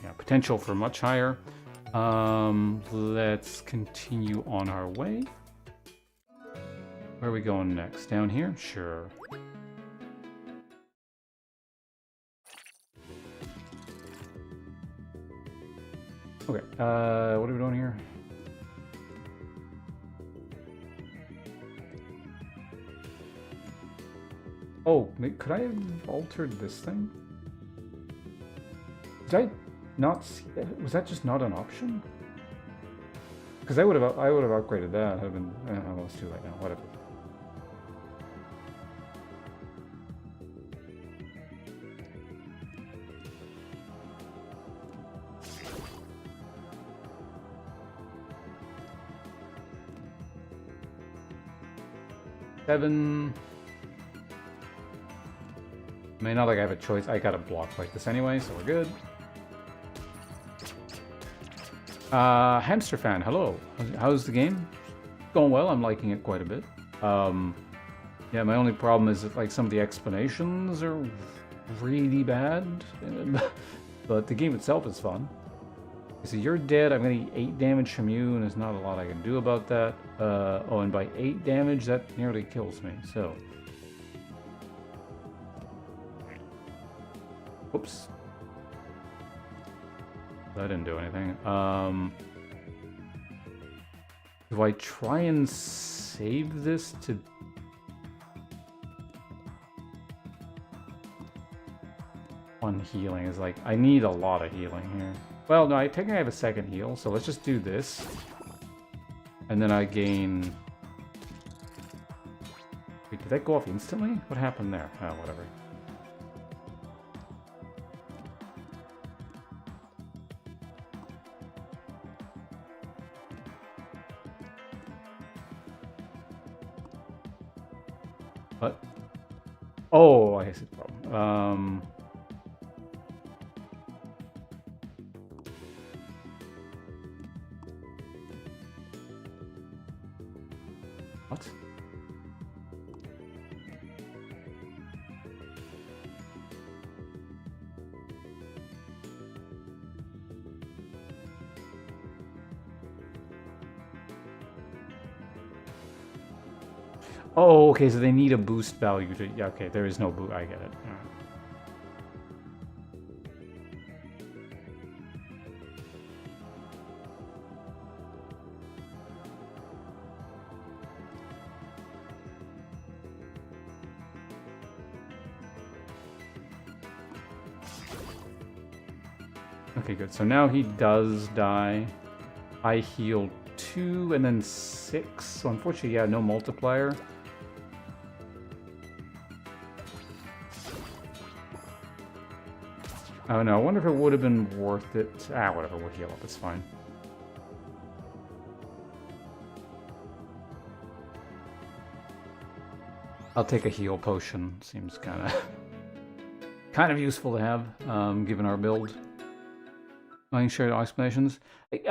Yeah, potential for much higher. Let's continue on our way. Where are we going next? Down here? Sure. Okay, what are we doing here? Oh, could I have altered this thing? Did I not see that? Was that just not an option? Because I would have upgraded that. I've been, I don't know, it's too late now. Whatever. Seven. I mean, not like I have a choice. I got a block like this anyway, so we're good. Hamster fan, hello. How's the game? Going well. I'm liking it quite a bit. Yeah, my only problem is that like some of the explanations are really bad, but the game itself is fun. So you're dead. I'm gonna get 8 damage from you, and there's not a lot I can do about that. Oh, and by 8 damage, that nearly kills me. So, whoops. That didn't do anything. Do I try and save this to... One healing is like... I need a lot of healing here. Well, no, I think I have a second heal, so let's just do this. And then I gain... Wait, did that go off instantly? What happened there? Oh, whatever. What? Oh, I see the problem. What? Oh, okay, so they need a boost value to... Yeah, okay, there is no boost. I get it. All right. Okay, good. So now he does die. I heal 2 and then 6. So unfortunately, yeah, no multiplier. Oh no, I wonder if it would have been worth it. Ah, whatever, we'll heal up, it's fine. I'll take a heal potion. Seems kind of useful to have, given our build. I can share explanations. Like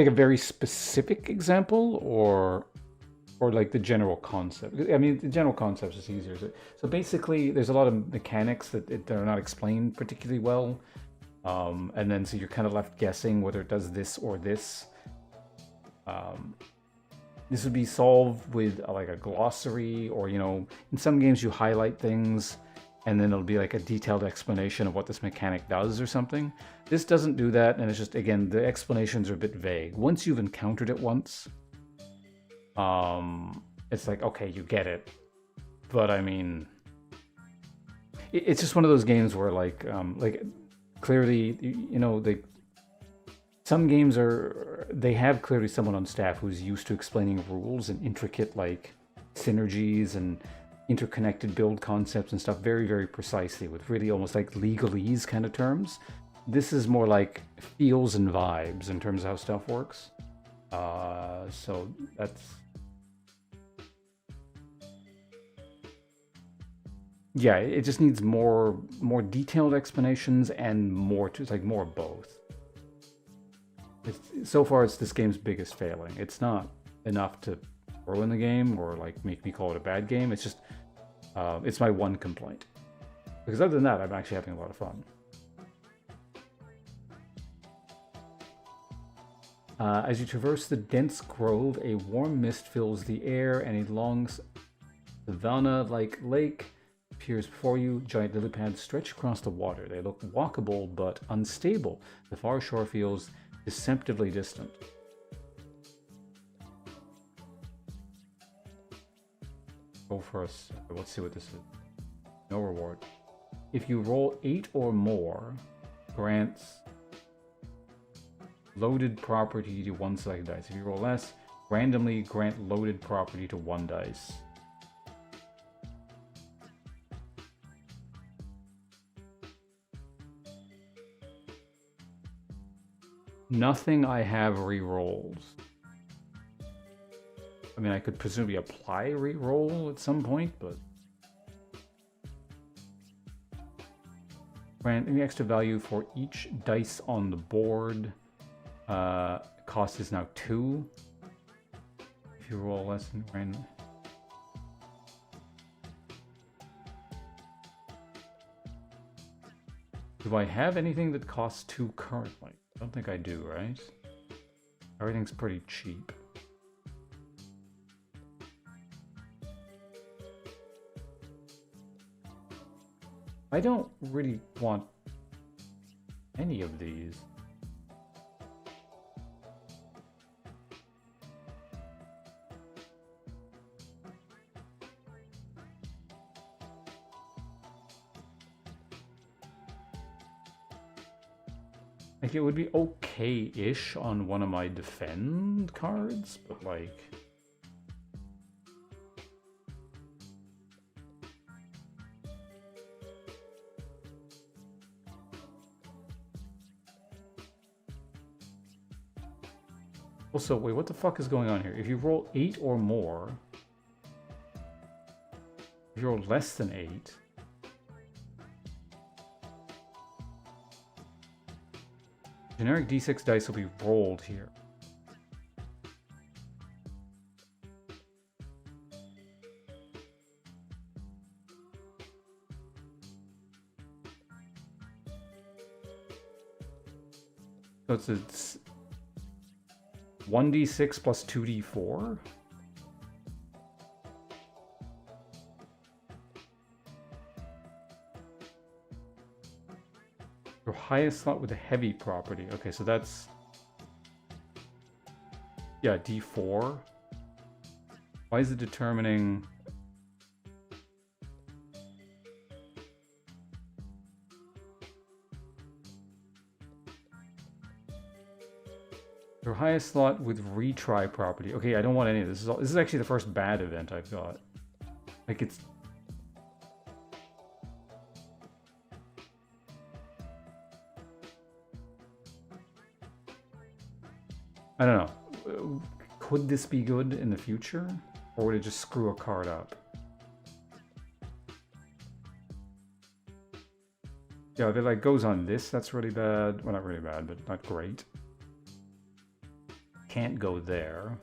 a very specific example, or like the general concept. I mean, the general concept is easier. So basically, there's a lot of mechanics that are not explained particularly well, and then so you're kind of left guessing whether it does this or this. This would be solved with like a glossary, or in some games you highlight things, and then it'll be like a detailed explanation of what this mechanic does or something. This doesn't do that, and it's just, again, the explanations are a bit vague. Once you've encountered it once, it's like, okay, you get it. But I mean, it's just one of those games where like clearly, some games they have clearly someone on staff who's used to explaining rules and intricate like synergies and interconnected build concepts and stuff very, very precisely with really almost like legalese kind of terms. This is more like feels and vibes in terms of how stuff works. So that's... Yeah, it just needs more detailed explanations and more of both. So far, it's this game's biggest failing. It's not enough to ruin the game or like make me call it a bad game. It's just, it's my one complaint. Because other than that, I'm actually having a lot of fun. As you traverse the dense grove, a warm mist fills the air and a long savanna-like lake appears before you. Giant lily pads stretch across the water. They look walkable but unstable. The far shore feels deceptively distant. Go first. Let's see what this is. No reward. If you roll 8 or more, grants loaded property to one selected dice. If you roll less, randomly grant loaded property to one dice. Nothing I have re-rolls. I mean, I could presumably apply re-roll at some point, but... grant any extra value for each dice on the board. Cost is now 2. If you roll less than random. Do I have anything that costs 2 currently? I don't think I do, right? Everything's pretty cheap. I don't really want any of these. Like, it would be okay-ish on one of my defend cards, but like... Also, wait, what the fuck is going on here? If you roll 8 or more... if you roll less than 8... generic d6 dice will be rolled here. So it's 1d6 plus 2d4? Your highest slot with a heavy property. Okay, so that's... yeah, d4. Why is it determining... your highest slot with retry property. Okay, I don't want any of this. This is actually the first bad event I've got. Like, it's... I don't know. Could this be good in the future? Or would it just screw a card up? Yeah, if it like goes on this, that's really bad. Well, not really bad, but not great. Can't go there.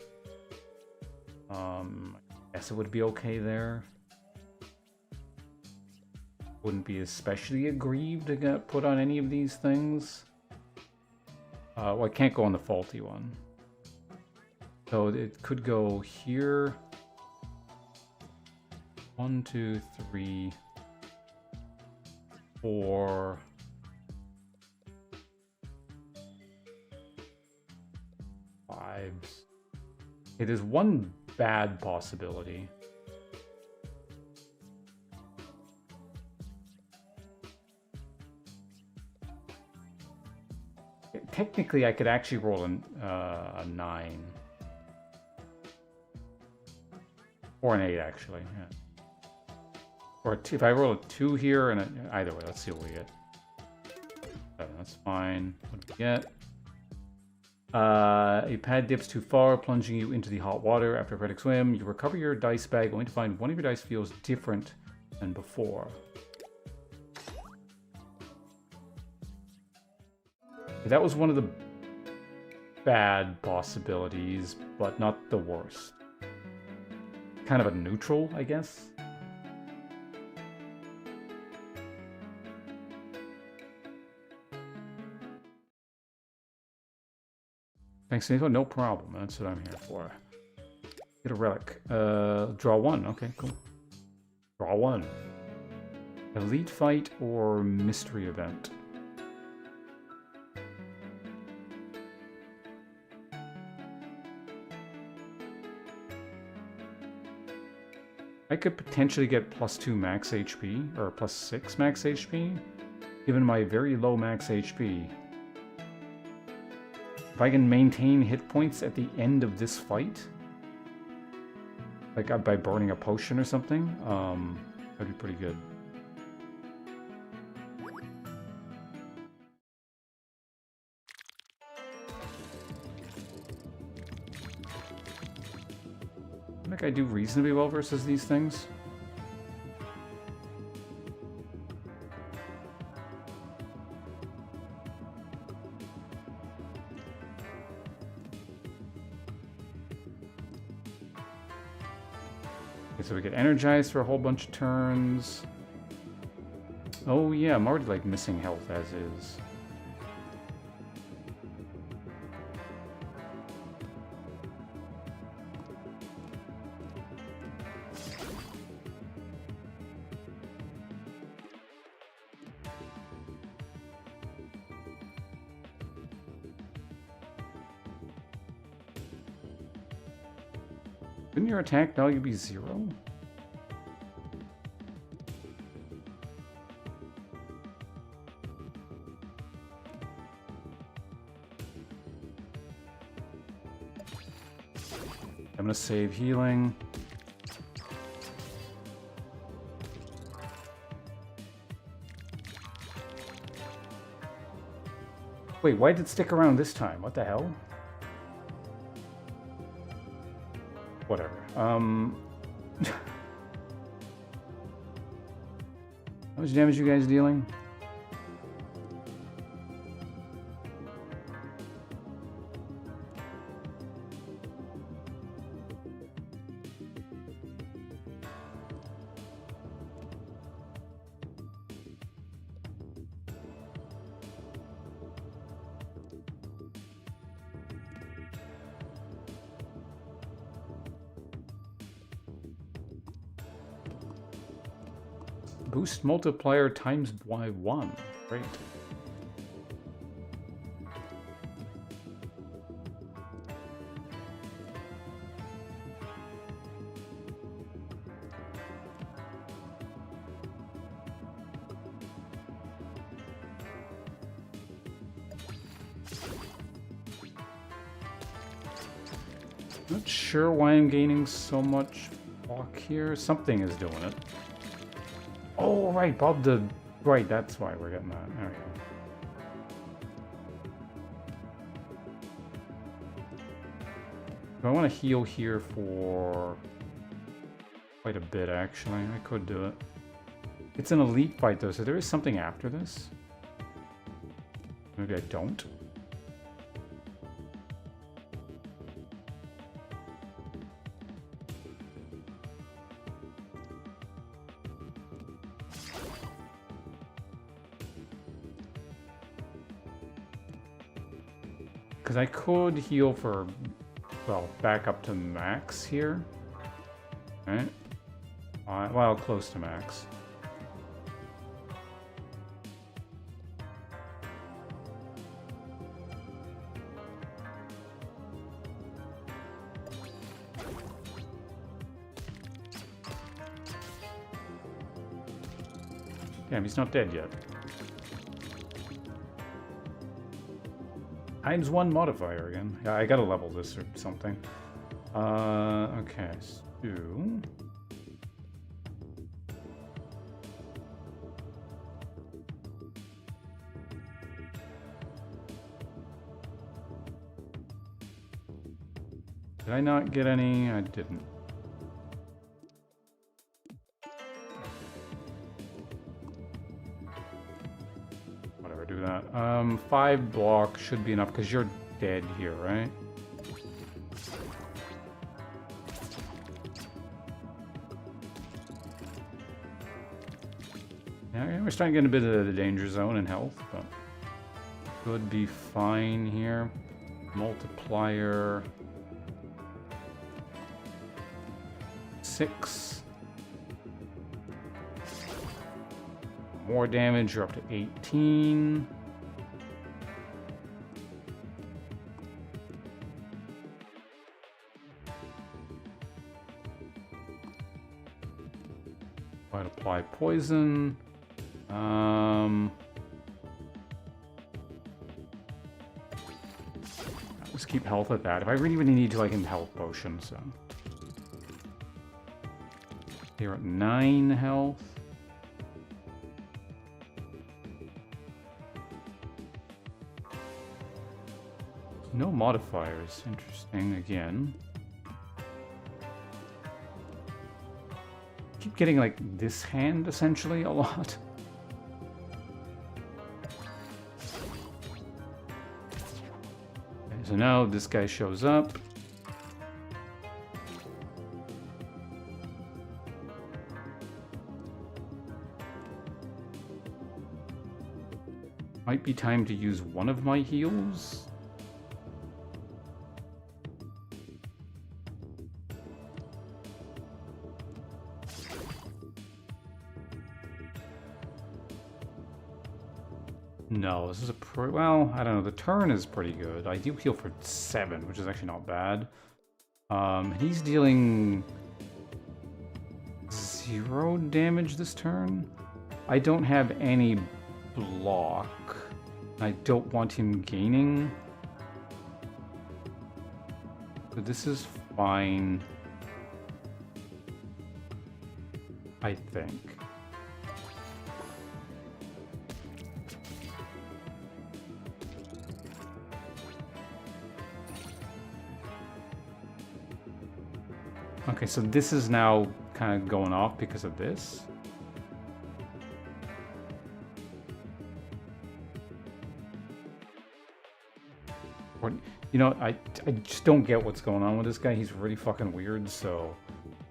I guess it would be okay there. Wouldn't be especially aggrieved to get put on any of these things. Well, I can't go on the faulty one. So it could go here. 1, 2, 3, 4. Okay, there's one bad possibility. Technically, I could actually roll a 9. Or an 8, actually. Yeah. Or if I roll a 2 here, and either way, let's see what we get. 7, that's fine. What do we get? A pad dips too far, plunging you into the hot water. After a frenetic swim, you recover your dice bag, only to find one of your dice feels different than before. That was one of the bad possibilities, but not the worst. Kind of a neutral, I guess. Thanks, Nico. No problem. That's what I'm here for. Get a relic. Draw one. Okay, cool. Draw one. Elite fight or mystery event? I could potentially get +2 max HP, or +6 max HP, given my very low max HP. If I can maintain hit points at the end of this fight, like by burning a potion or something, that'd be pretty good. I think I do reasonably well versus these things. Okay, so we get energized for a whole bunch of turns. Oh yeah, I'm already like missing health as is. Shouldn't your attack value be 0? I'm gonna save healing. Wait, why did it stick around this time? What the hell? Whatever. How much damage you guys dealing? Boost multiplier times by 1. Great. Not sure why I'm gaining so much block here. Something is doing it. Oh, right, Bob the... Right, that's why we're getting that. There we go. Do I want to heal here for quite a bit, actually? I could do it. It's an elite fight, though, so there is something after this. Maybe I don't. Because I could heal for, well, back up to max here. Right? Well, close to max. Damn, he's not dead yet. ×1 modifier again. Yeah, I gotta level this or something. Okay, so... Did I not get any? I didn't. Do that. 5 block should be enough because you're dead here, right? Yeah, we're starting to get a bit of the danger zone in health, but could be fine here. Multiplier 6. More damage, you're up to 18. Might apply poison. Just keep health at that. If I really need to, I can health potion, so. You're at 9 health. No modifiers. Interesting again. Keep getting like this hand essentially a lot. Okay, so now this guy shows up. Might be time to use one of my heals. No, this is a well, I don't know. The turn is pretty good. I do heal for 7, which is actually not bad. He's dealing 0 damage this turn. I don't have any block. I don't want him gaining. So this is fine. I think. Okay, so this is now kind of going off because of this. Or, you know, I just don't get what's going on with this guy. He's really fucking weird, so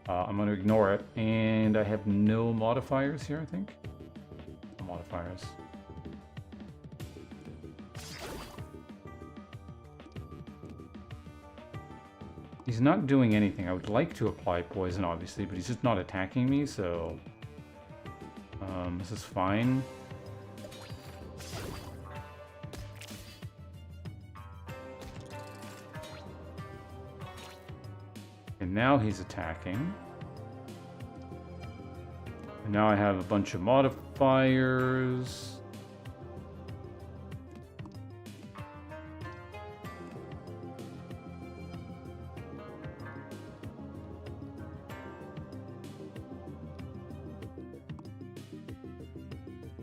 I'm going to ignore it. And I have no modifiers here, I think. No modifiers. He's not doing anything. I would like to apply poison, obviously, but he's just not attacking me, so... this is fine. And now he's attacking. And now I have a bunch of modifiers.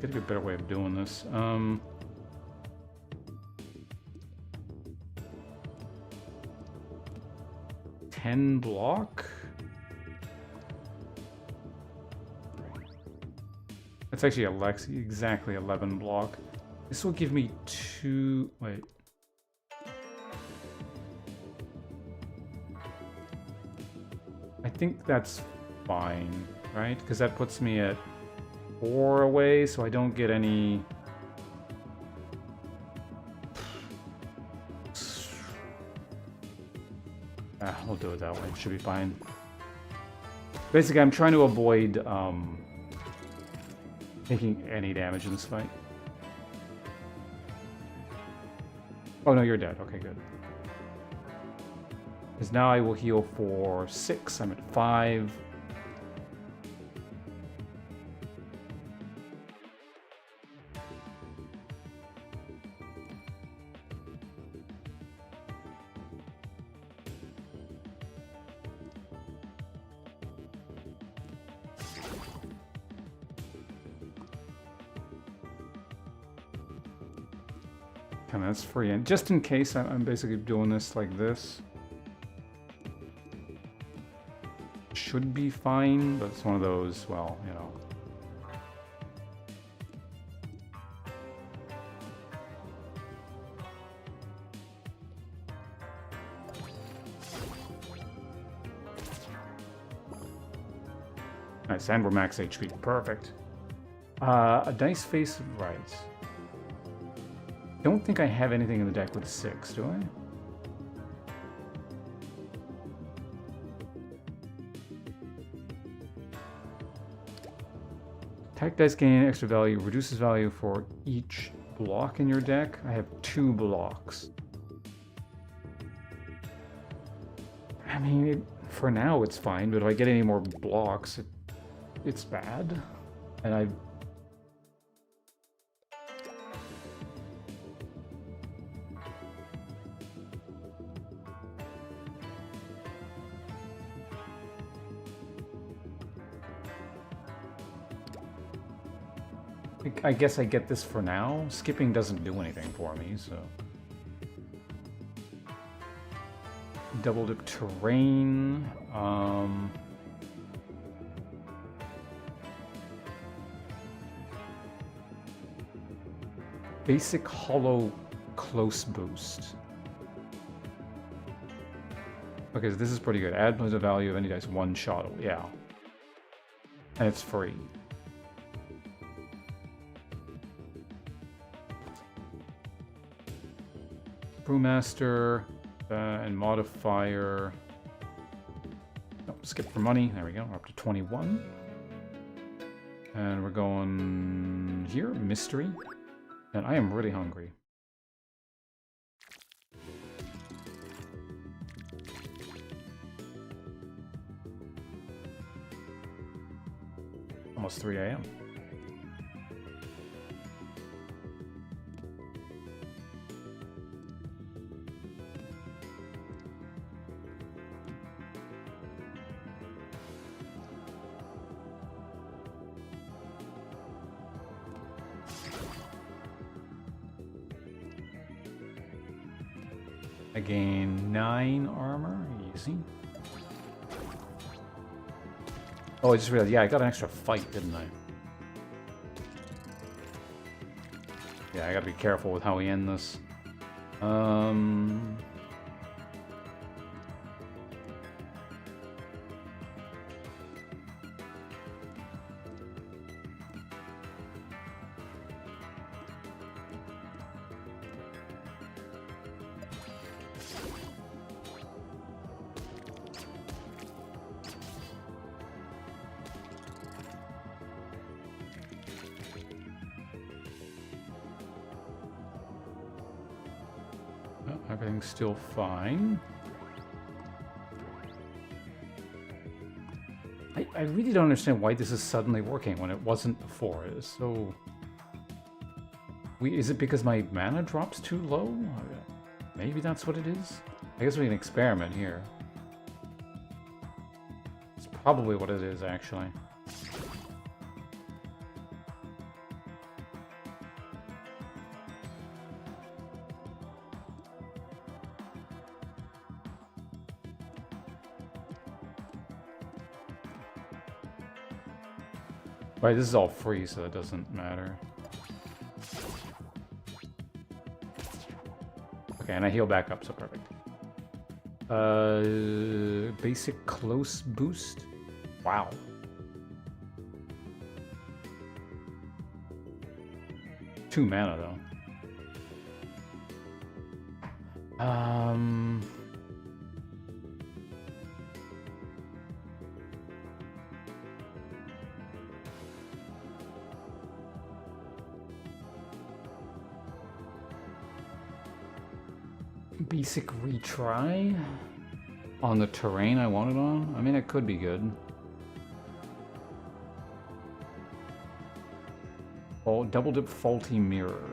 Gotta be a better way of doing this. 10 block? That's actually exactly 11 block. This will give me 2... Wait. I think that's fine, right? Because that puts me at 4 away, so I don't get any... we'll do it that way. It should be fine. Basically, I'm trying to avoid taking any damage in this fight. Oh no, you're dead. Okay, good. Because now I will heal for 6. I'm at 5. And that's free. And just in case, I'm basically doing this like this. Should be fine, but it's one of those, well, you know. Nice, and we're max HP. Perfect. A dice face of right. Don't think I have anything in the deck with 6, do I? Attack dice gain extra value, reduces value for each block in your deck. I have 2 blocks. I mean, for now it's fine, but if I get any more blocks, it's bad. And I guess I get this for now. Skipping doesn't do anything for me, so... Double dip terrain. Basic hollow close boost. Okay, so this is pretty good. Add the value of any dice one shot. Yeah. And it's free. Brewmaster and modifier. Oh, skip for money. There we go. We're up to 21. And we're going here. Mystery. And I am really hungry. Almost 3 a.m. I gain 9 armor. Easy. Oh, I just realized, yeah, I got an extra fight, didn't I? Yeah, I gotta be careful with how we end this. Everything's still fine. I really don't understand why this is suddenly working when it wasn't before. It is so... Is it because my mana drops too low? Maybe that's what it is? I guess we can experiment here. It's probably what it is, actually. Right, this is all free, so that doesn't matter. Okay, and I heal back up, so perfect. Basic close boost. Wow. Two mana, though. Basic retry on the terrain I want it on? I mean, it could be good. Oh, double dip faulty mirror.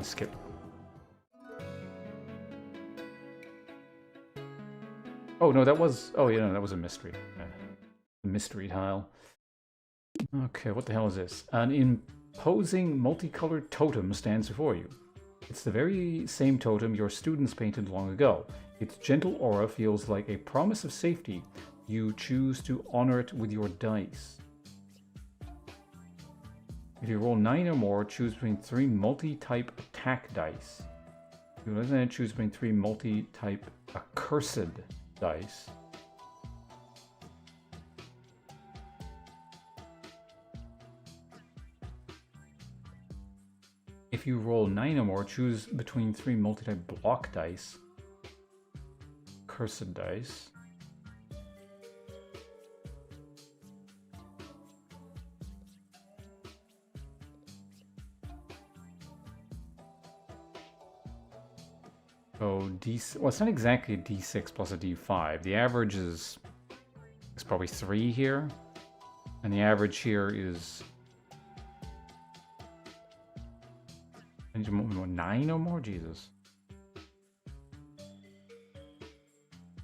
Skip. Oh no, that was... Oh yeah, no, that was a mystery. Mystery tile. Okay, what the hell is this? An imposing multicolored totem stands before you. It's the very same totem your students painted long ago. Its gentle aura feels like a promise of safety. You choose to honor it with your dice. If you roll 9 or more, choose between 3 multi-type attack dice. Let's choose between 3 multi-type accursed dice. If you roll 9 or more, choose between 3 multi-type block dice. Cursed dice. So well, it's not exactly a D6 plus a D5. The average is probably 3 here, and the average here is 9 or more. Jesus,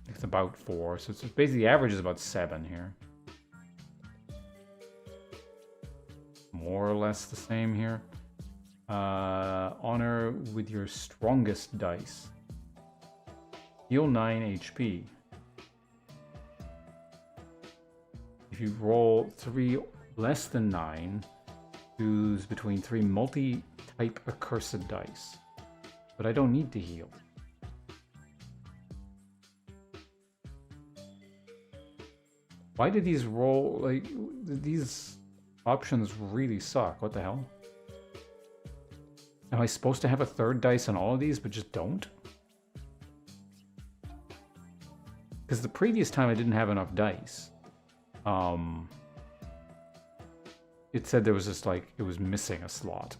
it's about 4. So it's basically the average is about 7 here. More or less the same here. Honor with your strongest dice. Heal 9 HP. If you roll 3 less than 9, choose between 3 multi-type accursed dice. But I don't need to heal. Why did these roll, like, these options really suck? What the hell? Am I supposed to have a third dice on all of these, but just don't? Because the previous time I didn't have enough dice. It said there was just like, it was missing a slot.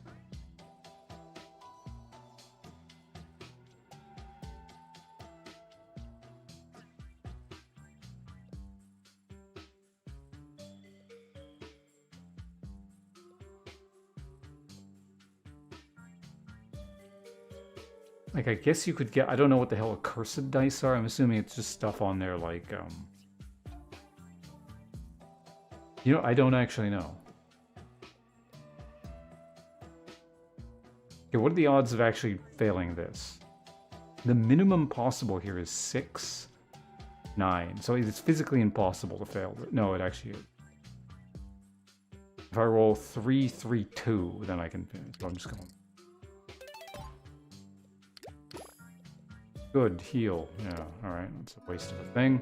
Like, I guess you could get, I don't know what the hell accursed dice are. I'm assuming it's just stuff on there like, you know, I don't actually know. Okay, what are the odds of actually failing this? The minimum possible here is 6, 9. So it's physically impossible to fail. No, it actually is. If I roll 3, 3, 2, then I can finish. So I'm just going. Good, heal. Yeah, alright, that's a waste of a thing.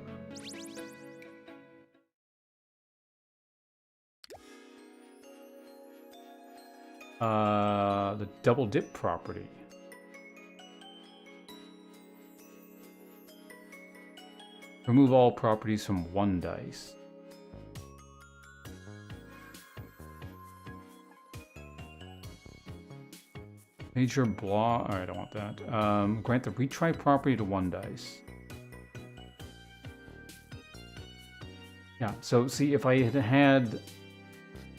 The double dip property. Remove all properties from 1 dice. Major blah. Alright, I don't want that. Grant the retry property to 1 dice. Yeah, so see, if I had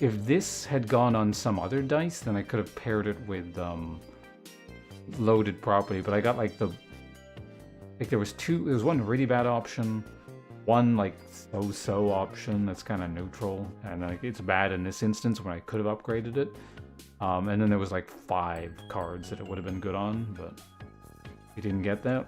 if this had gone on some other dice, then I could have paired it with loaded property, but I got like there was 2, there was 1 really bad option, 1 like so-so option that's kind of neutral, and like it's bad in this instance when I could have upgraded it. And then there was like 5 cards that it would have been good on, but we didn't get that.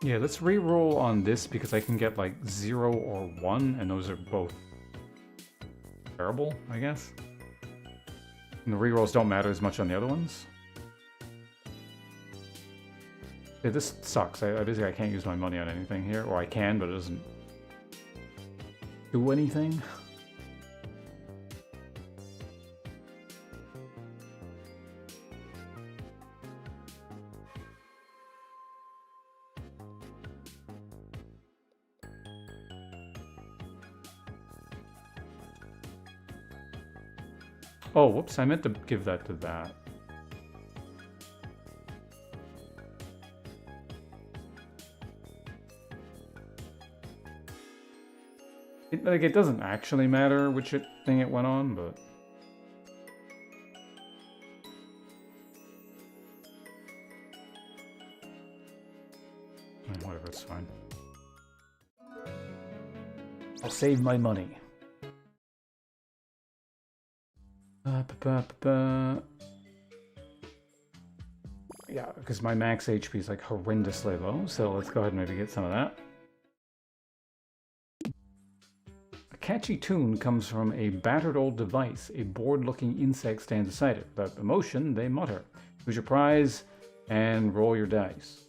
Yeah, let's re-roll on this because I can get like 0 or 1, and those are both terrible, I guess. And the re-rolls don't matter as much on the other ones. Yeah, this sucks. I basically I can't use my money on anything here, or I can, but it doesn't do anything. Oh, whoops, I meant to give that to that. It doesn't actually matter which thing it went on, but... Whatever, it's fine. I'll save my money. Yeah, because my max HP is like horrendously low, so let's go ahead and maybe get some of that. A catchy tune comes from a battered old device. A bored-looking insect stands beside it. Without emotion, they mutter. Choose your prize and roll your dice.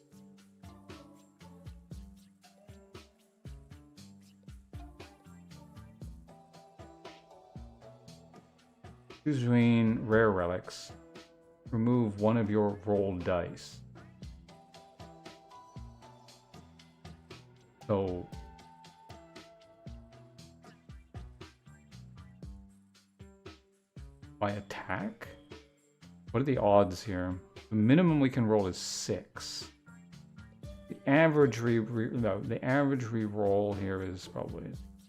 Choose between rare relics. Remove one of your rolled dice. So by attack? What are the odds here? The minimum we can roll is 6. The average the average re-roll here is probably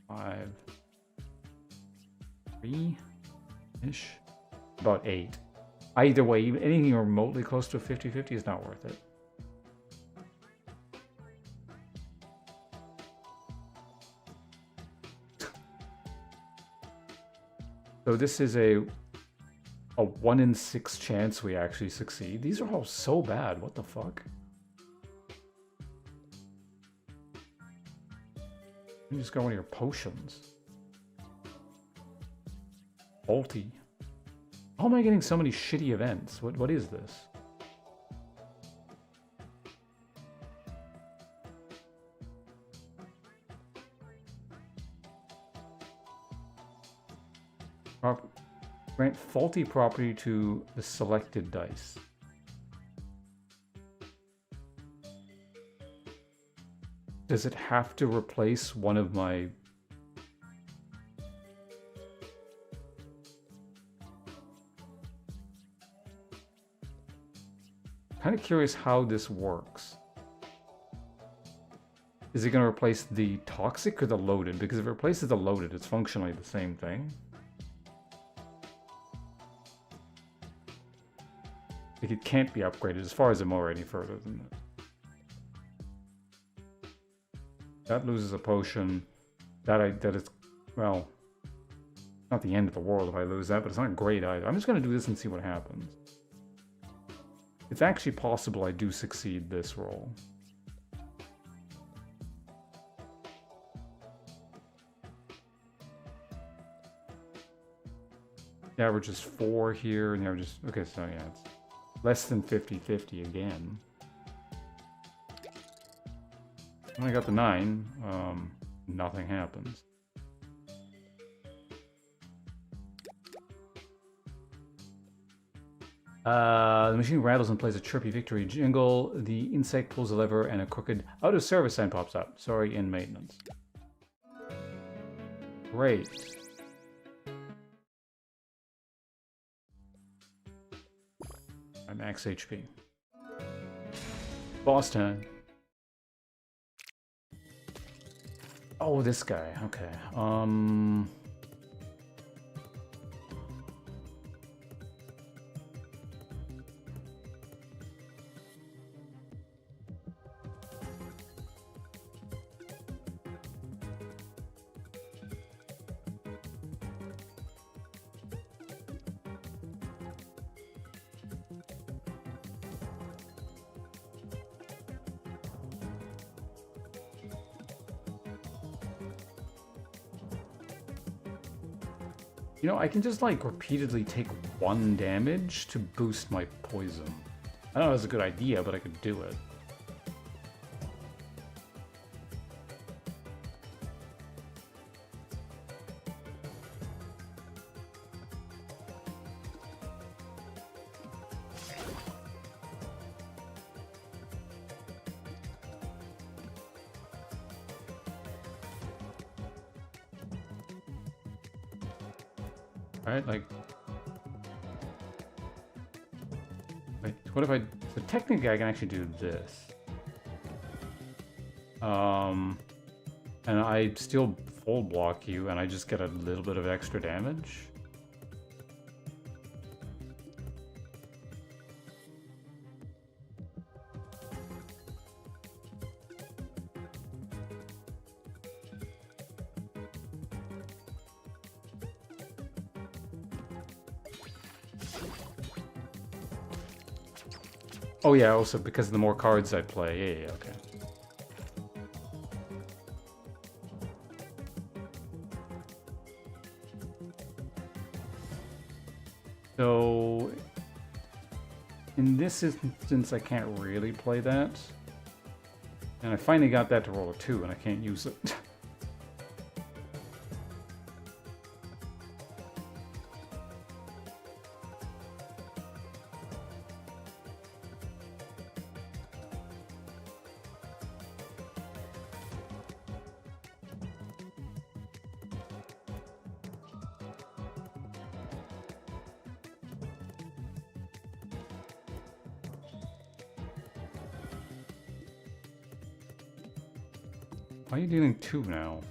5, 3-ish, about 8. Either way, anything remotely close to a 50-50 is not worth it. So this is a 1 in 6 chance we actually succeed. These are all so bad. What the fuck? You just got one of your potions. Faulty. How am I getting so many shitty events? What is this? Grant faulty property to the selected dice. Does it have to replace one of my... Kind of curious how this works. Is it going to replace the toxic or the loaded? Because if it replaces the loaded, it's functionally the same thing. Like, it can't be upgraded as far as I'm already further than that. That loses a potion. That is, well, not the end of the world if I lose that, but it's not great either. I'm just going to do this and see what happens. It's actually possible I do succeed this roll. The average is 4 here, and the average is... Okay, so yeah, it's less than 50-50 again. When I got the 9, nothing happens. The machine rattles and plays a chirpy victory jingle. The insect pulls a lever and a crooked out of service sign pops up. Sorry, in maintenance. Great. I'm max HP. Boss time. Oh, this guy. Okay. You know, I can just, like, repeatedly take 1 damage to boost my poison. I don't know if it's a good idea, but I could do it. Right, like, what if I, so technically I can actually do this. And I still full block you and I just get a little bit of extra damage. Oh yeah, also because the more cards I play. Yeah, okay. So, in this instance, I can't really play that. And I finally got that to roll a 2, and I can't use it. Why are you dealing 2 now?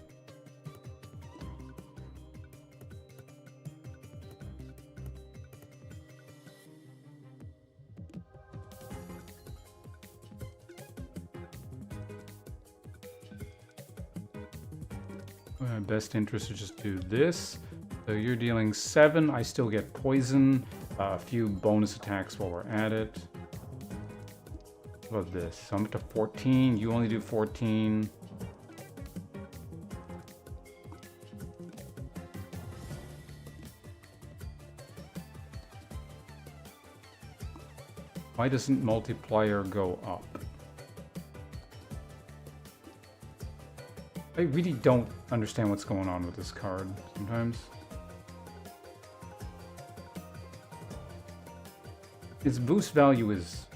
My best interest is just do this. So you're dealing 7. I still get poison. A few bonus attacks while we're at it. What about this? So I'm up to 14. You only do 14. Why doesn't multiplier go up? I really don't understand what's going on with this card sometimes. Its boost value is...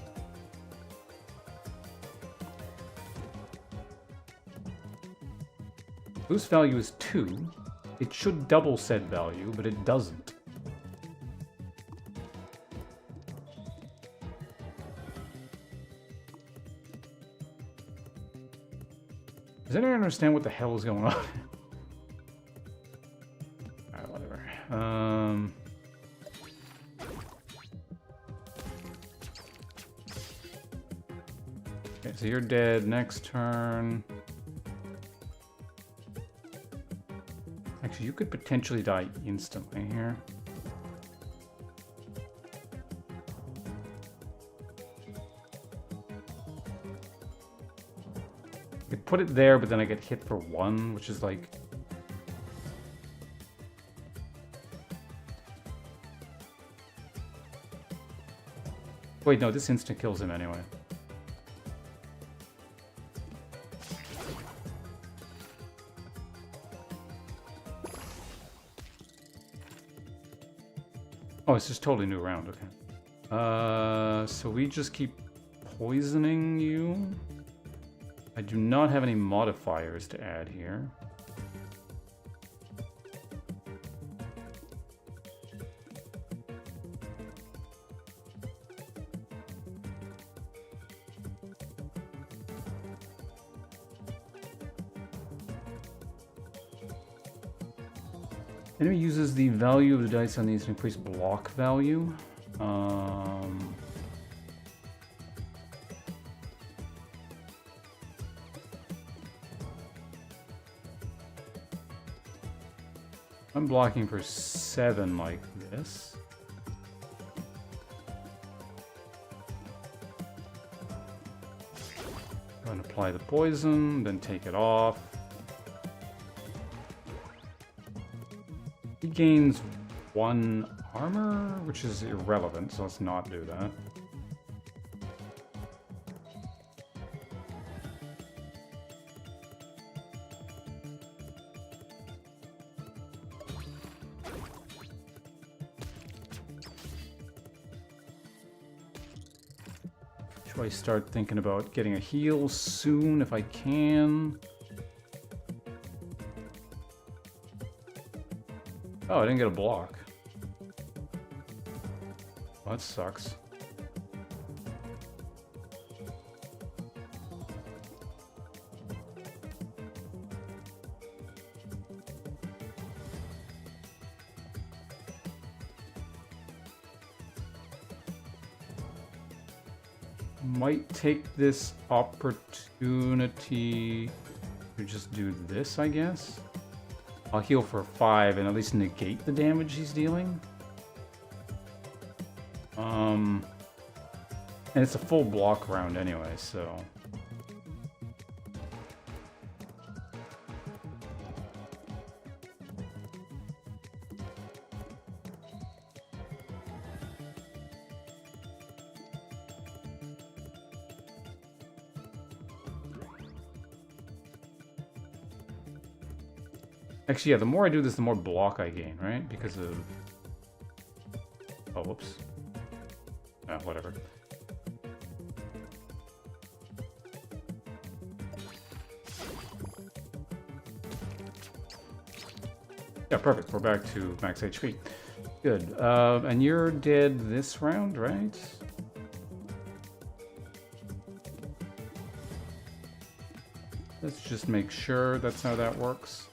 Boost value is 2. It should double said value, but it doesn't. Does anyone understand what the hell is going on? Alright, whatever. Okay, so you're dead next turn. Actually, you could potentially die instantly here. I could put it there, but then I get hit for 1, which is like... Wait, no, this instant kills him anyway. Oh, it's just totally new round, okay. So we just keep poisoning you. I do not have any modifiers to add here. Enemy uses the value of the dice on these to increase block value. I'm blocking for 7 like this. Go and apply the poison, then take it off. He gains 1 armor, which is irrelevant, so let's not do that. Should I start thinking about getting a heal soon if I can? Oh, I didn't get a block. Well, that sucks. Might take this opportunity to just do this, I guess. I'll heal for 5 and at least negate the damage he's dealing. And it's a full block round anyway, so... Actually, yeah, the more I do this, the more block I gain, right? Because of... Oh, whoops. Whatever. Yeah, perfect. We're back to max HP. Good. And you're dead this round, right? Let's just make sure that's how that works.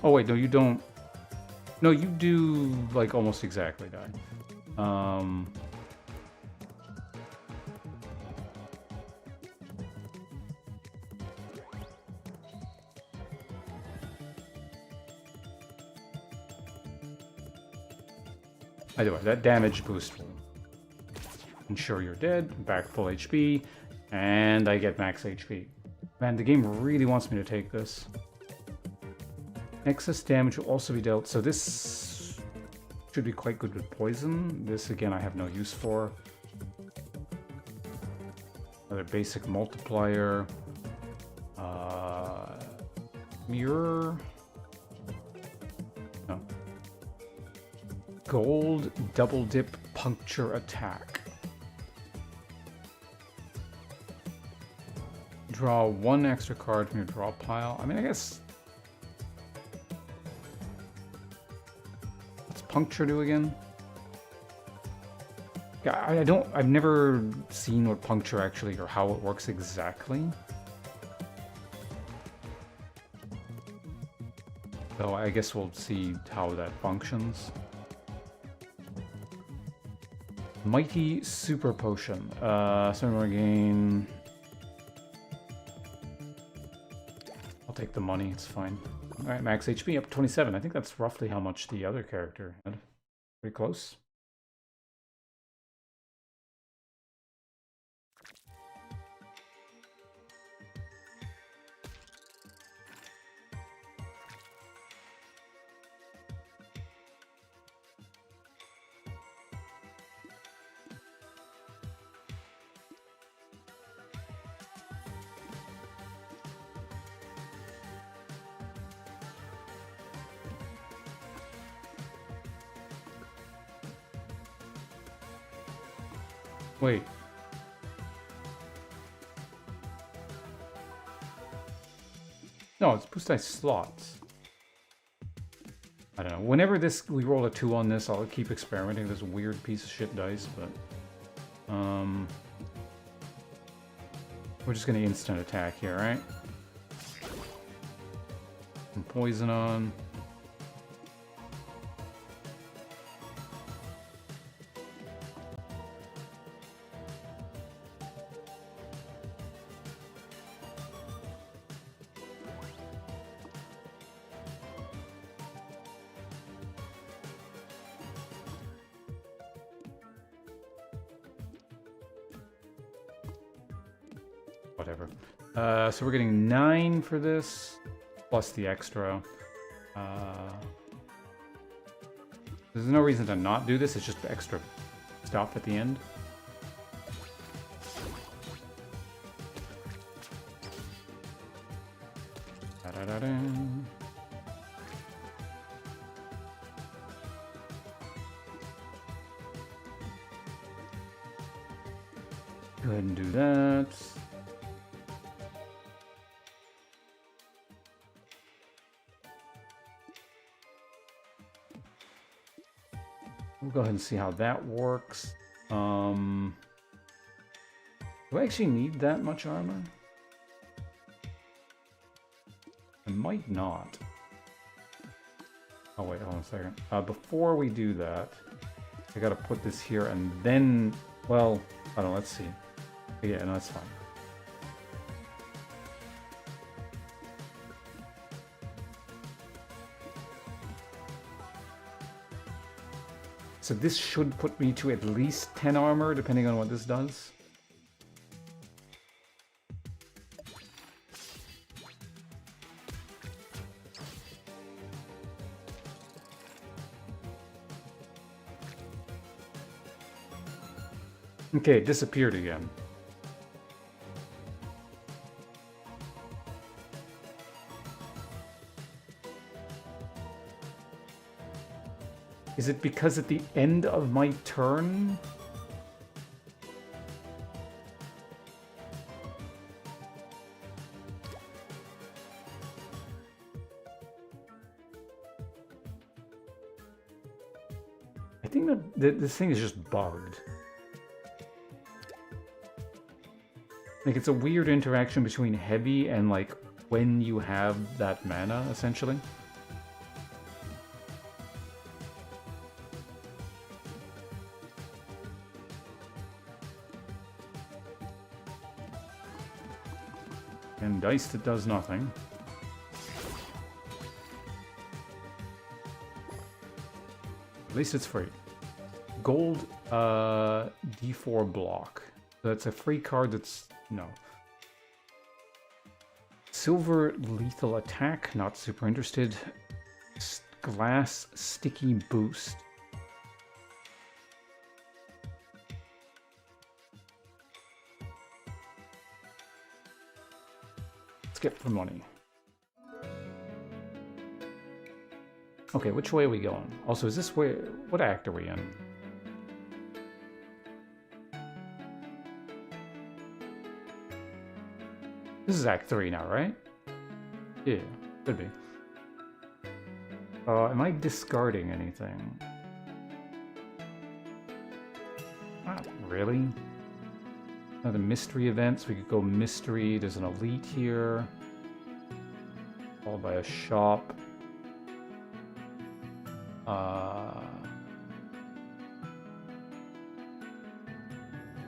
Oh wait, no, you don't. No, you do like almost exactly die. Either way, that damage boost will ensure you're dead, back full HP, and I get max HP. Man, the game really wants me to take this. Excess damage will also be dealt, so this should be quite good with poison. This, again, I have no use for. Another basic multiplier. Mirror. No. Gold double dip puncture attack. Draw one extra card from your draw pile. I mean, I guess... Puncture do again? Yeah, I've never seen what puncture actually, or how it works exactly. So I guess we'll see how that functions. Mighty Super Potion. So we're gain... I'll take the money, it's fine. Alright, max HP up to 27. I think that's roughly how much the other character had. Pretty close. Wait. No, it's boost dice slots. I don't know. Whenever we roll a 2 on this, I'll keep experimenting with this weird piece of shit dice, but... we're just gonna instant attack here, right? And poison on. Whatever. So we're getting 9 for this, plus the extra. There's no reason to not do this, it's just extra stuff at the end. Da-da-da-da. Go ahead and do that. We'll go ahead and see how that works. Do I actually need that much armor? I might not. Oh wait, hold on a second. Before we do that, I gotta put this here and then, well, Hold on, let's see. Yeah, no, that's fine. So this should put me to at least 10 armor, depending on what this does. Okay, it disappeared again. Is it because at the end of my turn? I think that this thing is just bugged. Like, it's a weird interaction between heavy and, like, when you have that mana, essentially. And diced, it does nothing. At least it's free. Gold, D4 block. That's a free card that's... no. Silver lethal attack, not super interested. Glass sticky boost. Let's get the money. Okay, which way are we going? Also, is this way... what act are we in? This is Act 3 now, right? Yeah, could be. Am I discarding anything? Not really. Now the mystery events, we could go mystery. There's an elite here. Followed by a shop.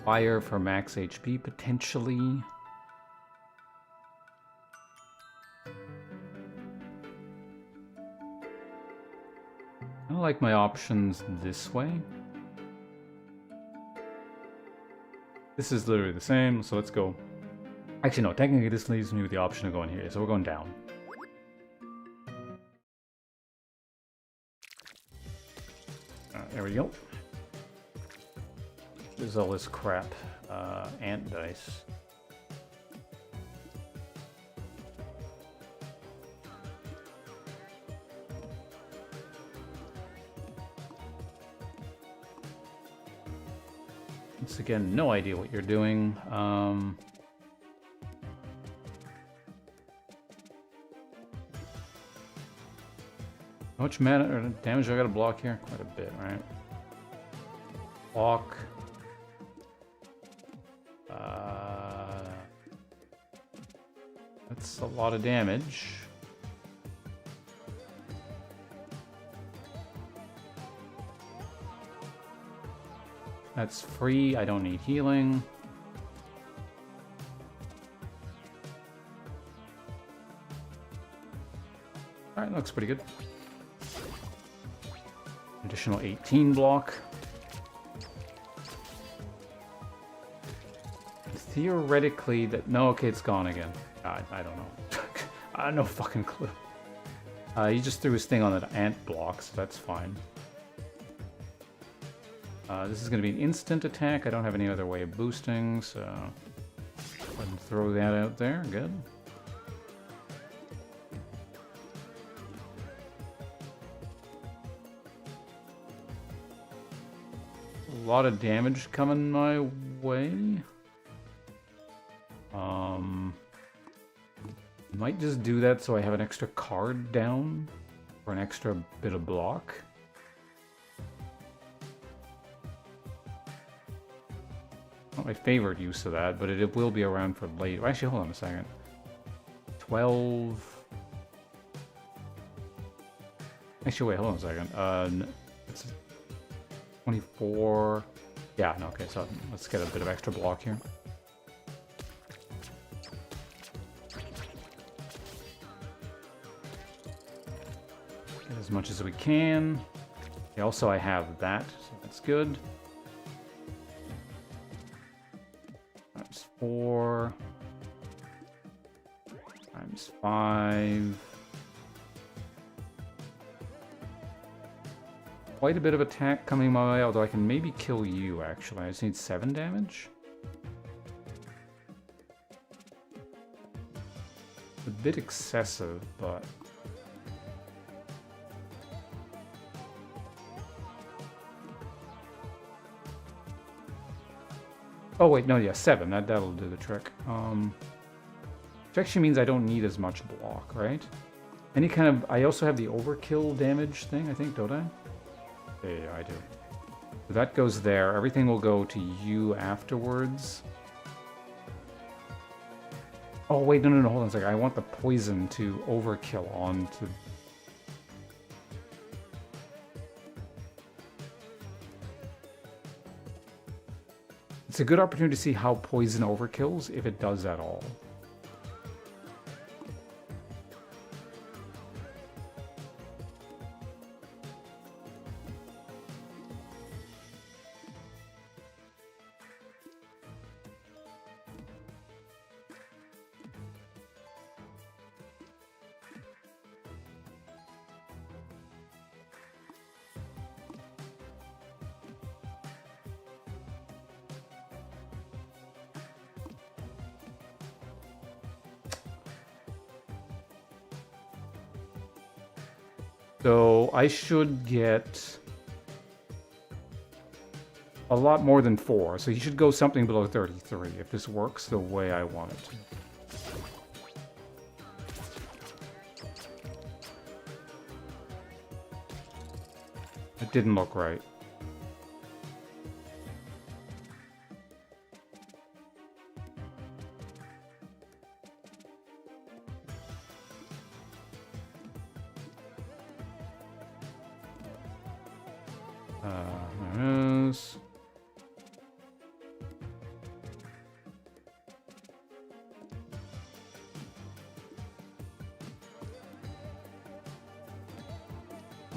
Fire for max HP, potentially. I like my options this way. This is literally the same, so let's go. Actually, no, technically this leaves me with the option of going here, so we're going down. There we go. There's all this crap. Ant dice. Once again, no idea what you're doing. How much mana or damage do I gotta block here? Quite a bit, right? Block. That's a lot of damage. That's free. I don't need healing. Alright, looks pretty good. Additional 18 block. Theoretically, that... no, okay, it's gone again. I don't know. I have no fucking clue. He just threw his thing on that ant block, so that's fine. This is going to be an instant attack. I don't have any other way of boosting, so... go ahead and throw that out there. Good. A lot of damage coming my way. Might just do that so I have an extra card down for an extra bit of block. Not my favorite use of that, but it will be around for later. Actually, hold on a second. 12. Actually, wait, hold on a second. It's 24. Yeah, no, okay, so let's get a bit of extra block here. Get as much as we can. Okay, also, I have that, so that's good. Times 4. Times 5. Quite a bit of attack coming my way, although I can maybe kill you, actually. I just need 7 damage. A bit excessive, but... Oh, wait, no, yeah, 7. That'll do the trick. Which actually means I don't need as much block, right? Any kind of... I also have the overkill damage thing, I think, don't I? Yeah, I do. So that goes there. Everything will go to you afterwards. Oh, wait, no, hold on a second. I want the poison to overkill onto... It's a good opportunity to see how poison overkills, if it does at all. So I should get a lot more than 4. So he should go something below 33 if this works the way I want it to. It didn't look right. There it is.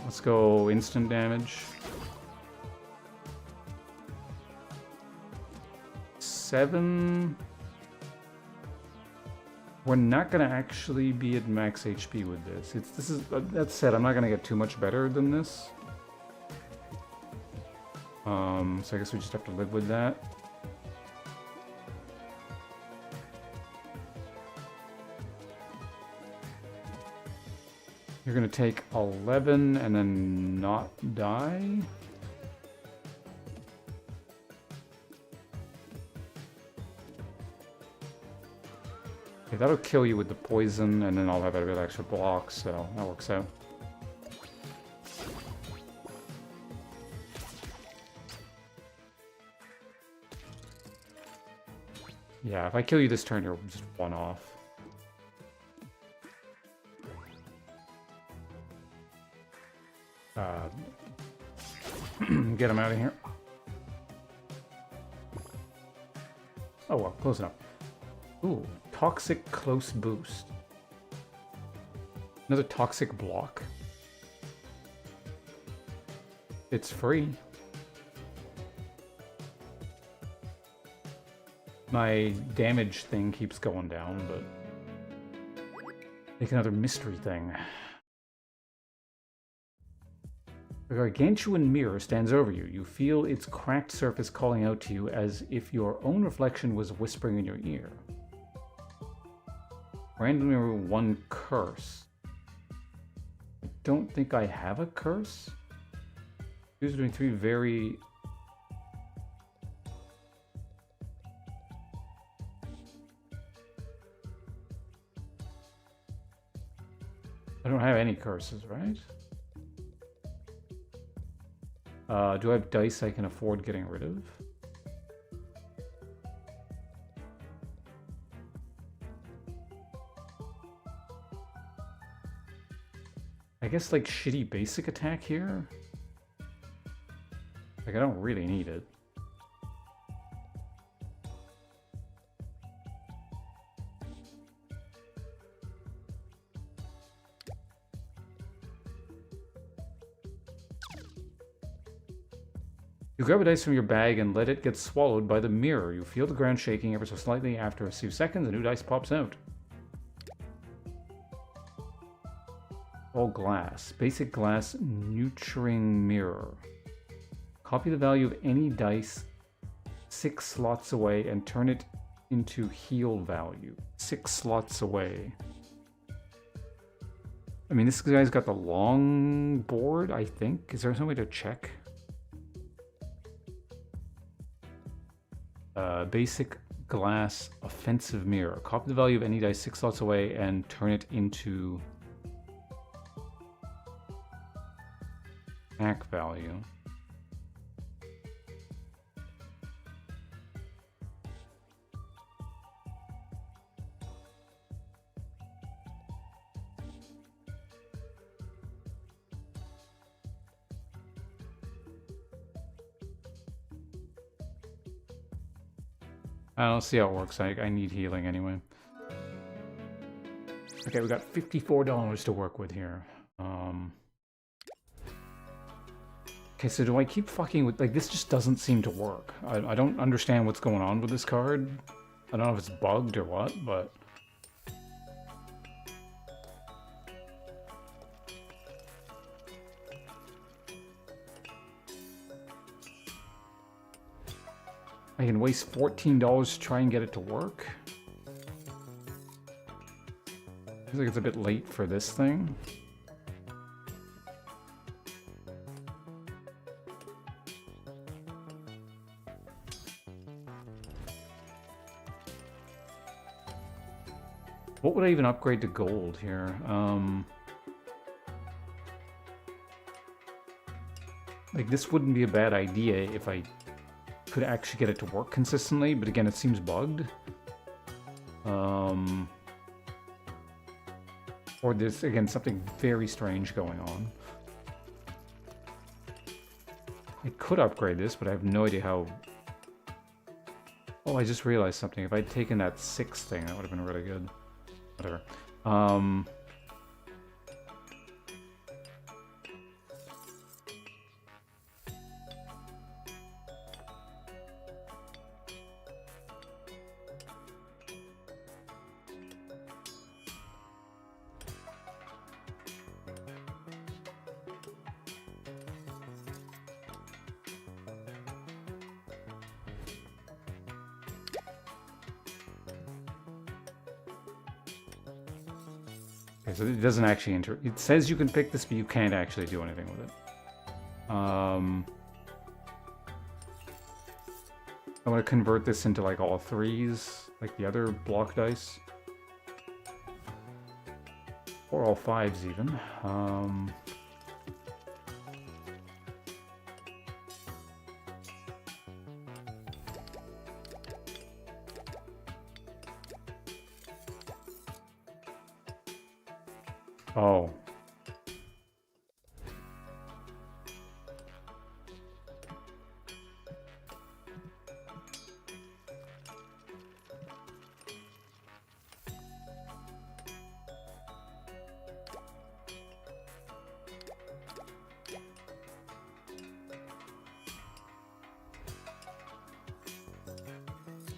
Let's go instant damage. 7. We're not gonna actually be at max HP with this. That said, I'm not gonna get too much better than this. So I guess we just have to live with that. You're gonna take 11 and then not die? Okay, that'll kill you with the poison, and then I'll have a bit of extra block, so that works out. Yeah, if I kill you this turn, you're just 1 off. Get him out of here. Oh well, close enough. Ooh, toxic close boost. Another toxic block. It's free. My damage thing keeps going down, but... Make another mystery thing. A gargantuan mirror stands over you. You feel its cracked surface calling out to you as if your own reflection was whispering in your ear. Randomly remove 1 curse. I don't think I have a curse. Choose between 3 very... I don't have any curses, right? Do I have dice I can afford getting rid of? I guess like shitty basic attack here? Like I don't really need it. You grab a dice from your bag and let it get swallowed by the mirror. You feel the ground shaking ever so slightly. After a few seconds, a new dice pops out. All glass. Basic glass nurturing mirror. Copy the value of any dice 6 slots away and turn it into heal value. 6 slots away. I mean, this guy's got the long board, I think. Is there some way to check? Basic glass offensive mirror. Copy the value of any dice 6 slots away and turn it into attack value. I don't see how it works. I need healing anyway. Okay, we got $54 to work with here. Okay, so do I keep fucking with... Like, this just doesn't seem to work. I don't understand what's going on with this card. I don't know if it's bugged or what, but... I can waste $14 to try and get it to work. Feels like it's a bit late for this thing. What would I even upgrade to gold here? Like, this wouldn't be a bad idea if I could actually get it to work consistently, but again, it seems bugged. Or there's, again, something very strange going on. I could upgrade this, but I have no idea how... Oh, I just realized something. If I'd taken that 6 thing, that would have been really good. Whatever. Okay, so it doesn't actually enter. It says you can pick this, but you can't actually do anything with it. I want to convert this into like all 3s, like the other block dice. Or all 5s even. Oh.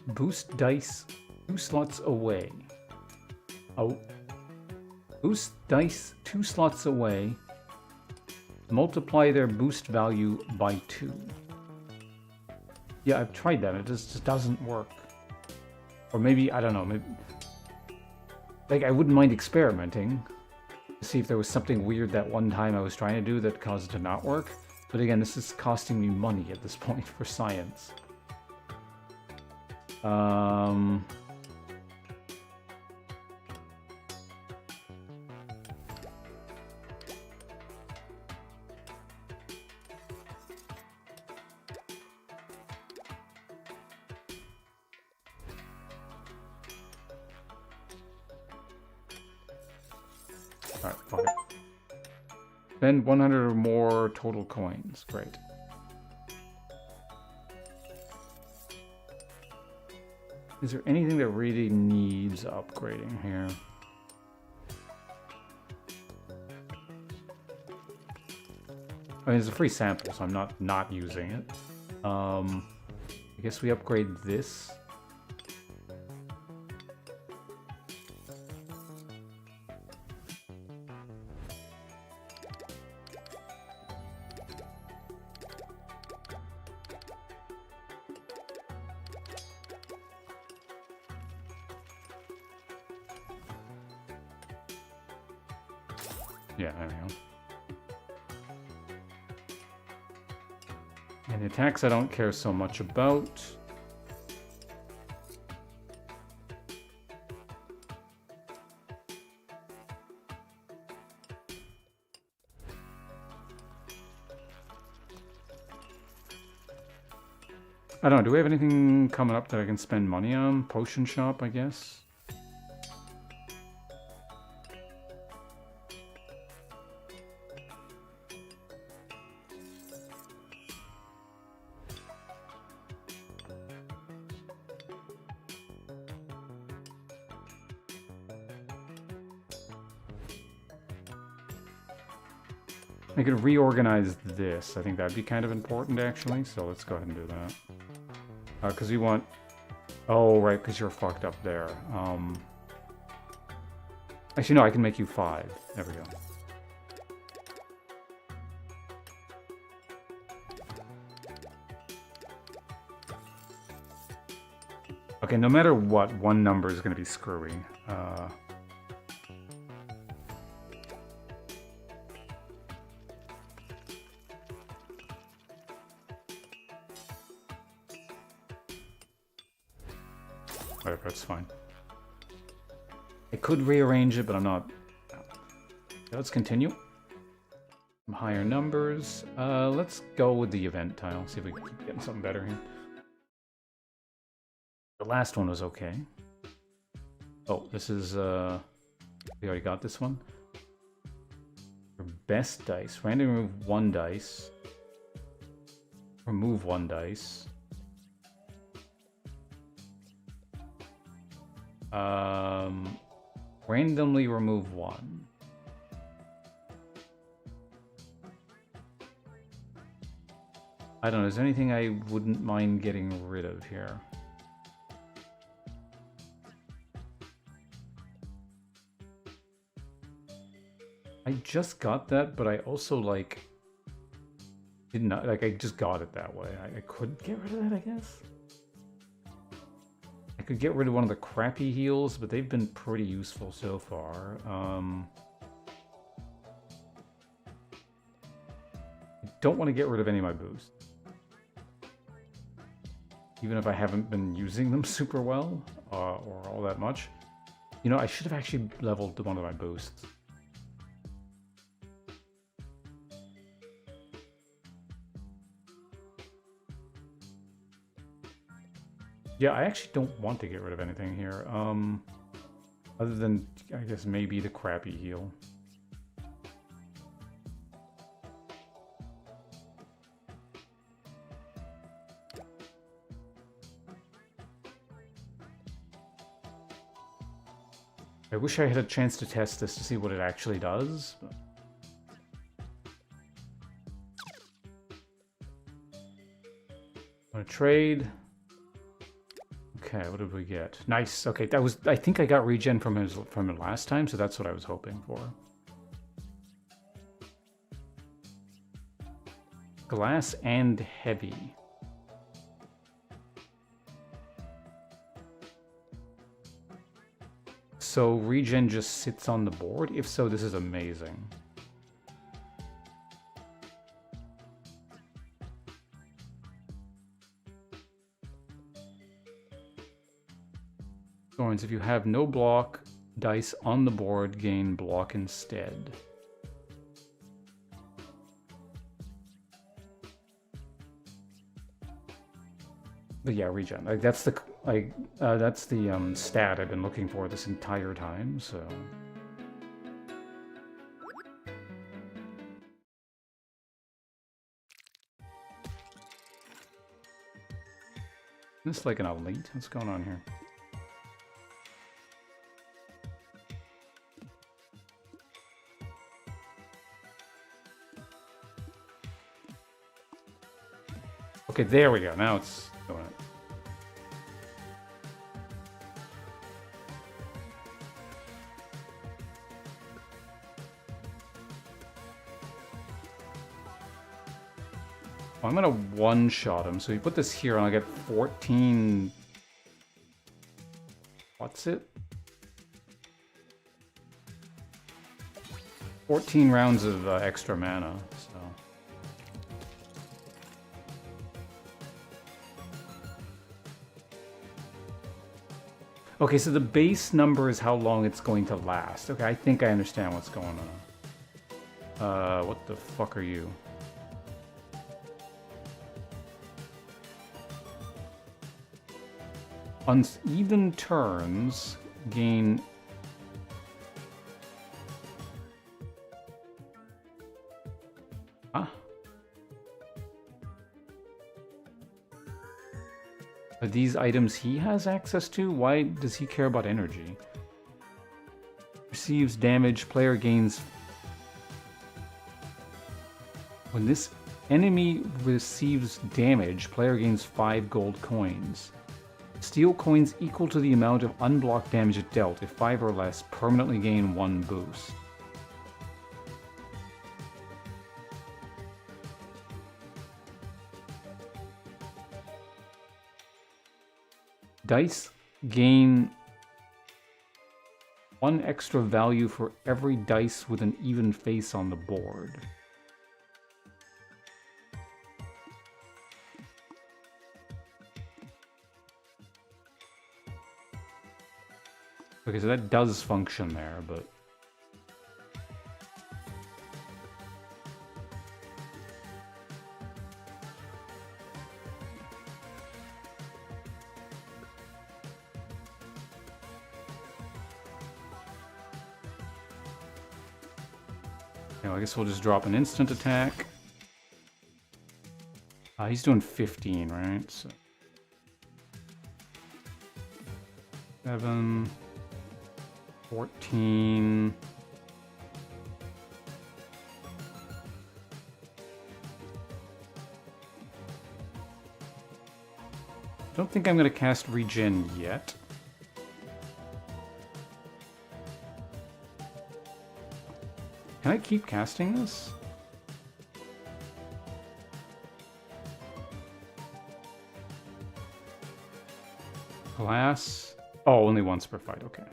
Boost dice 2 slots away. Oh. Boost dice 2 slots away. Multiply their boost value by 2. Yeah, I've tried that. It just doesn't work. Or maybe, I don't know. Maybe, like, I wouldn't mind experimenting to see if there was something weird that one time I was trying to do that caused it to not work. But again, this is costing me money at this point for science. Alright, fuck it. Spend 100 or more total coins. Great. Is there anything that really needs upgrading here? I mean, it's a free sample, so I'm not using it. I guess we upgrade this. Yeah, there we go. And the attacks I don't care so much about. I don't know, do we have anything coming up that I can spend money on? Potion shop, I guess? I could reorganize this. I think that'd be kind of important, actually. So let's go ahead and do that. Because we want... Oh, right, because you're fucked up there. Actually, no, I can make you 5. There we go. Okay, no matter what, one number is going to be screwy. Whatever, that's fine. I could rearrange it, but I'm not. Let's continue. Some higher numbers. Let's go with the event tile. See if we can keep getting something better here. The last one was okay. Oh, this is, we already got this one. Your best dice. Randomly remove 1 dice. Remove 1 dice. Randomly remove 1. I don't know, is there anything I wouldn't mind getting rid of here? I just got that, but I also, like, did not, like, I just got it that way. I could get rid of that, I guess? I could get rid of one of the crappy heals, but they've been pretty useful so far. I don't want to get rid of any of my boosts. Even if I haven't been using them super well, or all that much. You know, I should have actually leveled one of my boosts. Yeah, I actually don't want to get rid of anything here. Other than, I guess, maybe the crappy heal. I wish I had a chance to test this to see what it actually does. But... Want to trade? Okay, what did we get? Nice. Okay, that was. I think I got regen from him last time, so that's what I was hoping for. Glass and heavy. So regen just sits on the board? If so, this is amazing. Thorns, if you have no block dice on the board, gain block instead. But yeah, regen. Like that's the stat I've been looking for this entire time. So. This is like an elite. What's going on here? Okay, there we go. Now it's doing it. I'm gonna one-shot him. So you put this here and I'll get 14... What's it? 14 rounds of extra mana, so... Okay, so the base number is how long it's going to last. Okay, I think I understand what's going on. What the fuck are you? Uneven turns gain... Huh? Are these items he has access to? Why does he care about energy? Receives damage, player gains... When this enemy receives damage, player gains 5 gold coins. Steal coins equal to the amount of unblocked damage it dealt. If 5 or less, permanently gain 1 boost. Dice gain 1 extra value for every dice with an even face on the board. Okay, so that does function there, but... You know, I guess we'll just drop an instant attack. He's doing 15, right? So 7... 14... Don't think I'm going to cast regen yet. Can I keep casting this? Class? Oh, only once per fight, okay.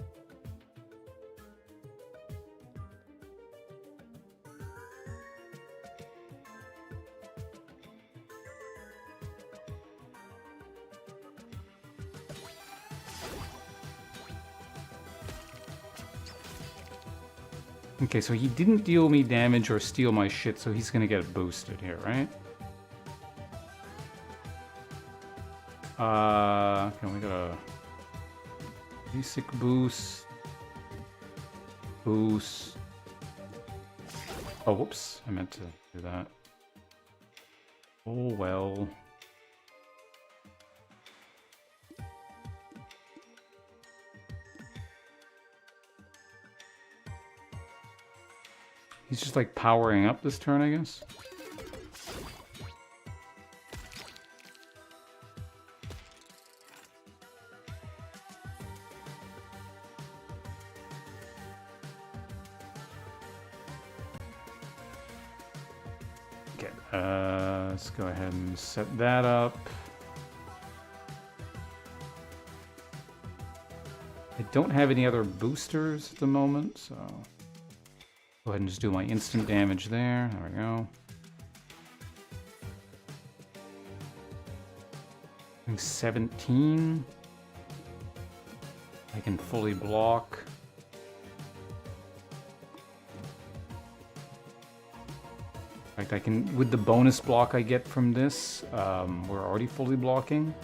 Okay, so he didn't deal me damage or steal my shit, so he's gonna get it boosted here, right? Okay, we got a basic boost. Boost. Oh, whoops, I meant to do that. Oh, well. He's just like powering up this turn, I guess. Okay, let's go ahead and set that up. I don't have any other boosters at the moment, so... Go ahead and just do my instant damage there. There we go. Doing 17. I can fully block. In fact, I can, with the bonus block I get from this, we're already fully blocking.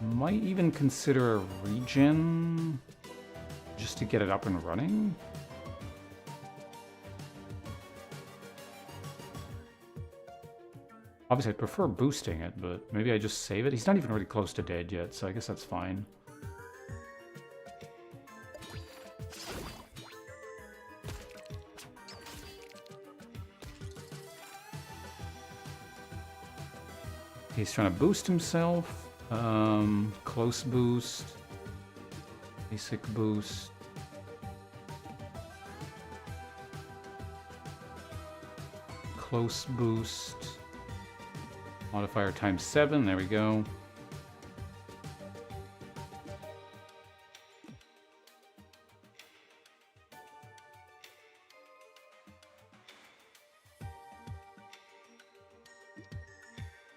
Might even consider a regen just to get it up and running. Obviously, I'd prefer boosting it, but maybe I just save it. He's not even really close to dead yet, so I guess that's fine. He's trying to boost himself. Close boost. Basic boost. Close boost. Modifier times 7. There we go.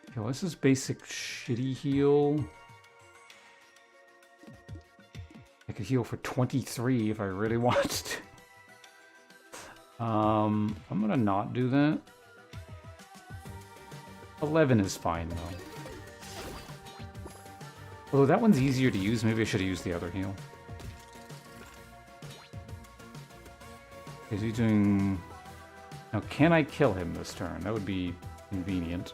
Okay, well, this is basic shitty heal. I could heal for 23 if I really wanted to. I'm gonna not do that. 11 is fine though. Although that one's easier to use, maybe I should have used the other heal. Is he doing... Now, can I kill him this turn? That would be convenient.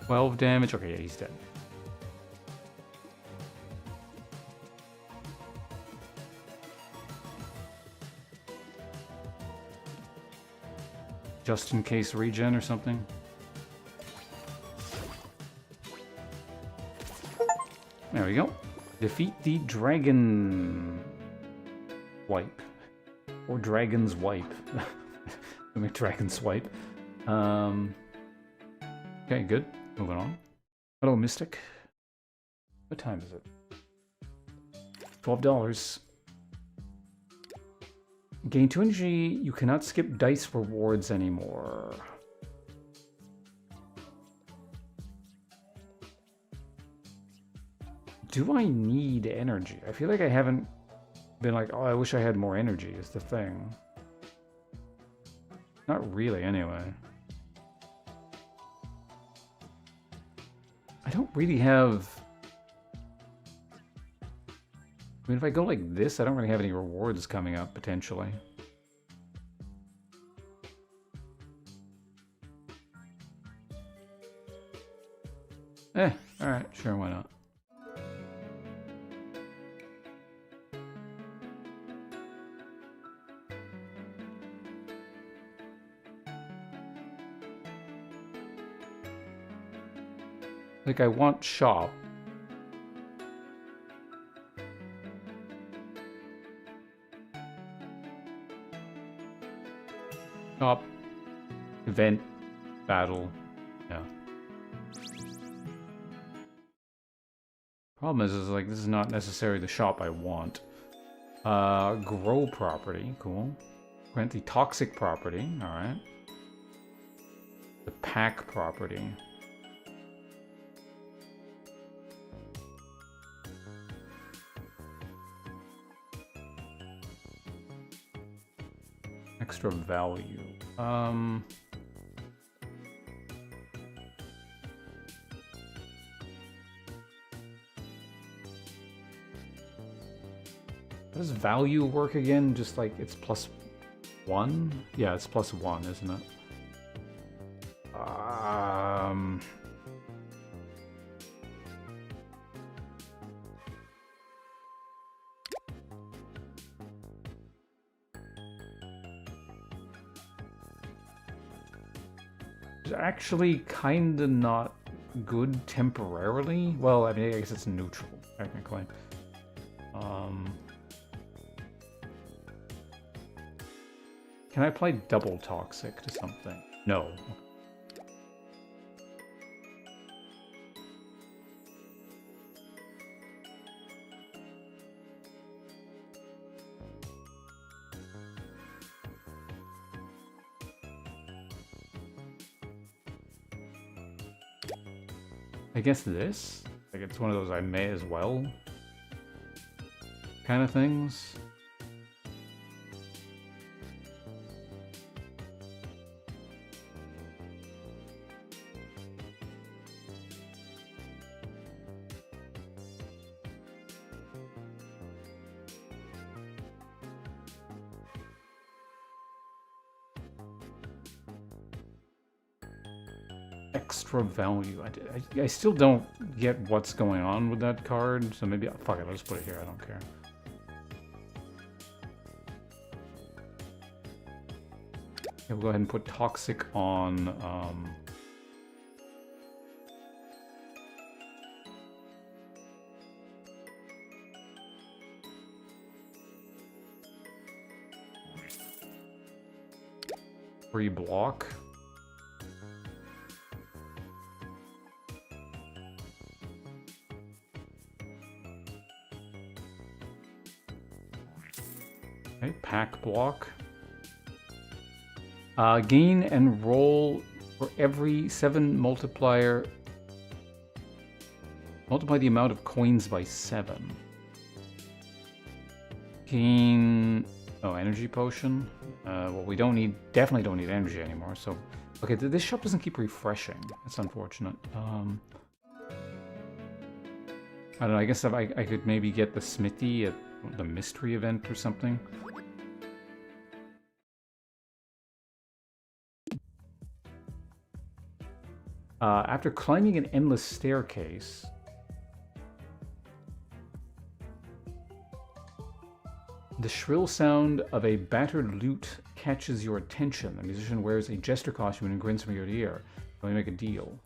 $12 damage. Okay, yeah, he's dead. Just in case regen or something. There we go. Defeat the dragon wipe. Or dragon's wipe. I mean, dragon swipe. Okay, good. Moving on. Hello, Mystic. What time is it? $12. Gain 2 energy. You cannot skip dice rewards anymore. Do I need energy? I feel like I haven't been like, oh, I wish I had more energy is the thing. Not really, anyway. I don't really have... I mean, if I go like this, I don't really have any rewards coming up, potentially. Alright, sure, why not? Like, I want shop. Shop. Event. Battle. Yeah. Problem is like, this is not necessarily the shop I want. Grow property. Cool. Grant the toxic property. Alright. The pack property. Extra value. What does value work again? Just like it's +1? Yeah, it's +1, isn't it? It's actually kinda not good temporarily. Well, I mean, I guess it's neutral, technically. Can I apply double toxic to something? No. I guess this? Like, it's one of those I may as well kind of things. extra value. I still don't get what's going on with that card, so maybe... Fuck it, let's put it here, I don't care. Okay, we'll go ahead and put Toxic on... free block. Okay, pack block. Gain and roll for every 7 multiplier. Multiply the amount of coins by 7. Gain... Oh, energy potion. Well, we don't need... Definitely don't need energy anymore, so... Okay, this shop doesn't keep refreshing. That's unfortunate. I don't know, I guess if I could maybe get the smithy at the mystery event or something. After climbing an endless staircase... The shrill sound of a battered lute catches your attention. The musician wears a jester costume and grins from ear to ear. Let me make a deal.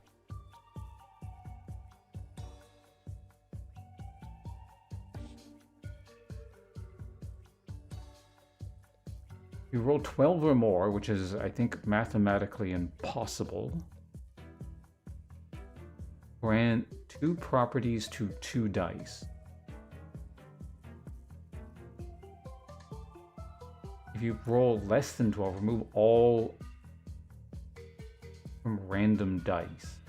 You roll 12 or more, which is, I think, mathematically impossible. Grant 2 properties to 2 dice. If you roll less than 12, remove all from random dice.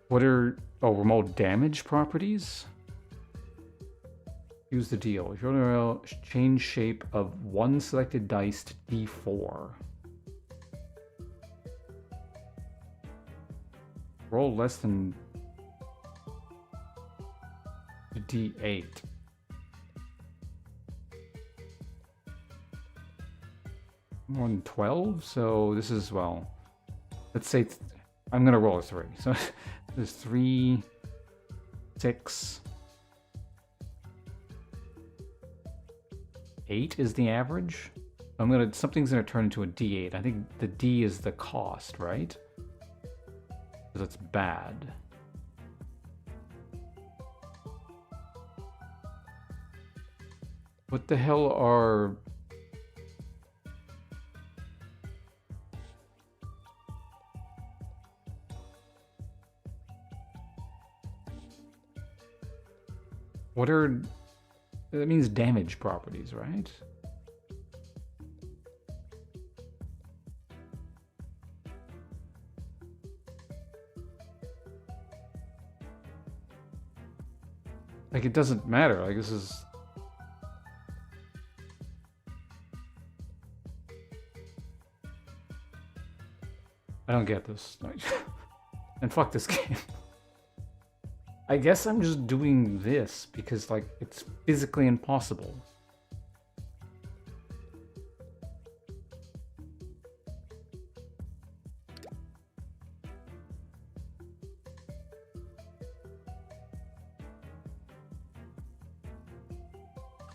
What are... Oh, remote damage properties? Use the deal. If you want to change shape of 1 selected dice to D4. Roll less than... D8. More than 12, so this is, well, let's say I'm gonna roll a 3. So there's 3, 6, 8 is the average. Something's gonna turn into a D8. I think the D is the cost, right? Because it's bad. What the hell are... What are... That means damage properties, right? Like, it doesn't matter. Like, this is... I don't get this. And fuck this game. I guess I'm just doing this because, like, it's physically impossible.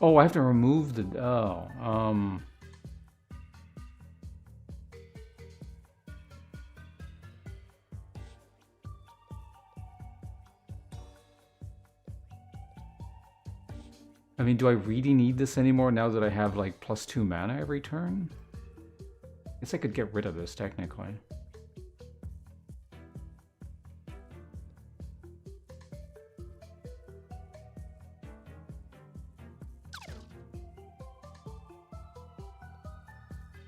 Oh, I have to remove the... Oh, I mean, do I really need this anymore now that I have, like, +2 mana every turn? I guess I could get rid of this, technically.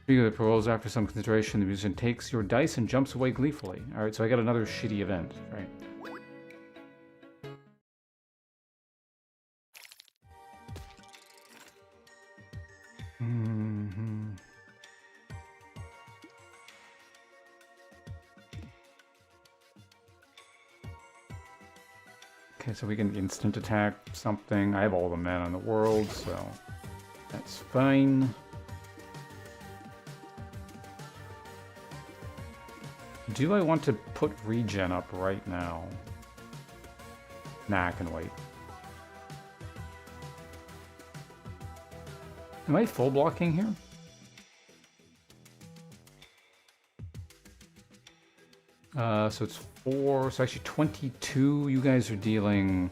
The proposal after some consideration, the musician takes your dice and jumps away gleefully. Alright, so I got another shitty event, right? Okay, so we can instant attack something. I have all the mana in the world, so... That's fine. Do I want to put regen up right now? Nah, I can wait. Am I full blocking here? So it's 4, so actually 22. You guys are dealing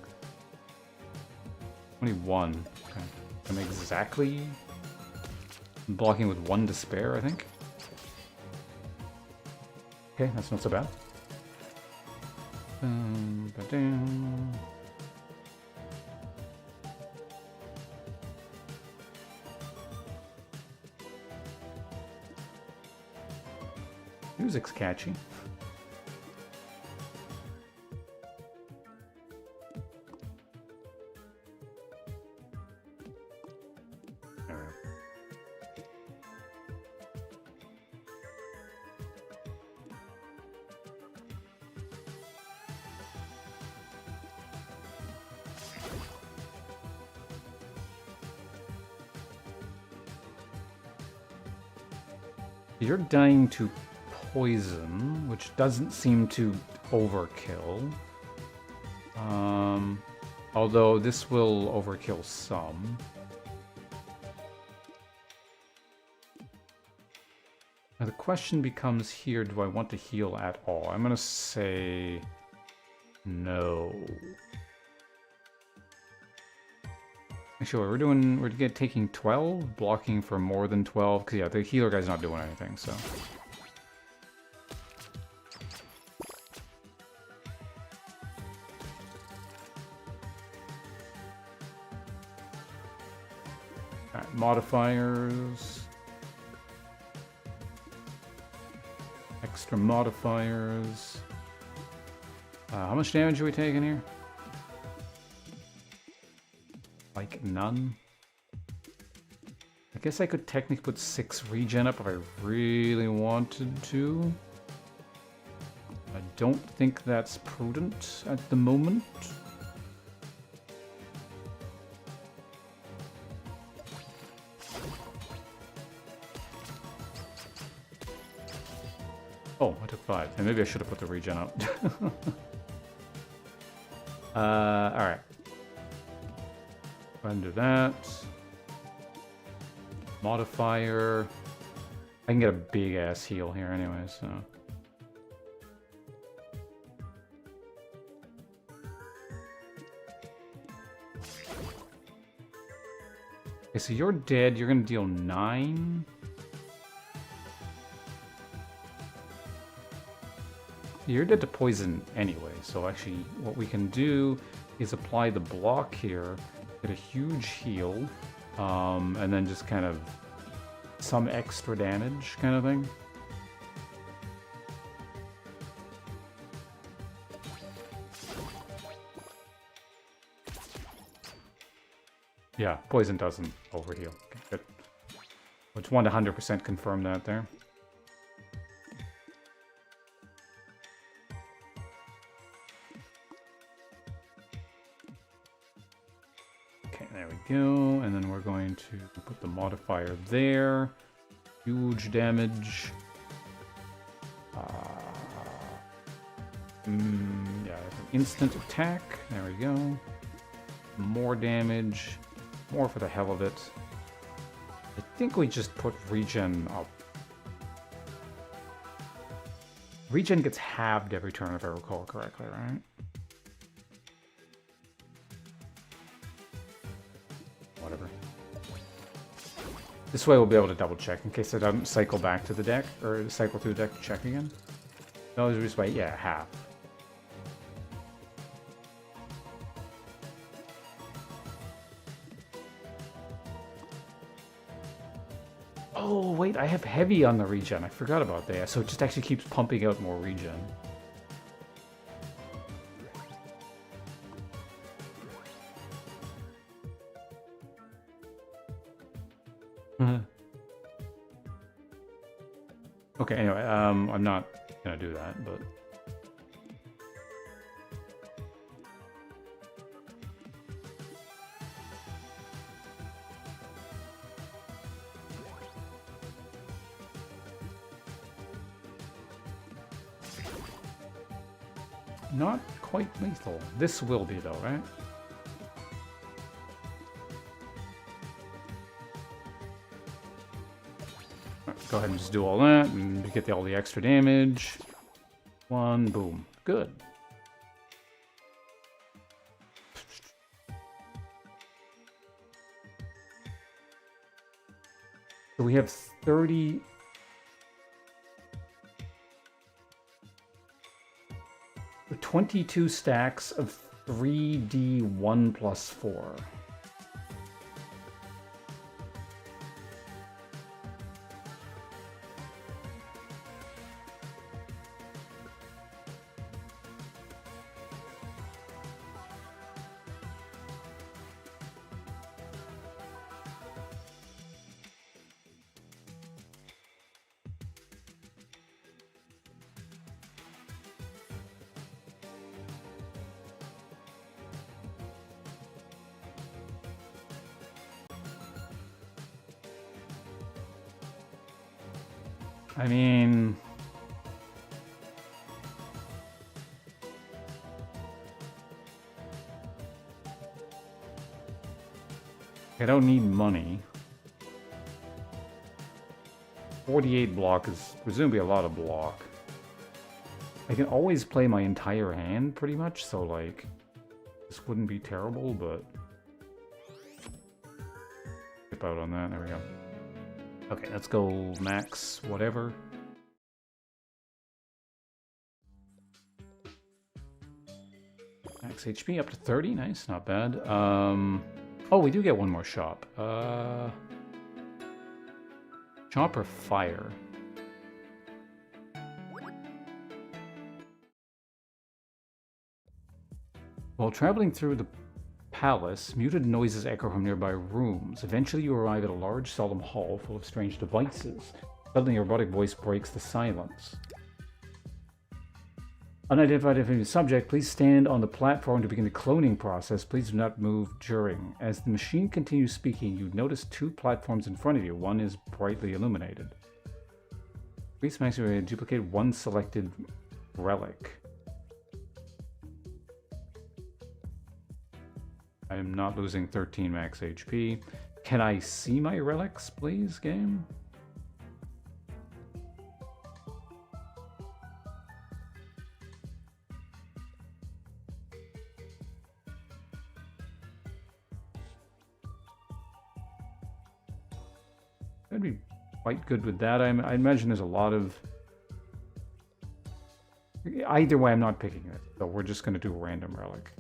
21. Okay. I'm exactly blocking with 1 to spare, I think. Okay, that's not so bad. Music's catchy. You're dying to poison, which doesn't seem to overkill. Although this will overkill some. Now the question becomes here, do I want to heal at all? I'm gonna say no. Actually, we're taking 12, blocking for more than 12, because yeah, the healer guy's not doing anything, so. Alright, modifiers. Extra modifiers. How much damage are we taking here? Like none. I guess I could technically put 6 regen up if I really wanted to. I don't think that's prudent at the moment. Oh, I took 5. And maybe I should have put the regen up. Alright. Go ahead and do that. Modifier. I can get a big ass heal here anyway, so. Okay, so you're dead. You're gonna deal 9. You're dead to poison anyway, so actually what we can do is apply the block here, get a huge heal, and then just kind of some extra damage kind of thing. Yeah, poison doesn't overheal. Okay, good. I just want to 100% confirm that there. There we go, and then we're going to put the modifier there. Huge damage. Yeah, an instant attack. There we go. More damage. More for the hell of it. I think we just put regen up. Regen gets halved every turn if I recall correctly, right? This way we'll be able to double check in case I don't cycle back to the deck, or cycle through the deck to check again. No, just wait, yeah, half. Oh, wait, I have heavy on the regen. I forgot about that. So it just actually keeps pumping out more regen. Okay, anyway, I'm not gonna do that, but... not quite lethal. This will be though, right? Go ahead and just do all that and get all the extra damage. One, boom. Good. So we have 30... 22 stacks of 3D1 plus 4. I mean... I don't need money. 48 block is presumably a lot of block. I can always play my entire hand, pretty much, so, like, this wouldn't be terrible, but... Skip out on that, there we go. Okay, let's go max whatever. Max HP up to 30, nice, not bad. Oh, we do get one more shop. Chop or fire? While traveling through the palace, muted noises echo from nearby rooms. Eventually you arrive at a large, solemn hall full of strange devices. Suddenly a robotic voice breaks the silence. Unidentified subject, please stand on the platform to begin the cloning process. Please do not move during. As the machine continues speaking, you notice 2 platforms in front of you. One is brightly illuminated. Please maximally duplicate one selected relic. I am not losing 13 max HP. Can I see my relics, please, game? I'd be quite good with that. I imagine there's a lot of... Either way, I'm not picking it. So we're just going to do a random relic.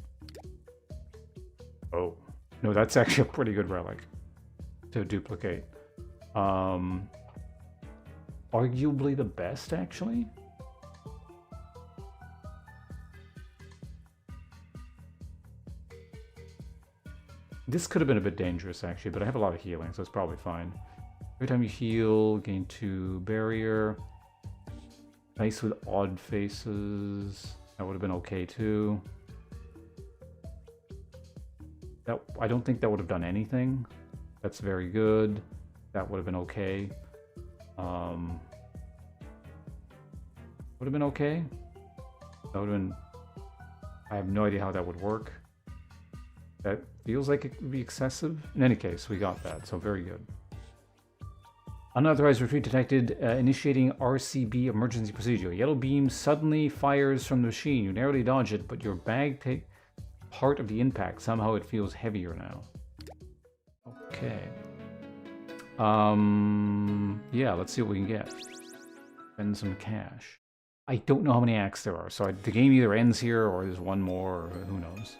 Oh. No, that's actually a pretty good relic to duplicate. Arguably the best, actually. This could have been a bit dangerous, actually, but I have a lot of healing, so it's probably fine. Every time you heal, gain 2 barrier. Nice with odd faces. That would have been okay, too. I don't think that would have done anything. That's very good. That would have been okay. Would have been okay. That would have been... I have no idea how that would work. That feels like it would be excessive. In any case, we got that, so very good. Unauthorized retreat detected, initiating RCB emergency procedure. Yellow beam suddenly fires from the machine. You narrowly dodge it, but your bag takes part of the impact. Somehow it feels heavier now. Okay. Yeah, let's see what we can get. Spend some cash. I don't know how many acts there are, so the game either ends here or there's one more, or who knows.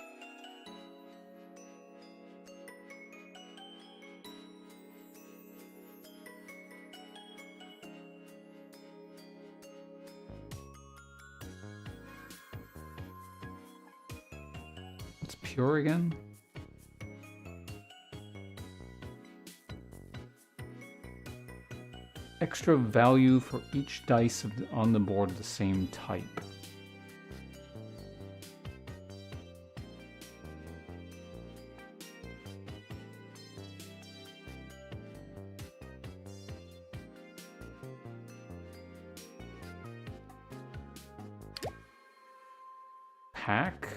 It's pure again? Extra value for each dice on the board of the same type. attack.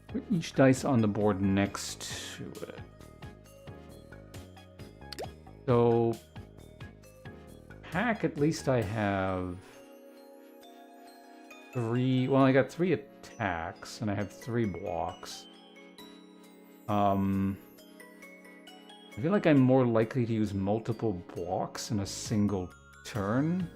Put each dice on the board next to it. So, attack, at least I have 3. Well, I got 3 attacks, and I have 3 blocks. I feel like I'm more likely to use multiple blocks in a single turn.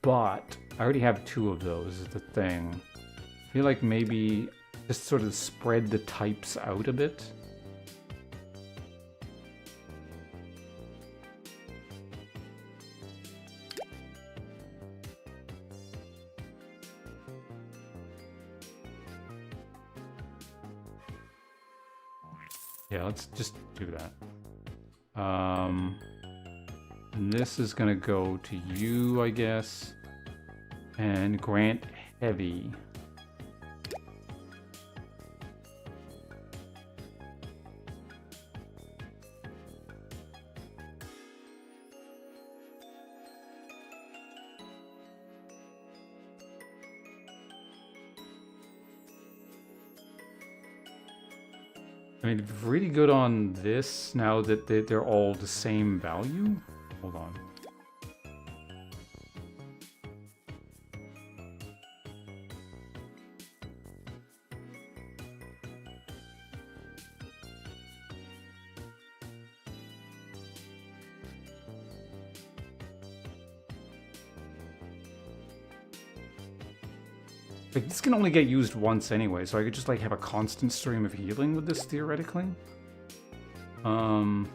But I already have 2 of those, is the thing. I feel like maybe just sort of spread the types out a bit. Yeah, let's just do that. And this is gonna go to you, I guess. And grant heavy. I mean, really good on this now that they're all the same value. Hold on. Like, this can only get used once anyway, so I could just like have a constant stream of healing with this theoretically. I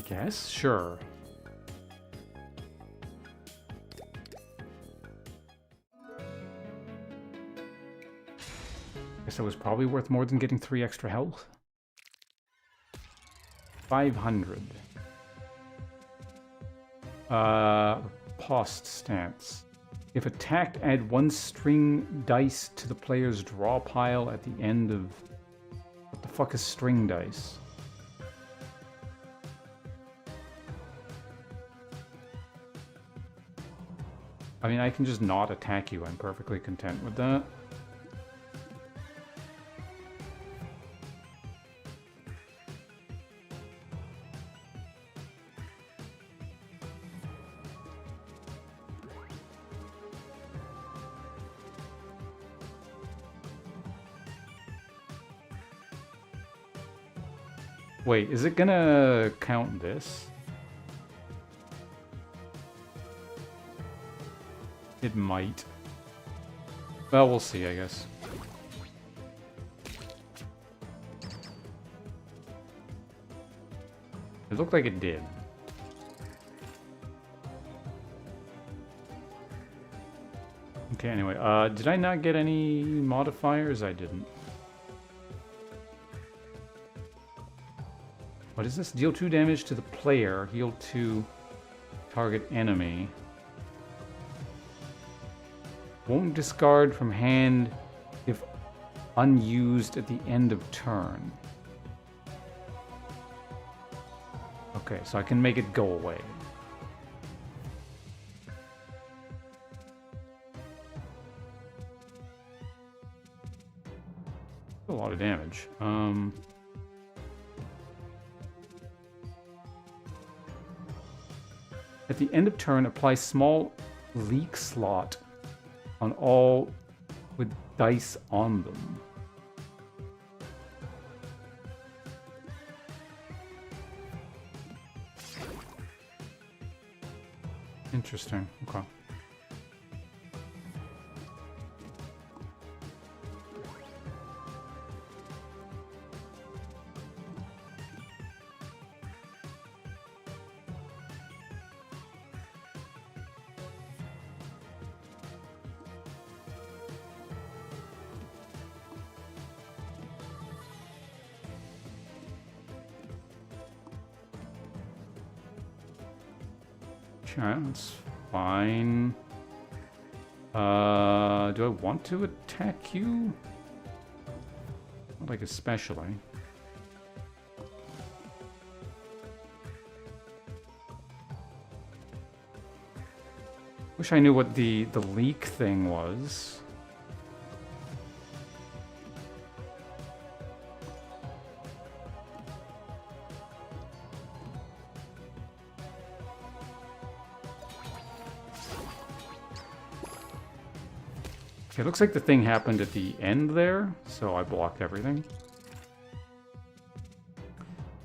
guess, sure. Guess that was probably worth more than getting 3 extra health. 500. Post stance. If attacked, add 1 string dice to the player's draw pile at the end of... What the fuck is string dice? I mean, I can just not attack you. I'm perfectly content with that. Wait, is it gonna count this? It might. Well, we'll see, I guess. It looked like it did. Okay, anyway, did I not get any modifiers? I didn't. What is this? Deal 2 damage to the player, heal 2 target enemy. Won't discard from hand if unused at the end of turn. Okay, so I can make it go away. A lot of damage. At the end of turn, apply small leak slot on all with dice on them. Interesting. Okay. Alright, that's fine. Do I want to attack you? Not like especially. Wish I knew what the leak thing was. Okay, it looks like the thing happened at the end there, so I blocked everything.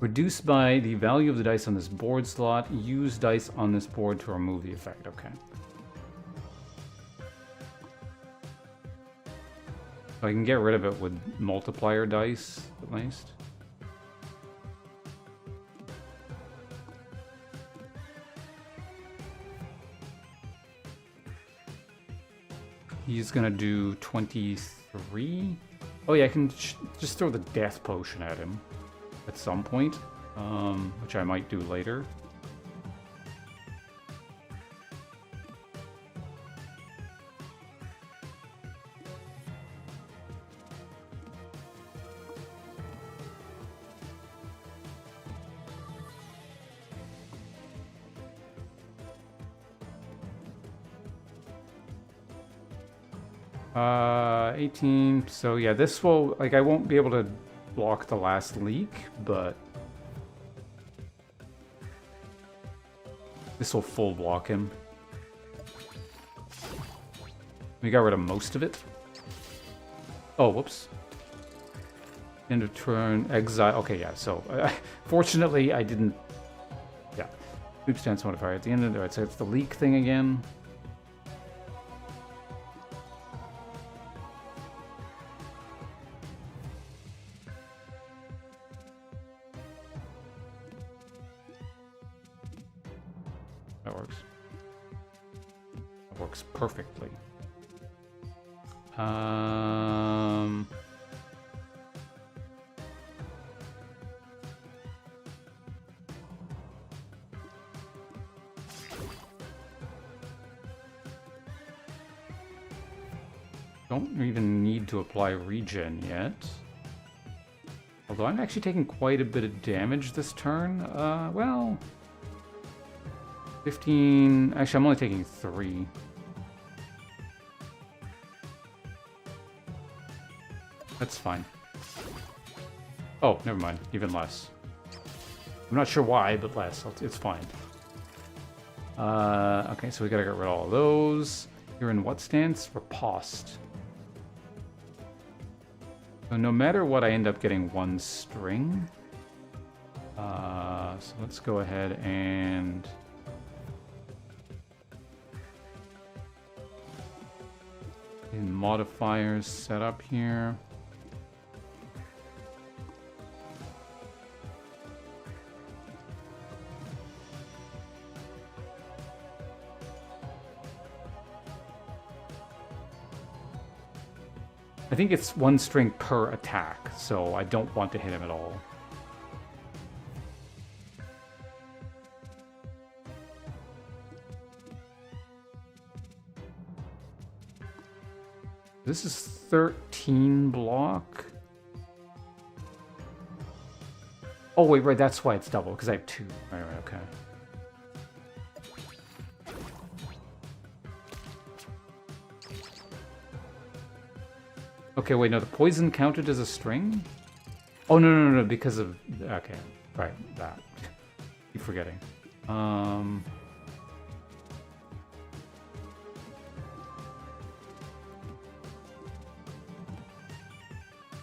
Reduced by the value of the dice on this board slot. Use dice on this board to remove the effect. Okay. So I can get rid of it with multiplier dice, at least. He's gonna do 23. Oh yeah, I can just throw the death potion at him at some point, which I might do later. Uh, 18, so yeah, this will, like, I won't be able to block the last leak, but this will full block him. We got rid of most of it. Oh, whoops. End of turn, exile. Okay, yeah, so fortunately I didn't, yeah. Loop stance modifier at the end of it, so it's the leak thing again. That works. That works perfectly. Don't even need to apply regen yet. Although I'm actually taking quite a bit of damage this turn. Well... 15... Actually, I'm only taking 3. That's fine. Oh, never mind. Even less. I'm not sure why, but less. It's fine. Okay, so we gotta get rid of all of those. You're in what stance? Riposte. So no matter what, I end up getting 1 string. So let's go ahead and... modifiers set up here. I think it's 1 string per attack, so I don't want to hit him at all. This is 13 block. Oh wait, right, that's why it's double, because I have 2. Right, okay. Okay, wait, no, the poison counted as a string? Oh, no, because of... Okay, right, that. Keep forgetting.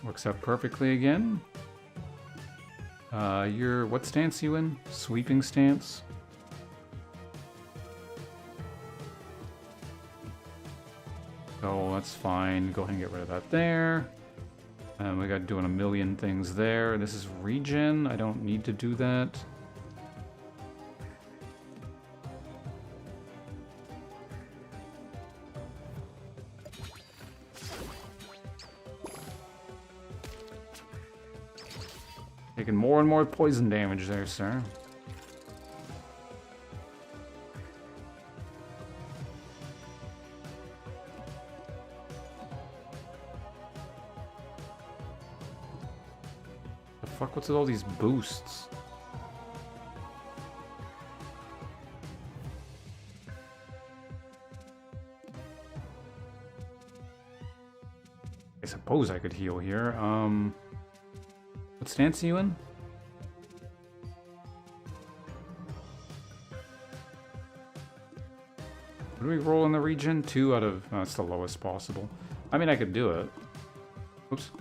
Works out perfectly again. What stance you in? Sweeping stance? So that's fine. Go ahead and get rid of that there. And we got doing a million things there. This is regen. I don't need to do that. Taking more and more poison damage there, sir. fuck? What's with all these boosts? I suppose I could heal here. What stance are you in? What do we roll in the region? 2 out of... Oh, that's the lowest possible. I mean, I could do it. Oops.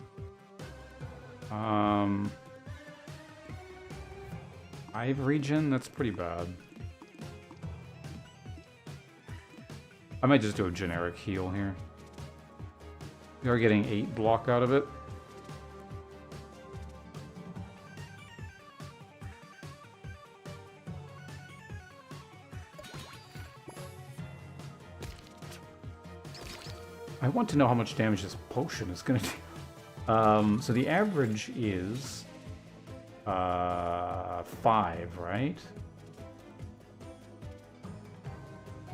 5 region? That's pretty bad. I might just do a generic heal here. We are getting 8 block out of it. I want to know how much damage this potion is going to do. So the average is 5, right?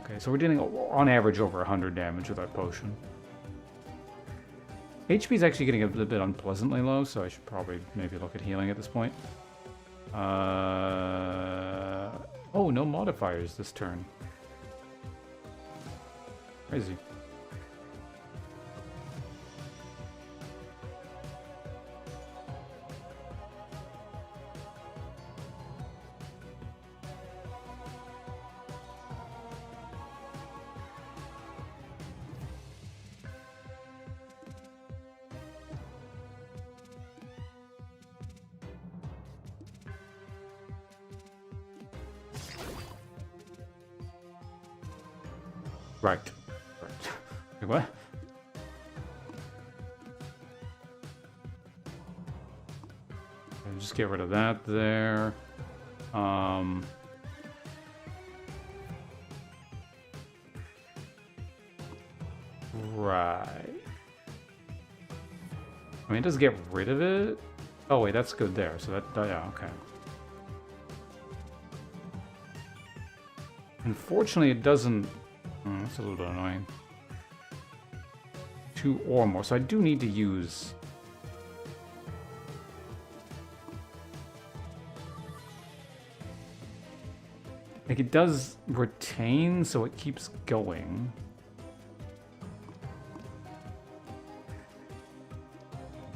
Okay, so we're dealing on average over 100 damage with our potion. HP is actually getting a bit unpleasantly low, so I should probably maybe look at healing at this point. Oh, no modifiers this turn. Crazy. Right. Wait, what? Okay, just get rid of that there. Right. I mean, it does get rid of it. Oh wait, that's good there. So that yeah, okay. Unfortunately, it doesn't. That's a little bit annoying. 2 or more, so I do need to use... Like, it does retain, so it keeps going.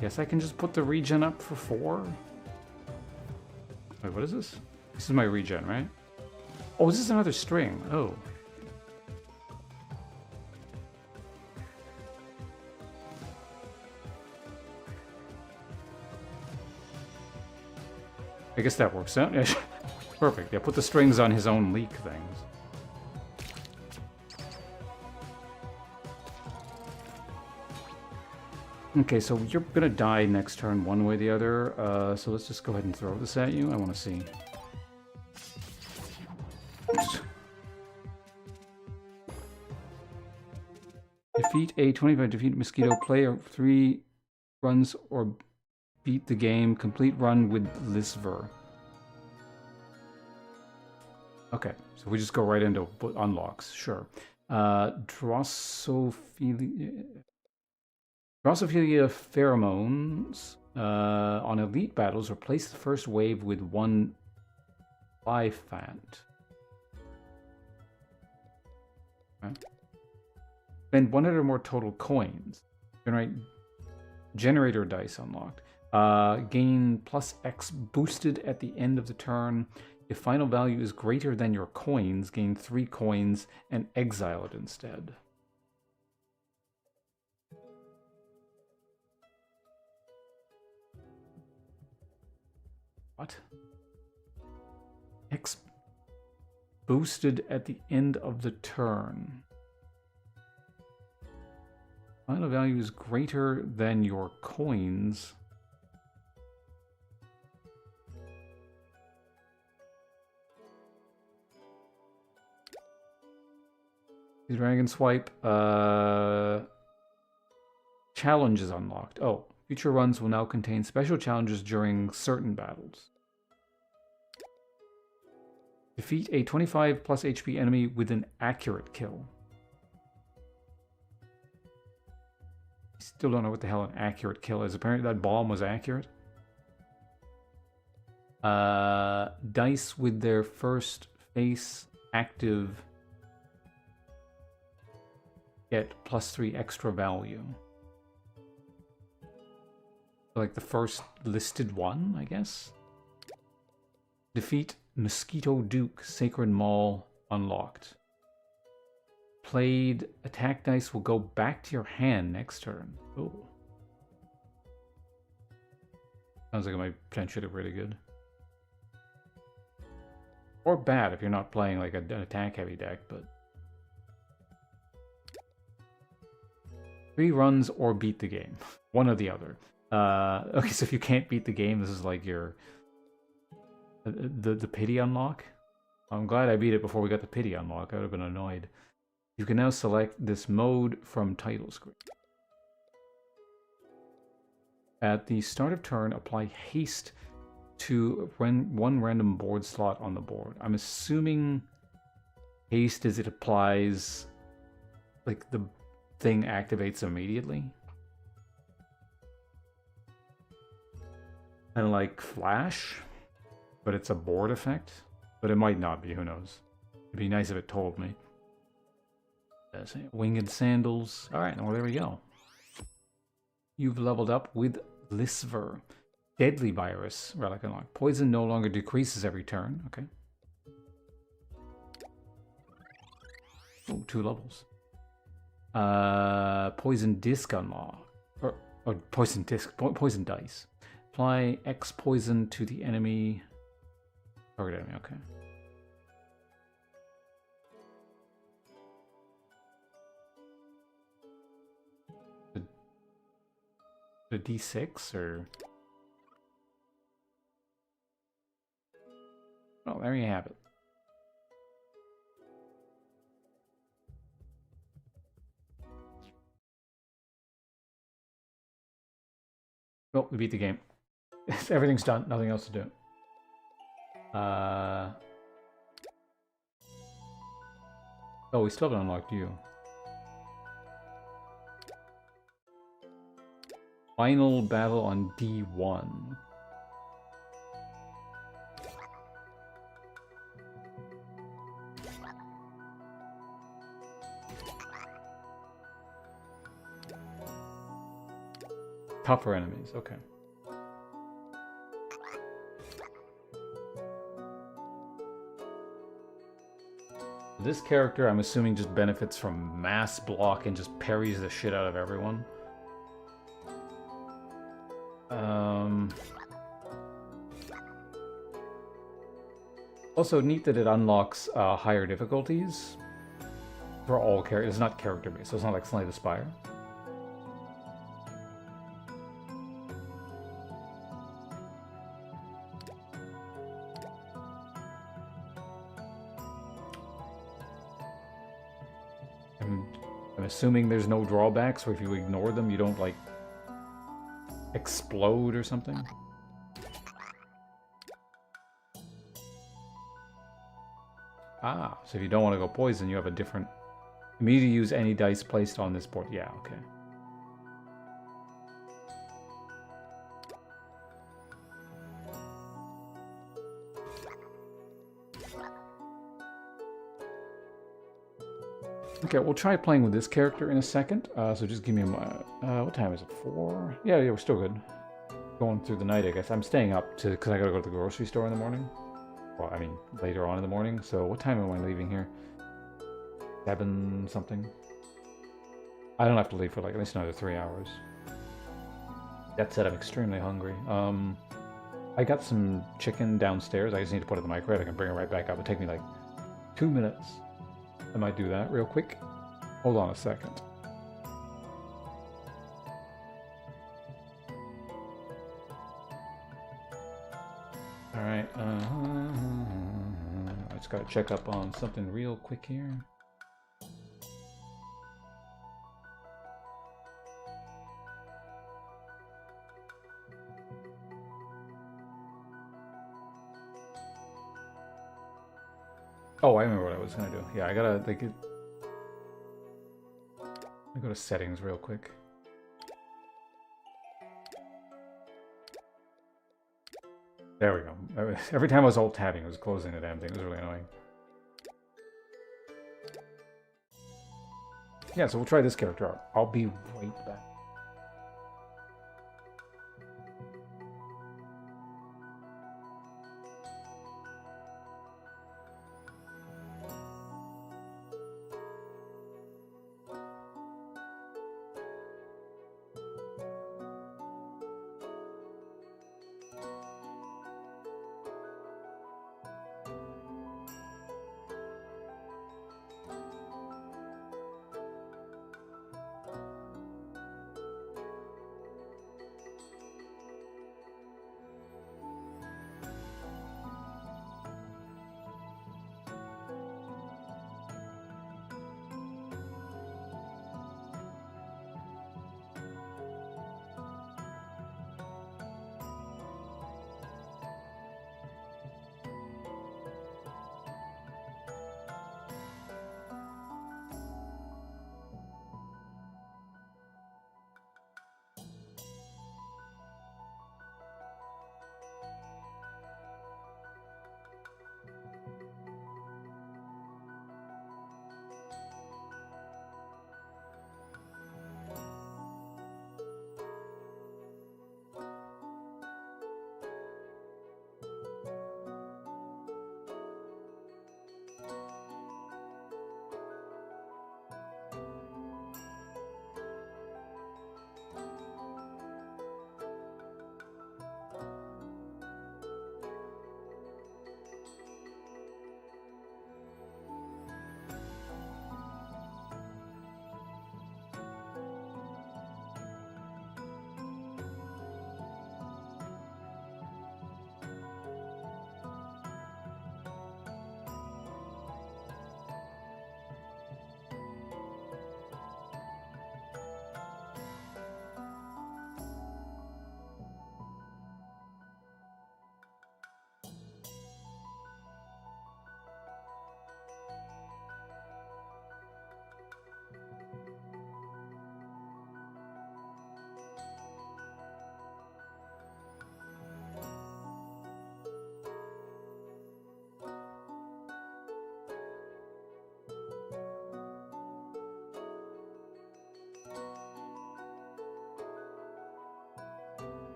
Guess I can just put the regen up for 4? Wait, what is this? This is my regen, right? Oh, is this another string? Oh. I guess that works out. Perfect. Yeah, put the strings on his own leak things. Okay, so you're gonna die next turn one way or the other. So let's just go ahead and throw this at you. I want to see. Defeat a 25. Defeat mosquito. Play 3 runs or beat the game. Complete run with Lisver. Okay, so we just go right into unlocks. Sure. Drosophila pheromones on elite battles replace the first wave with 1 Lifant. Okay. Spend 100 or more total coins. Generate generator dice unlocked. Gain +X boosted at the end of the turn. If final value is greater than your coins, gain 3 coins and exile it instead. What? X boosted at the end of the turn. Final value is greater than your coins. Dragon swipe. Challenge is unlocked. Oh, future runs will now contain special challenges during certain battles. Defeat a 25 plus HP enemy with an accurate kill. Still don't know what the hell an accurate kill is. Apparently that bomb was accurate. Dice with their first face active get +3 extra value. Like the first listed one, I guess. Defeat Mosquito Duke, Sacred Maul unlocked. Played attack dice will go back to your hand next turn. Oh. Sounds like it might potentially really good. Or bad if you're not playing like an attack heavy deck, but 3 runs or beat the game. One or the other. Okay, so if you can't beat the game, this is like your the pity unlock. I'm glad I beat it before we got the pity unlock. I would have been annoyed. You can now select this mode from title screen. At the start of turn, apply haste to one random board slot on the board. I'm assuming haste is it applies, like the thing activates immediately. And like flash, but it's a board effect. But it might not be, who knows. It'd be nice if it told me. Winged Sandals. Alright, well there we go. You've leveled up with Lisver. Deadly Virus relic unlocked. Poison no longer decreases every turn. Okay. Oh, 2 levels. Poison Disc unlocked. Or Poison Disc. Poison Dice. Apply X poison to the enemy. Target enemy, okay. The D6 or... Oh, there you have it. Oh, we beat the game. Everything's done. Nothing else to do. Oh, we still haven't unlocked you. Final battle on D1. Tougher enemies, okay. This character, I'm assuming, just benefits from mass block and just parries the shit out of everyone. Also, neat that it unlocks higher difficulties for all characters. It's not character-based, so it's not like Slay the Spire. I'm assuming there's no drawbacks, or if you ignore them, you don't, like, explode or something. Ah, so if you don't want to go poison, you have a different... Immediately use any dice placed on this board. Yeah, okay. Okay, we'll try playing with this character in a second. So just give me a... what time is it? 4? Yeah, we're still good. Going through the night, I guess. I'm staying up because I gotta go to the grocery store in the morning. Well, I mean, later on in the morning. So what time am I leaving here? 7 something. I don't have to leave for like at least another 3 hours. That said, I'm extremely hungry. I got some chicken downstairs. I just need to put it in the microwave. I can bring it right back up. It'll take me like 2 minutes. I might do that real quick. Hold on a second. Alright, I just gotta check up on something real quick here. Oh, I remember what I was gonna do. Yeah, I gotta, like, let me go to settings real quick. There we go. Every time I was alt-tabbing, it was closing the damn thing. It was really annoying. Yeah, so we'll try this character out. I'll be right back.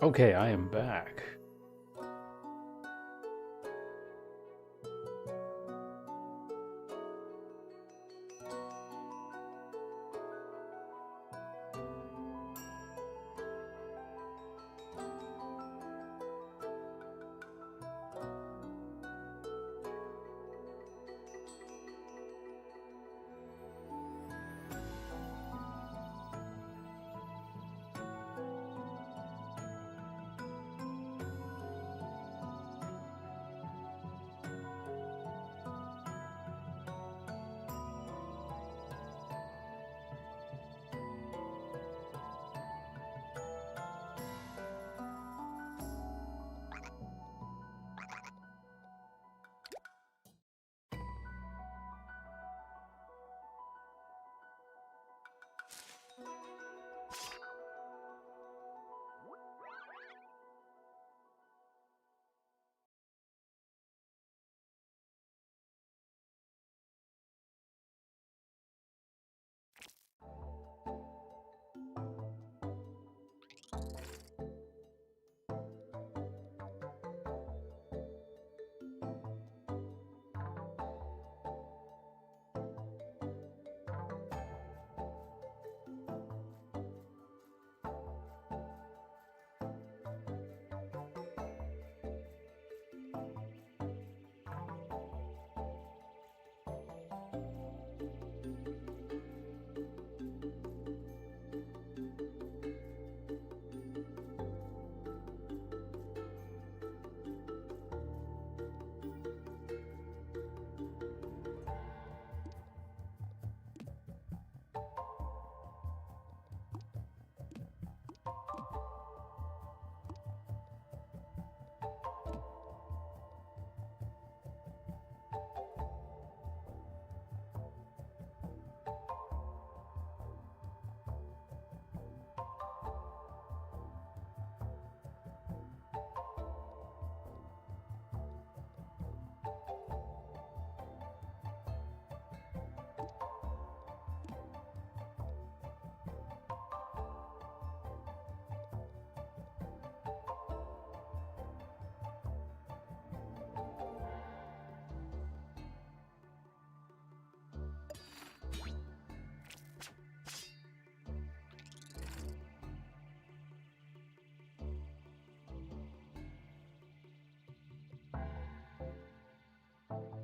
Okay, I am back.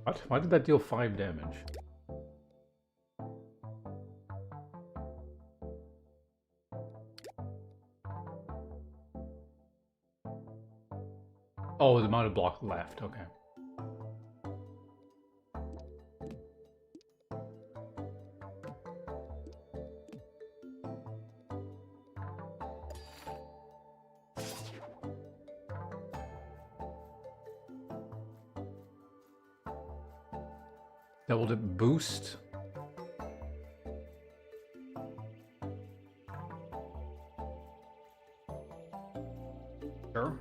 What? Why did that deal 5 damage? Oh, the amount of block left, okay. Doubled it boost. Sure.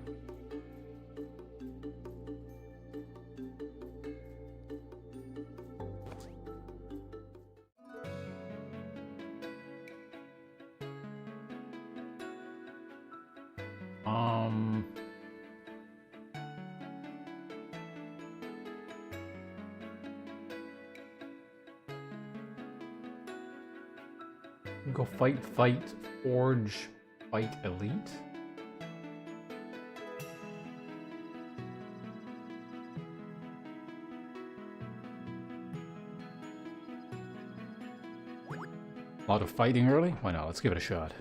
Go fight, forge, fight, elite. A lot of fighting early? Why not? Let's give it a shot.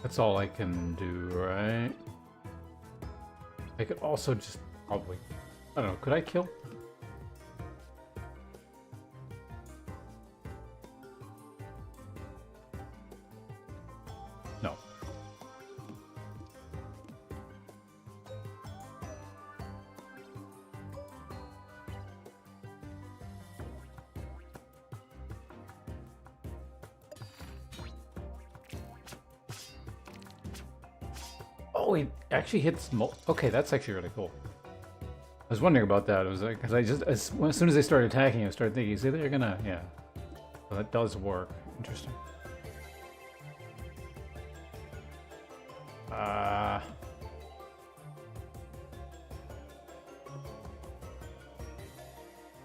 That's all I can do, right? I could also just probably... I don't know, could I kill? No. Oh, he actually hits. Okay, that's actually really cool. I was wondering about that. It was like, because I just, as soon as they started attacking, I started thinking, see, they're gonna, yeah. Well, that does work. Interesting.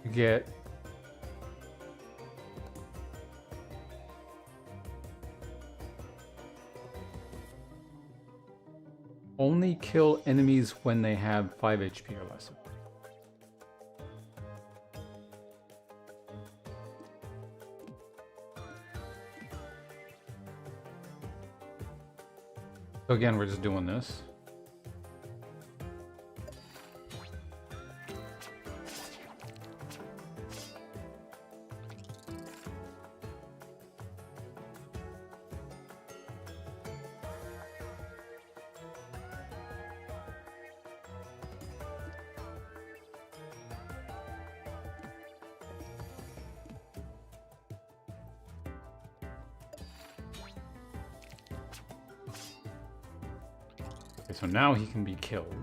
You get only kill enemies when they have 5 HP or less. So again, we're just doing this. Okay, so now he can be killed.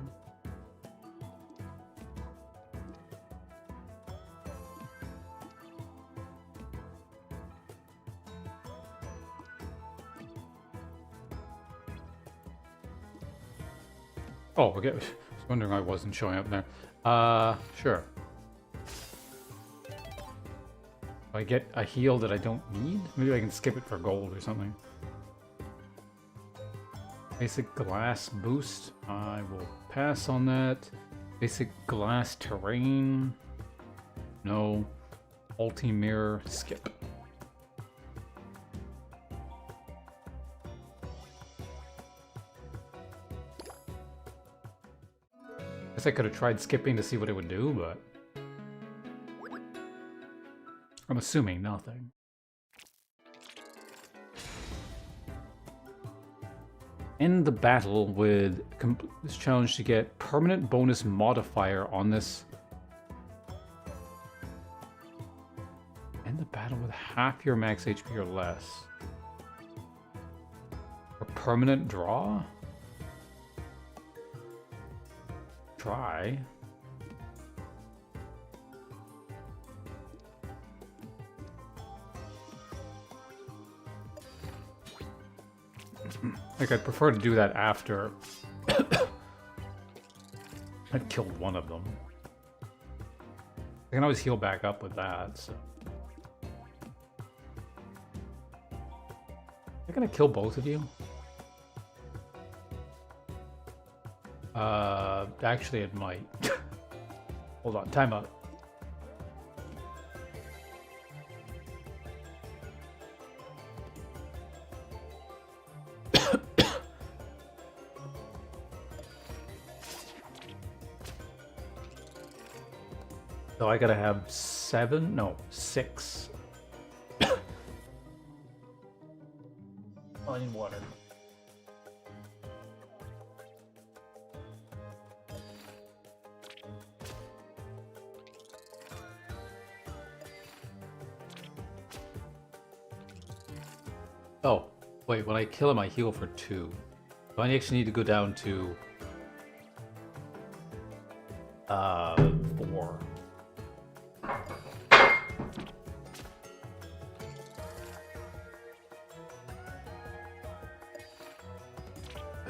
Oh, okay. I was wondering why I wasn't showing up there. Sure. I get a heal that I don't need? Maybe I can skip it for gold or something. Basic glass boost. I will pass on that. Basic glass terrain. No. Multi-mirror. Skip. Guess I could have tried skipping to see what it would do, but I'm assuming nothing. End the battle with this challenge to get permanent bonus modifier on this. End the battle with half your max HP or less. A permanent draw? Try. Like, I'd prefer to do that after I've killed one of them. I can always heal back up with that, so. Am I gonna kill both of you? Actually it might. Hold on, time out. So I gotta have 7? No, 6. I need water. Oh, wait, when I kill him, I heal for 2. So I actually need to go down to 4.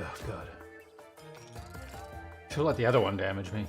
Oh, God. Should let the other one damage me.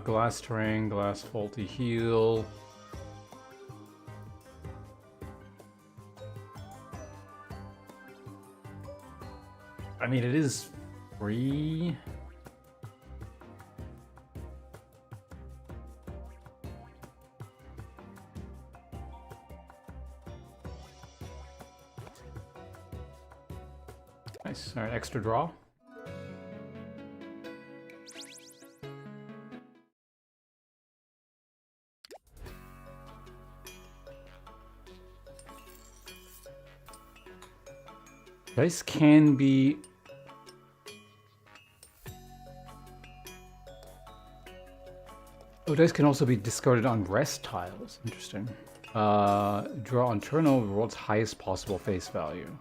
Glass terrain, glass faulty heal. I mean, it is free. Nice. All right, extra draw. Dice can be... Oh, dice can also be discarded on rest tiles. Interesting. Draw on turn over world's highest possible face value.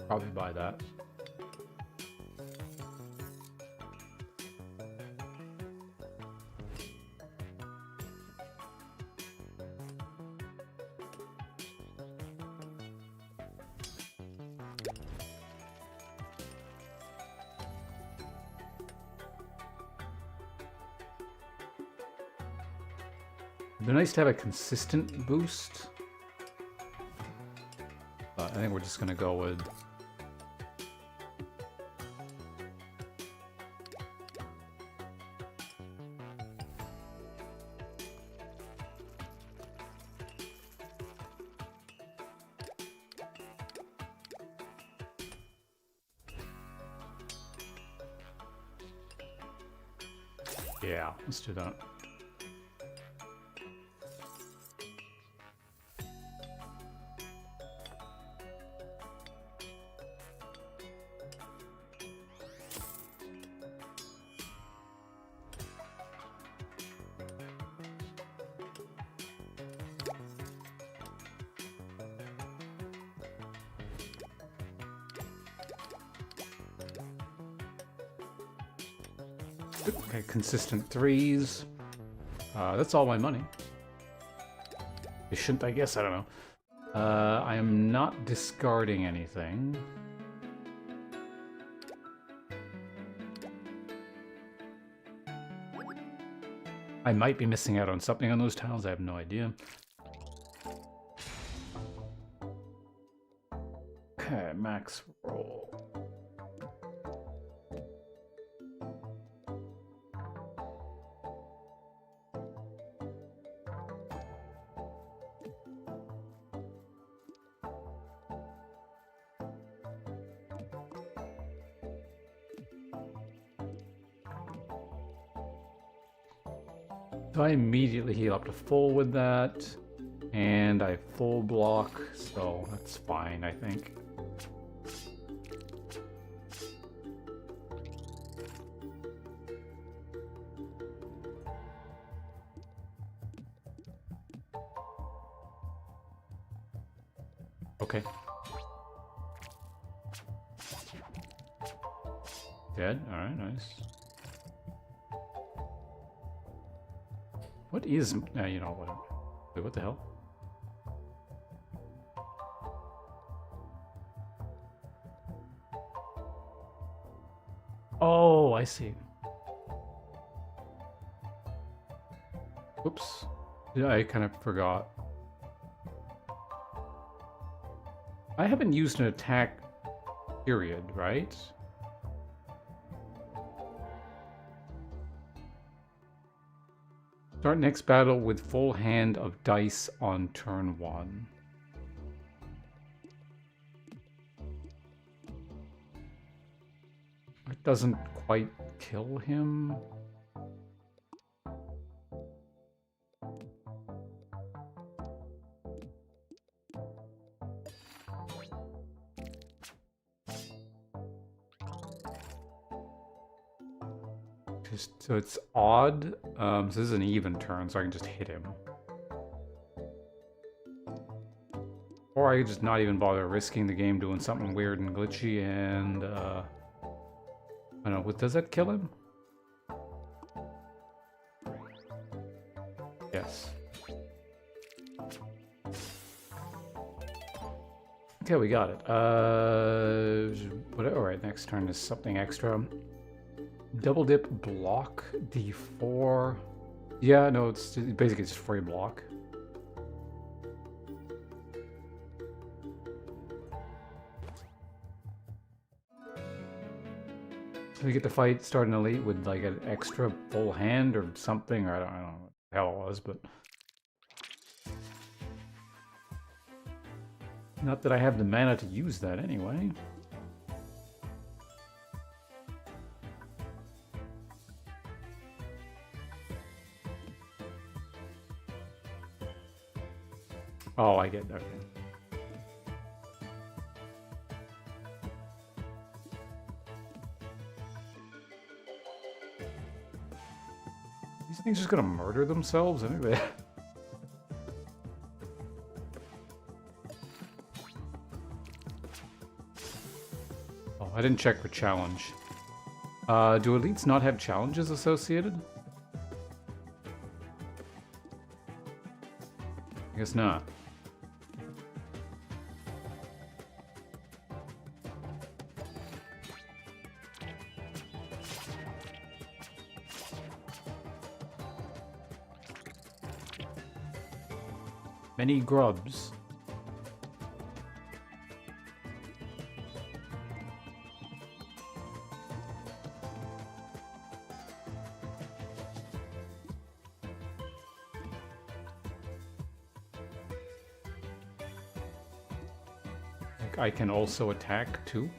Probably buy that. It'd be nice to have a consistent boost. But I think we're just gonna go with... Yeah, let's do that. Okay, consistent threes. That's all my money. Efficient, I guess, I don't know. I am not discarding anything. I might be missing out on something on those tiles, I have no idea. Okay, max roll. So I immediately heal up to full with that, and I full block, so that's fine, I think. Okay. Dead? Alright, nice. What is... you know, whatever. Wait, what the hell? Oh, I see. Oops. Yeah, I kind of forgot. I haven't used an attack period, right? Start next battle with full hand of dice on turn 1. It doesn't quite kill him. So it's odd. So this is an even turn, so I can just hit him. Or I could just not even bother risking the game doing something weird and glitchy and... I don't know, does that kill him? Yes. Okay, we got it. Alright, next turn is something extra. Double dip block D4. Yeah, no, it's basically just free block. So we get to fight start an elite with like an extra full hand or something, or I don't know what the hell it was, but not that I have the mana to use that anyway. Oh, I get that. Things just gonna murder themselves anyway. Oh, I didn't check for challenge. Do elites not have challenges associated? I guess not. Many grubs. I can also attack too.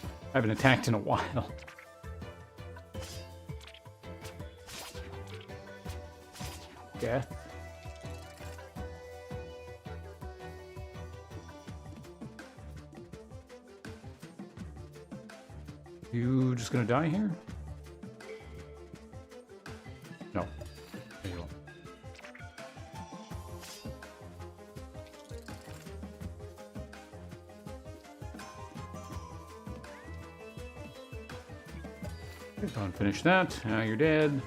I haven't attacked in a while. Death. You just gonna die here? No. There you go. Go and finish that. Now you're dead.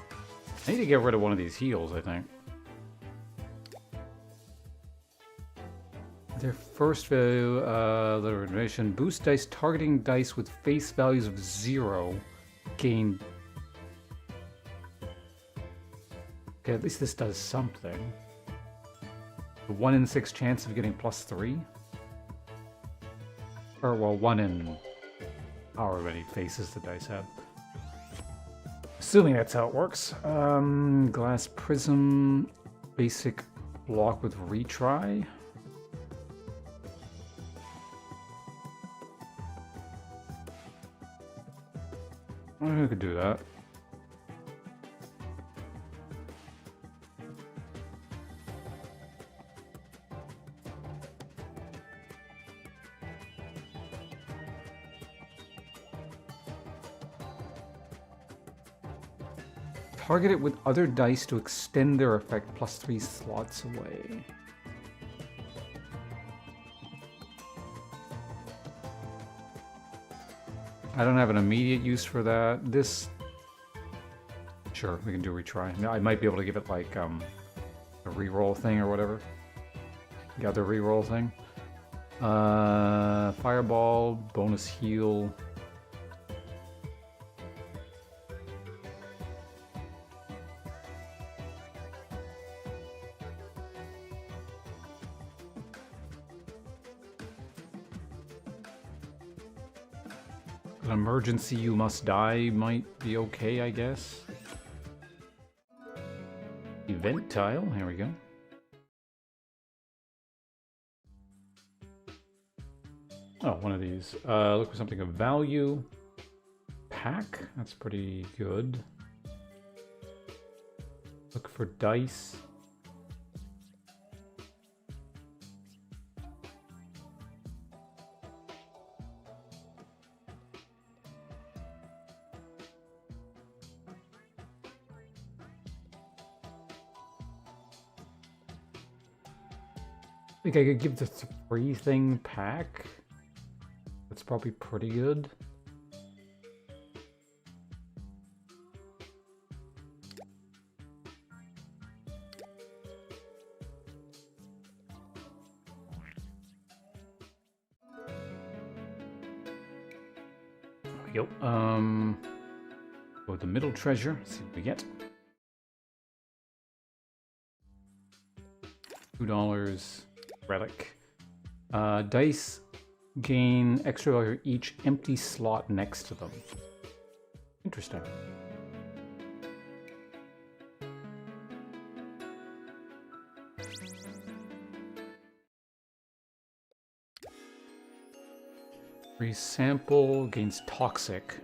I need to get rid of one of these heals, I think. Their first value, letter of information. Boost dice targeting dice with face values of 0. Gain. Okay, at least this does something. A 1 in 6 chance of getting +3. Or, well, 1 in however many faces the dice have. Assuming that's how it works. Glass prism, basic block with retry. I could do that. Target it with other dice to extend their effect +3 slots away. I don't have an immediate use for that. This... Sure, we can do a retry. I might be able to give it like a reroll thing or whatever. The other reroll thing. Fireball, bonus heal. An emergency you must die might be okay, I guess. Event tile, here we go. Oh, one of these. Look for something of value. Pack, that's pretty good. Look for dice. I think I could give the 3 thing pack. That's probably pretty good. There we go. Go with the middle treasure, see what we get. $2. Relic. Dice gain extra value each empty slot next to them. Interesting. Free sample gains toxic.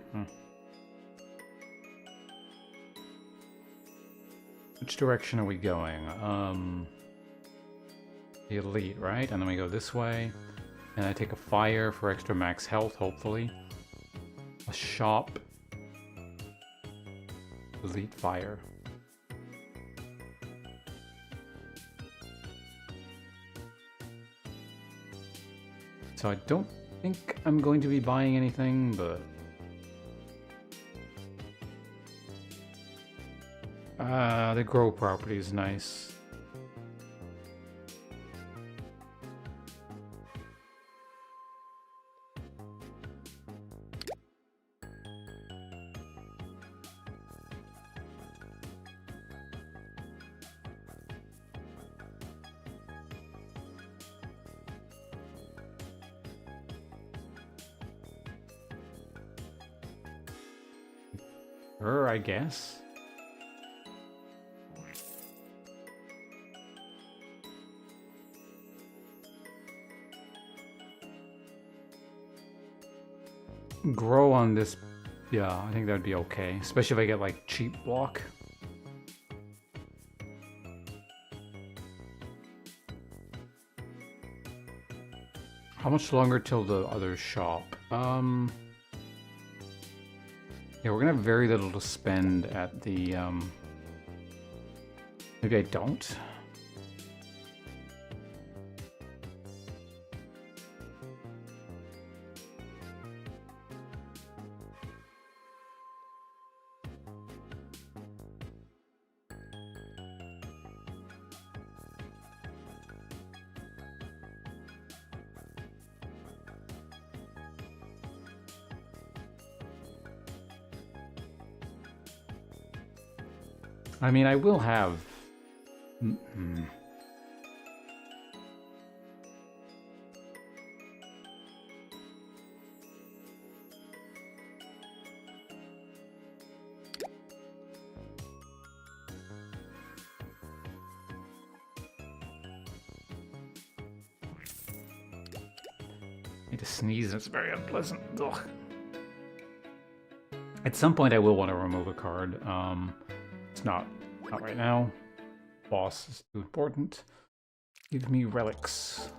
Which direction are we going? The elite, right? And then we go this way. And I take a fire for extra max health, hopefully. A shop. Delete fire. So I don't think I'm going to be buying anything, but... the grow property is nice. Sure, I guess. Grow on this, yeah, I think that'd be okay. Especially if I get like cheap block. How much longer till the other shop? Yeah, we're gonna have very little to spend at the, maybe I don't? I mean, I will have... I need to sneeze, it's very unpleasant. Ugh. At some point I will want to remove a card. It's not right now. Boss is too important. Give me relics.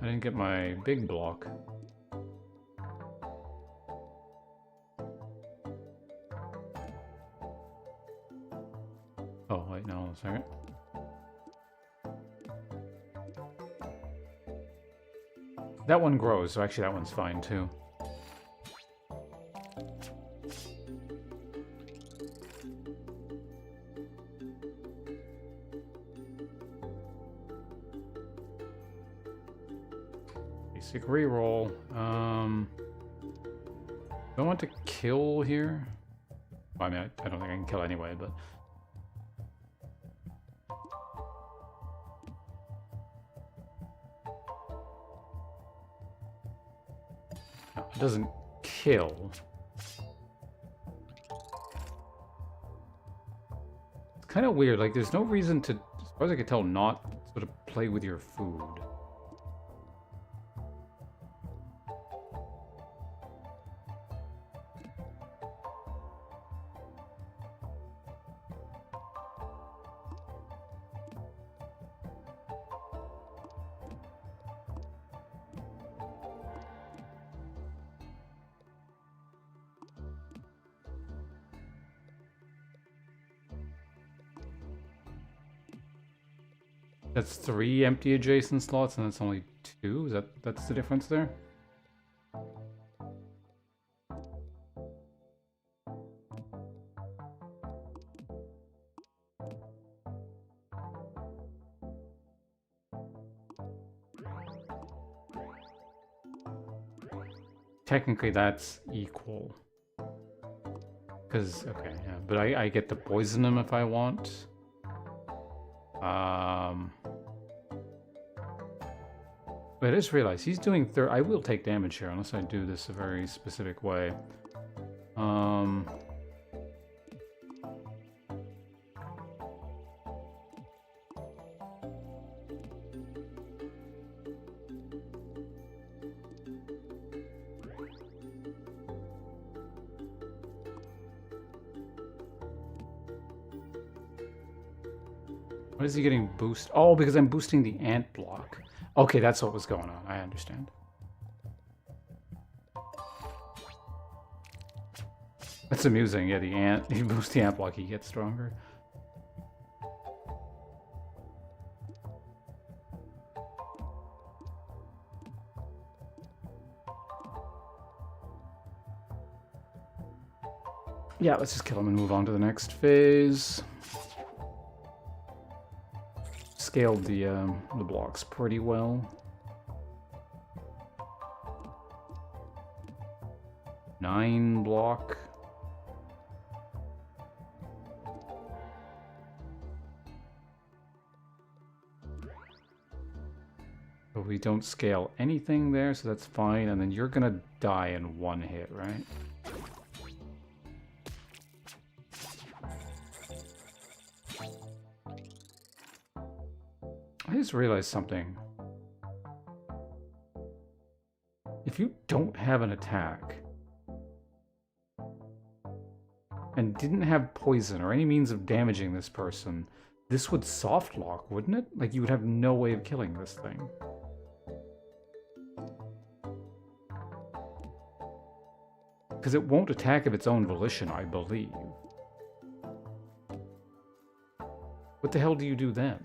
I didn't get my big block. Oh, wait, no, a second. That one grows, so actually that one's fine too. Basic reroll. Do I want to kill here? Well, I mean, I don't think I can kill anyway, but... No, it doesn't kill. It's kind of weird, like there's no reason to, as far as I can tell, not sort of play with your food. That's 3 empty adjacent slots, and that's only 2? That's the difference there? Technically, that's equal. Because, okay, yeah, but I get to poison them if I want. But I just realized he's doing I will take damage here unless I do this a very specific way. What is he getting boost? Oh, because I'm boosting the ant block. Okay, that's what was going on. I understand. It's amusing, yeah, the ant, you boost the ant block, he gets stronger. Yeah, let's just kill him and move on to the next phase. Scaled the blocks pretty well. 9 block. But we don't scale anything there, so that's fine. And then you're gonna die in 1 hit, right? I just realized something. If you don't have an attack and didn't have poison or any means of damaging this person, this would soft lock, wouldn't it? Like, you would have no way of killing this thing. Because it won't attack of its own volition, I believe. What the hell do you do then?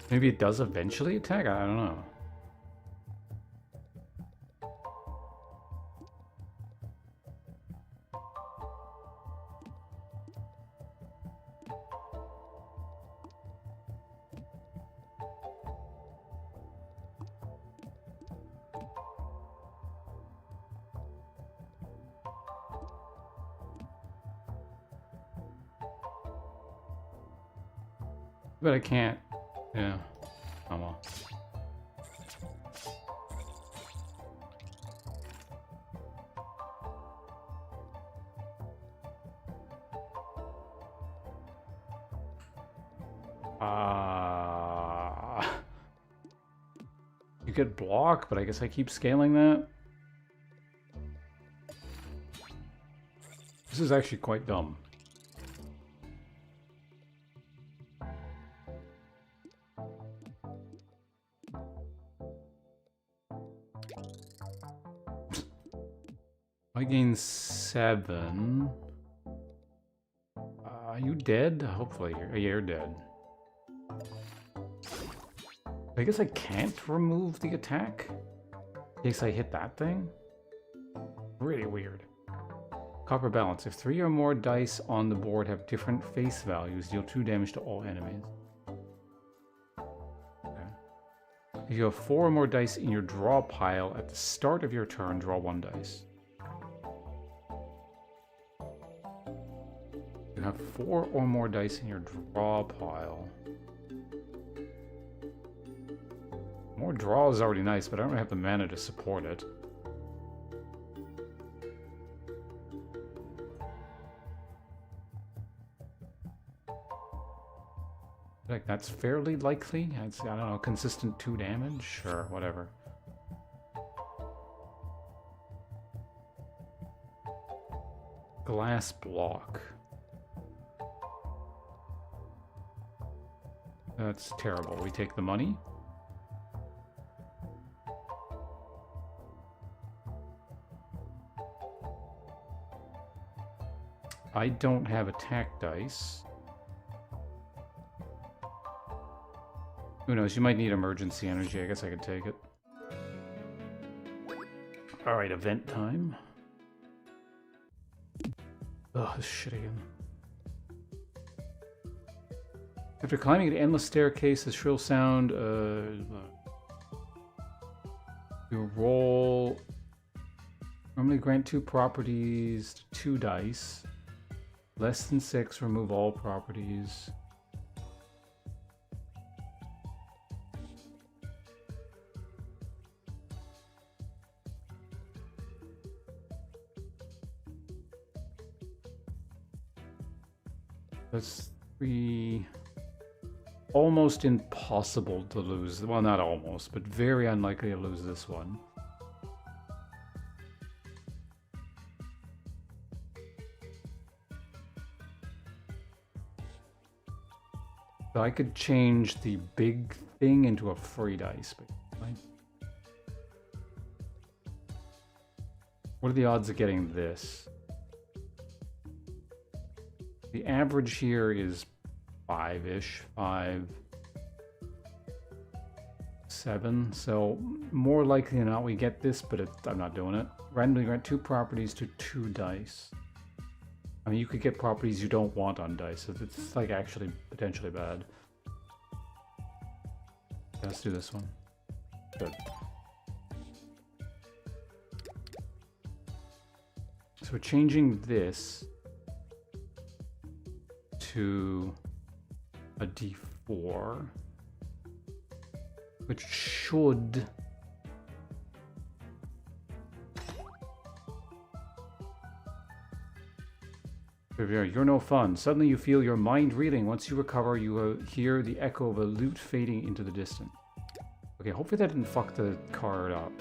Maybe it does eventually attack? I don't know. But I can't. Yeah. Oh well. You get block, but I guess I keep scaling that. This is actually quite dumb. I gain 7. Are you dead? Hopefully you're dead. I guess I can't remove the attack in case I hit that thing. Really weird. Copper balance. If 3 or more dice on the board have different face values, deal 2 damage to all enemies. Okay. If you have 4 or more dice in your draw pile at the start of your turn, draw 1 dice. You have 4 or more dice in your draw pile. More draw is already nice, but I don't have the mana to support it. Like, that's fairly likely. It's, I don't know, consistent 2 damage? Sure, whatever. Glass block. That's terrible. We take the money. I don't have attack dice. Who knows? You might need emergency energy. I guess I could take it. Alright, event time. Ugh, this shit again. After climbing an endless staircase, the shrill sound, you roll. Normally grant 2 properties to 2 dice. Less than 6, remove all properties. That's 3. Almost impossible to lose. Well, not almost, but very unlikely to lose this one. So I could change the big thing into a free dice. Basically. What are the odds of getting this? The average here is 5-ish, 5, 7. So more likely than not we get this, but I'm not doing it. Randomly grant 2 properties to 2 dice. I mean, you could get properties you don't want on dice, so it's like actually potentially bad. Yeah, let's do this one. Good. So we're changing this to a D4, which should You're no fun. Suddenly you feel your mind reeling. Once you recover, you hear the echo of a lute fading into the distance. Okay, hopefully that didn't fuck the card up.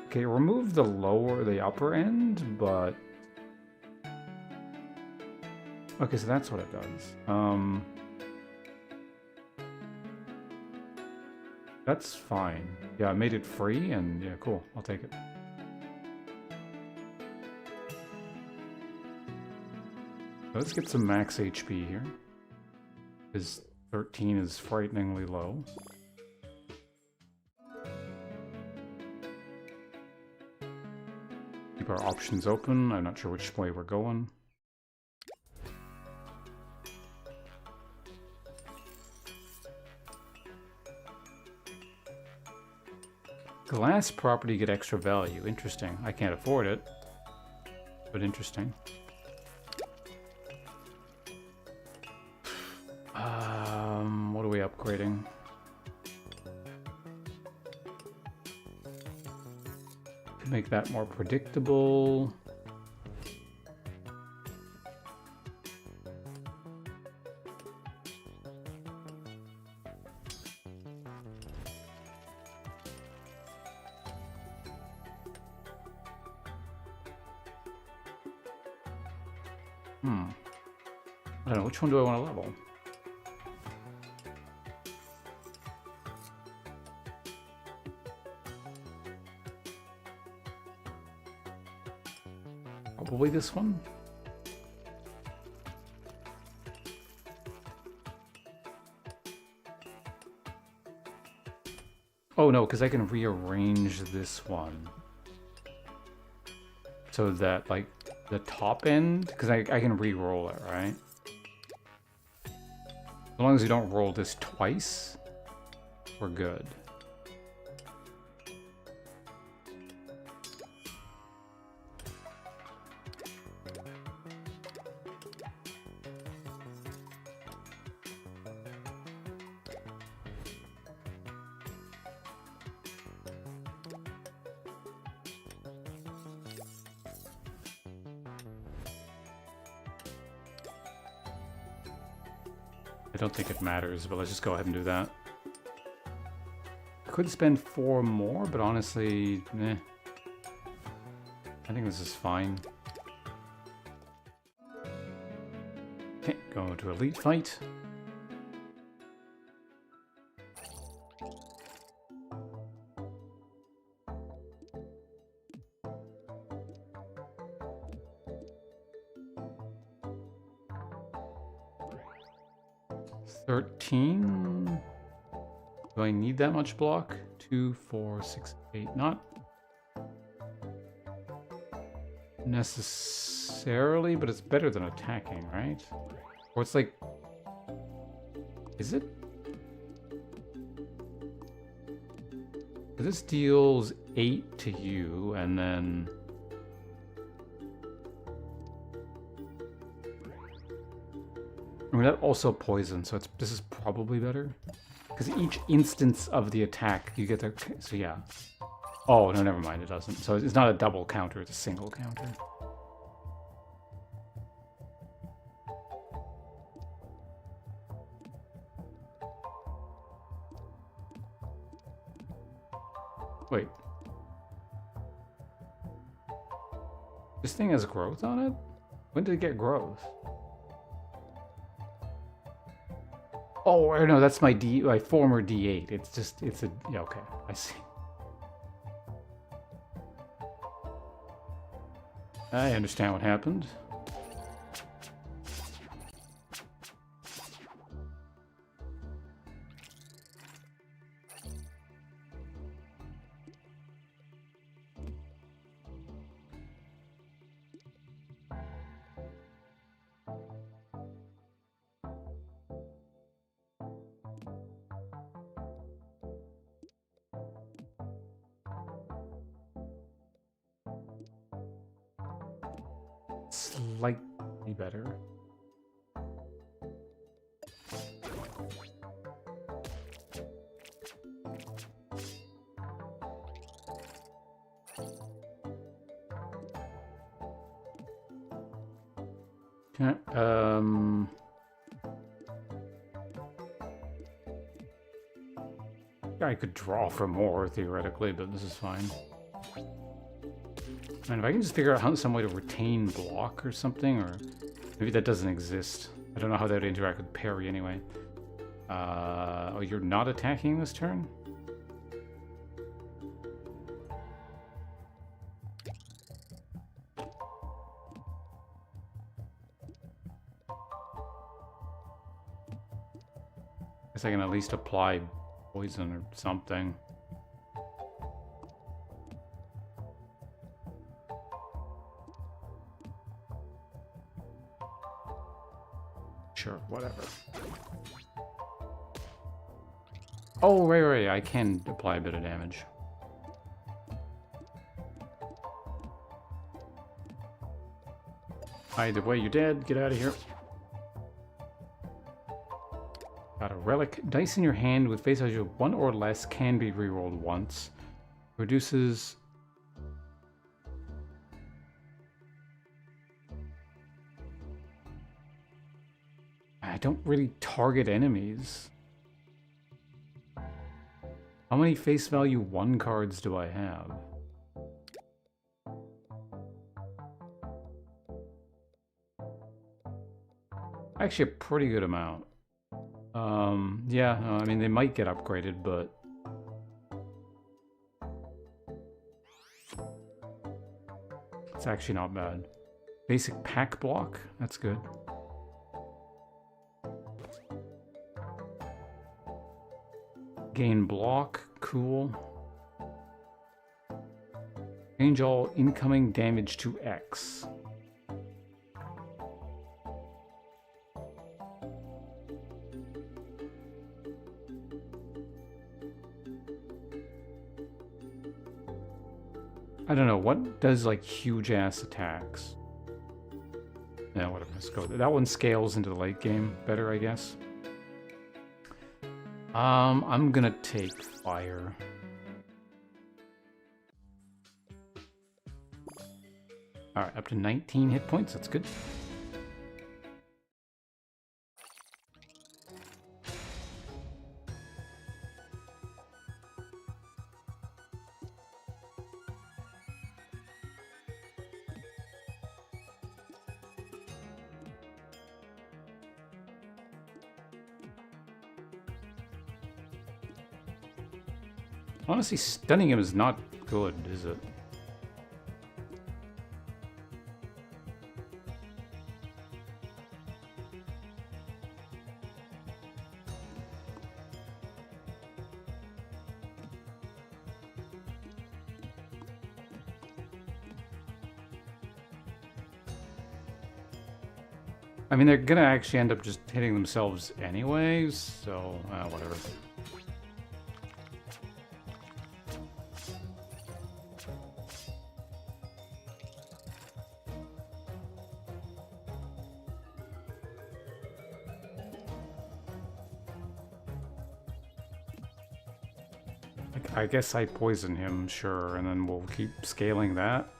Okay, remove the upper end, but... Okay, so that's what it does. That's fine. Yeah, I made it free, and yeah, cool. I'll take it. Let's get some max HP here. Because 13 is frighteningly low. Keep our options open. I'm not sure which way we're going. Glass property get extra value. Interesting. I can't afford it, but interesting. What are we upgrading? To make that more predictable. I don't know, which one do I want to level? Probably this one. Oh no, because I can rearrange this one. So that, like, the top end, because I can re-roll it, right? As long as you don't roll this twice, we're good. I don't think it matters, but let's just go ahead and do that. Could spend 4 more, but honestly, eh. I think this is fine. Okay, go to elite fight. Do I need that much block? 2, 4, 6, 8. Not necessarily, but it's better than attacking, right? Or it's like... Is it? This deals 8 to you, and then... I mean, that also poison, so this is probably better. Because each instance of the attack, you get the... So yeah. Oh, no, never mind, it doesn't. So it's not a double counter, it's a single counter. Wait. This thing has growth on it? When did it get growth? Oh, or no, that's my former D8. It's a, yeah, okay, I see. I understand what happened. Slightly better. Okay, I could draw for more, theoretically, but this is fine. And if I can just figure out some way to retain block or something, or maybe that doesn't exist. I don't know how that would interact with parry anyway. Oh, you're not attacking this turn? Guess I can at least apply poison or something. Sure, whatever. Oh, right, I can apply a bit of damage. Either way, you're dead. Get out of here. Got a relic. Dice in your hand with face value of 1 or less can be rerolled once. Reduces... I don't really target enemies. How many face value 1 cards do I have? Actually, a pretty good amount. Yeah, I mean, they might get upgraded, but... it's actually not bad. Basic pack block, that's good. Gain block, cool. Change all incoming damage to X. I don't know, what does like huge ass attacks? Yeah, whatever, let's go. That one scales into the late game better, I guess. I'm gonna take fire. Alright, up to 19 hit points, that's good. Honestly, stunning him is not good, is it? I mean, they're gonna actually end up just hitting themselves anyways, so whatever. I guess I poison him, sure, and then we'll keep scaling that.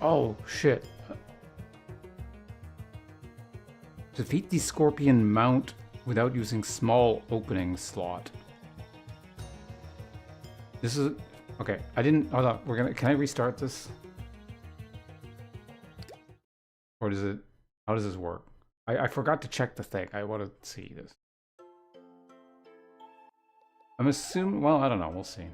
Oh, shit. Defeat the scorpion mount without using small opening slot. This is... Okay, I didn't... Hold on, we're gonna... Can I restart this? Or does it... How does this work? I forgot to check the thing. I want to see this. I'm assuming... Well, I don't know. We'll see.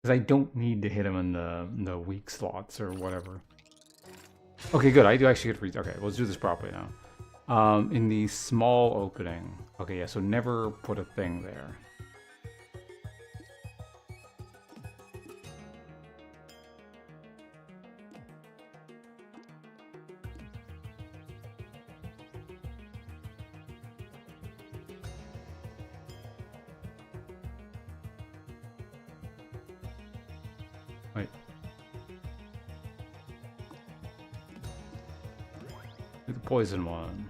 Because I don't need to hit him in the weak slots or whatever. Okay, good. I do actually get... Okay, let's do this properly now. In the small opening. Okay, yeah, so never put a thing there. Wait. Do the poison one.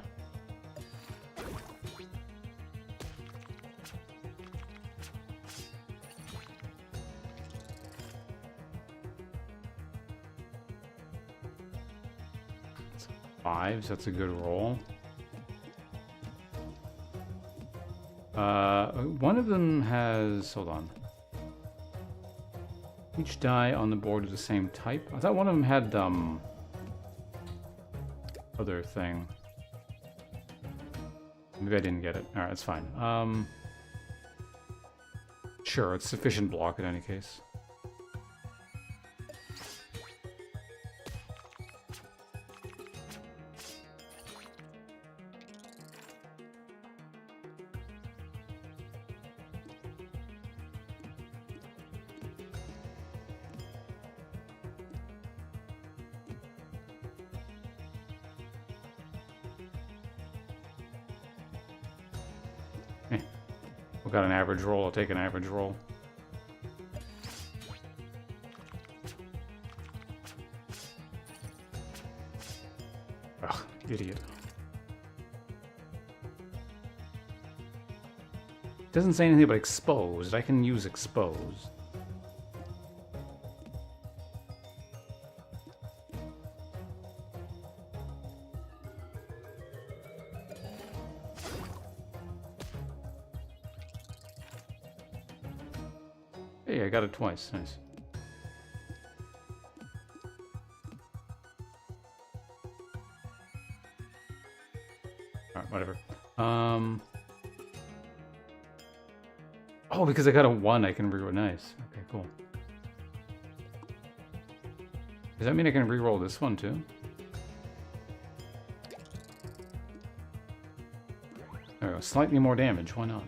It's 5, so that's a good roll. One of them has... Hold on. Each die on the board is the same type. I thought one of them had, other thing. Maybe I didn't get it. Alright, that's fine. Sure, it's sufficient block in any case. We got an average roll. I'll take an average roll. Ugh, idiot. It doesn't say anything about exposed. I can use exposed. Hey, I got it twice. Nice. Alright, whatever. Oh, because I got a 1, I can reroll. Nice. Okay, cool. Does that mean I can reroll this one too? There we go. Slightly more damage. Why not?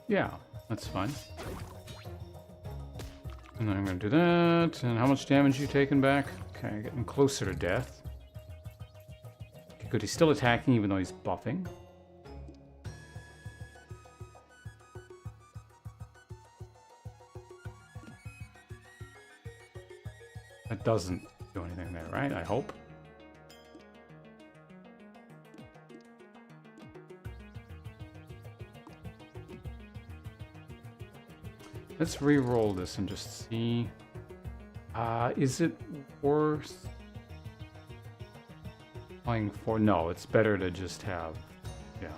Yeah, that's fine. And then I'm going to do that. And how much damage are you taking back? Okay, getting closer to death. Okay, good. He's still attacking even though he's buffing. That doesn't do anything there, right? I hope. Let's re-roll this and just see. Is it worth playing for? No, it's better to just have. Yeah.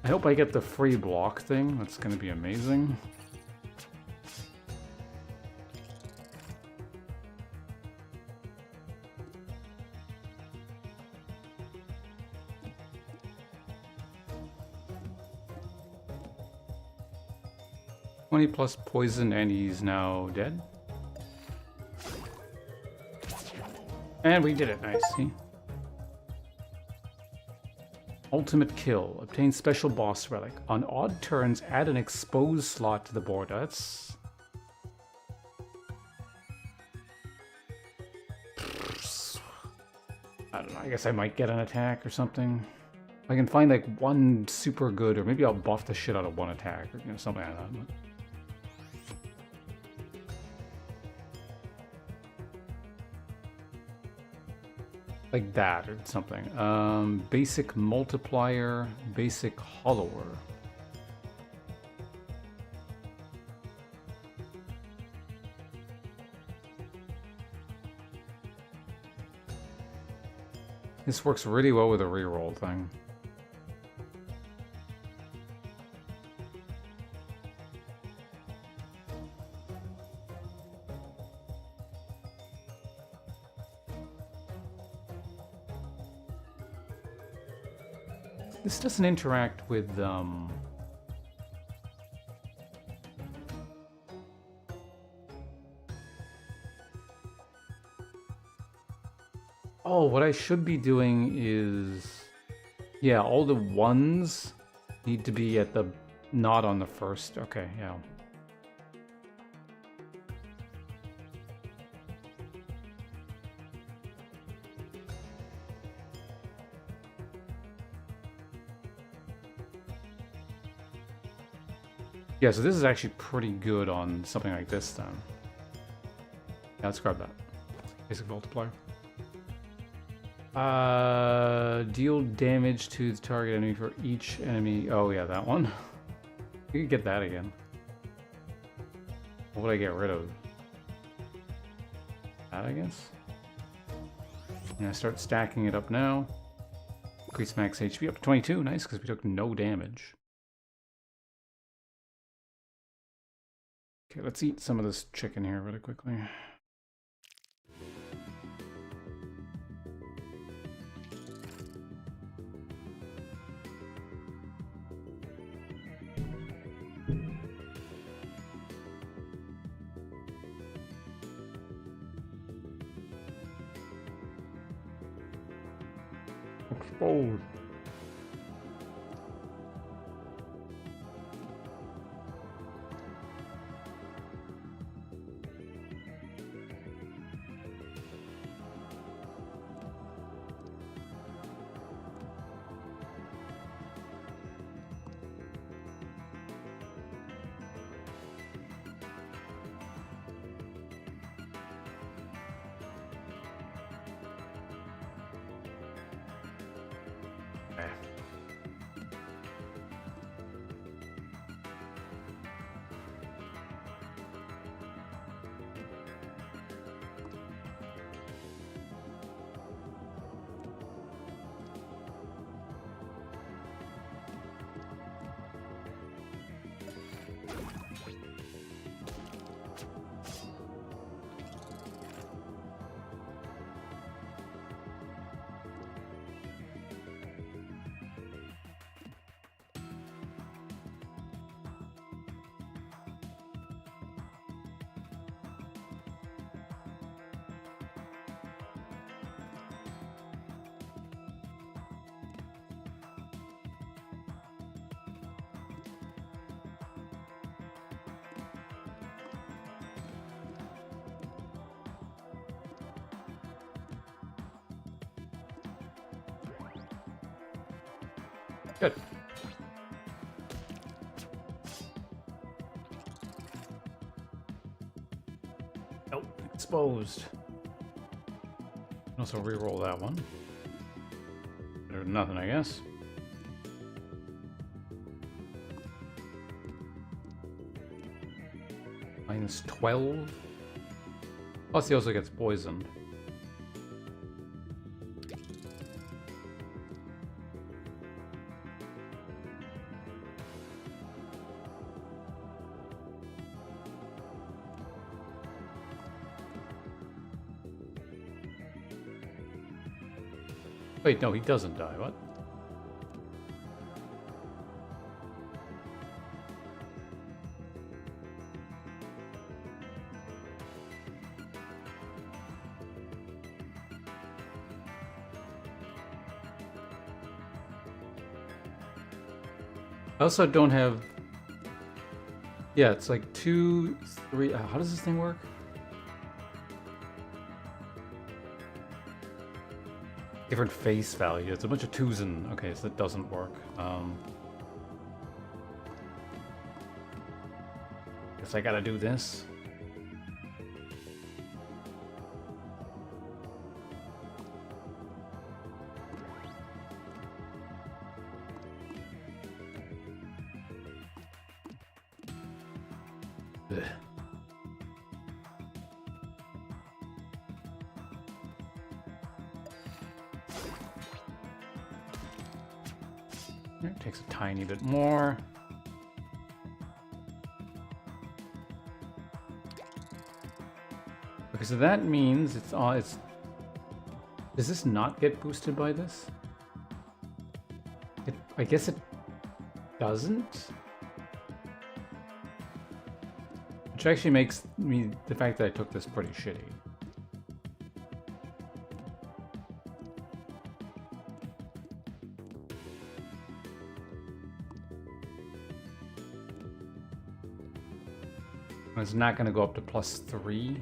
I hope I get the free block thing. That's going to be amazing. Plus poison, and he's now dead. And we did it. Nice. See? Ultimate kill. Obtain special boss relic. On odd turns, add an exposed slot to the board. That's I guess I might get an attack or something. I can find like one super good, or maybe I'll buff the shit out of one attack, or something like that. Like that, or something. Basic multiplier, basic hollower. This works really well with a reroll thing. This doesn't interact with, Oh, what I should be doing is... Yeah, all the ones need to be at the... not on the first. Okay, yeah. Yeah, so this is actually pretty good on something like this then. Yeah, let's grab that. Basic multiplier. Deal damage to the target enemy for each enemy. Oh yeah, that one. You could get that again. What would I get rid of? That, I guess. And I start stacking it up now. Increase max HP up to 22. Nice, because we took no damage. Okay, let's eat some of this chicken here really quickly. Exposed. Good. Nope, exposed. Also re-roll that one. Better than nothing, I guess. Minus 12. Plus he also gets poisoned. Wait, no, he doesn't die. What? I also don't have... Yeah, it's like 2, 3... how does this thing work? Different face value. It's a bunch of 2s and... Okay, so that doesn't work. Guess I gotta do this. Ugh. It takes a tiny bit more. Okay, so that means it's does this not get boosted by this? I guess it doesn't? Which actually makes me the fact that I took this pretty shitty. It's not going to go up to +3.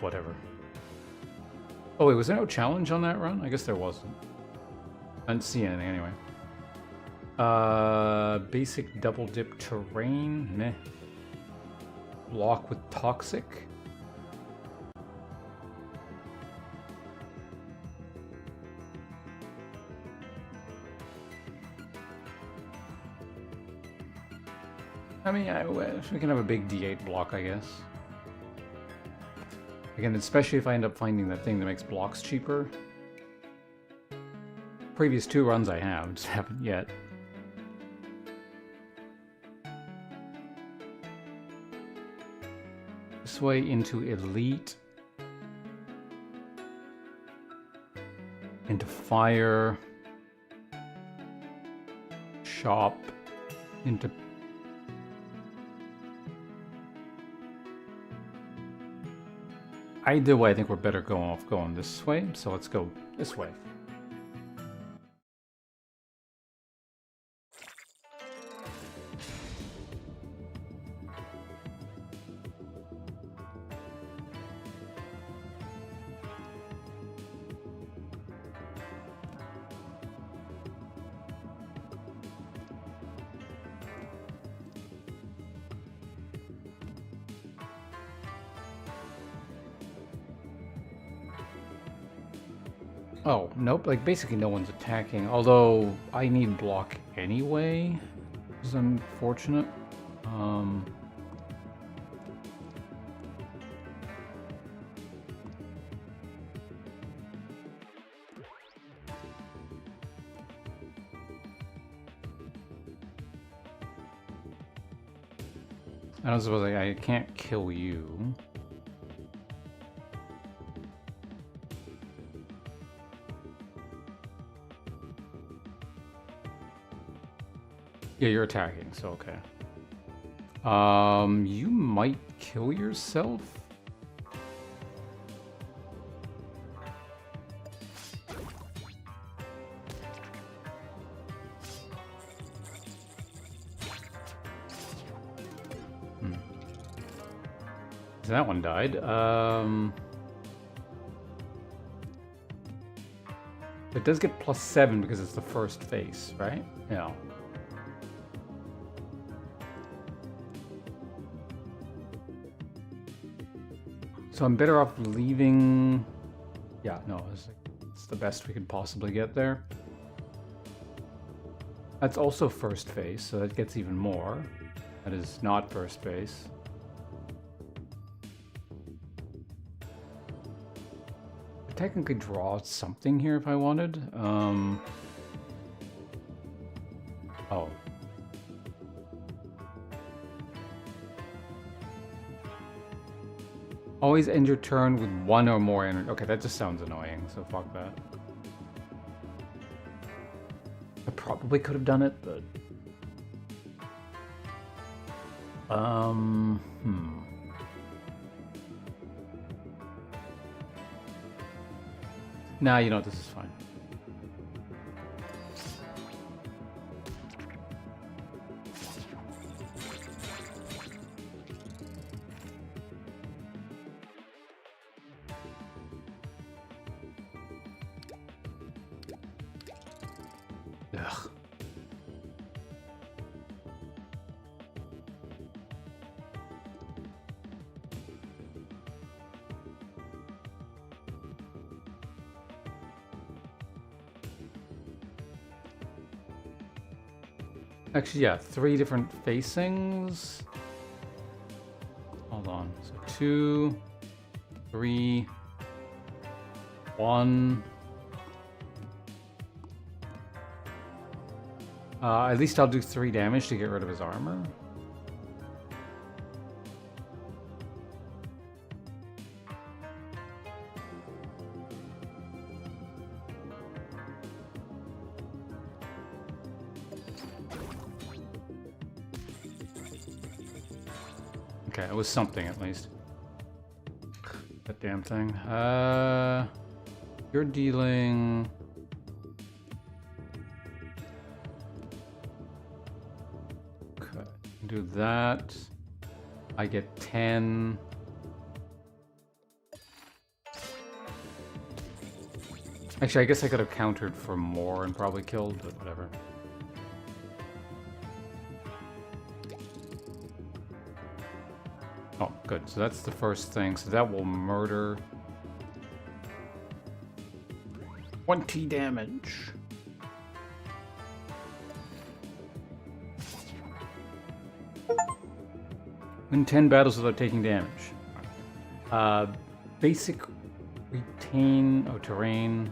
Whatever. Oh wait, was there no challenge on that run? I guess there wasn't. I didn't see anything anyway. Basic double dip terrain, meh. Block with toxic. I mean, we can have a big D8 block, I guess. Again, especially if I end up finding that thing that makes blocks cheaper. Previous 2 runs I have, just haven't yet. This way into Elite. Into Fire. Shop. Into... Either way, I think we're better going this way, so let's go this way. Oh, nope, like basically no one's attacking, although I need block anyway, which is unfortunate. I don't suppose I can't kill you. Yeah, you're attacking, so okay. You might kill yourself? So that one died. It does get +7 because it's the first face, right? Yeah. So I'm better off leaving... Yeah, no, it's the best we could possibly get there. That's also first phase, so that gets even more. That is not first base. I technically draw something here if I wanted. Oh. Always end your turn with 1 or more energy. Okay, that just sounds annoying, so fuck that. I probably could have done it, but... Nah, you know what, this is fine. Ugh. Actually, yeah, 3 different facings. Hold on. So 2, 3, 1. At least I'll do 3 damage to get rid of his armor. Okay, it was something at least. That damn thing. You're dealing... Okay, do that. I get 10. Actually, I guess I could have countered for more and probably killed, but whatever. Oh, good. So that's the first thing. So that will murder 20 damage. Win 10 battles without taking damage. Basic retain... Oh, terrain.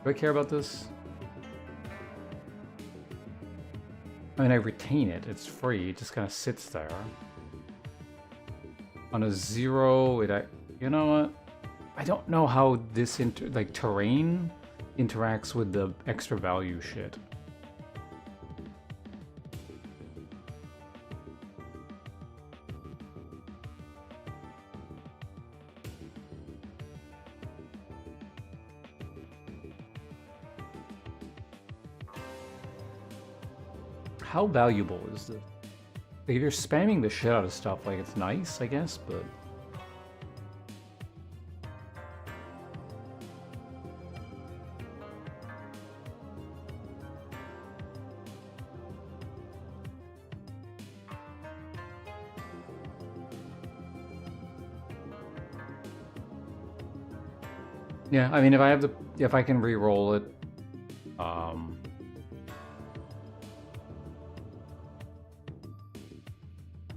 Do I care about this? I mean, I retain it. It's free. It just kind of sits there. On a 0, you know what? I don't know how this terrain interacts with the extra value shit. How valuable is this? Like, if you're spamming the shit out of stuff, like, it's nice, I guess, but... Yeah, I mean, if I can re-roll it,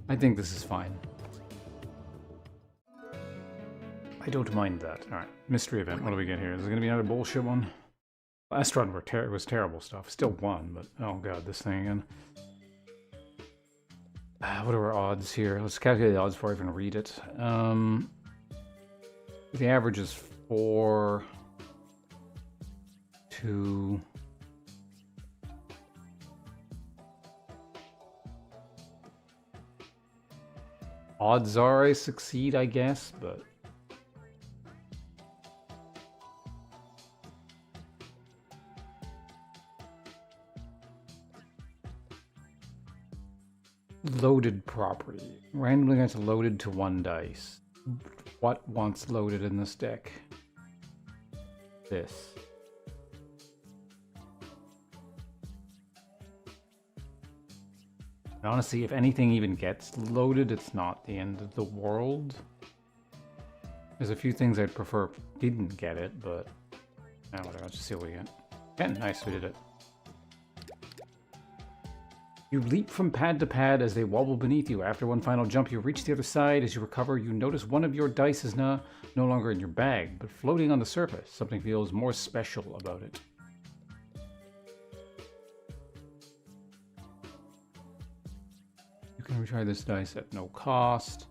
I think this is fine. I don't mind that. Alright, mystery event. What do we get here? Is it going to be another bullshit one? Last run was terrible stuff. Still won, but oh god, this thing again. What are our odds here? Let's calculate the odds before I even read it. The average is 4, 2... Odds are I succeed, I guess, but... Loaded property. Randomly gets loaded to 1 dice. What wants loaded in this deck? This. And honestly, if anything even gets loaded, it's not the end of the world. There's a few things I'd prefer didn't get it, but... whatever, let's just see what we get. Yeah, nice, we did it. You leap from pad to pad as they wobble beneath you. After one final jump, you reach the other side. As you recover, you notice one of your dice is no longer in your bag, but floating on the surface. Something feels more special about it. You can retry this dice at no cost.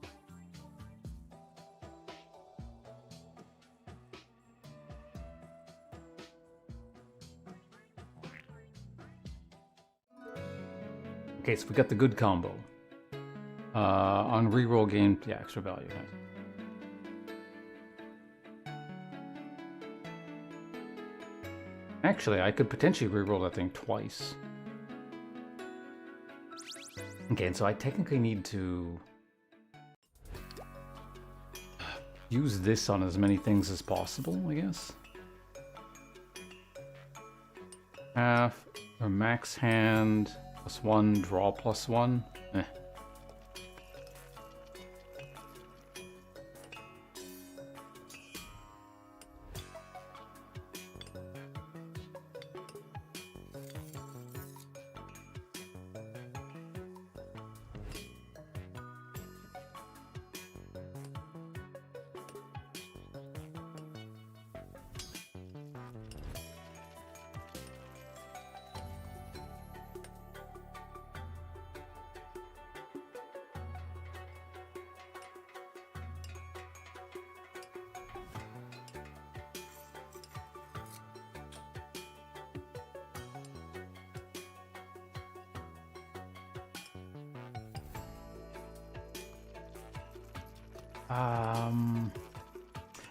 Okay, so we got the good combo. On reroll game, yeah, extra value. Actually, I could potentially reroll that thing twice. Okay, and so I technically need to use this on as many things as possible, I guess. half, or max hand, +1, draw +1. Eh.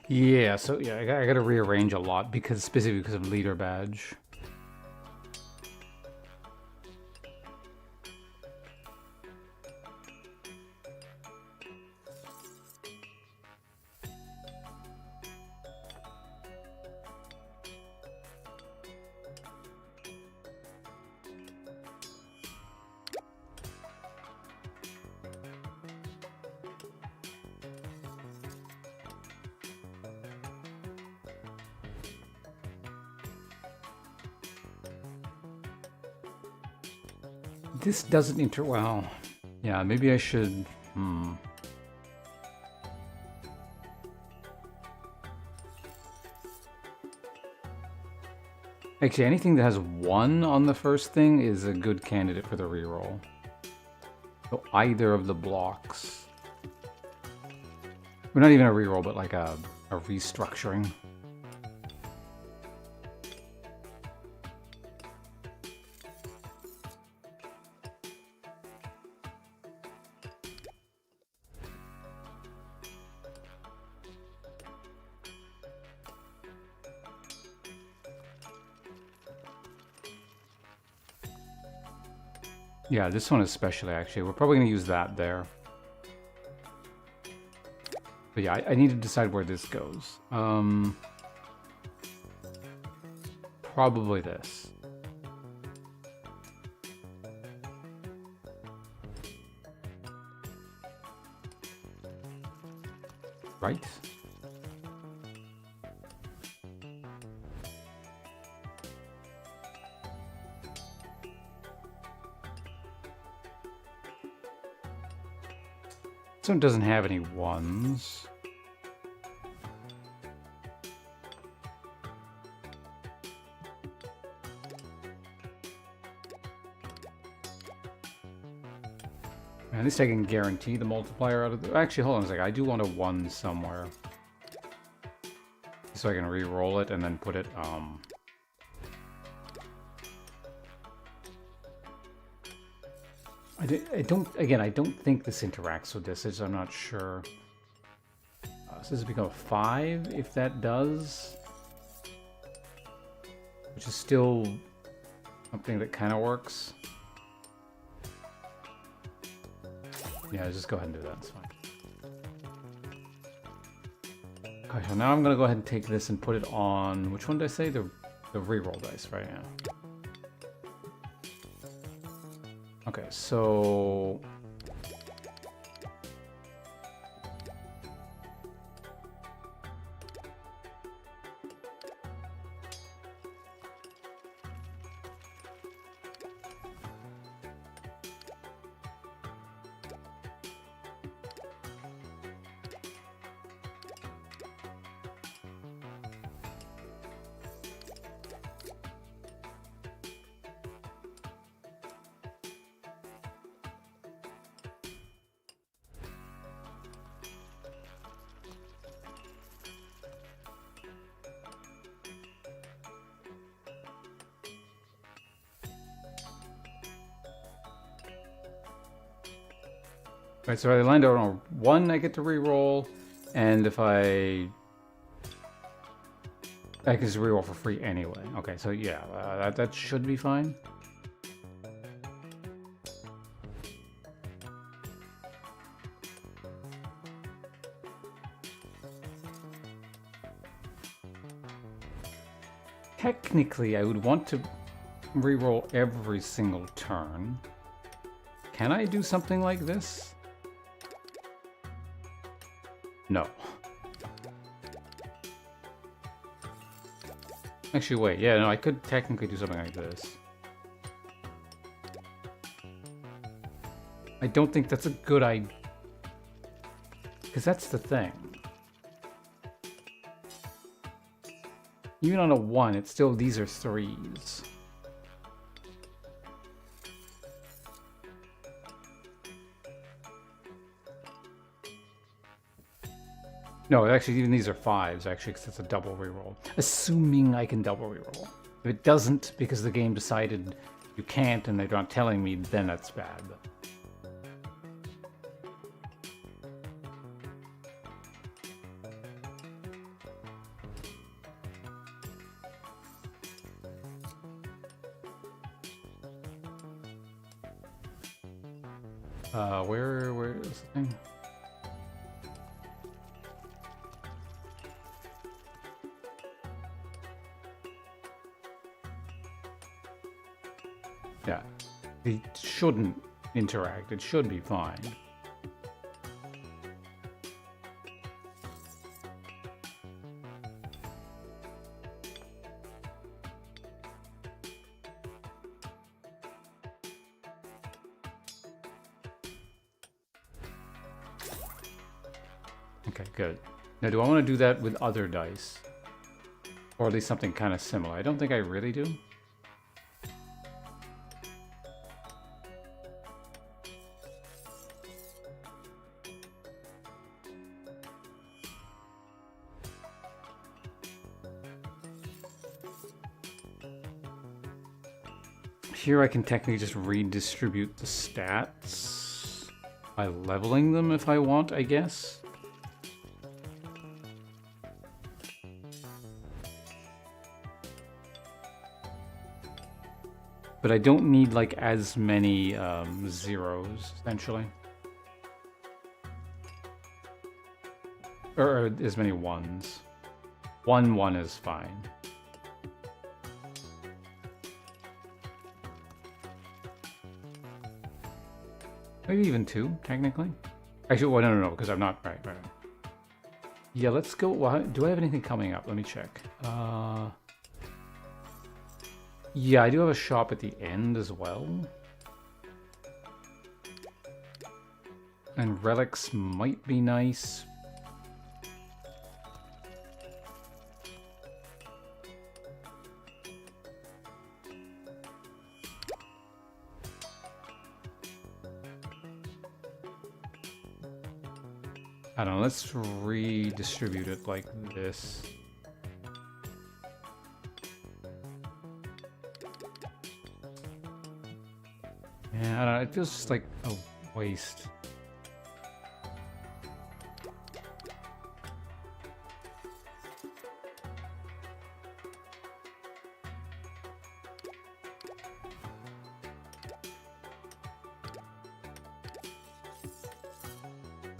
Yeah, so yeah, I gotta rearrange a lot because specifically because of leader badge. This doesn't well. Yeah, maybe I should. Actually, anything that has 1 on the first thing is a good candidate for the reroll. So either of the blocks. Well, not even a reroll, but like a restructuring. Yeah, this one especially, actually. We're probably going to use that there. But yeah, I need to decide where this goes. Probably this. Right? This one doesn't have any 1s. At least I can guarantee the multiplier out of the... Actually, hold on a second. I do want a 1 somewhere. So I can re-roll it and then put it... I don't think this interacts with this. I'm not sure. So this has become a 5, if that does. Which is still something that kind of works. Yeah, just go ahead and do that. It's fine. Okay, so now I'm going to go ahead and take this and put it on... Which one did I say? The reroll dice, right? Yeah. Okay, so... Right, so I land on 1, I get to reroll, and if I can just reroll for free anyway. Okay, so yeah, that should be fine. Technically, I would want to reroll every single turn. Can I do something like this? No. Actually, wait. Yeah, no, I could technically do something like this. I don't think that's a good idea. Because that's the thing. Even on a 1, it's still, these are 3s. No, actually, even these are 5s, actually, because it's a double reroll. Assuming I can double reroll. If it doesn't, because the game decided you can't and they're not telling me, then that's bad. Where is the thing? Yeah, they shouldn't interact. It should be fine. Okay, good. Now, do I want to do that with other dice? Or at least something kind of similar? I don't think I really do. Here I can technically just redistribute the stats by leveling them if I want, I guess. But I don't need like as many zeros, essentially. Or as many 1s. 1 is fine. Maybe even 2, technically. Actually, well, no, because I'm not. Right. Yeah, let's go. Well, do I have anything coming up? Let me check. Yeah, I do have a shop at the end as well. And relics might be nice. I don't know, let's redistribute it like this. Yeah, I don't know, it feels just like a waste.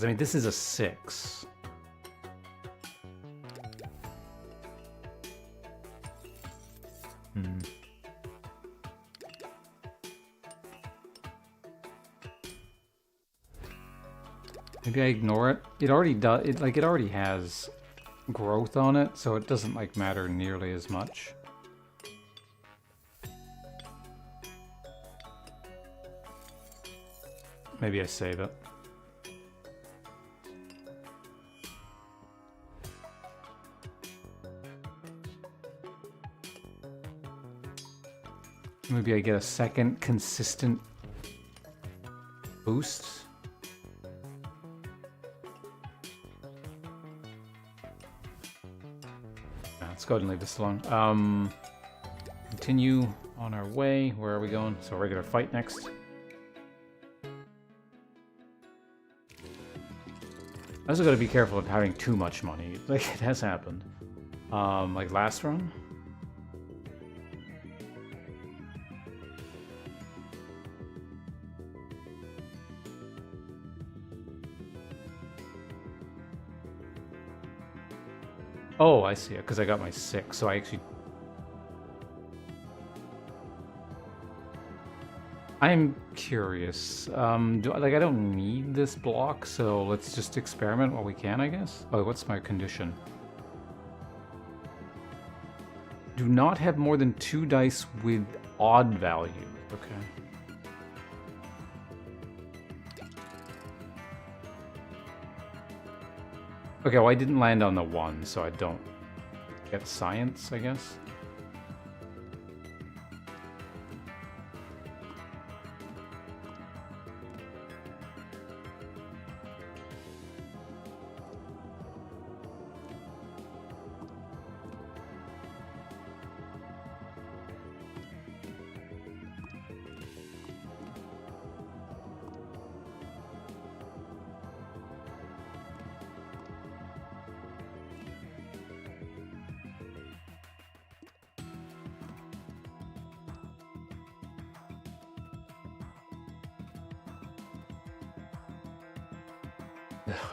I mean, this is a 6. Maybe I ignore it. It already does. It already has growth on it, so it doesn't like matter nearly as much. Maybe I save it. Maybe I get a second consistent boost. Let's go ahead and leave this alone. Continue on our way. Where are we going? So regular fight next. I also got to be careful of having too much money. Like, it has happened. Like last run. Oh, I see it, because I got my 6, so I actually... I'm curious. I don't need this block, so let's just experiment while we can, I guess. Oh, what's my condition? Do not have more than 2 dice with odd values. Okay. Okay, well I didn't land on the 1, so I don't get science, I guess.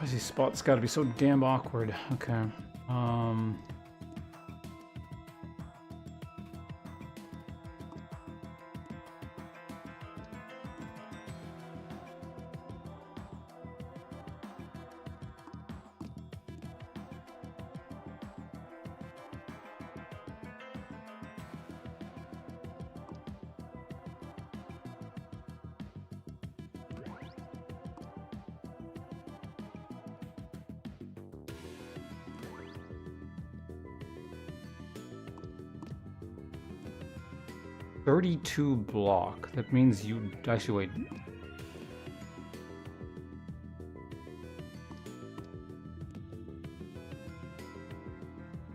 These spots gotta be so damn awkward. Okay. 32 block. That means you actually wait.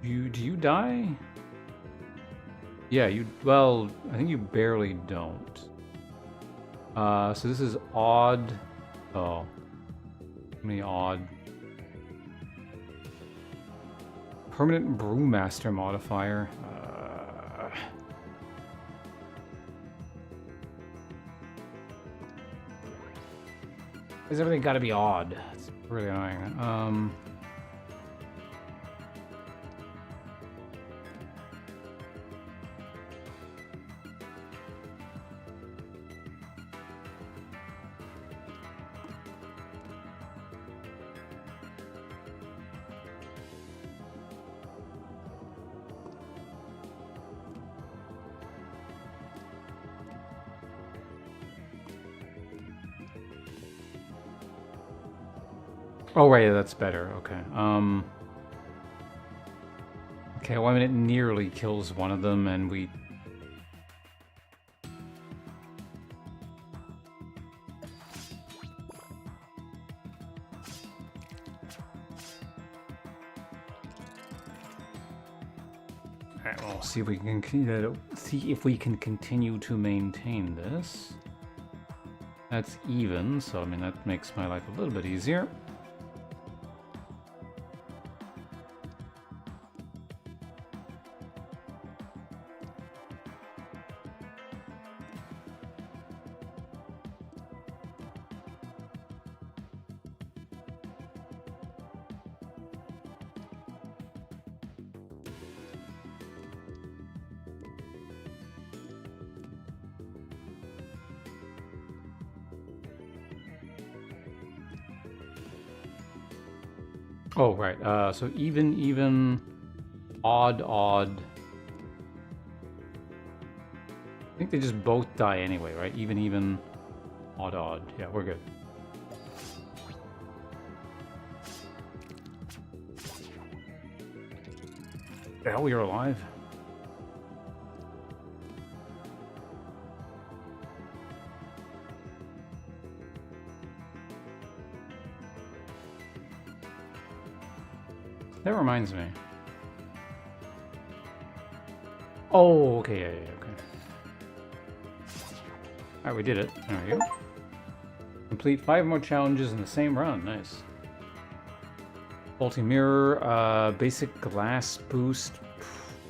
Do you die? Yeah, well, I think you barely don't. So this is odd. Oh. How many odd? Permanent Brewmaster modifier. Is everything gotta be odd? It's really annoying. Oh, right, that's better. Okay. Okay, well, I mean, it nearly kills one of them, and we... Alright, well, see if we can continue to maintain this. That's even, so, I mean, that makes my life a little bit easier. Oh, right. So even, odd. I think they just both die anyway, right? Even, odd. Yeah, we're good. The hell, you're alive? That reminds me. Oh, okay, yeah, okay. Alright, we did it. There we go. Complete 5 more challenges in the same run. Nice. Faulty mirror, basic glass boost,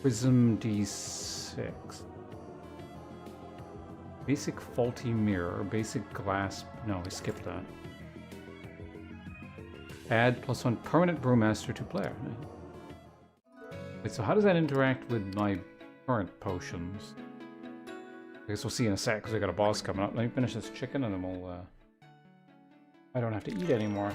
prism D6. Basic faulty mirror, basic glass... No, we skipped that. Add +1 permanent brewmaster to player. Wait, so how does that interact with my current potions? I guess we'll see in a sec because I got a boss coming up. Let me finish this chicken and then we'll. I don't have to eat anymore.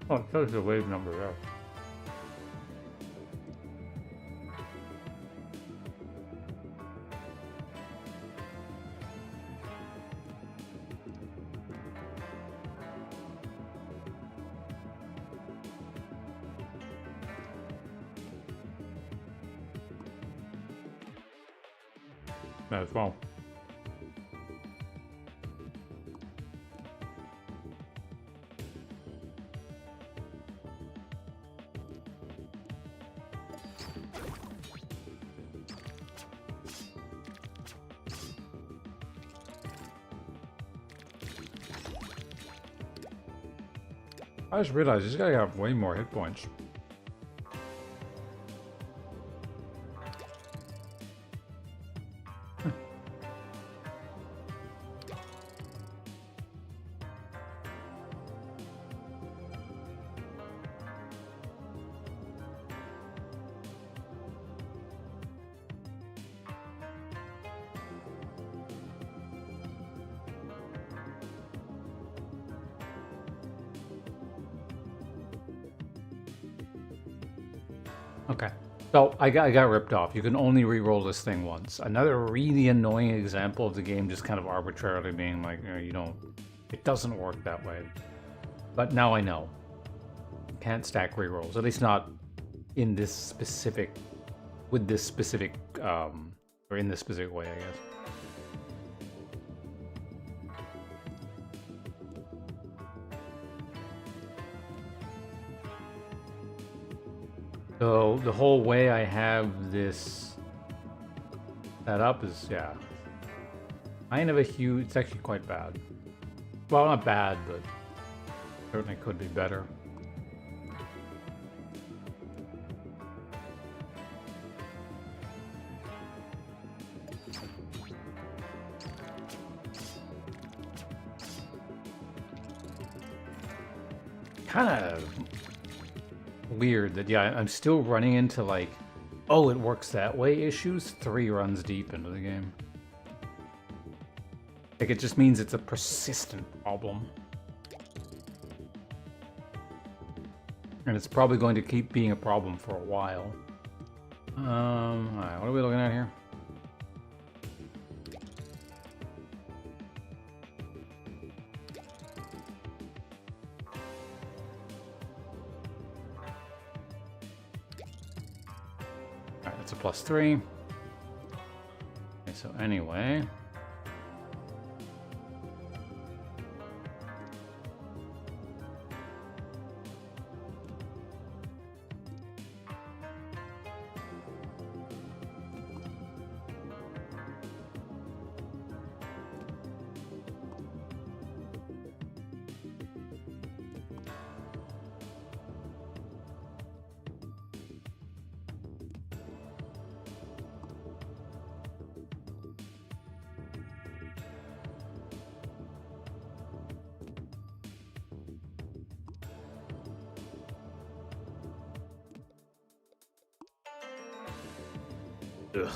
Oh, it shows the wave number there. As well. I just realized this guy got way more hit points. Okay. So I got ripped off. You can only re-roll this thing once. Another really annoying example of the game just kind of arbitrarily being like, you don't, it doesn't work that way. But now I know. You can't stack re-rolls, at least not in this specific, with this specific, or in this specific way, I guess. So the whole way I have this set up is, yeah, kind of a huge, it's actually quite bad. Well, not bad, but certainly could be better. Kind of weird that, yeah, I'm still running into like, oh, it works that way issues 3 runs deep into the game. Like, it just means it's a persistent problem. And it's probably going to keep being a problem for a while. Alright, what are we looking at here? Alright, that's a +3. Okay, so anyway. Ugh.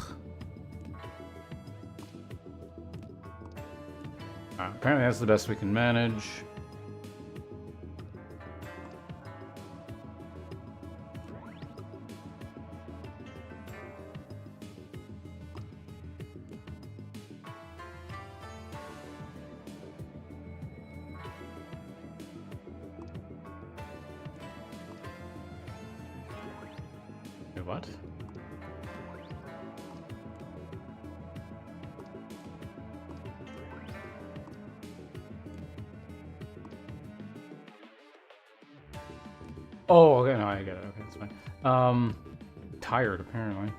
Apparently that's the best we can manage. Wait, what? Oh, okay, no, I get it. Okay, that's fine. Tired, apparently.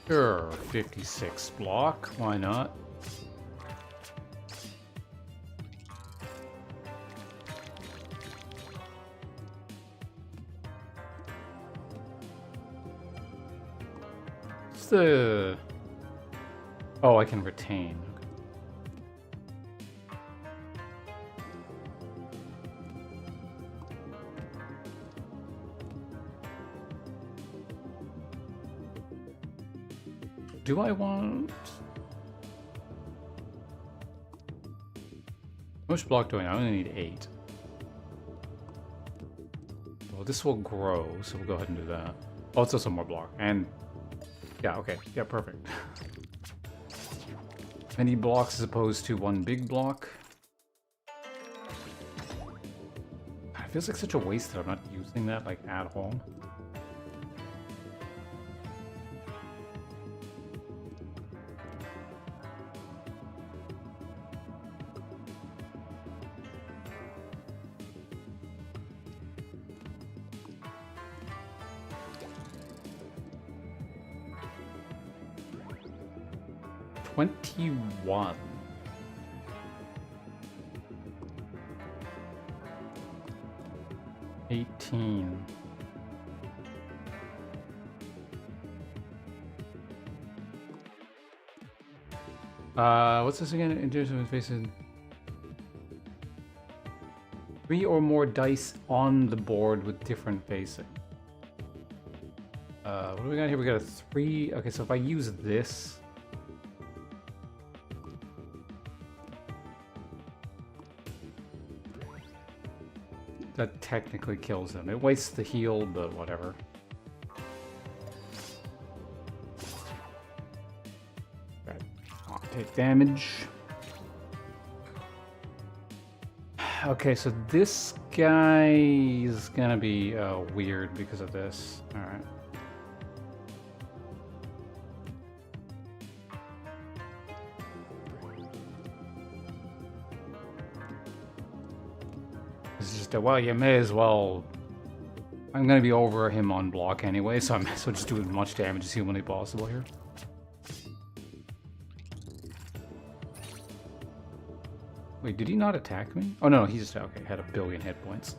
Sure, 56 block, why not? What's the... Oh, I can retain. Do I want... How much block do I need? I only need 8. Well, this will grow, so we'll go ahead and do that. Oh, it's also more block. And... yeah, okay. Yeah, perfect. Many blocks as opposed to one big block. It feels like such a waste that I'm not using that, like, at all. $21. $18. What's this again? In terms of faces, 3 or more dice on the board with different facing. What do we got here? We got a 3. Okay, so if I use this. That technically kills them. It wastes the heal, but whatever. Okay. I'll take damage. Okay, so this guy is gonna be weird because of this. Alright. It's just well, you may as well. I'm gonna be over him on block anyway, so I might as well just do as much damage as humanly possible here. Wait, did he not attack me? Oh no, he just okay. Had a billion hit points.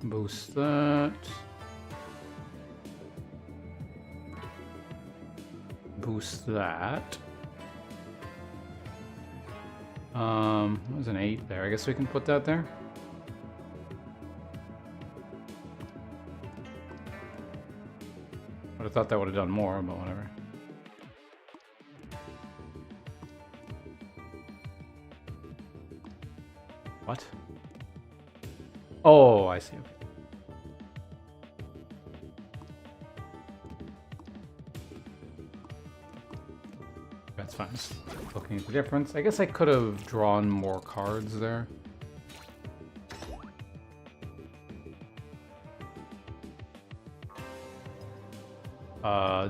Boost that. Boost that. There's an 8 there. I guess we can put that there. Would have thought that would have done more, but whatever. What? Oh, I see. Okay. That's fine. Just looking at the difference. I guess I could have drawn more cards there.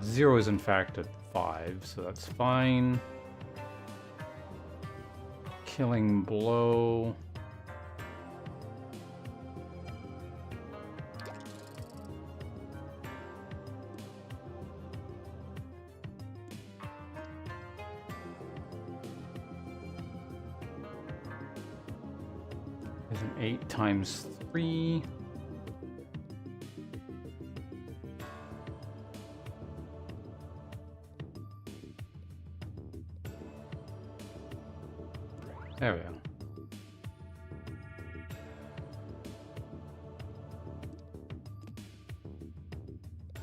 Zero is in fact at 5, so that's fine. Killing blow. There's an 8 times 3. There we go.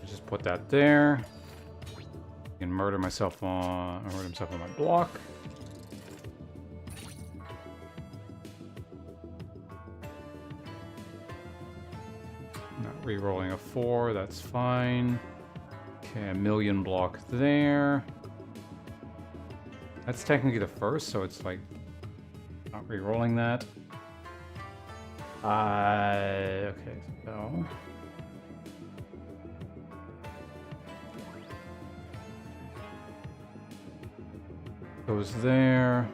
Just put that there. I can murder himself on my block. Not re-rolling a 4, that's fine. Okay, a million block there. That's technically the first, so it's like not re-rolling that. Okay, so goes there.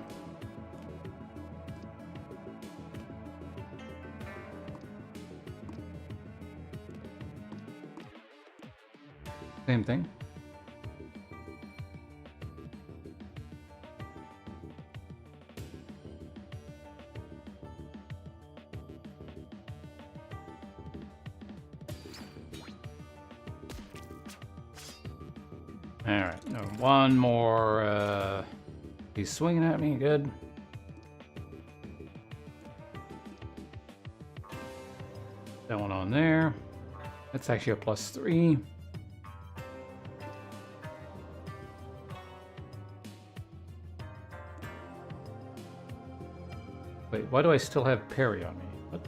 Same thing. Alright, no, one more, he's swinging at me, good. That one on there. That's actually a +3. Wait, why do I still have parry on me? What?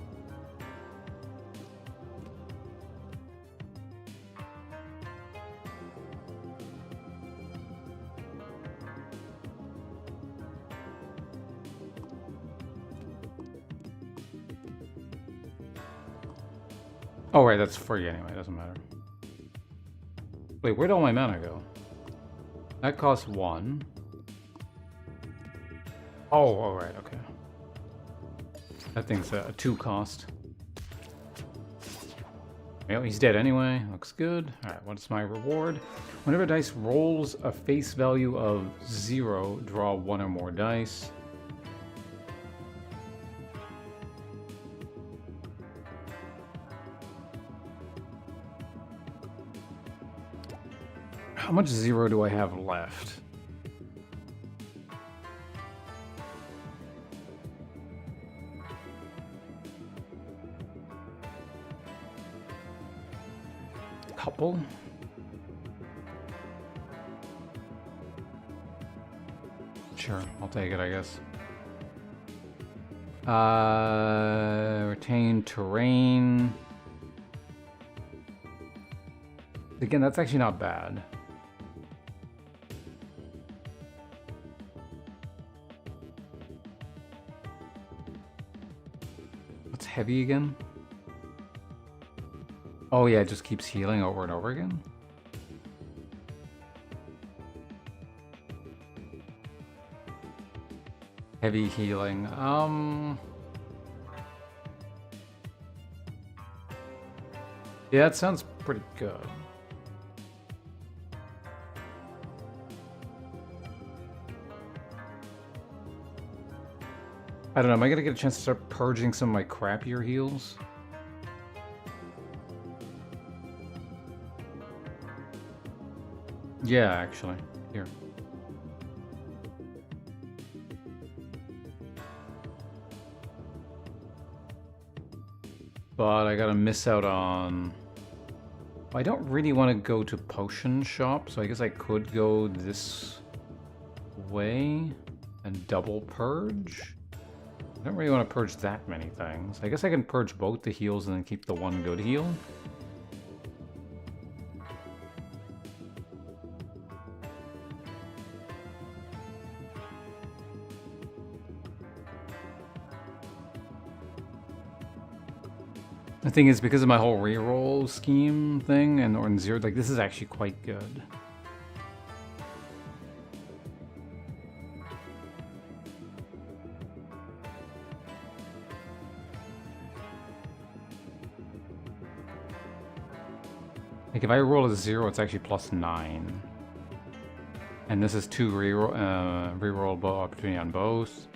Oh, right, that's free anyway, doesn't matter. Wait, where'd all my mana go? That costs 1. Oh, alright, okay. That thing's a 2 cost. Well, he's dead anyway. Looks good. Alright, what's my reward? Whenever dice rolls a face value of 0, draw 1 or more dice. How much 0 do I have left? Couple. Sure, I'll take it, I guess. Retain terrain. Again, that's actually not bad. What's heavy again? Oh yeah, it just keeps healing over and over again? Heavy healing. Yeah, it sounds pretty good. I don't know, am I gonna get a chance to start purging some of my crappier heals? Yeah, actually. Here. But I gotta miss out on... I don't really want to go to potion shop, so I guess I could go this way and double purge. I don't really want to purge that many things. I guess I can purge both the heals and then keep the one good heal. The thing is, because of my whole reroll scheme thing and or in zero, like this is actually quite good. Like if I roll a 0, it's actually +9. And this is 2 reroll opportunity on both.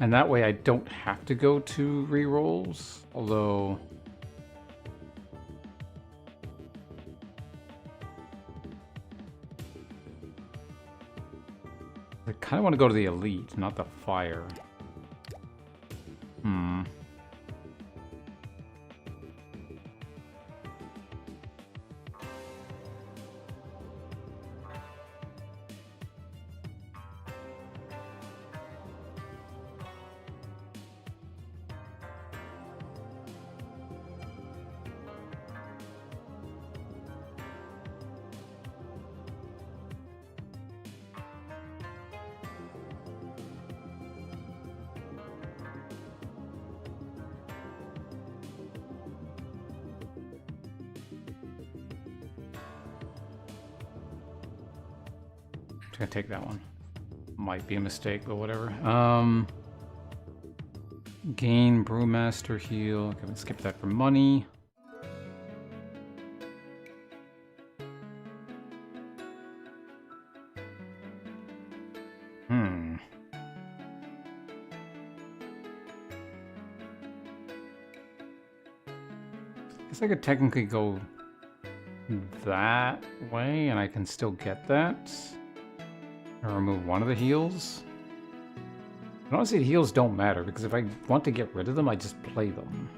And that way I don't have to go to rerolls, although... I kind of want to go to the elite, not the fire. just gonna take that one. Might be a mistake, but whatever. Gain Brewmaster heal. Okay, we'll skip that for money. I could technically go that way and I can still get that. Or remove one of the heals. And honestly, the heals don't matter because if I want to get rid of them, I just play them.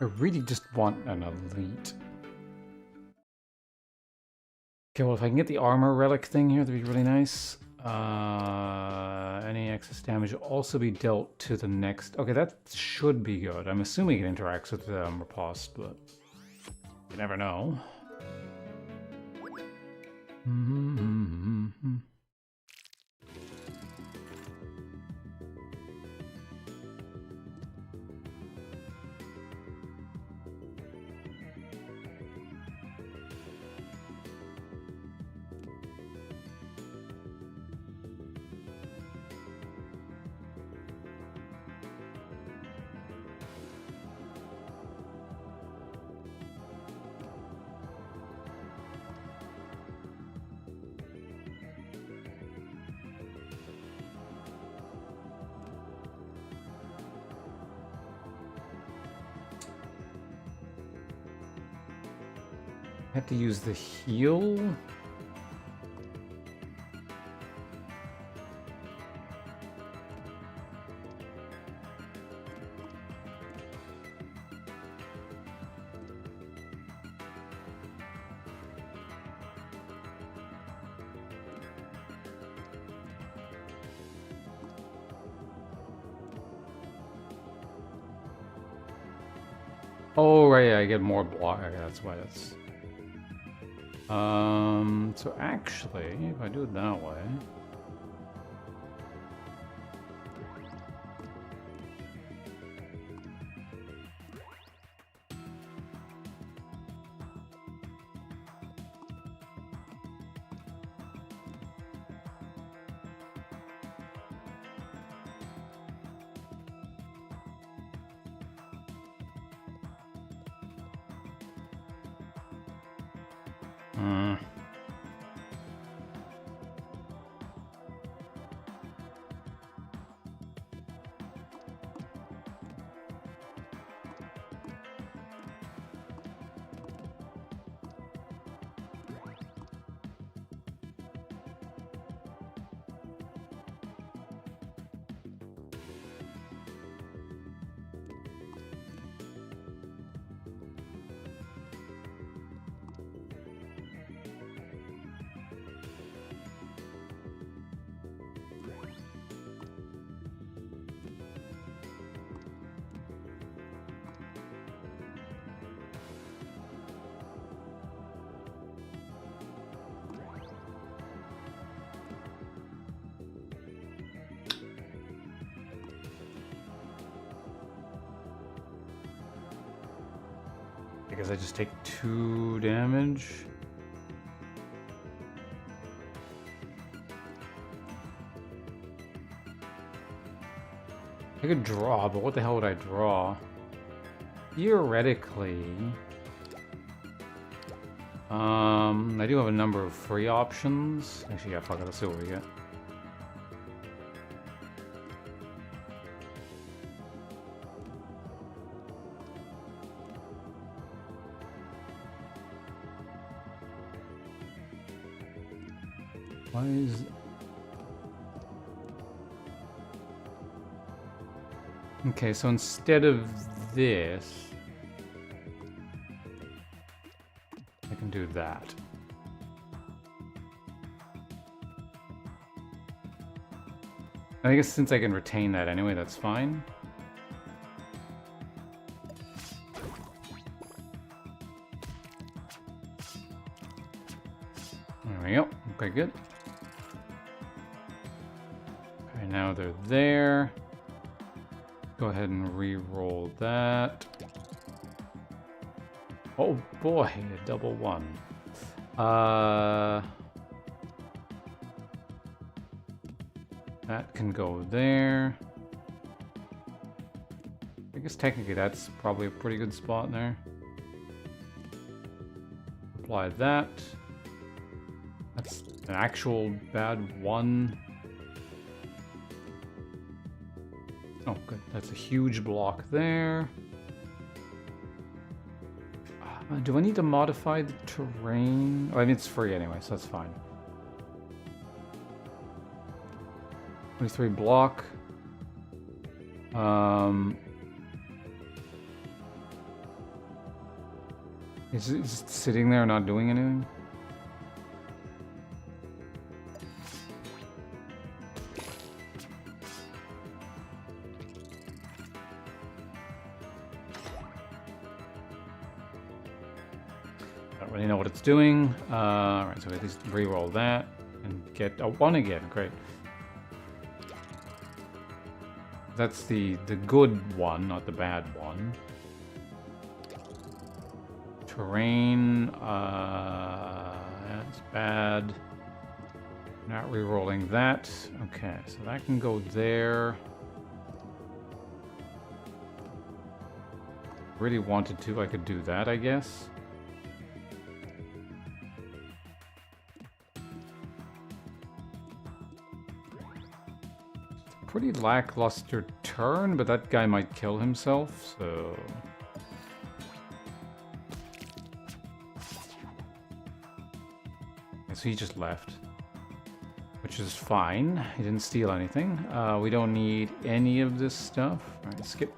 I really just want an elite. Okay, well if I can get the armor relic thing here, that'd be really nice. Any excess damage will also be dealt to the next... Okay, that should be good. I'm assuming it interacts with riposte, but you never know. I have to use the heal. Oh, right, I get more block. Okay, that's why that's... So actually, if I do it that way... Because I just take 2 damage. I could draw, but what the hell would I draw? Theoretically... I do have a number of free options. Actually, yeah, fuck it, let's see what we get. Why is... Okay, so instead of this, I can do that. I guess since I can retain that anyway, that's fine. There we go. Okay, good. now they're there. Go ahead and re-roll that. Oh boy, a double one. That can go there. I guess technically that's probably a pretty good spot there. Apply that. That's an actual bad one. Oh, good. That's a huge block there. Do I need to modify the terrain? Oh, I mean, it's free anyway, so that's fine. 23 block. Is it just sitting there not doing anything? Don't really know what it's doing. Alright, so at least re-roll that and get a 1 again. Great. That's the good one, not the bad one. Terrain, that's bad. Not re-rolling that. Okay, so that can go there. Really wanted to, I could do that, I guess. Pretty lackluster turn, but that guy might kill himself, so... So he just left, which is fine. He didn't steal anything. We don't need any of this stuff. All right, skip.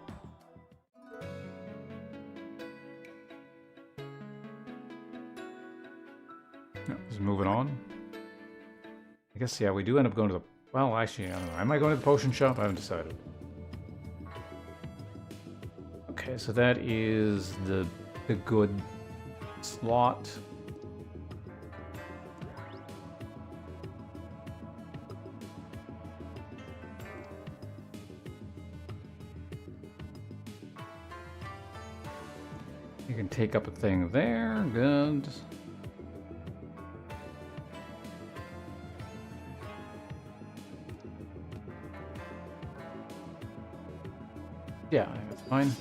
No, just moving on. I guess, yeah, we do end up going to the... Well, actually, I don't know. Am I going to the potion shop? I haven't decided. Okay, so that is the good slot. You can take up a thing there. Good. Yeah, I think that's fine.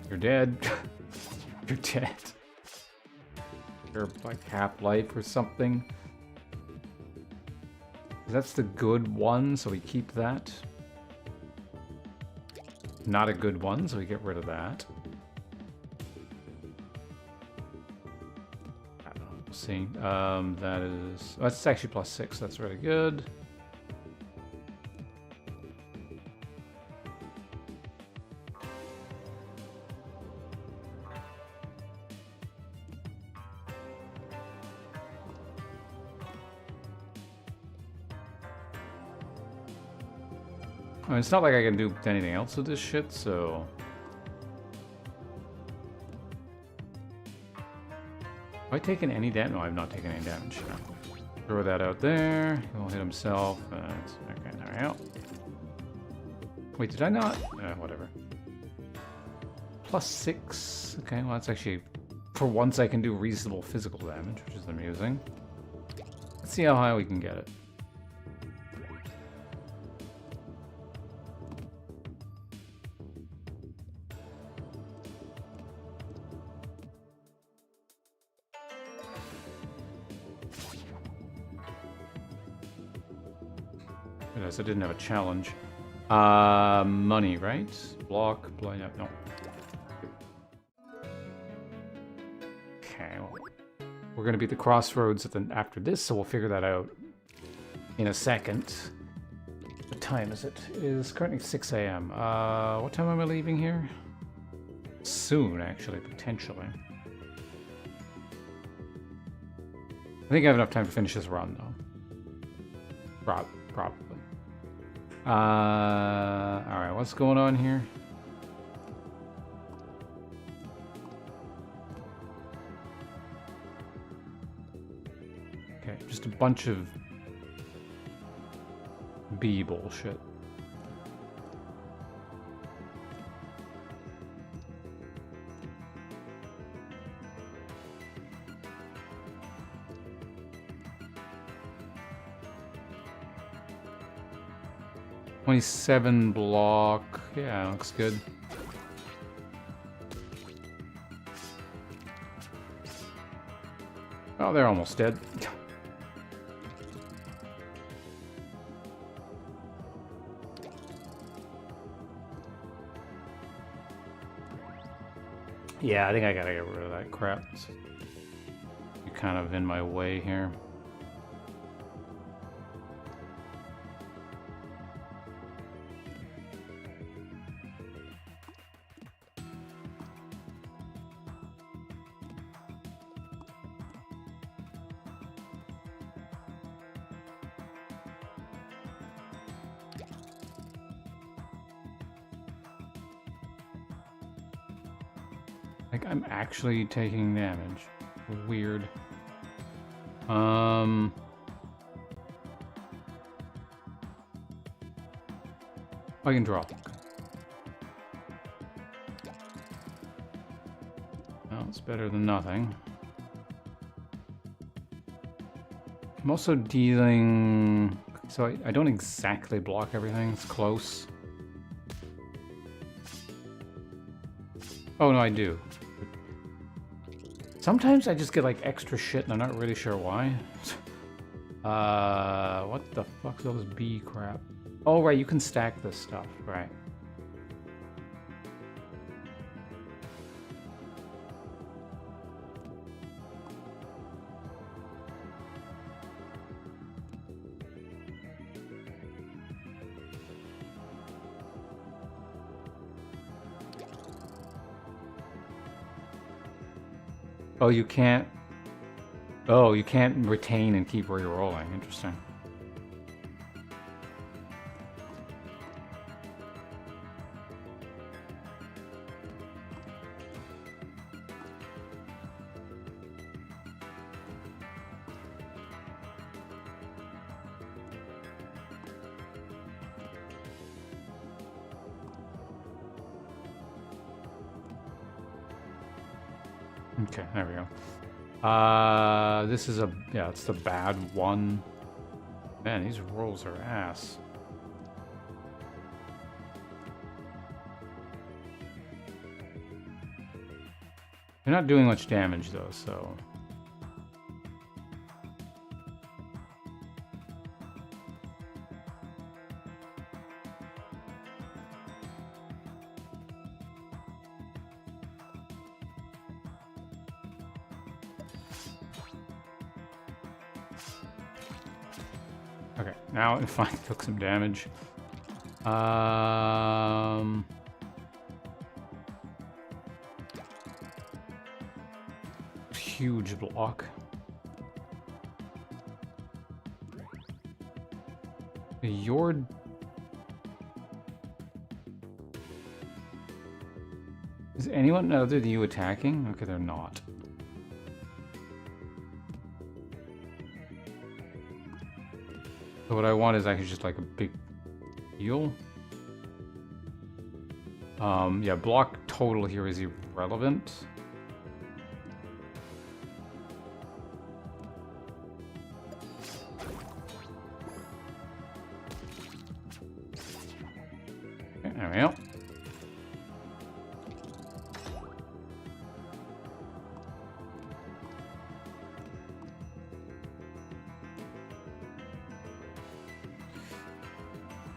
You're dead. You're dead. You're like half-life or something. That's the good one, so we keep that. Not a good one, so we get rid of that. I don't know, we'll see. That is... Oh, that's actually +6, that's really good. I mean, it's not like I can do anything else with this shit, so... Have I taken any damage? No, I've not taken any damage. No. Throw that out there. He'll hit himself. Okay, there we go. Wait, did I not? Whatever. +6. Okay, well, that's actually... For once, I can do reasonable physical damage, which is amusing. Let's see how high we can get it. I didn't have a challenge. Money, right? Block, blind, no. Okay, well, we're gonna be at the crossroads after this, so we'll figure that out in a second. What time is it? It is currently 6 a.m. What time am I leaving here? Soon, actually, potentially. I think I have enough time to finish this run, though. Probably. Alright, what's going on here? Okay, just a bunch of bee bullshit. $27 block. Yeah, looks good. Oh, they're almost dead. Yeah, I think I gotta get rid of that crap. You're kind of in my way here. Like, I'm actually taking damage. Weird. I can draw. Well, it's better than nothing. I'm also dealing... So I don't exactly block everything. It's close. Oh, no, I do. Sometimes I just get, like, extra shit and I'm not really sure why. What the fuck's all this bee crap? Oh, right, you can stack this stuff, right. Oh, you can't... Oh, you can't retain and keep re-rolling. Interesting. Okay, there we go. This is a... Yeah, it's the bad one. Man, these rolls are ass. They're not doing much damage, though, so... Okay, now it finally took some damage. Huge block. You're... Is anyone other than you attacking? Okay, they're not. So what I want is actually just like a big heal. Yeah, block total here is irrelevant. Okay, there we go.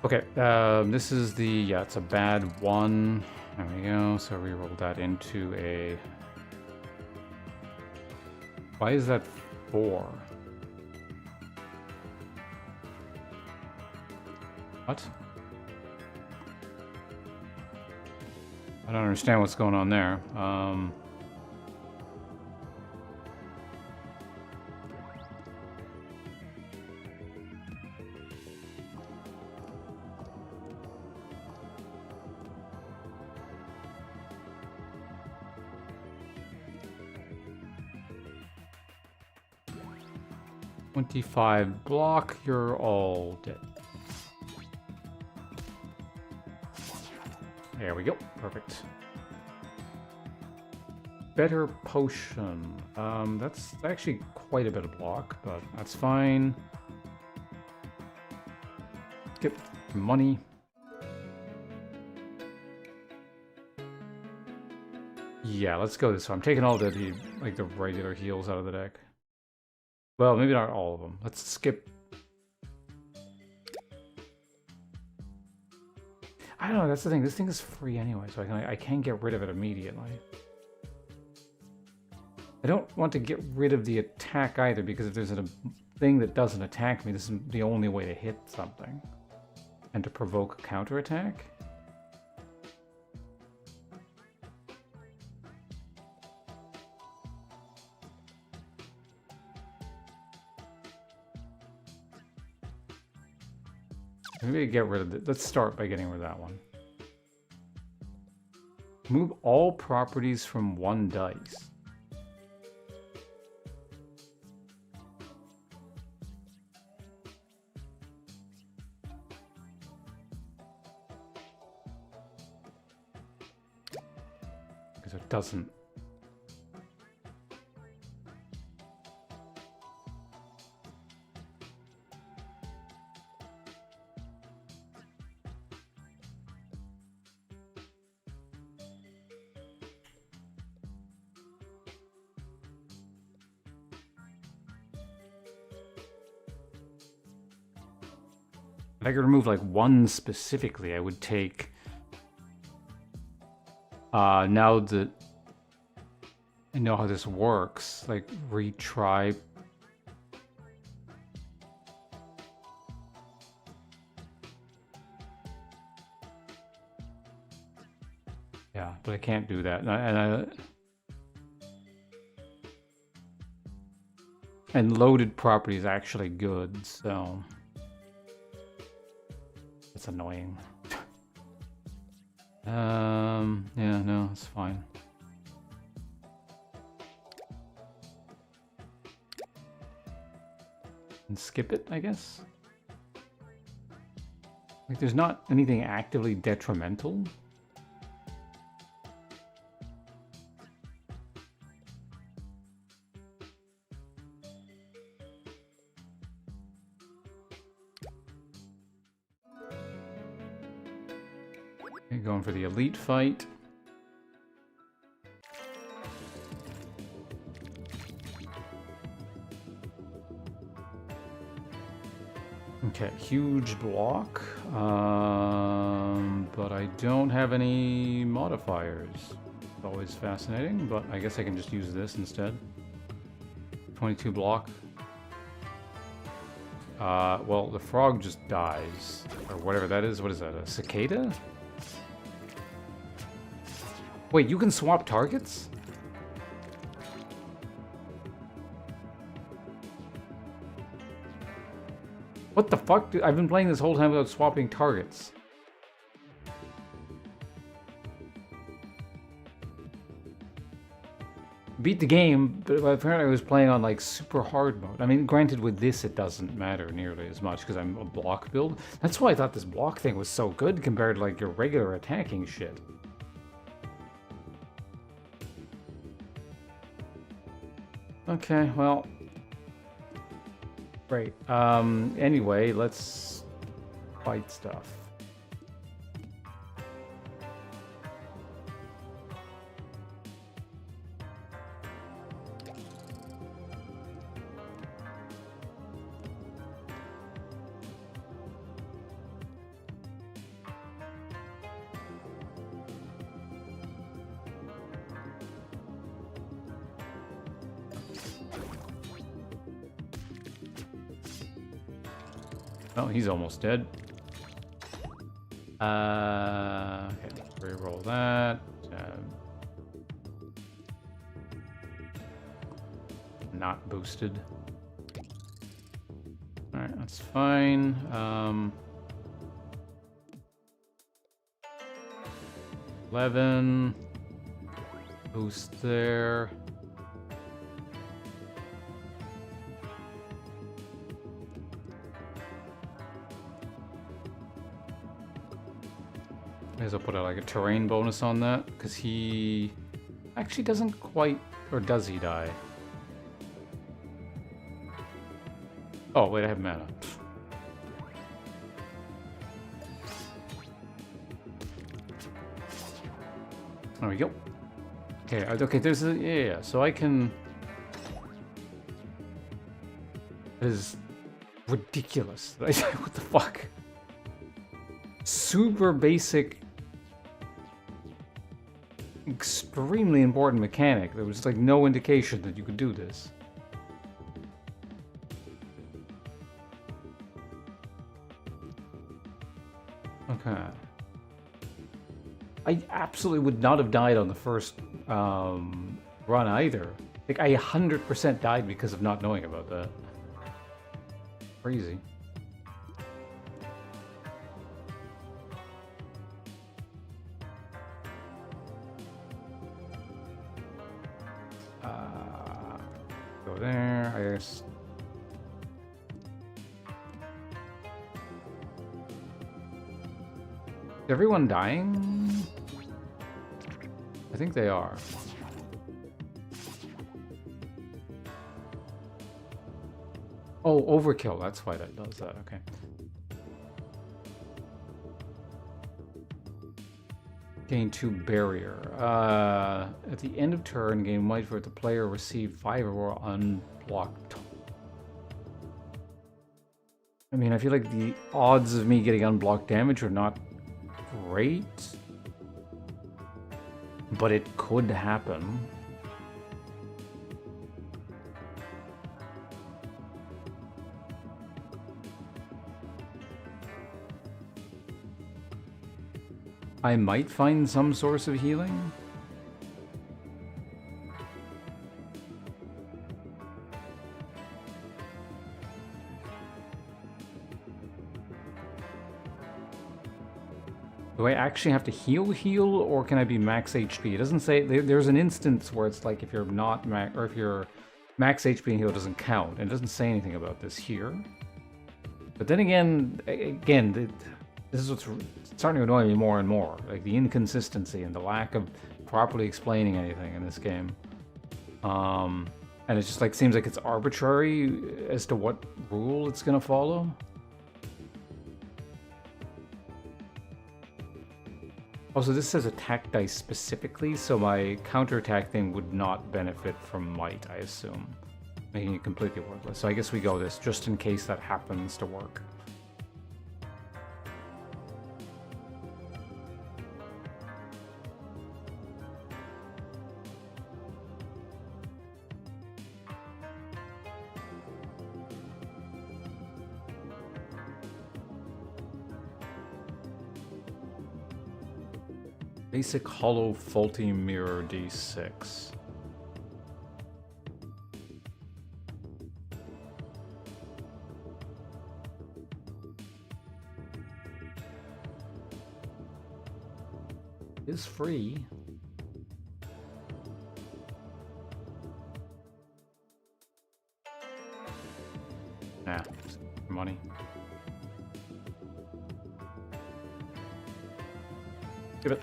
Okay, this is the, yeah, it's a bad one. There we go, so we roll that into a... Why is that 4? What? I don't understand what's going on there. 25 block, you're all dead. There we go. Perfect. Better potion. That's actually quite a bit of block, but that's fine. Get money. Yeah, let's go this way. I'm taking all the like the regular heals out of the deck. Well, maybe not all of them. Let's skip. I don't know. That's the thing. This thing is free anyway, so I can get rid of it immediately. I don't want to get rid of the attack either, because if there's a thing that doesn't attack me, this is the only way to hit something. And to provoke a counterattack? Maybe get rid of it. Let's start by getting rid of that one. Move all properties from one dice. Because it doesn't. If I could remove like one specifically, I would take, now that I know how this works, like retry. Yeah, but I can't do that. And loaded property is actually good, so. It's annoying. Yeah, no, it's fine. And skip it, I guess? Like, there's not anything actively detrimental. Going for the elite fight. Okay, huge block. But I don't have any modifiers. It's always fascinating, but I guess I can just use this instead. 22 block. Well, the frog just dies. Or whatever that is. What is that, a cicada? Wait, you can swap targets? What the fuck? I've been playing this whole time without swapping targets. Beat the game, but apparently I was playing on like super hard mode. I mean, granted with this it doesn't matter nearly as much because I'm a block build. That's why I thought this block thing was so good compared to like your regular attacking shit. Okay, well, great. Anyway, let's fight stuff. Oh, he's almost dead. Okay, reroll that. Not boosted. Alright, that's fine. 11. Boost there. May as well put like a terrain bonus on that, because he actually doesn't quite, or does he die? Oh, wait, I have mana. There we go. Okay, okay, there's a, yeah, so I can... That is ridiculous. What the fuck? Super basic, extremely important mechanic. There was like no indication that you could do this. Okay. I absolutely would not have died on the first run either. Like, I 100% died because of not knowing about that. Crazy. Go there, I guess. Is everyone dying? I think they are. Oh, overkill, that's why that does that, okay. Gain 2 barrier. At the end of turn, gain white for the player receive 5 or more unblocked. I mean, I feel like the odds of me getting unblocked damage are not great, but it could happen. I might find some source of healing. Do I actually have to heal, or can I be max HP? It doesn't say. There's an instance where it's like if you're not max, or if you're max HP and heal doesn't count, and it doesn't say anything about this here. But then again, this is what's starting to annoy me more and more, like the inconsistency and the lack of properly explaining anything in this game. And it just like seems like it's arbitrary as to what rule it's gonna follow. Also, this says attack dice specifically, so my counterattack thing would not benefit from might, I assume, making it completely worthless. So I guess we go this just in case that happens to work. Basic hollow faulty mirror D6. Is free. Nah, money. Give it.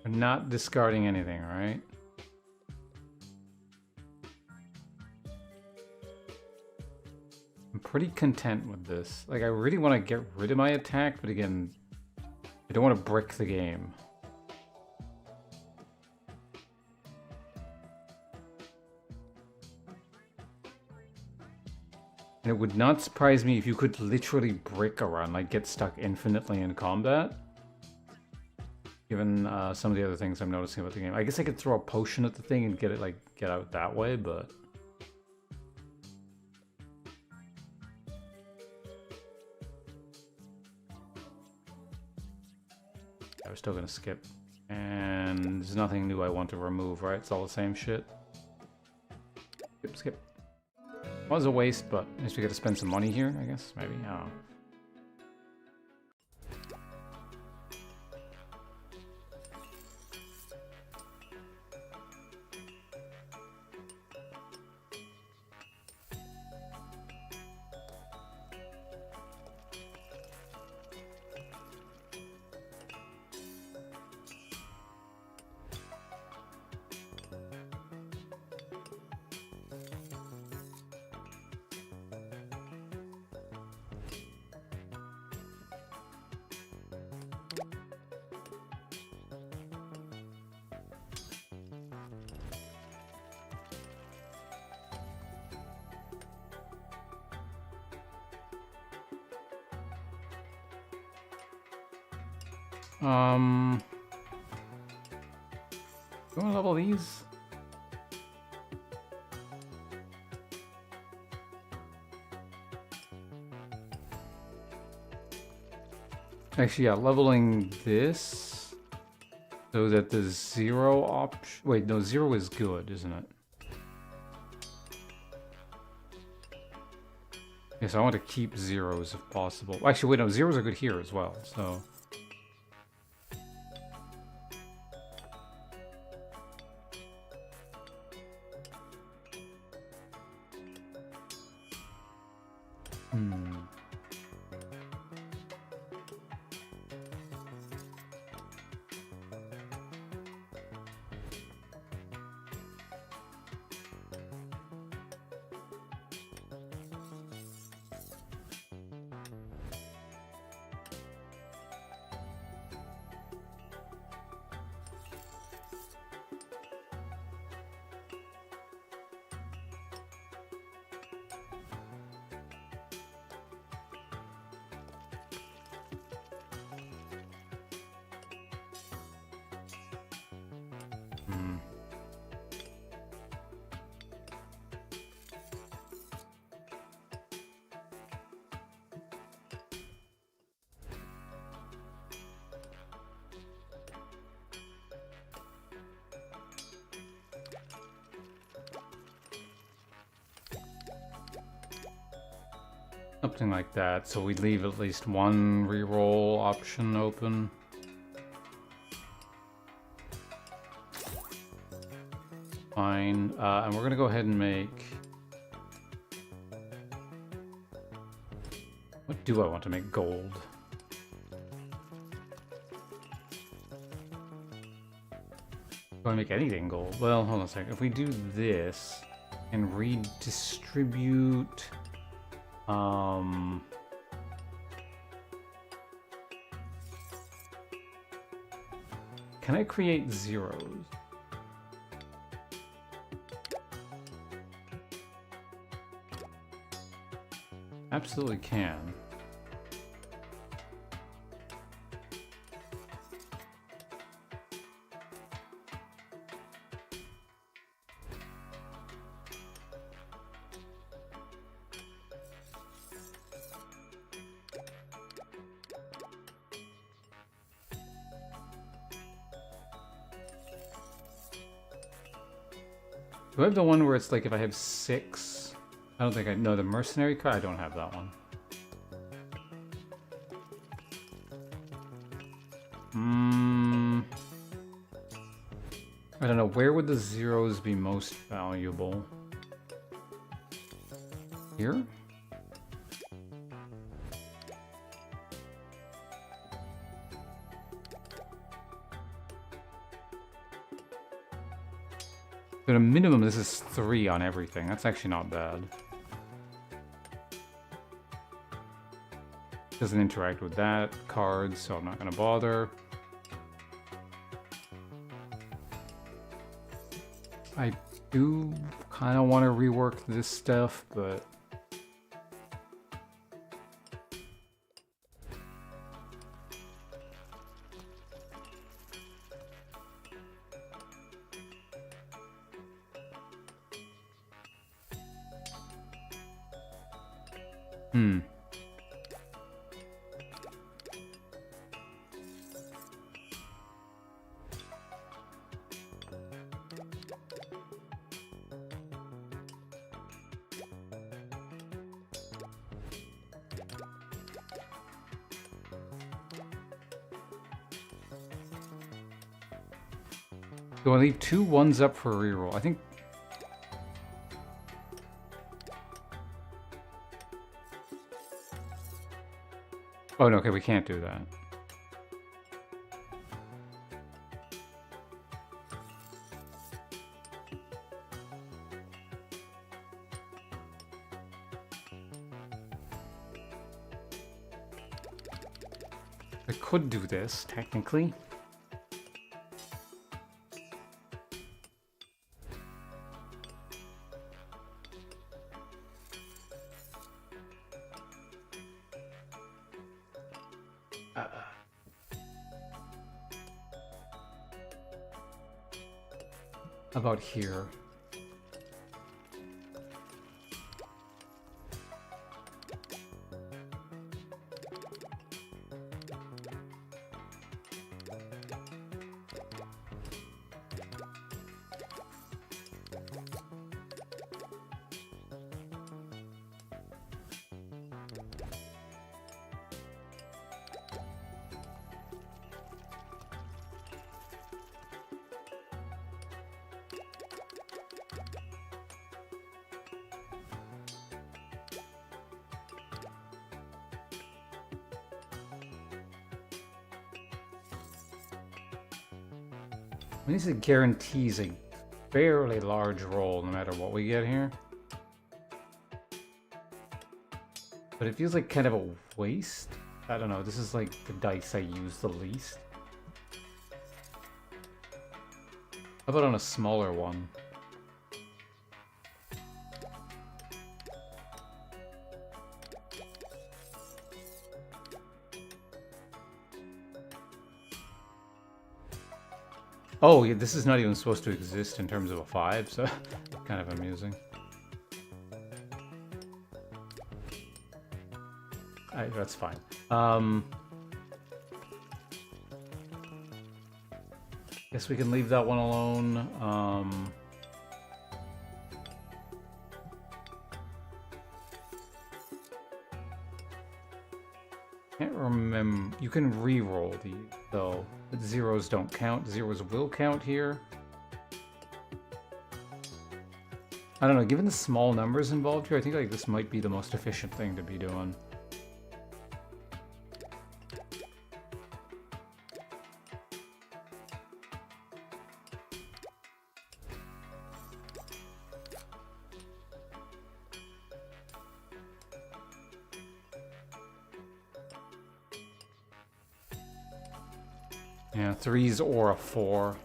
I'm not discarding anything, right? I'm pretty content with this. Like, I really want to get rid of my attack, but again, I don't want to brick the game. And it would not surprise me if you could literally brick around, like get stuck infinitely in combat. Given some of the other things I'm noticing about the game. I guess I could throw a potion at the thing and get it, like, get out that way, but... I was still gonna skip. And there's nothing new I want to remove, right? It's all the same shit. Skip, skip. Was a waste, but at least we get to spend some money here, I guess. Maybe, I don't know. You want to level these? Actually, yeah, leveling this so that the 0 option. Wait, no, 0 is good, isn't it? Yes, I want to keep 0s if possible. Actually, wait, no, 0s are good here as well, so. Something like that, so we leave at least one reroll option open. Fine, and we're gonna go ahead and make... What do I want to make gold? Do I make anything gold? Well, hold on a second. If we do this and redistribute... Can I create zeros? Absolutely can. Do I have the one where it's like if I have 6? I don't think I know the mercenary card. I don't have that one. I don't know. Where would the zeros be most valuable? Here? At a minimum, this is 3 on everything. That's actually not bad. Doesn't interact with that card, so I'm not going to bother. I do kind of want to rework this stuff, but... Do I leave 2 1s up for a reroll? I think... Oh, no, okay, we can't do that. I could do this, technically. About here. I mean, this guarantees a fairly large roll no matter what we get here. But it feels like kind of a waste. I don't know, this is like the dice I use the least. How about on a smaller one? Oh, yeah, this is not even supposed to exist in terms of a 5, so kind of amusing. That's fine. Guess we can leave that one alone. Can't remember. You can re-roll these, though. But zeros don't count. Zeros will count here. I don't know. Given the small numbers involved here, I think like this might be the most efficient thing to be doing. Yeah, 3s or a 4.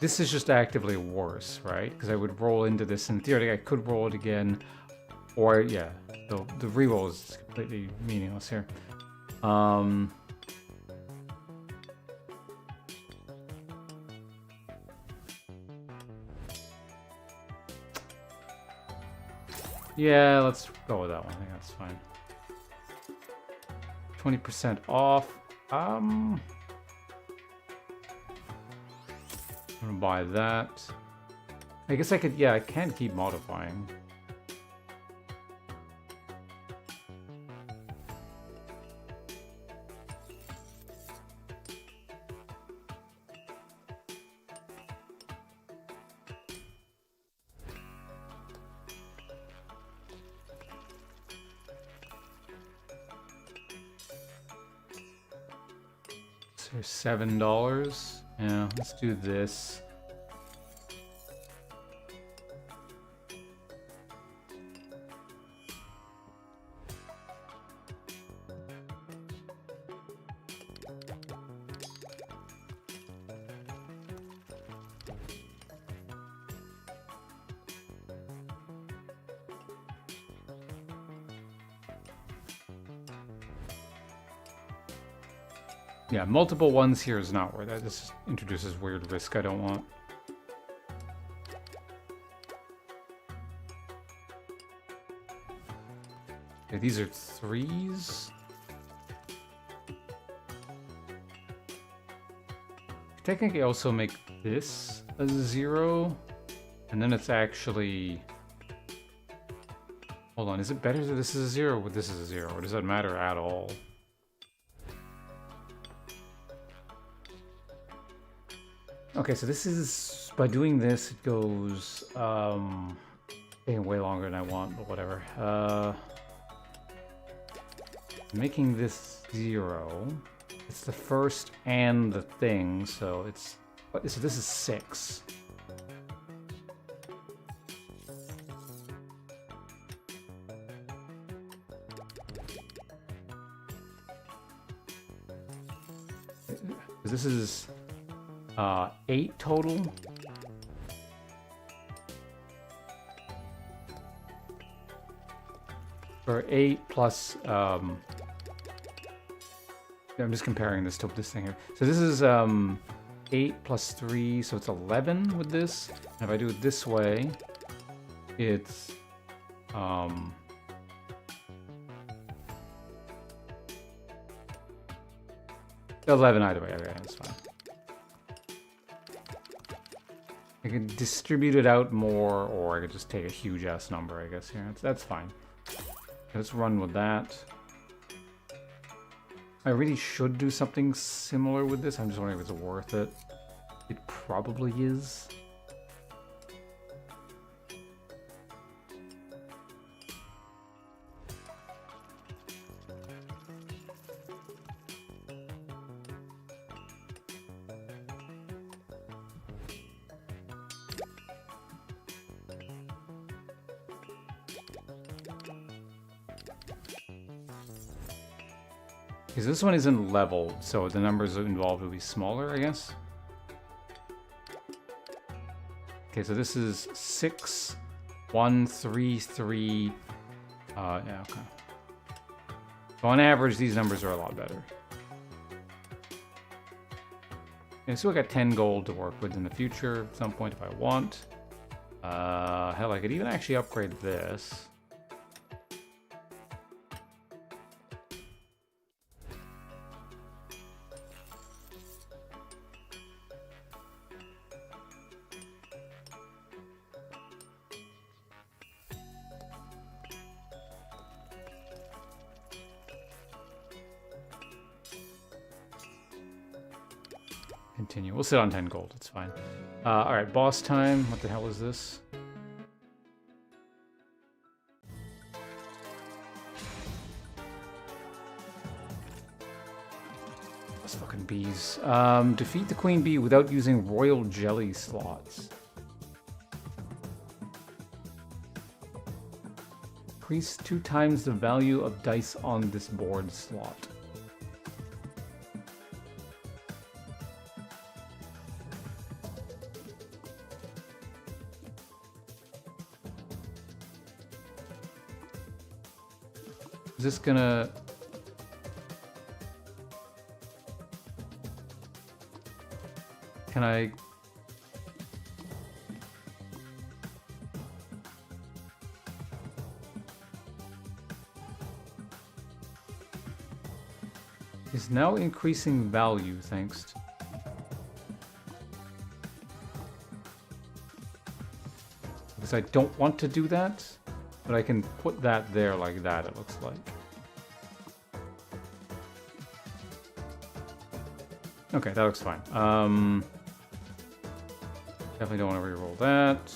This is just actively worse, right? Because I would roll into this, and theoretically I could roll it again, or yeah, the reroll is completely meaningless here. Yeah, let's go with that one. I think that's fine. 20% off. I'm gonna buy that. I guess I could, yeah, I can keep modifying. So $7. Yeah, let's do this. Yeah, multiple ones here is not worth it. This introduces weird risk I don't want. Okay, these are 3s. Technically also make this a 0. And then it's actually... Hold on, is it better that this is a 0 or this is a 0? Or does that matter at all? Okay, so this is, by doing this, it goes, taking way longer than I want, but whatever. Making this 0, it's the first and the thing, so it's, so this is 6. This is 8 total. Or 8 plus, I'm just comparing this to this thing here. So this is 8 plus 3, so it's 11 with this. And if I do it this way, it's 11 either way. Okay, that's fine. I could distribute it out more, or I could just take a huge ass number, I guess, here. That's fine. Let's run with that. I really should do something similar with this. I'm just wondering if it's worth it. It probably is. Because this one isn't leveled, so the numbers involved will be smaller, I guess. Okay, so this is 6, 1, 3, 3. Yeah, okay. So on average, these numbers are a lot better. Okay, so I got 10 gold to work with in the future at some point if I want. Hell, I could even actually upgrade this. Continue. We'll sit on 10 gold. It's fine. Alright, boss time. What the hell is this? Those fucking bees. Defeat the queen bee without using royal jelly slots. Increase 2 times the value of dice on this board slot. Is this gonna... Can I... Is now increasing value, thanks to... Because I don't want to do that, but I can put that there like that, it looks like. Okay, that looks fine. Definitely don't want to reroll that.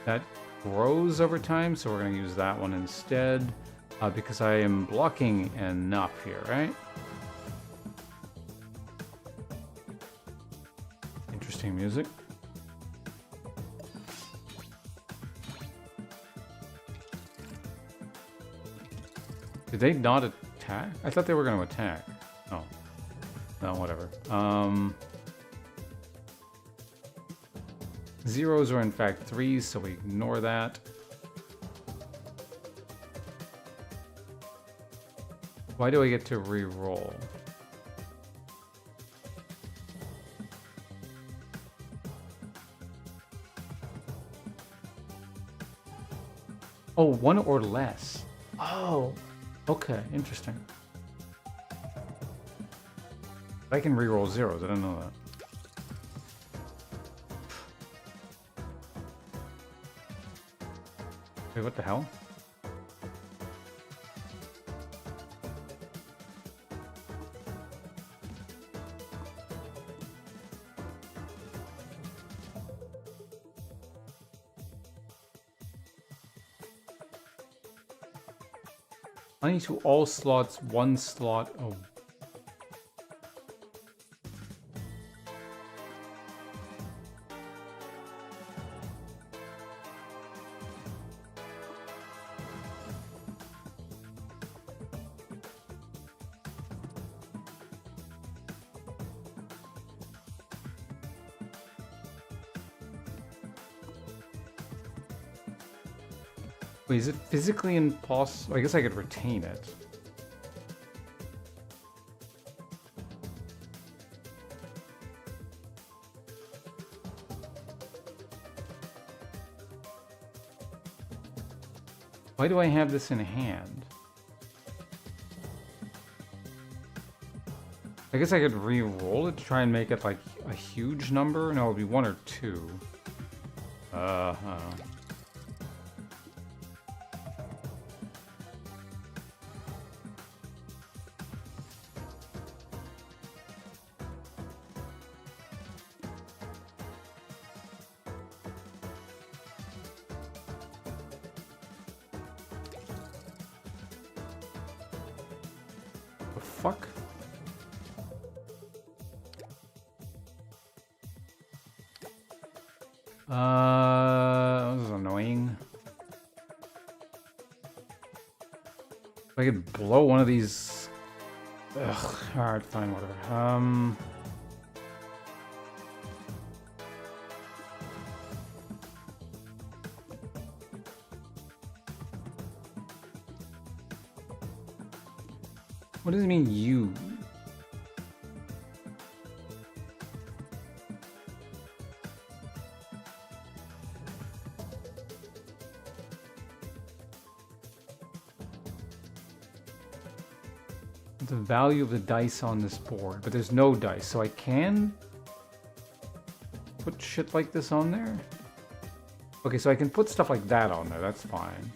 That grows over time, so we're going to use that one instead, because I am blocking enough here, right? Interesting music. Did they not attack? I thought they were going to attack. Oh. No, whatever. Zeros are in fact threes, so we ignore that. Why do I get to re-roll? Oh, 1 or less. Oh, okay, interesting. I can re-roll zeros, I didn't know that. Wait, what the hell? Money to all slots, 1 slot. Oh. Wait, is it physically impossible? I guess I could retain it. Why do I have this in hand? I guess I could re-roll it to try and make it like a huge number. No, it would be 1 or 2. The fuck? This is annoying. If I could blow one of these. Ugh, alright, fine, whatever. What does it mean, you? The value of the dice on this board, but there's no dice, so I can put shit like this on there? Okay, so I can put stuff like that on there, that's fine.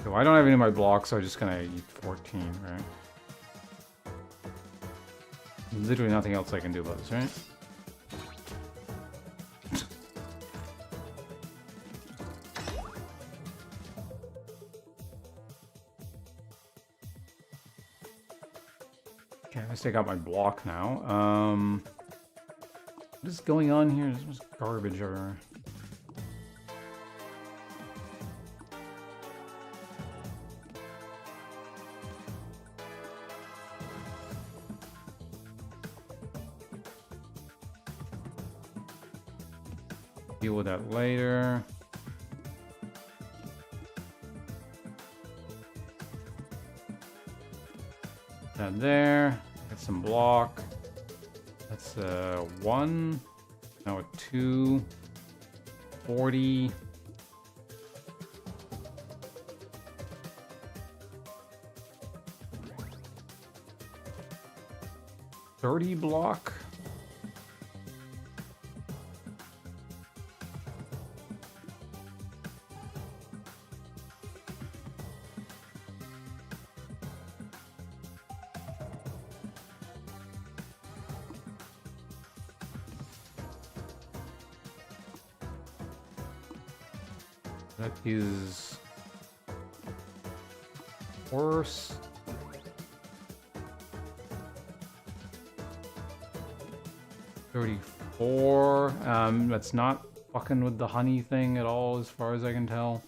So I don't have any of my blocks, so I'm just gonna eat 14, right? Literally nothing else I can do about this, right? Okay, let's take out my block now. What is going on here? There's just garbage everywhere. Deal with that later. That there. Get some block. That's a 1. Now a 2. 40. $30 block. That is worse. $34. That's not fucking with the honey thing at all, as far as I can tell.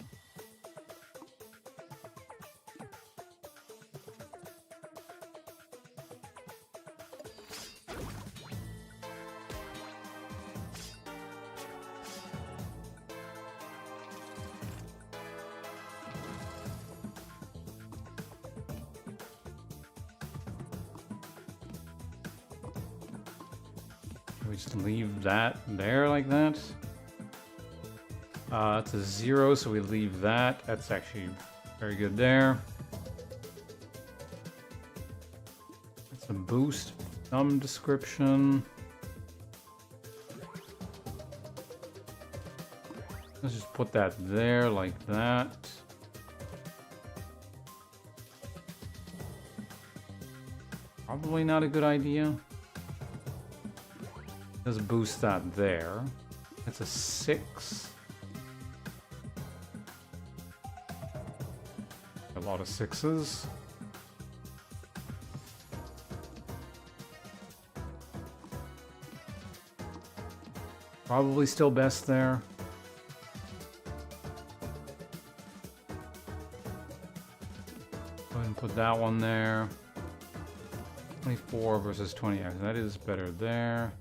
We just leave that there like that. It's a 0, so we leave that. That's actually very good there. That's a boost, some description. Let's just put that there like that. Probably not a good idea. Let's boost that there. That's a 6. A lot of 6s. Probably still best there. Put that one there. 24 versus 20. That is better there.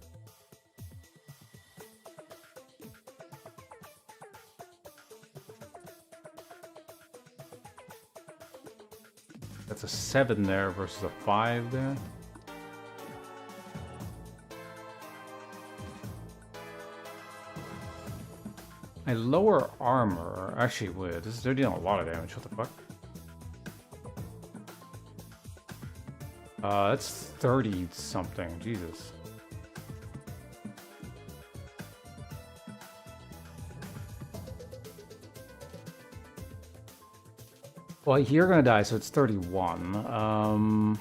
That's a 7 there versus a 5 there. My lower armor, actually, wait, they're dealing a lot of damage. What the fuck? That's 30 something. Jesus. Well, you're gonna die, so it's 31. I'm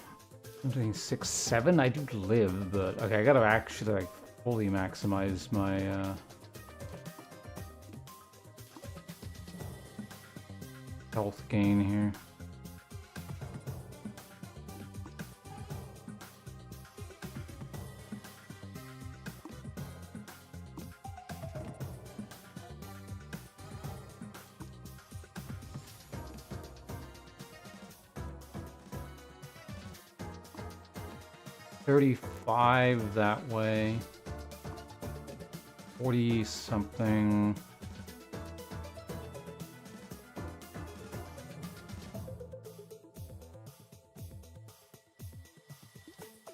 doing 6, 7. I do live, but okay, I gotta actually like fully maximize my health gain here. $35 that way. 40 something.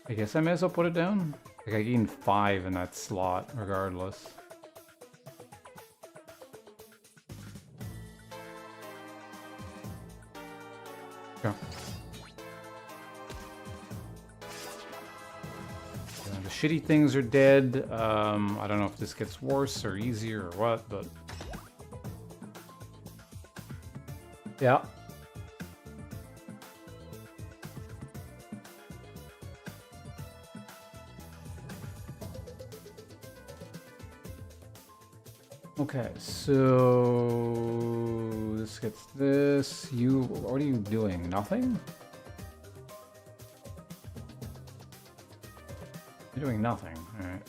I guess I may as well put it down. Like I gained 5 in that slot, regardless. Sure. The shitty things are dead. I don't know if this gets worse or easier or what, but yeah. Okay, so this gets this. What are you doing? Nothing? You're doing nothing. All right.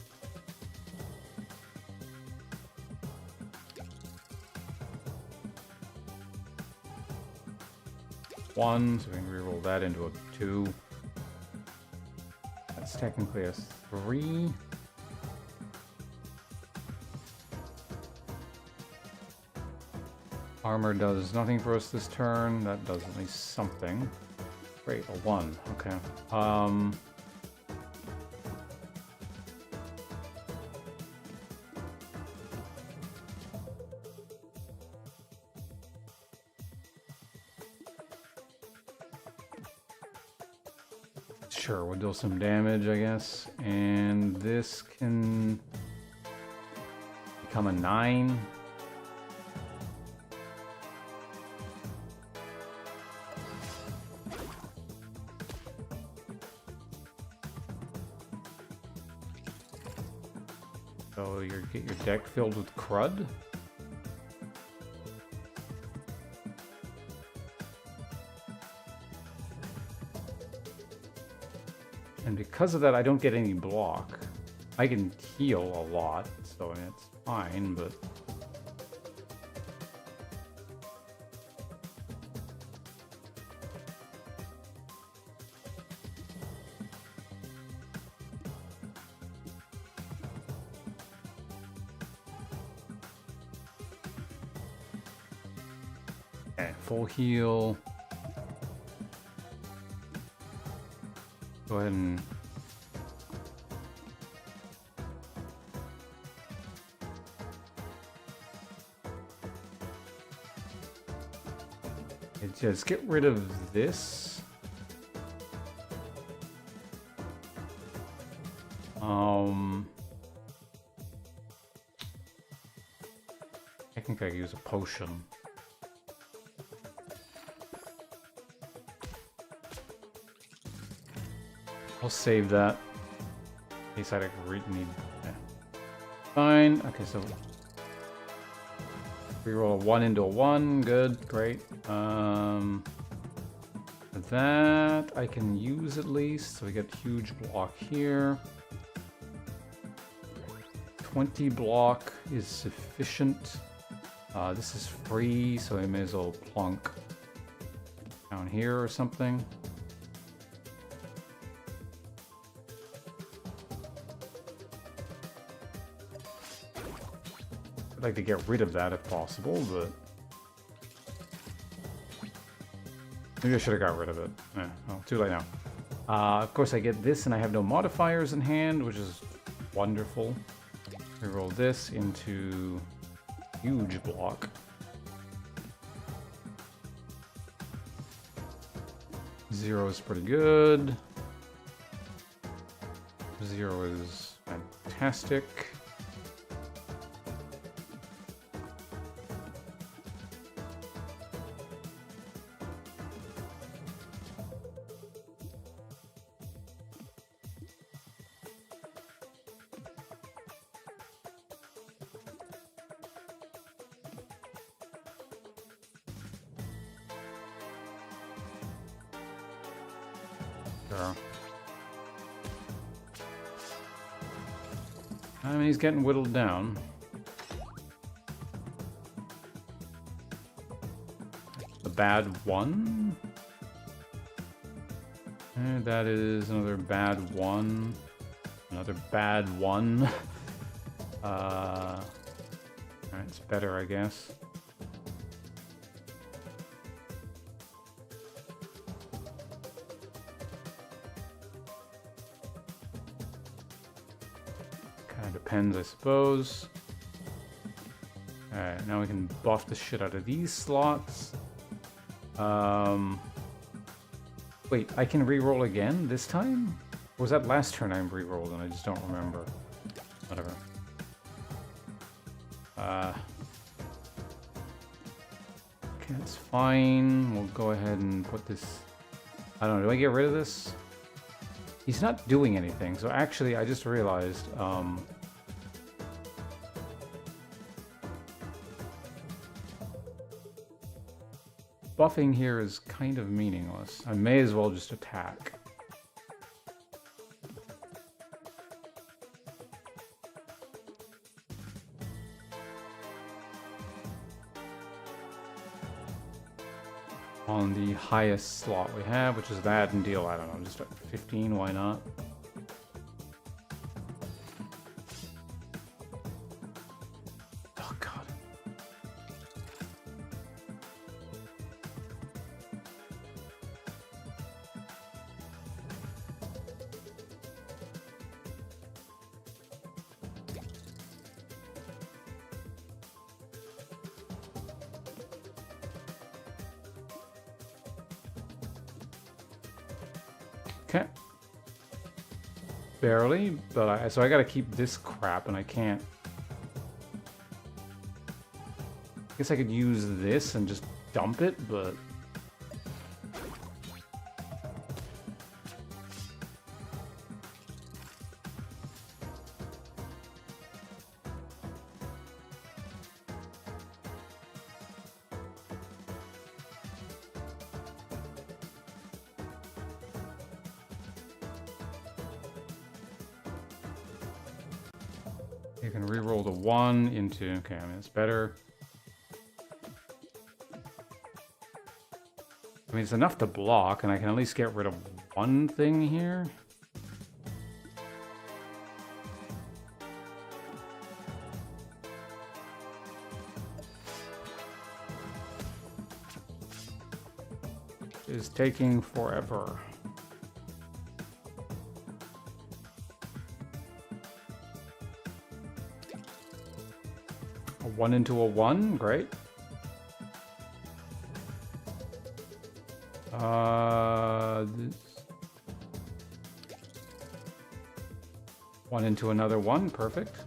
One, so we can reroll that into a 2. That's technically a 3. Armor does nothing for us this turn. That does at least something. Great, a 1. Okay. Sure, we'll deal some damage, I guess. And this can become a 9. So you get your deck filled with crud. And because of that, I don't get any block. I can heal a lot, so I mean, it's fine, but... Okay, full heal. Go ahead and... Just get rid of this. I think I use a potion. I'll save that in case I need. Yeah. Fine. Okay, so reroll a 1 into a 1. Good, great. That I can use at least, so we get huge block here. 20 block is sufficient. This is free, so I may as well plunk. Down here or something. I'd like to get rid of that if possible, but maybe I should have got rid of it. Yeah, well, too late now. Of course, I get this, and I have no modifiers in hand, which is wonderful. Reroll this into huge block. Zero is pretty good. Zero is fantastic. Sure. I mean, he's getting whittled down. The bad one. And that is another bad one. Another bad one. Alright, it's better, I guess. Depends, I suppose. Alright, now we can buff the shit out of these slots. Wait, I can re-roll again this time? Or was that last turn I re-rolled and I just don't remember? Whatever. Okay, that's fine. We'll go ahead and put this... I don't know, do I get rid of this? He's not doing anything, so actually I just realized, buffing here is kind of meaningless. I may as well just attack. On the highest slot we have, which is that, and deal, I don't know, just 15, why not? Oh god. Okay. Barely, but so I gotta keep this crap, and I can't. I guess I could use this and just dump it, but... You can re-roll the 1 into... Okay, I mean, it's better. I mean, it's enough to block, and I can at least get rid of one thing here. It's taking forever. A 1 into a 1, great. This 1 into another 1, perfect.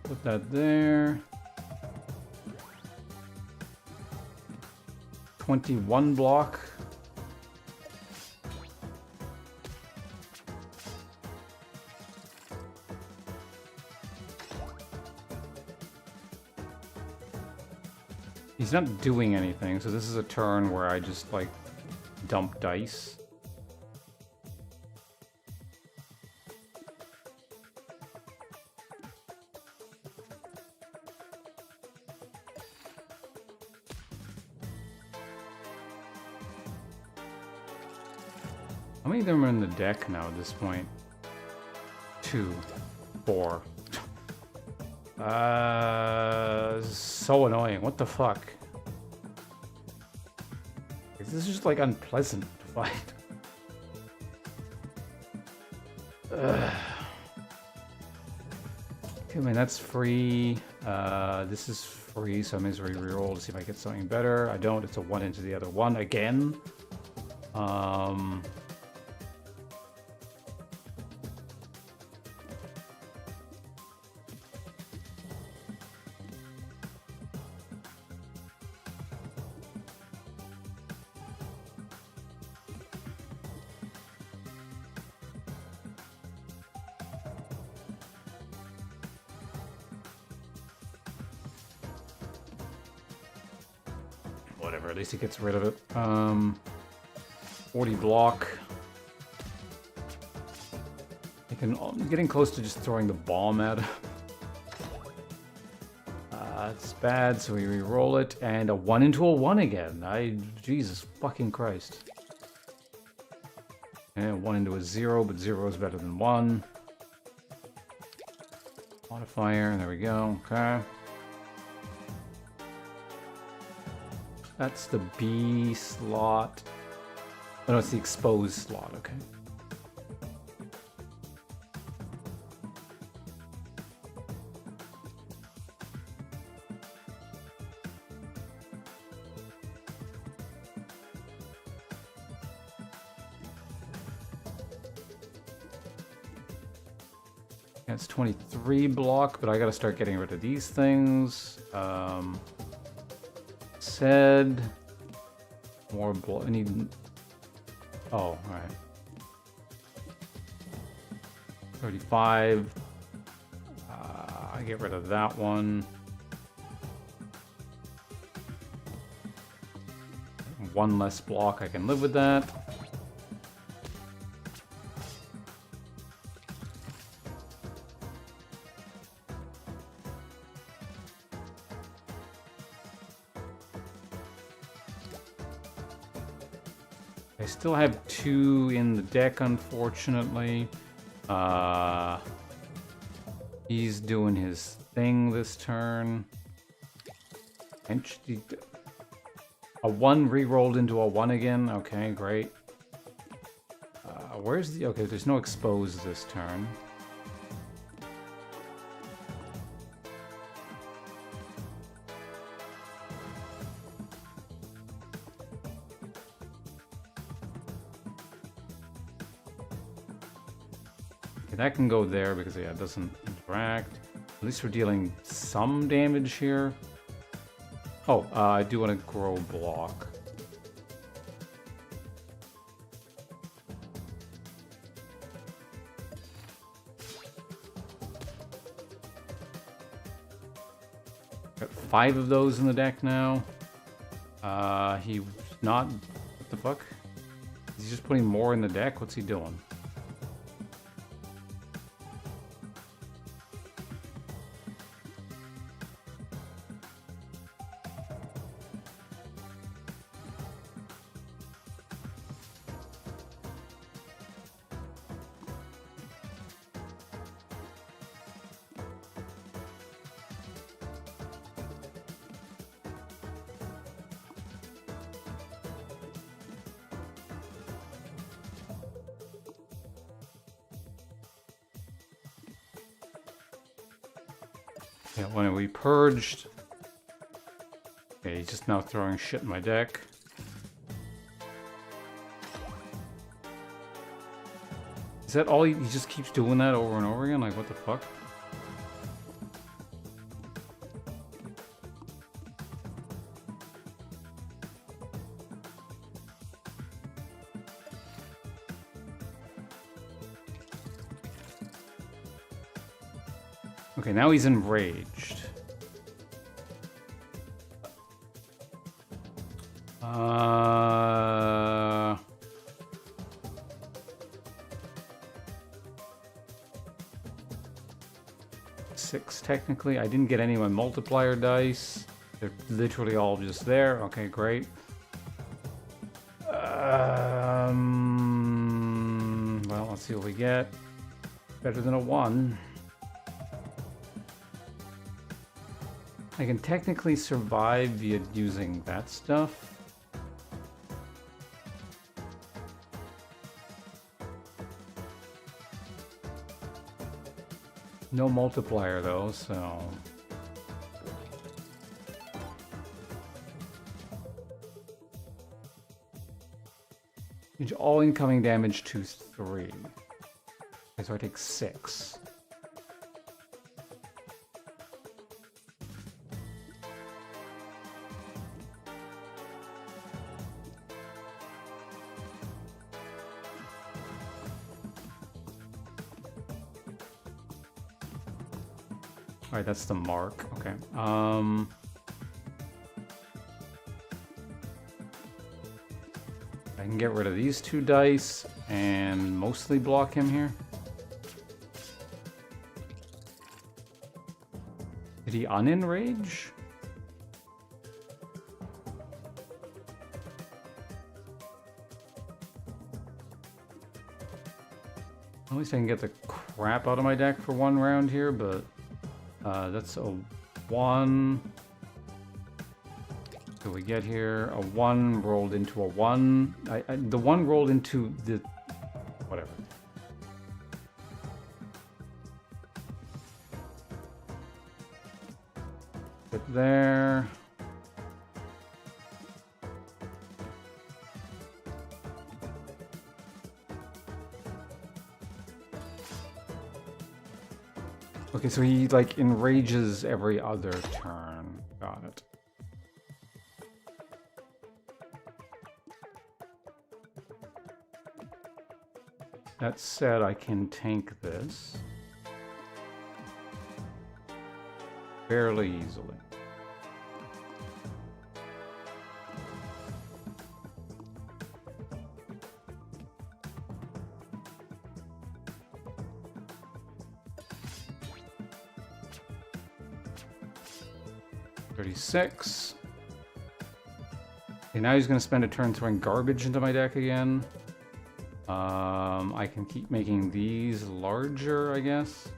Put that there. 21 block. He's not doing anything, so this is a turn where I just, like, dump dice. How many of them are in the deck now at this point? 2, 4. So annoying. What the fuck? This is just like unpleasant to fight. Okay, man, that's free. This is free, so I may as well reroll to see if I get something better. I don't. It's a 1 into the other one again. Whatever, at least he gets rid of it. 40 block. I'm getting close to just throwing the bomb at him. It's bad, so we re-roll it, and a 1 into a 1 again. Jesus fucking Christ. And 1 into a 0, but 0 is better than 1. Modifier, there we go, okay. That's the B slot. Oh no, it's the exposed slot, okay. It's 23 block, but I gotta start getting rid of these things. Said more block. I need. Oh, all right. 35. I get rid of that one. 1 less block. I can live with that. I still have 2 in the deck, unfortunately. He's doing his thing this turn. A 1 re-rolled into a 1 again. Okay, great. Where's the... Okay, there's no exposed this turn. That can go there because, yeah, it doesn't interact. At least we're dealing some damage here. Oh, I do want to grow block. Got 5 of those in the deck now. He's not... What the fuck? He's just putting more in the deck? What's he doing? Yeah, when we purged... Okay, he's just now throwing shit in my deck. Is that all he just keeps doing that over and over again? Like, what the fuck? Okay, now he's enraged. Uh... 6 technically. I didn't get any of my multiplier dice. They're literally all just there. Okay, great. Well, let's see what we get. Better than a 1. I can technically survive via using that stuff. No multiplier though, so... All incoming damage to 3. Okay, so I take 6. Alright, that's the mark. Okay. I can get rid of these 2 dice and mostly block him here. Did he unenrage? At least I can get the crap out of my deck for 1 round here, but that's a 1. So we get here a 1 rolled into a 1. The 1 rolled into the whatever. Put there. Okay, so he like enrages every other turn. Got it. That said, I can tank this fairly easily. $36. Okay, now he's going to spend a turn throwing garbage into my deck again. I can keep making these larger, I guess.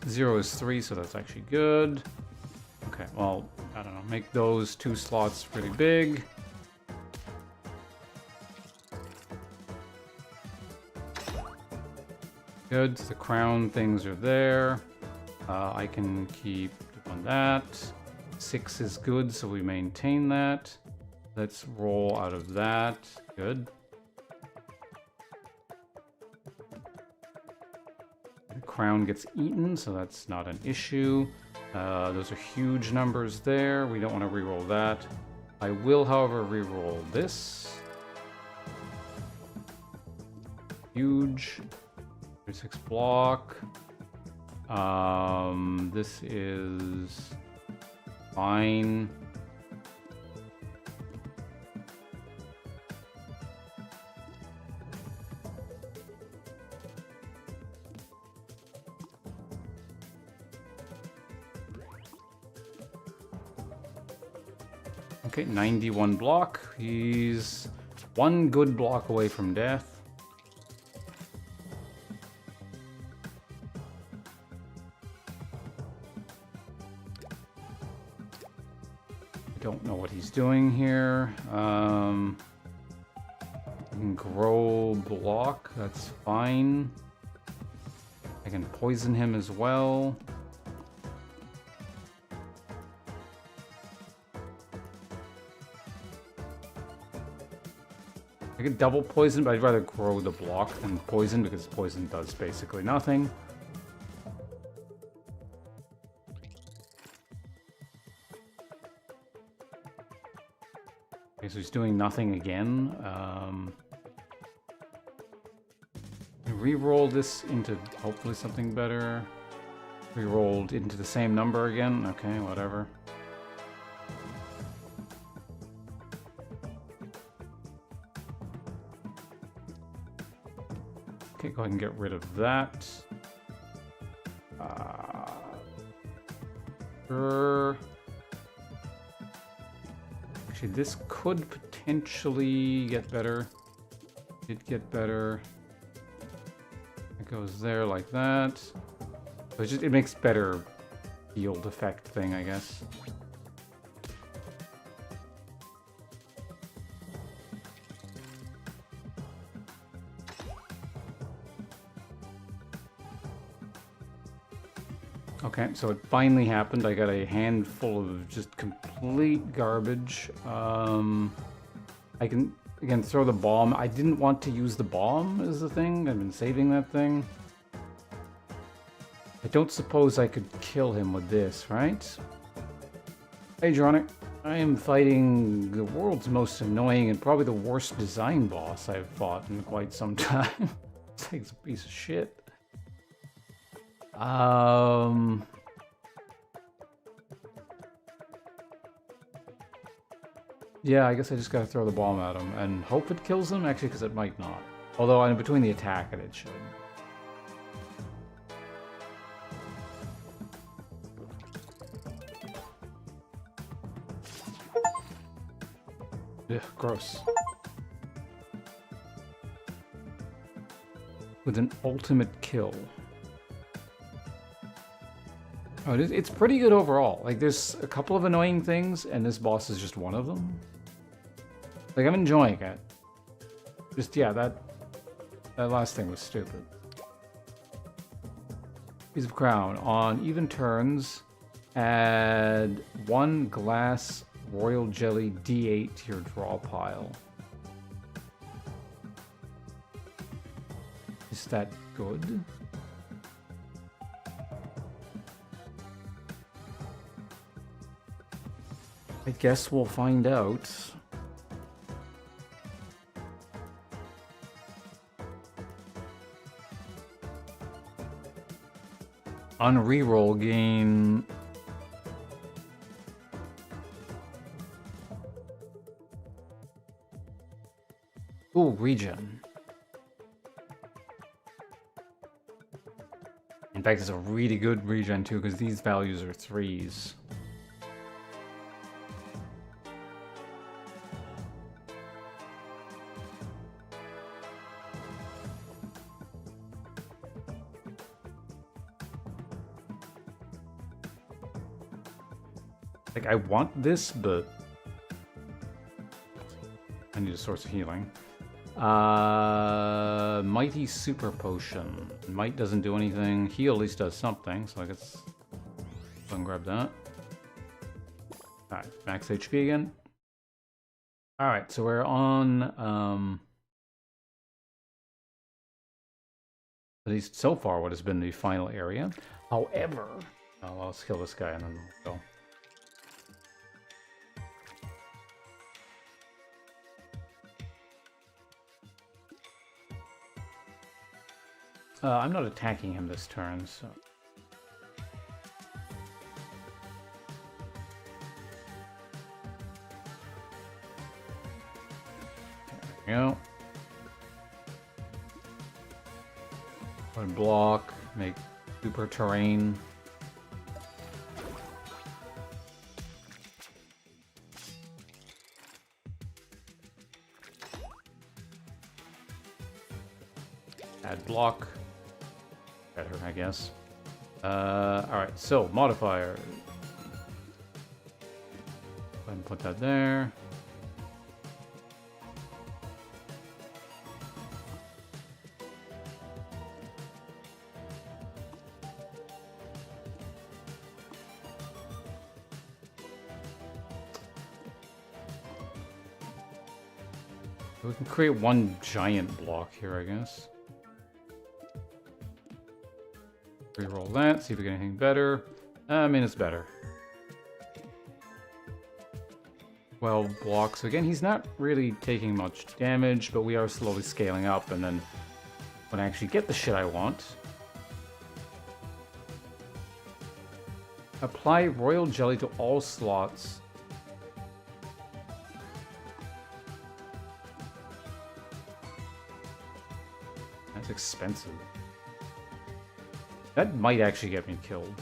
Zero is 3, so that's actually good. Okay, well, I don't know, make those 2 slots pretty big. Good, the crown things are there. I can keep on that. 6 is good, so we maintain that. Let's roll out of that. Good. The crown gets eaten, so that's not an issue. Those are huge numbers there. We don't want to reroll that. I will, however, reroll this. Huge. 36 block. This is fine. Okay, 91 block. He's 1 good block away from death. I don't know what he's doing here. I can grow block, that's fine. I can poison him as well. I could double poison, but I'd rather grow the block than poison because poison does basically nothing. Okay, so he's doing nothing again. Re-roll this into hopefully something better. Re-rolled into the same number again. Okay, whatever. Okay, go ahead and get rid of that. Sure. Actually, this could potentially get better. It get better. It goes there like that. But it makes better field effect thing, I guess. Okay, so it finally happened. I got a handful of just complete garbage. I can, again, throw the bomb. I didn't want to use the bomb as the thing. I've been saving that thing. I don't suppose I could kill him with this, right? Hey, Dronic. I am fighting the world's most annoying and probably the worst design boss I've fought in quite some time. This thing's a piece of shit. Yeah, I guess I just gotta throw the bomb at him and hope it kills him, actually, because it might not. Although, in between the attack and it should. Ugh, gross. With an ultimate kill. Oh, it's pretty good overall. Like, there's a couple of annoying things, and this boss is just one of them. Like, I'm enjoying it. Just, yeah, that last thing was stupid. Piece of crown. On even turns, add 1 glass royal jelly D8 to your draw pile. Is that good? I guess we'll find out. On reroll, gain... Ooh, regen. In fact, it's a really good regen too, because these values are 3s. Like, I want this, but I need a source of healing. Mighty Super Potion. Might doesn't do anything. Heal at least does something, so I guess go and grab that. Alright, max HP again. Alright, so we're on at least so far what has been the final area. However, well, let's kill this guy and then we'll go. I'm not attacking him this turn, so... There we go. One block, make super terrain. Add block. Better, I guess. Alright, so modifier. Go ahead and put that there. We can create one giant block here, I guess. Reroll that, see if we get anything better. I mean, it's better. 12 blocks. Again, he's not really taking much damage, but we are slowly scaling up, and then when I actually get the shit I want... Apply royal jelly to all slots. That's expensive. That might actually get me killed.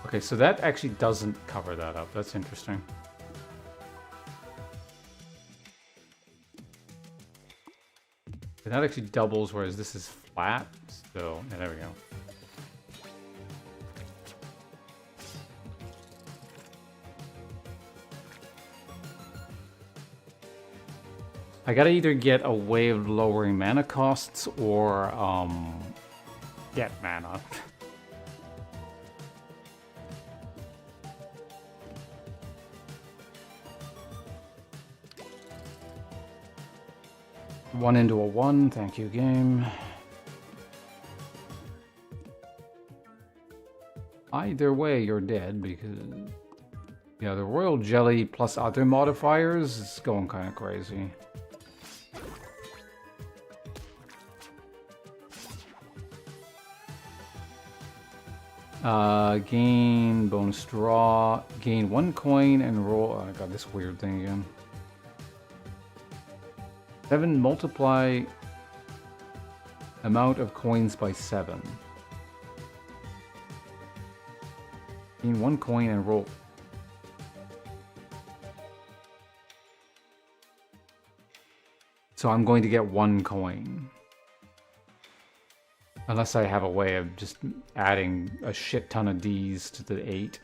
Okay, so that actually doesn't cover that up. That's interesting. And that actually doubles, whereas this is flat. So, yeah, there we go. I gotta either get a way of lowering mana costs or get mana. One into a one, thank you, game. Either way, you're dead because... Yeah, the royal jelly plus other modifiers is going kind of crazy. Gain bonus draw, gain 1 coin and roll... Oh, I got this weird thing again. 7 multiply amount of coins by 7. Gain 1 coin and roll. So I'm going to get 1 coin. Unless I have a way of just adding a shit ton of Ds to the 8.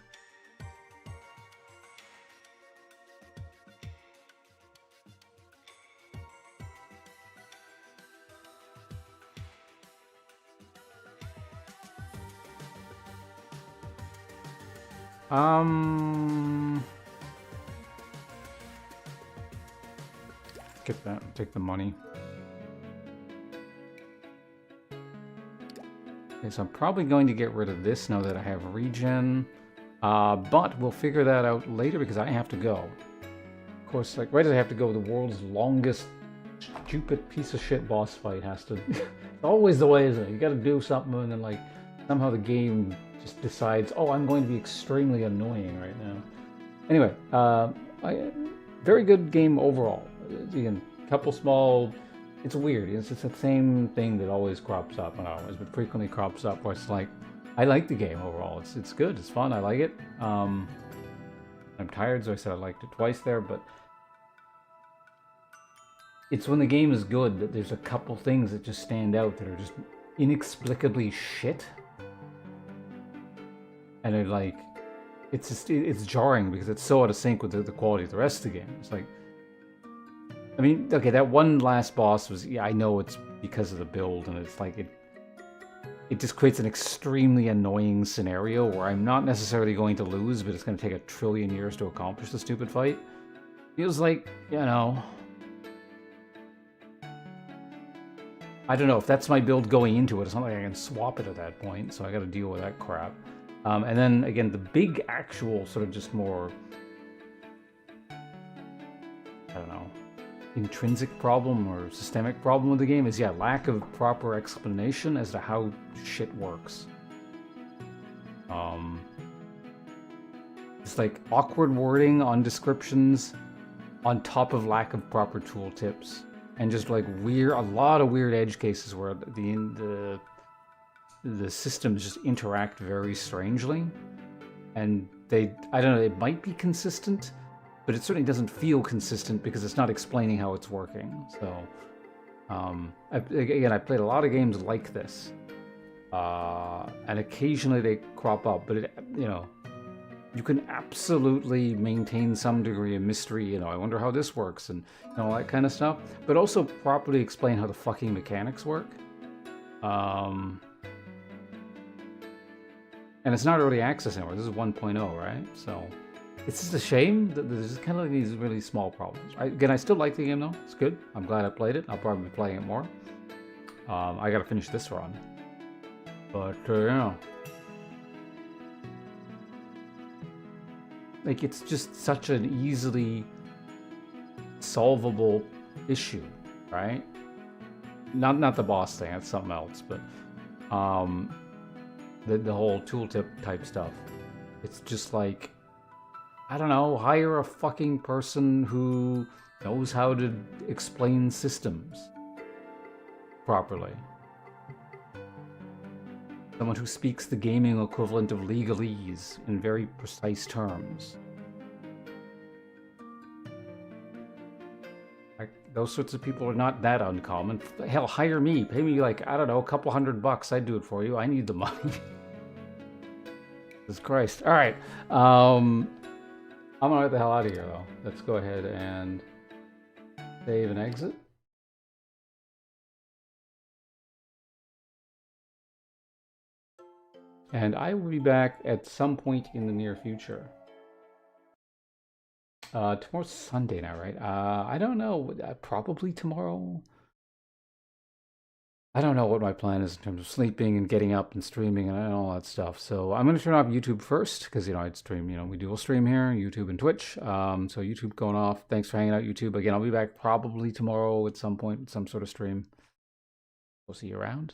Get that, take the money. Okay, so I'm probably going to get rid of this now that I have regen. But we'll figure that out later because I have to go. Of course, like right as I have to go, the world's longest stupid piece of shit boss fight has to... It's always the way, isn't it? You gotta do something and then like somehow the game just decides, oh, I'm going to be extremely annoying right now. Anyway, very good game overall. Again, couple small... It's weird. It's the same thing that always crops up. Not always, but frequently crops up where it's like, I like the game overall. It's good. It's fun. I like it. I'm tired, so I said I liked it twice there, but it's when the game is good that there's a couple things that just stand out that are just inexplicably shit. And they're like, it's jarring because it's so out of sync with the quality of the rest of the game. It's like, I mean, okay, that one last boss was, yeah, I know it's because of the build, and it's like, it just creates an extremely annoying scenario where I'm not necessarily going to lose, but it's going to take 1 trillion years to accomplish the stupid fight. Feels like, you know... I don't know, if that's my build going into it, it's not like I can swap it at that point, so I gotta deal with that crap. And then, again, the big actual sort of just more... I don't know... intrinsic problem or systemic problem with the game is, yeah, lack of proper explanation as to how shit works. It's like awkward wording on descriptions on top of lack of proper tooltips, and just like a lot of weird edge cases where the systems just interact very strangely, and I don't know, it might be consistent, but it certainly doesn't feel consistent because it's not explaining how it's working. So, again, I played a lot of games like this. And occasionally they crop up, but you can absolutely maintain some degree of mystery. I wonder how this works, and all that kind of stuff. But also properly explain how the fucking mechanics work. And it's not early access anymore. This is 1.0, right? So it's just a shame that there's kind of these really small problems. Again, I still like the game though. It's good. I'm glad I played it. I'll probably be playing it more. I gotta finish this run. But, like, it's just such an easily solvable issue, right? Not the boss thing, that's something else, but the whole tooltip type stuff. It's just like, I don't know, hire a fucking person who knows how to explain systems properly. Someone who speaks the gaming equivalent of legalese in very precise terms. Those sorts of people are not that uncommon. Hell, hire me. Pay me like, I don't know, a couple $100. I'd do it for you. I need the money. Jesus Christ. All right. I'm gonna get the hell out of here, though. Let's go ahead and save and exit. And I will be back at some point in the near future. Tomorrow's Sunday now, right? I don't know. Probably tomorrow. I don't know what my plan is in terms of sleeping and getting up and streaming and all that stuff. So I'm going to turn off YouTube first because, I'd stream, we dual stream here, YouTube and Twitch. So YouTube going off. Thanks for hanging out, YouTube. Again, I'll be back probably tomorrow at some point with some sort of stream. We'll see you around.